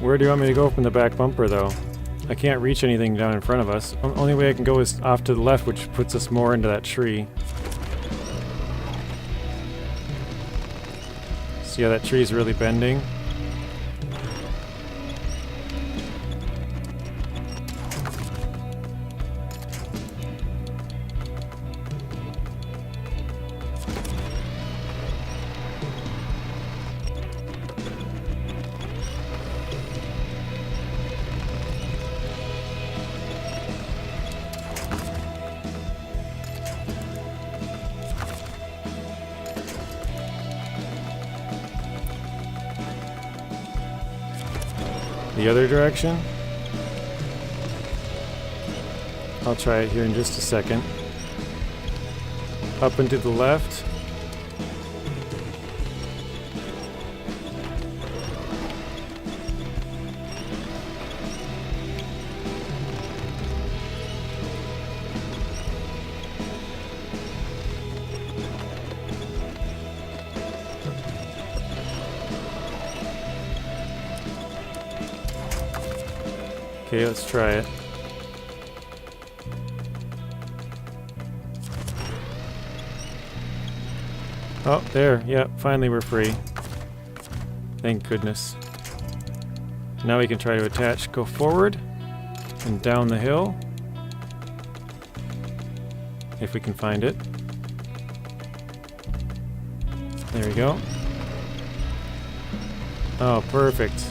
Where do you want me to go from the back bumper, though? I can't reach anything down in front of us. Only way I can go is off to the left, which puts us more into that tree. See how that tree's really bending? The other direction? I'll try it here in just a second. Up and to the left. Okay, let's try it. Oh, there. Yeah, finally we're free. Thank goodness. Now we can try to attach, go forward and down the hill. If we can find it. There we go. Oh, perfect.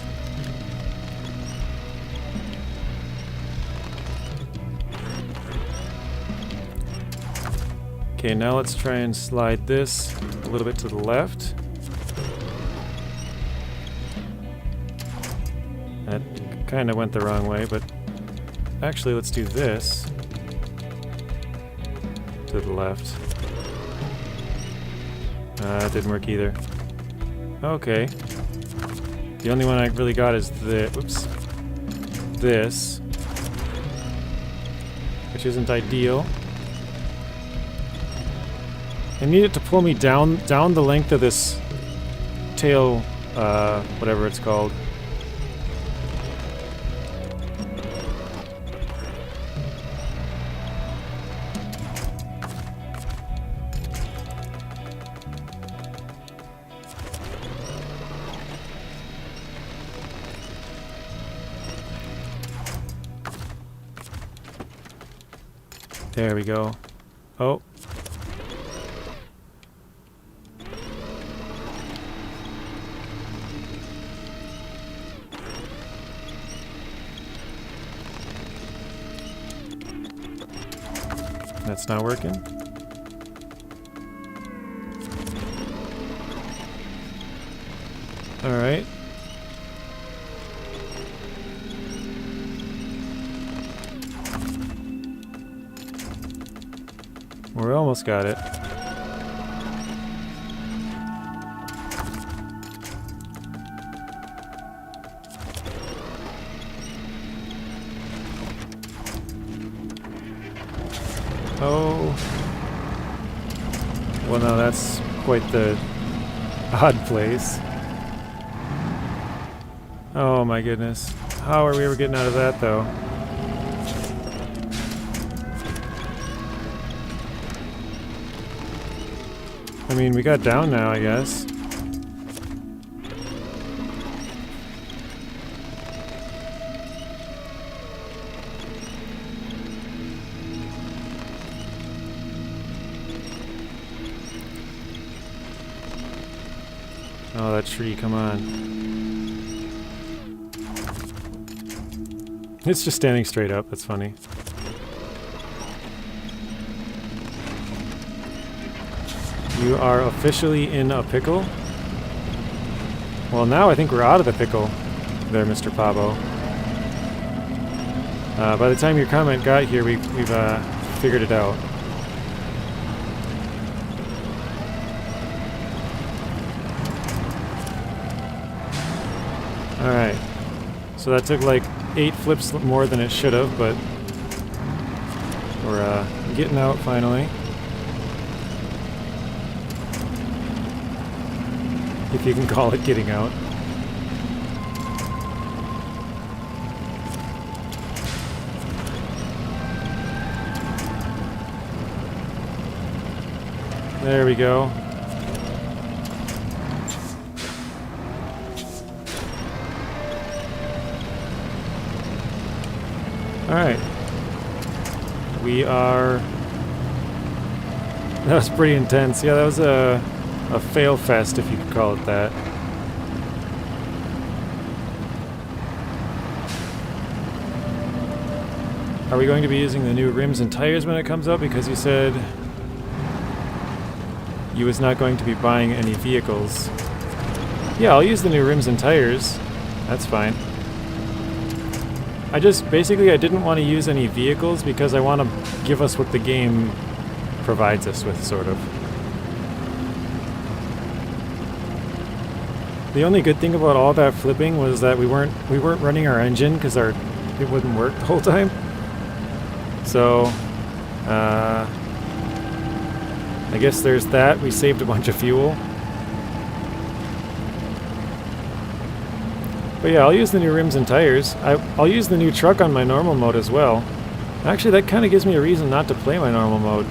Okay, now let's try and slide this a little bit to the left. That kind of went the wrong way, but actually let's do this to the left. That didn't work either. Okay. The only one I really got is this. Whoops. This. Which isn't ideal. I need it to pull me down the length of this tail, whatever it's called. There we go. Oh. That's not working. All right. We almost got it. Oh. Well, no, that's quite the odd place. Oh my goodness. How are we ever getting out of that, though? I mean, we got down now, I guess. Oh, that tree, come on. It's just standing straight up, that's funny. You are officially in a pickle? Well, now I think we're out of the pickle there, Mr. Pabo. By the time your comment got here, we've figured it out. Alright. So that took like 8 flips more than it should have, but we're getting out finally. If you can call it getting out. There we go. Alright. We are... That was pretty intense. Yeah, that was a fail fest, if you could call it that. Are we going to be using the new rims and tires when it comes up? Because you said you was not going to be buying any vehicles. Yeah, I'll use the new rims and tires. That's fine. I didn't want to use any vehicles because I want to give us what the game provides us with, sort of. The only good thing about all that flipping was that we weren't running our engine because it wouldn't work the whole time. So, I guess there's that. We saved a bunch of fuel. But yeah, I'll use the new rims and tires. I'll use the new truck on my normal mode as well. Actually, that kind of gives me a reason not to play my normal mode.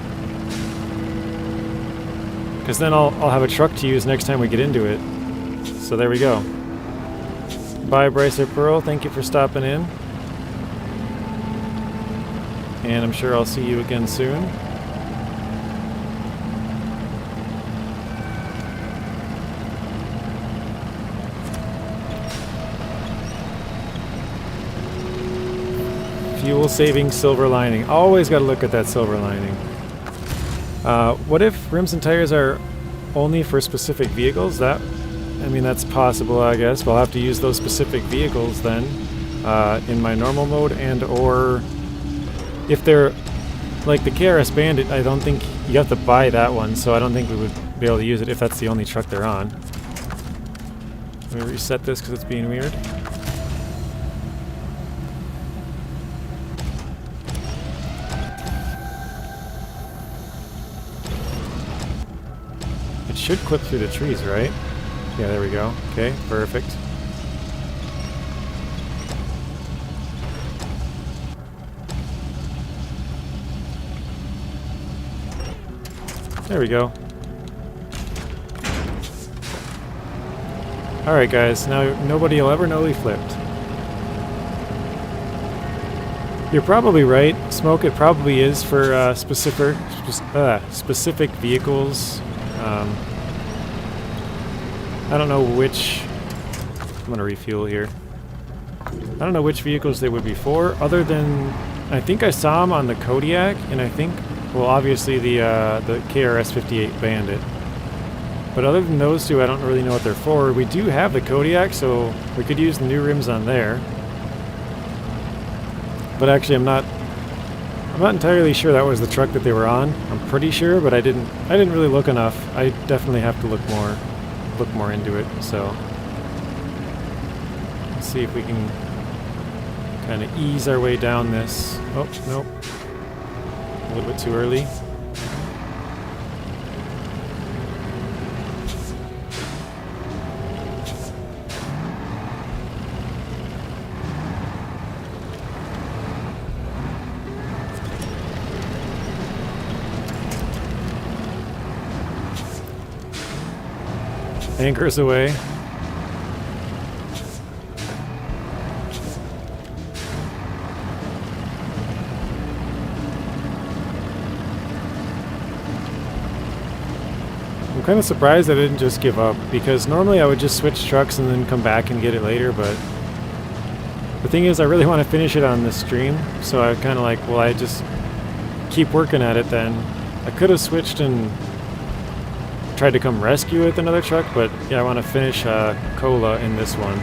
Because then I'll have a truck to use next time we get into it. So there we go. Bye, Bryce or Pearl. Thank you for stopping in. And I'm sure I'll see you again soon. Fuel saving silver lining. Always got to look at that silver lining. What if rims and tires are only for specific vehicles? I mean, that's possible, I guess. We'll have to use those specific vehicles then in my normal mode, and or if they're like the KRS Bandit, I don't think you have to buy that one, so I don't think we would be able to use it if that's the only truck they're on. Let me reset this because it's being weird. It should clip through the trees, right? Yeah, there we go. Okay, perfect. There we go. Alright guys, now nobody will ever know we flipped. You're probably right. Smoke, it probably is for specific vehicles. I don't know which... I'm going to refuel here. I don't know which vehicles they would be for, other than... I think I saw them on the Kodiak, and I think... Well, obviously the KRS 58 Bandit. But other than those two, I don't really know what they're for. We do have the Kodiak, so we could use the new rims on there. But actually, I'm not entirely sure that was the truck that they were on. I'm pretty sure, but I didn't really look enough. I definitely have to look more into it. So let's see if we can kind of ease our way down this. Oh, nope. A little bit too early. Anchors away. I'm kind of surprised I didn't just give up, because normally I would just switch trucks and then come back and get it later, but the thing is I really want to finish it on this stream, so I kind of like, well, I just keep working at it then. I could have switched and tried to come rescue with another truck, but yeah, I want to finish Kola in this one.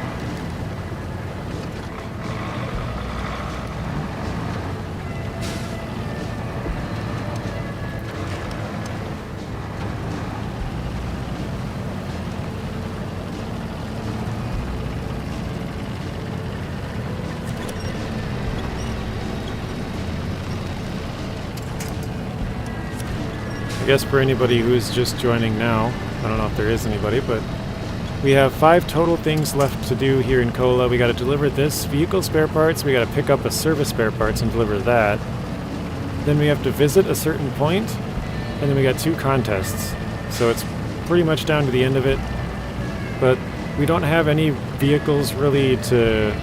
I guess for anybody who's just joining now, I don't know if there is anybody, but we have 5 total things left to do here in Kola. We got to deliver this vehicle spare parts, we got to pick up a service spare parts and deliver that. Then we have to visit a certain point, and then we got 2 contests. So it's pretty much down to the end of it, but we don't have any vehicles really to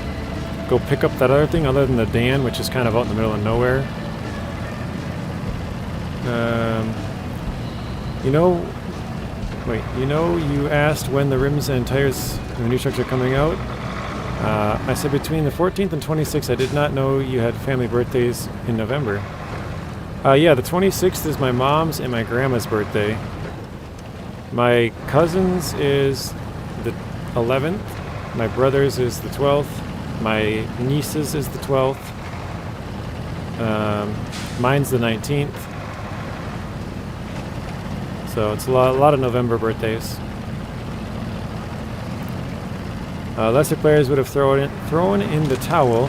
go pick up that other thing other than the Dan, which is kind of out in the middle of nowhere. You asked when the rims and tires and the new trucks are coming out. I said between the 14th and 26th. I did not know you had family birthdays in November. Yeah, the 26th is my mom's and my grandma's birthday. My cousin's is the 11th. My brother's is the 12th. My niece's is the 12th. Mine's the 19th. So it's a lot of November birthdays. Lesser players would have thrown in the towel.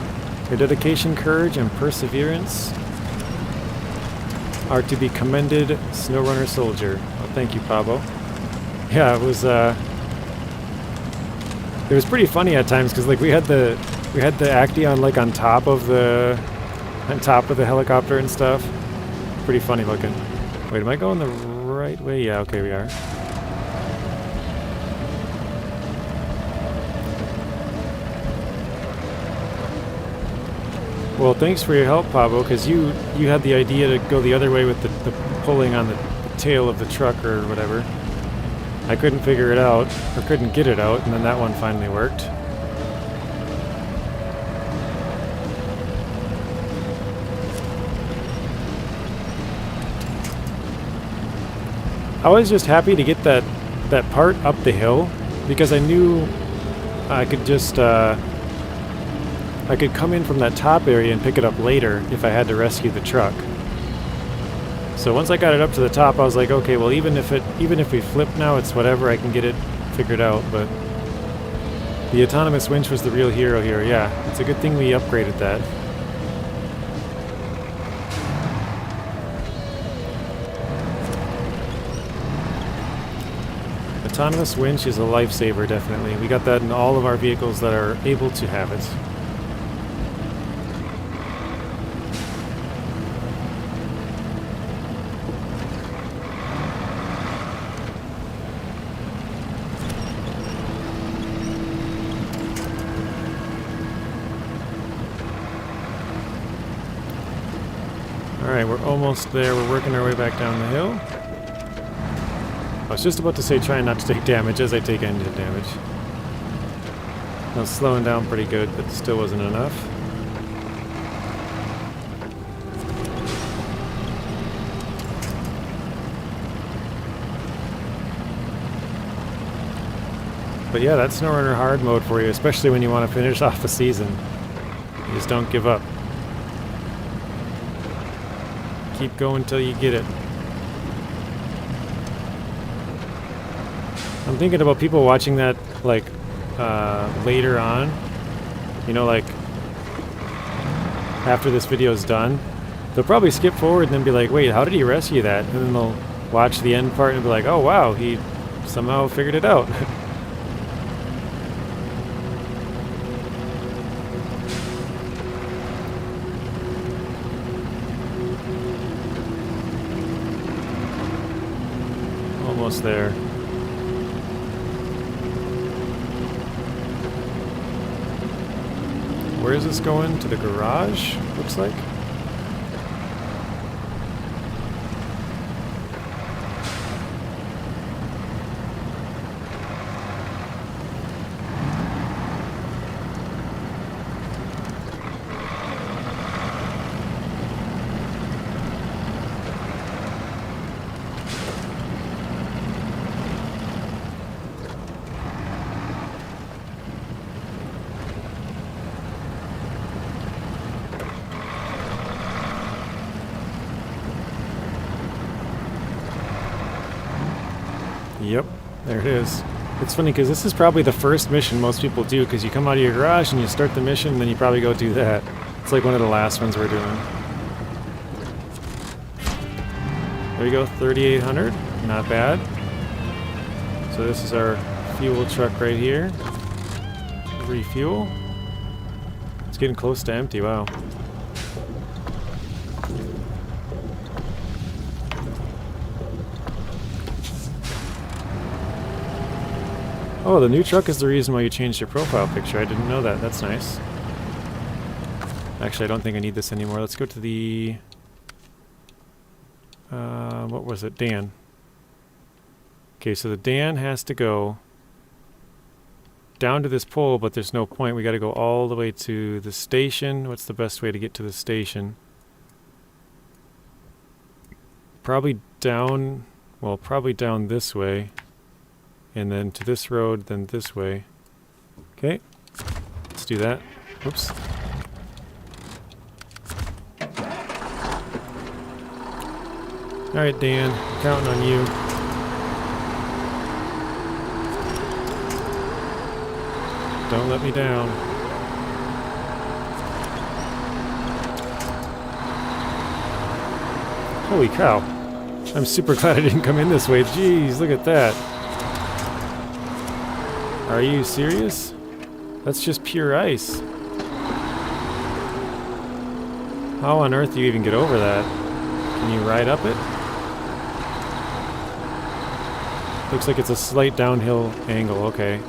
Your dedication, courage, and perseverance are to be commended, SnowRunner soldier. Well, thank you, Pablo. Yeah, it was pretty funny at times because like we had the Actaeon like on top of the helicopter and stuff. Pretty funny looking. Wait, am I going the right way? Yeah, okay, we are. Well, thanks for your help, Pablo, because you had the idea to go the other way with the pulling on the tail of the truck or whatever. I couldn't figure it out, or couldn't get it out, and then that one finally worked. I was just happy to get that part up the hill, because I knew I could just I could come in from that top area and pick it up later if I had to rescue the truck. So once I got it up to the top, I was like, okay, well, even if we flip now, it's whatever, I can get it figured out. But the autonomous winch was the real hero here. Yeah, it's a good thing we upgraded that. Autonomous winch is a lifesaver, definitely. We got that in all of our vehicles that are able to have it. Alright, we're almost there. We're working our way back down the hill. I was just about to say trying not to take damage as I take engine damage. I was slowing down pretty good, but still wasn't enough. But yeah, that's SnowRunner hard mode for you, especially when you want to finish off the season. You just don't give up. Keep going till you get it. I'm thinking about people watching that, like, later on. You know, like, after this video is done. They'll probably skip forward and then be like, wait, how did he rescue that? And then they'll watch the end part and be like, oh wow, he somehow figured it out. Almost there. Where is this going? To the garage, looks like. Yep, there it is. It's funny because this is probably the first mission most people do, because you come out of your garage and you start the mission and then you probably go do that. It's like one of the last ones we're doing. There we go, 3,800. Not bad. So this is our fuel truck right here. Refuel. It's getting close to empty, wow. Oh, the new truck is the reason why you changed your profile picture. I didn't know that. That's nice. Actually, I don't think I need this anymore. Let's go to the... what was it? Dan. Okay, so the Dan has to go down to this pole, but there's no point. We got to go all the way to the station. What's the best way to get to the station? Probably down... Well, probably down this way. And then to this road, then this way. Okay, let's do that. Oops. Alright, Dan, I'm counting on you. Don't let me down. Holy cow. I'm super glad I didn't come in this way. Jeez, look at that. Are you serious? That's just pure ice. How on earth do you even get over that? Can you ride up it? Looks like it's a slight downhill angle, okay.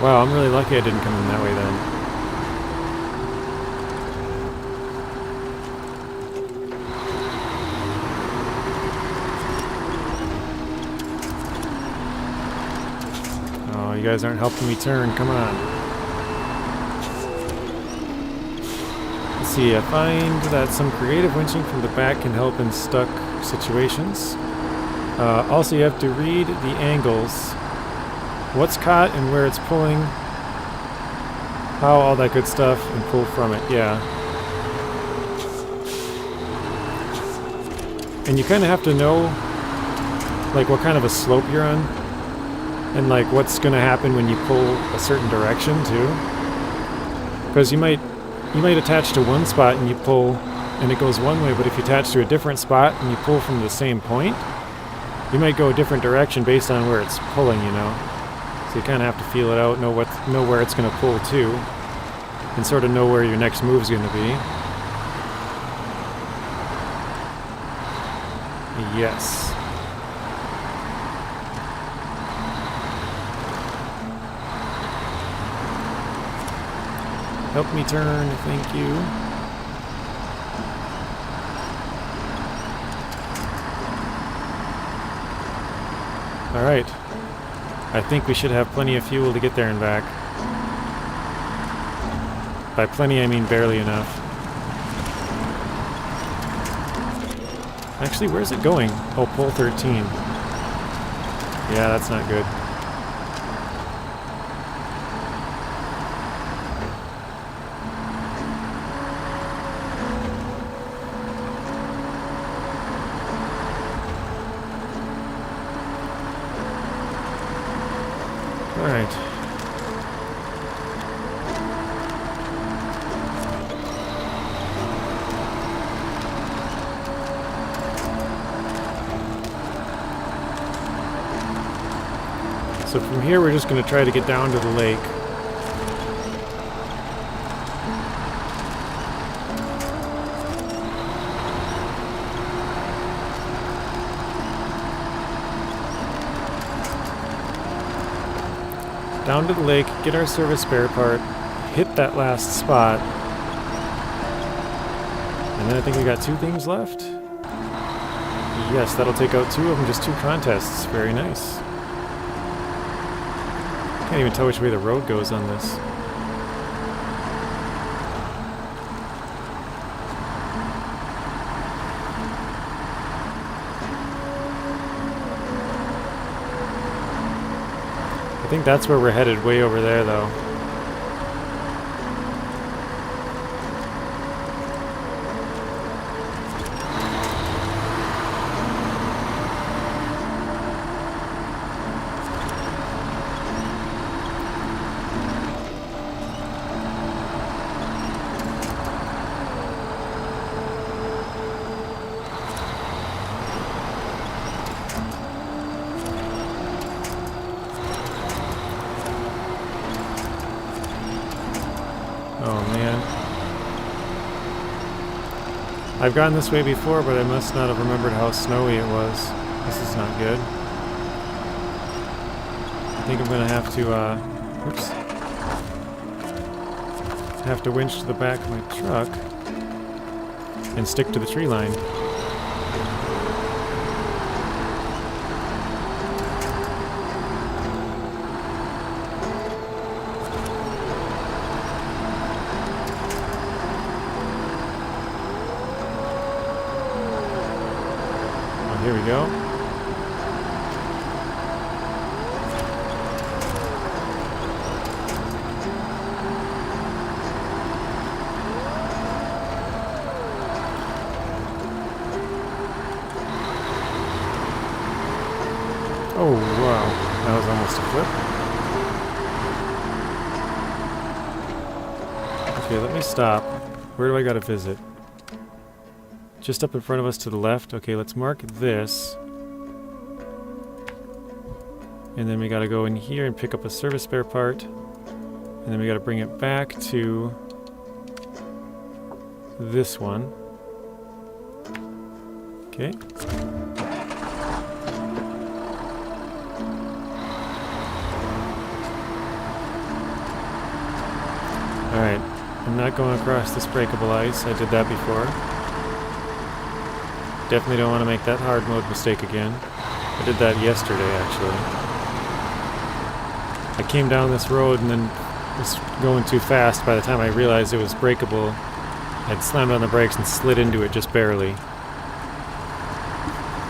Wow, I'm really lucky I didn't come in that way then. you guys aren't helping me turn. Come on. Let's see, I find that some creative winching from the back can help in stuck situations. Also, you have to read the angles, what's caught and where it's pulling, how, all that good stuff, and pull from it, yeah. And you kind of have to know, like, what kind of a slope you're on, and like what's going to happen when you pull a certain direction too. Because you might attach to one spot and you pull and it goes one way, but if you attach to a different spot and you pull from the same point, you might go a different direction based on where it's pulling, you know. So you kind of have to feel it out, know where it's going to pull to, and sort of know where your next move's going to be. Yes. Help me turn, thank you. Alright. I think we should have plenty of fuel to get there and back. By plenty, I mean barely enough. Actually, where's it going? Oh, pole 13. Yeah, that's not good. Alright. So from here we're just going to try to get down to the lake. Down to the lake, get our service spare part, hit that last spot, and then I think we got 2 things left. Yes, that'll take out 2 of them, just 2 contests. Very nice. Can't even tell which way the road goes on this. I think that's where we're headed, way over there though. Oh man. I've gone this way before, but I must not have remembered how snowy it was. This is not good. I think I'm gonna have to, oops. Have to winch to the back of my truck and stick to the tree line. Here we go. Oh, wow. That was almost a flip. Okay, let me stop. Where do I gotta visit? Just up in front of us to the left. Okay, let's mark this. And then we gotta go in here and pick up a service spare part. And then we gotta bring it back to this one. Okay. Alright, I'm not going across this breakable ice. I did that before. Definitely don't want to make that hard mode mistake again. I did that yesterday, actually. I came down this road and then was going too fast. By the time I realized it was brakeable, I'd slammed on the brakes and slid into it just barely.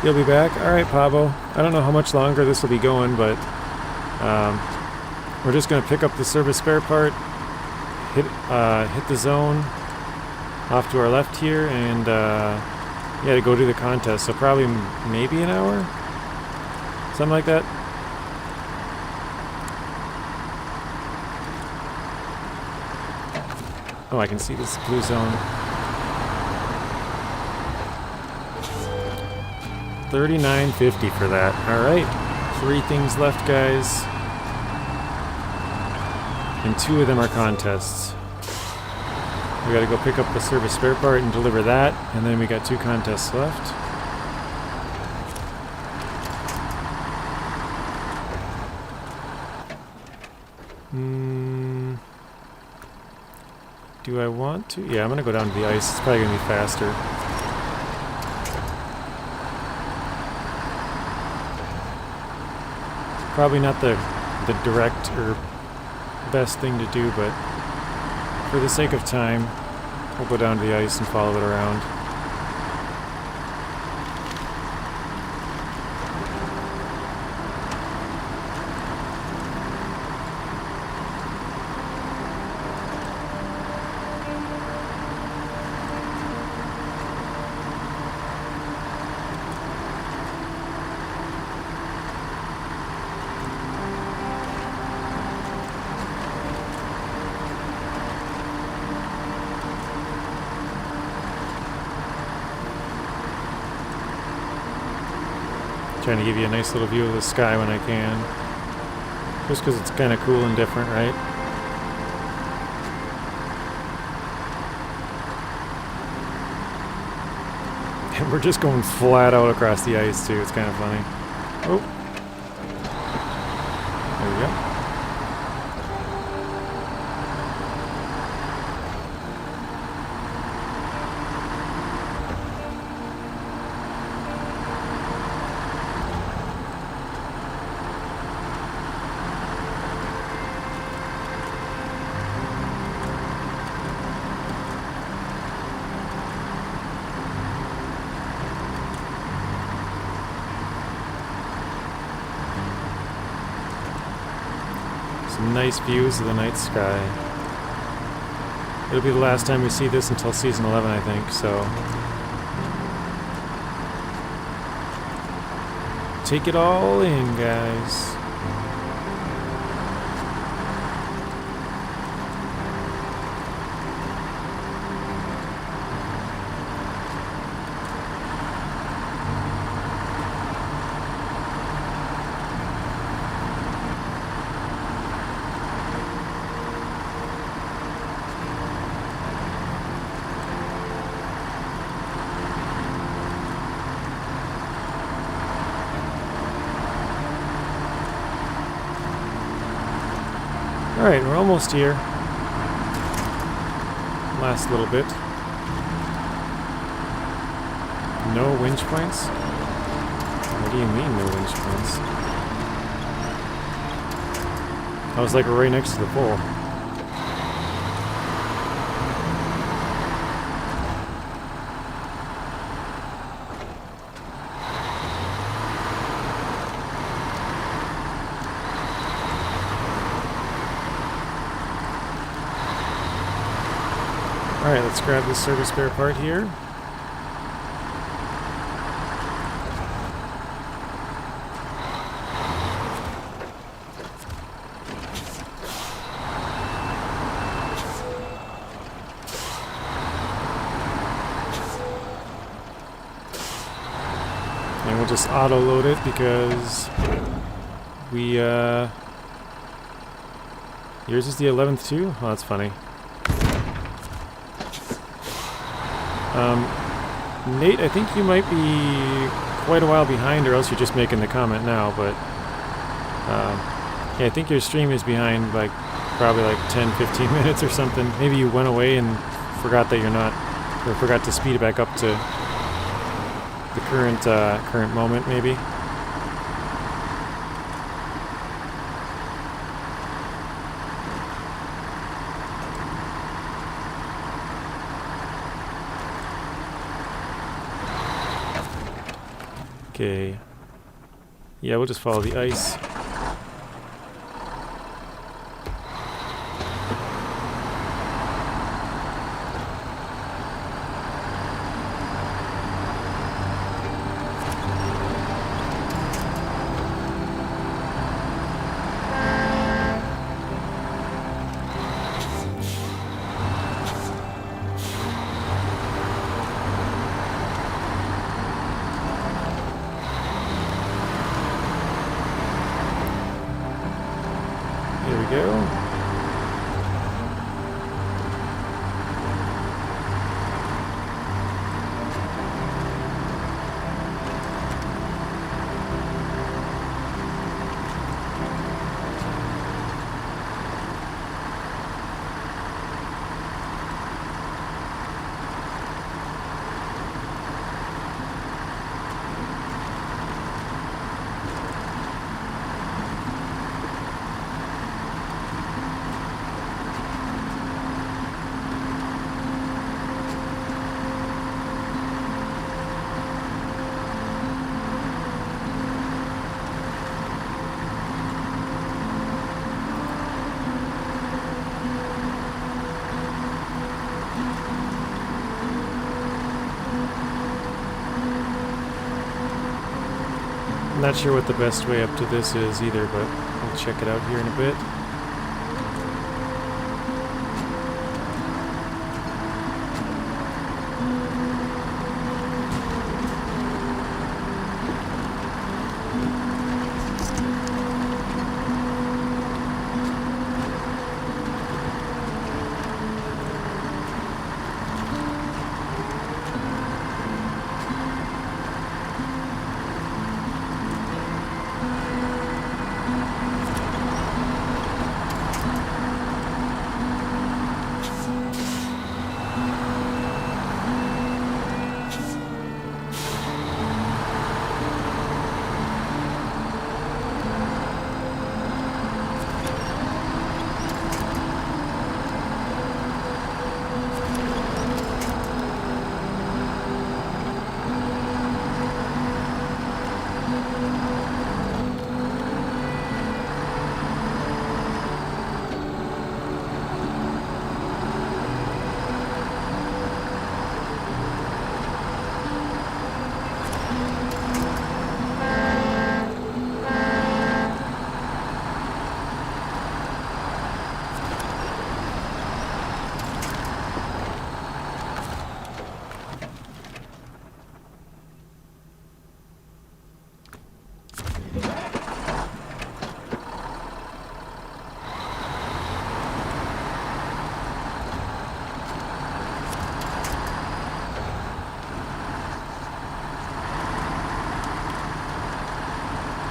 You'll be back? Alright, Pavo. I don't know how much longer this will be going, but we're just going to pick up the service spare part, hit the zone off to our left here, and yeah, to go do the contest. So probably maybe an hour? Something like that. Oh, I can see this blue zone. 39.50 for that. Alright. 3 things left, guys. And 2 of them are contests. We gotta go pick up the service spare part and deliver that, and then we got 2 contests left. Do I want to? Yeah, I'm gonna go down to the ice. It's probably gonna be faster. Probably not the direct or best thing to do, but for the sake of time, we'll go down to the ice and follow it around. Trying to give you a nice little view of the sky when I can. Just because it's kind of cool and different, right? And we're just going flat out across the ice too. It's kind of funny. Oh. There we go. Some nice views of the night sky. It'll be the last time we see this until season 11, I think, so take it all in, guys. Alright, we're almost here. Last little bit. No winch points? What do you mean, no winch points? I was like right next to the pole. Alright, let's grab this service spare part here. And we'll just auto-load it because we, yours is the 11th too? Oh, that's funny. Nate, I think you might be quite a while behind, or else you're just making the comment now, but yeah, I think your stream is behind like probably like 10-15 minutes or something. Maybe you went away and forgot that you're not, or forgot to speed it back up to the current moment, maybe. Okay. Yeah, we'll just follow the ice. Here we go. Not sure what the best way up to this is either, but we'll check it out here in a bit.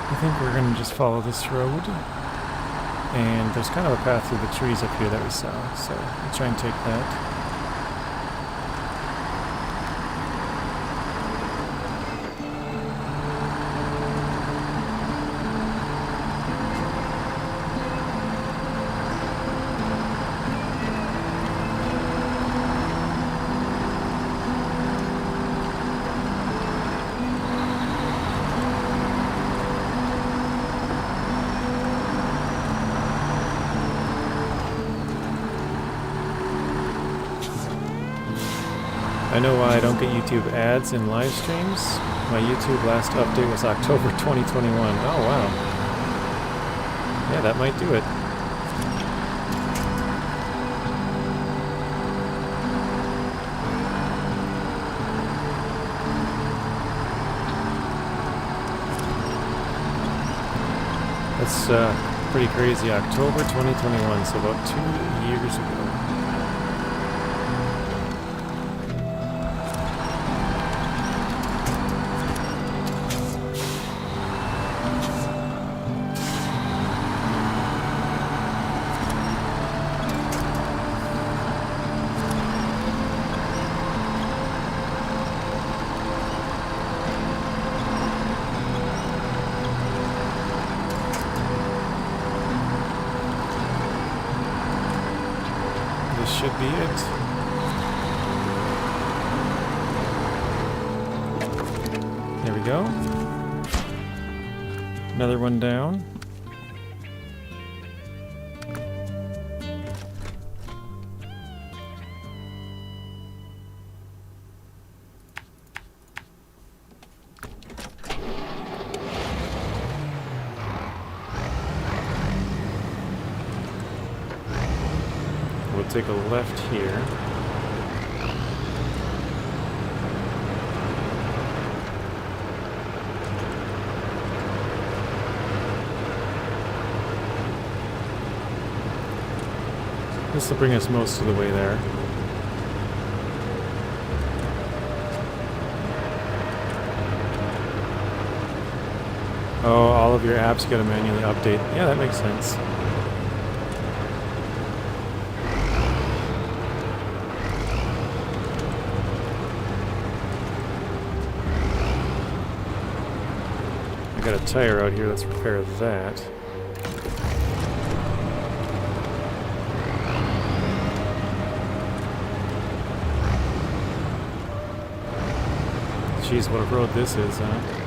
I think we're going to just follow this road, and there's kind of a path through the trees up here that we saw, so we'll try and take that. I know why I don't get YouTube ads in live streams. My YouTube last update was October 2021. Oh wow. Yeah, that might do it. That's pretty crazy. October 2021, so about 2 years ago. Should be it. There we go. Another one down. We'll take a left here. This will bring us most of the way there. Oh, all of your apps gotta manually update. Yeah, that makes sense. I got a tire out here, let's repair that. Jeez, what a road this is, huh?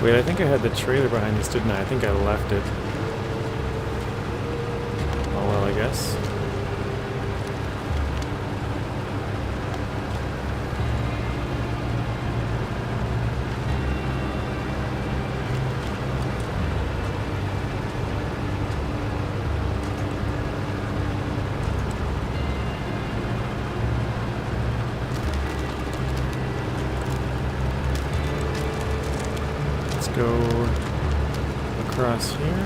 Wait, I think I had the trailer behind this, didn't I? I think I left it. Oh well, I guess. Go across here.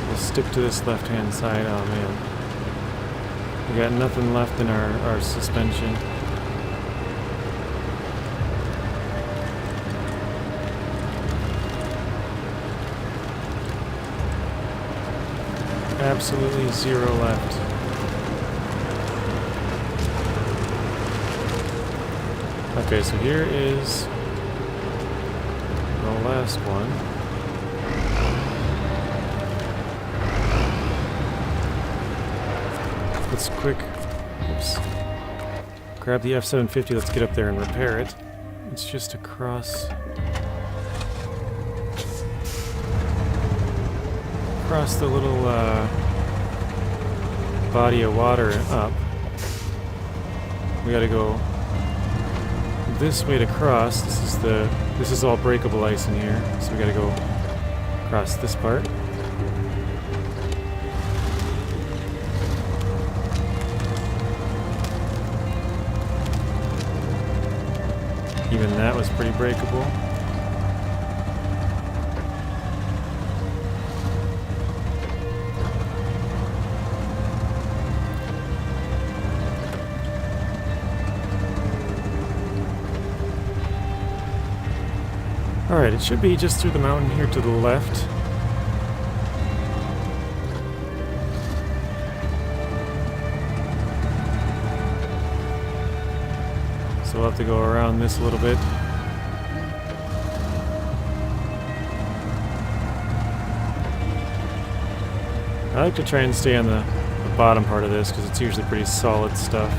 We'll stick to this left-hand side. Oh man, we got nothing left in our suspension. Absolutely zero left. Okay, so here is the last one. Let's grab the F750, let's get up there and repair it. It's just across the little body of water and up. We gotta go this way to cross. This is all breakable ice in here, so we gotta go across this part. Even that was pretty breakable. Alright, it should be just through the mountain here to the left. So we'll have to go around this a little bit. I like to try and stay on the bottom part of this because it's usually pretty solid stuff.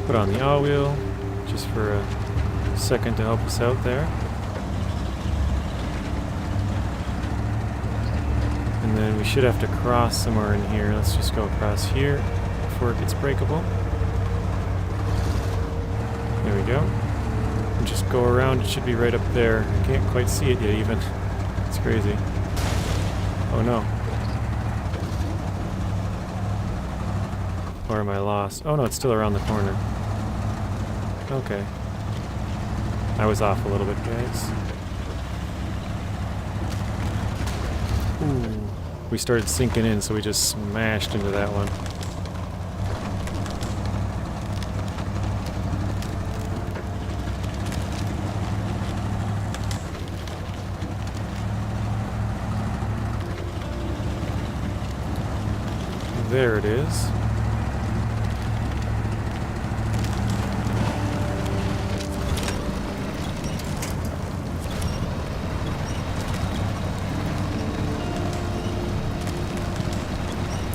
Put on the all wheel just for a second to help us out there. And then we should have to cross somewhere in here. Let's just go across here before it gets breakable. There we go. just go around. It should be right up there. I can't quite see it yet even. It's crazy. Oh no. Or am I lost? Oh no, it's still around the corner. Okay. I was off a little bit, guys. Ooh. We started sinking in, so we just smashed into that one. There it is.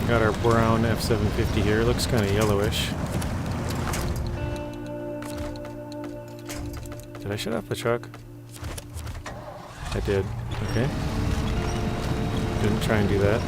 Got our brown F750 here. Looks kind of yellowish. Did I shut off the truck? I did. Okay. Didn't try and do that.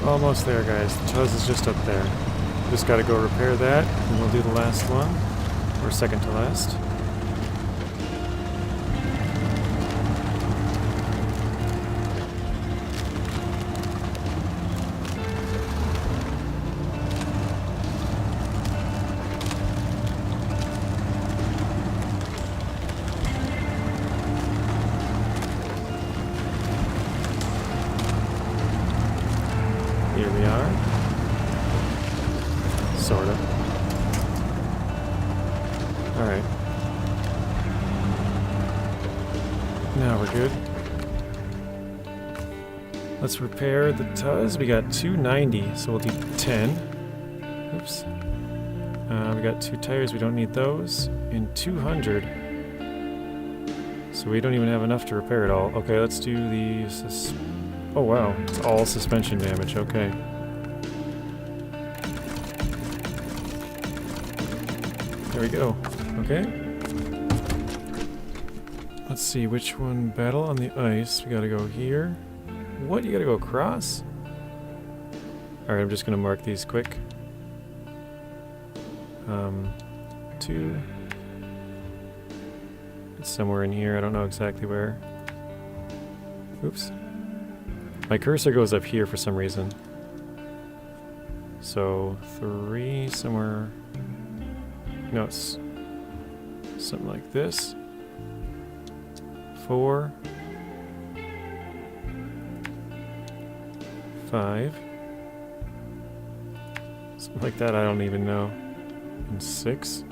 Almost there, guys. The Tuz is just up there. Just gotta go repair that, and we'll do the last one. Or second to last. Here we are. Sorta. Alright. Now we're good. Let's repair the Tuz. We got 290, so we'll do 10. Oops. We got 2 tires, we don't need those. And 200. So we don't even have enough to repair it all. Okay, let's do the... Oh wow, it's all suspension damage, okay. There we go. Okay. Let's see, which one? Battle on the ice. We gotta go here. What? You gotta go across? Alright, I'm just gonna mark these quick. 2. It's somewhere in here, I don't know exactly where. Oops. My cursor goes up here for some reason. So, 3, somewhere... No, it's something like this. 4. 5. Something like that, I don't even know. And 6.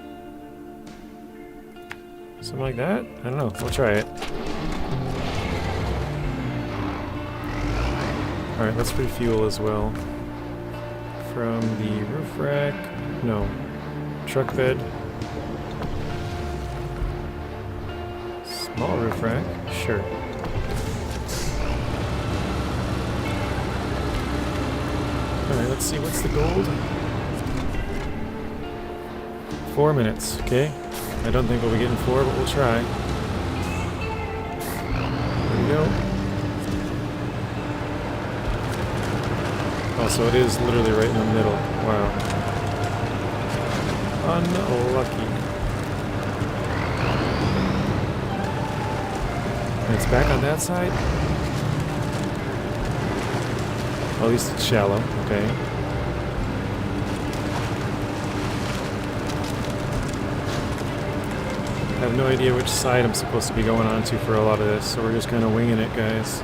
Something like that? I don't know, we'll try it. Alright, let's refuel as well. From the roof rack. No. Truck bed. Small roof rack. Sure. Alright, let's see. What's the gold? 4 minutes. Okay. I don't think we'll be getting 4, but we'll try. There we go. Oh, so it is literally right in the middle. Wow. Unlucky. And it's back on that side? Well, at least it's shallow. Okay. I have no idea which side I'm supposed to be going on to for a lot of this, so we're just kind of winging it, guys.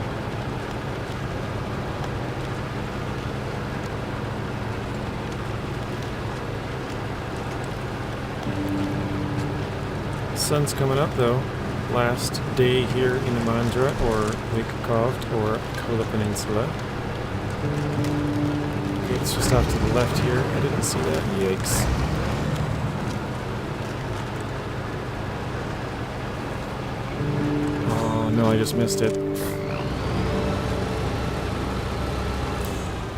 Sun's coming up though. Last day here in Imandra, or Lake Kovt, or Kola Peninsula. Okay, it's just off to the left here. I didn't see that. Yikes. Oh no, I just missed it.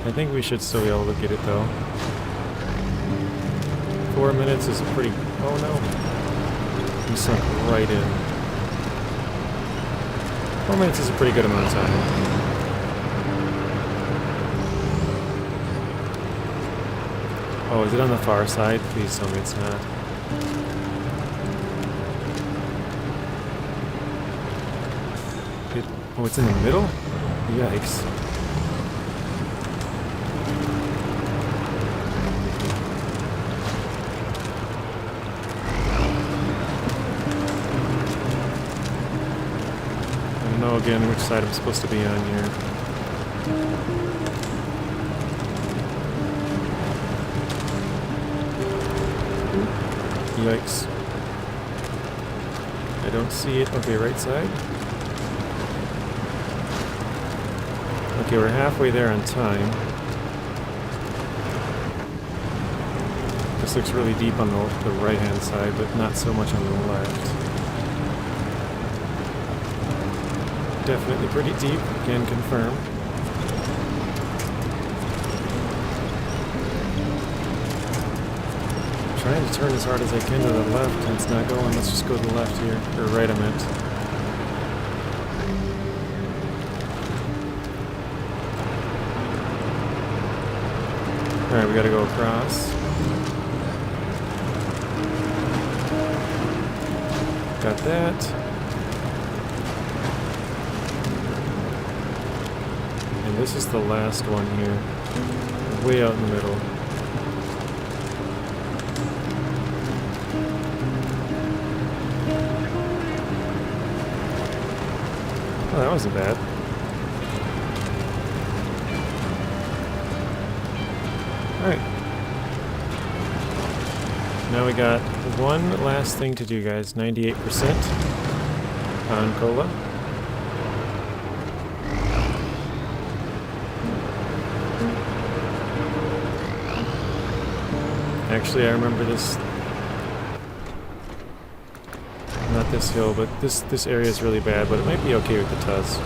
I think we should still be able to get it though. 4 minutes is pretty... Oh no. We sunk right in. 4 minutes is a pretty good amount of time. Oh, is it on the far side? Please tell me it's not. Oh, it's in the middle? Yikes. I don't know again which side I'm supposed to be on here. Yikes. I don't see it. Okay, right side. Okay, we're halfway there on time. This looks really deep on the right-hand side, but not so much on the left. Definitely pretty deep, can confirm. Trying to turn as hard as I can to the left, and it's not going. Let's just go to the left here. Or right, I meant. Alright, we gotta go across. Got that. And this is the last one here. Way out in the middle. Oh, that wasn't bad. Alright. Now we got one last thing to do, guys. 98% on Kola. Actually, I remember this. Not this hill, but this area is really bad, but it might be okay with the Tuz.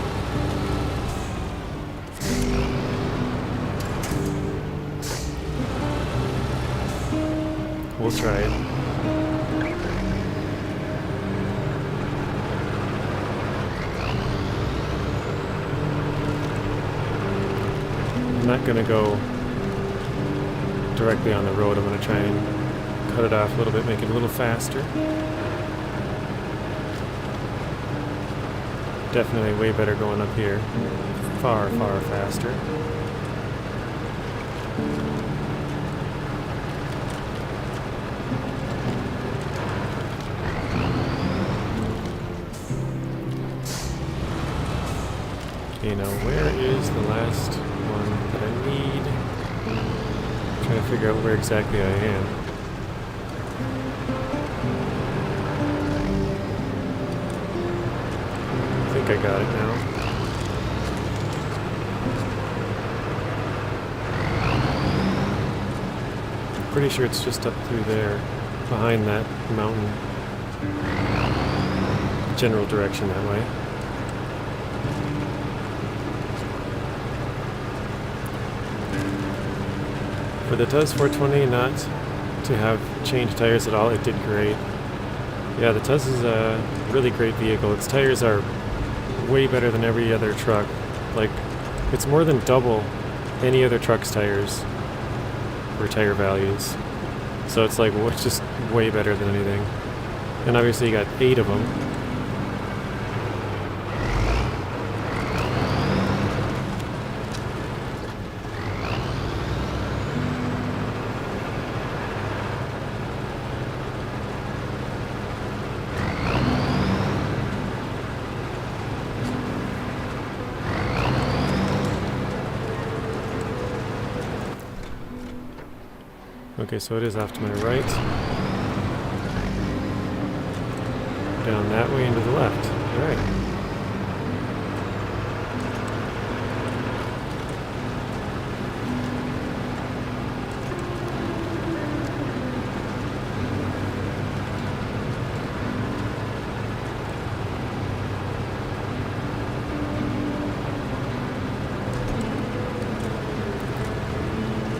We'll try it. I'm not gonna go directly on the road. I'm gonna try and cut it off a little bit, make it a little faster. Definitely way better going up here. Far, far faster. Okay, now where is the last one that I need? I'm trying to figure out where exactly I am. I think I got it now. Pretty sure it's just up through there, behind that mountain. General direction that way. For the Tuz 420 not to have changed tires at all, it did great. Yeah, the Tuz is a really great vehicle. Its tires are way better than every other truck. Like, it's more than double any other truck's tires for tire values. So it's like, it's just way better than anything. And obviously you got 8 of them. Okay, so it is off to my right. Down that way and to the left. Alright.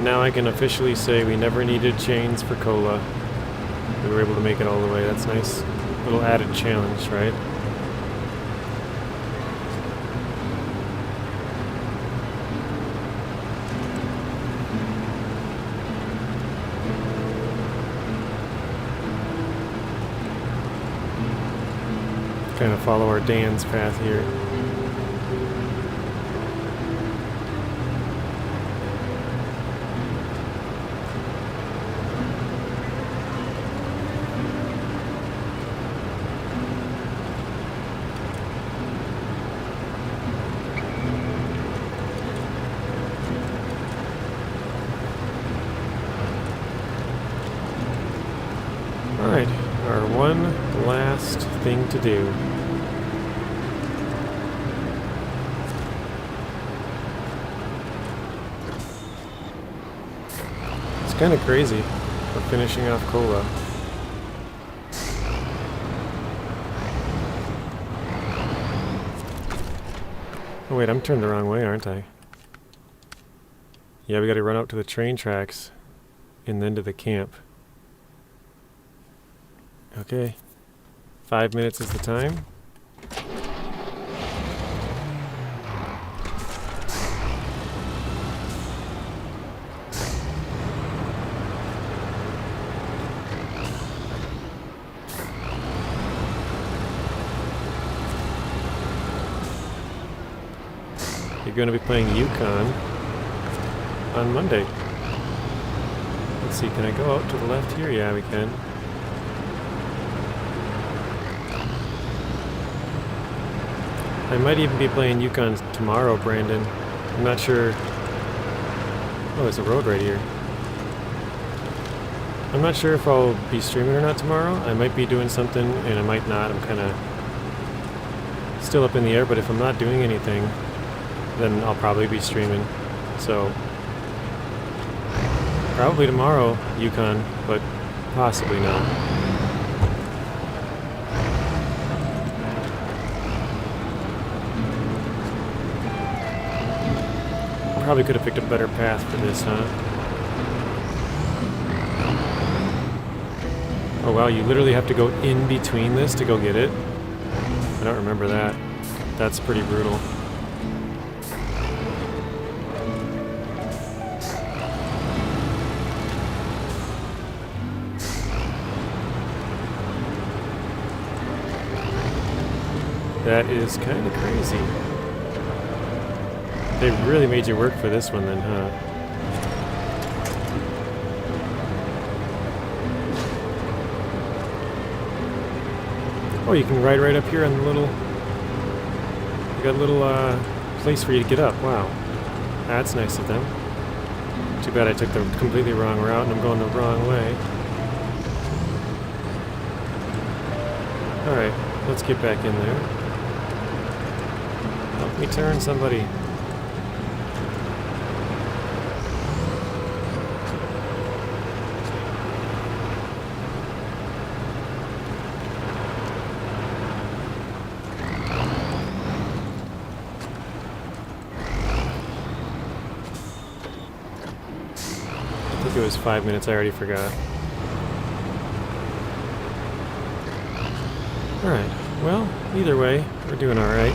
Now I can officially say we never needed chains for Kola. We were able to make it all the way. That's nice. Little added challenge, right? Kind of follow our Dan's path here. Alright, our one last thing to do. It's kind of crazy. We're finishing off Kola. Oh wait, I'm turned the wrong way, aren't I? Yeah, we gotta run out to the train tracks and then to the camp. Okay, 5 minutes is the time. You're going to be playing Yukon on Monday. Let's see, can I go out to the left here? Yeah, we can. I might even be playing Yukon tomorrow, Brandon. I'm not sure. Oh, there's a road right here. I'm not sure if I'll be streaming or not tomorrow. I might be doing something and I might not. I'm kind of still up in the air, but if I'm not doing anything, then I'll probably be streaming. So, probably tomorrow, Yukon, but possibly not. Probably could have picked a better path for this, huh? Oh wow, you literally have to go in between this to go get it? I don't remember that. That's pretty brutal. That is kind of crazy. They really made you work for this one then, huh? Oh, you can ride right up here on the little... You got a little place for you to get up. Wow. That's nice of them. Too bad I took the completely wrong route and I'm going the wrong way. Alright, let's get back in there. Help me turn, somebody. I think it was 5 minutes, I already forgot. Alright, well, either way, we're doing alright.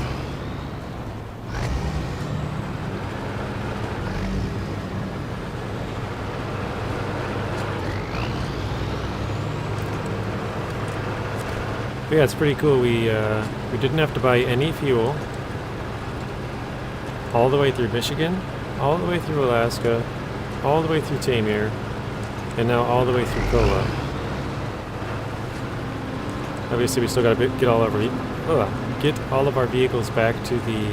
But yeah, it's pretty cool. We didn't have to buy any fuel all the way through Michigan, all the way through Alaska, all the way through Taymyr, and now all the way through Kola. Obviously, we still got to get all of our vehicles back to the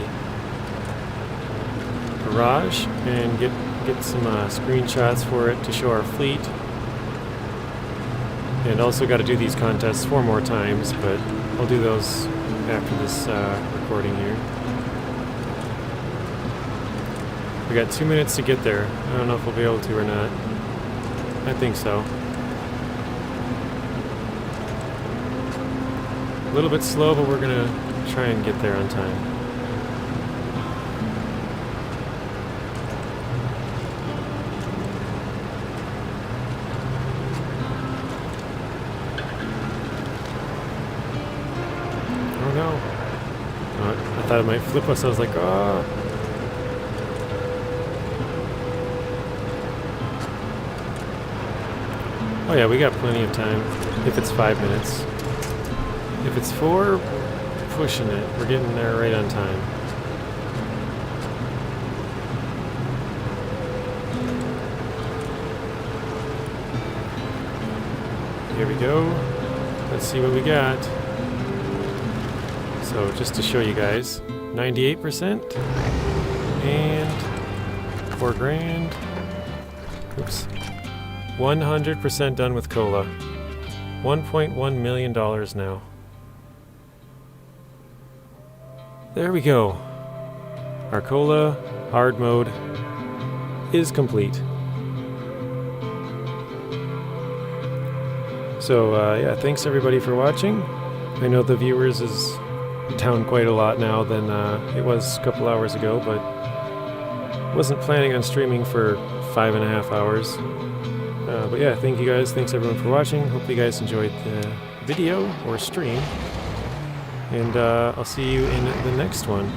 garage and get some screenshots for it to show our fleet. And also got to do these contests 4 more times, but I'll do those after this recording here. We got 2 minutes to get there. I don't know if we'll be able to or not. I think so. A little bit slow, but we're gonna try and get there on time. thought it might flip us. I was like, oh. Oh yeah, we got plenty of time. If it's 5 minutes. If it's 4, pushing it. We're getting there right on time. Here we go. Let's see what we got. So just to show you guys, 98% and 4 grand. Oops. 100% done with Kola. $1.1 million now. There we go. Our Kola hard mode is complete. So yeah, thanks everybody for watching. I know the viewers is down quite a lot now than it was a couple hours ago, but wasn't planning on streaming for 5.5 hours. But yeah, thank you guys. Thanks everyone for watching. Hope you guys enjoyed the video or stream. And I'll see you in the next one.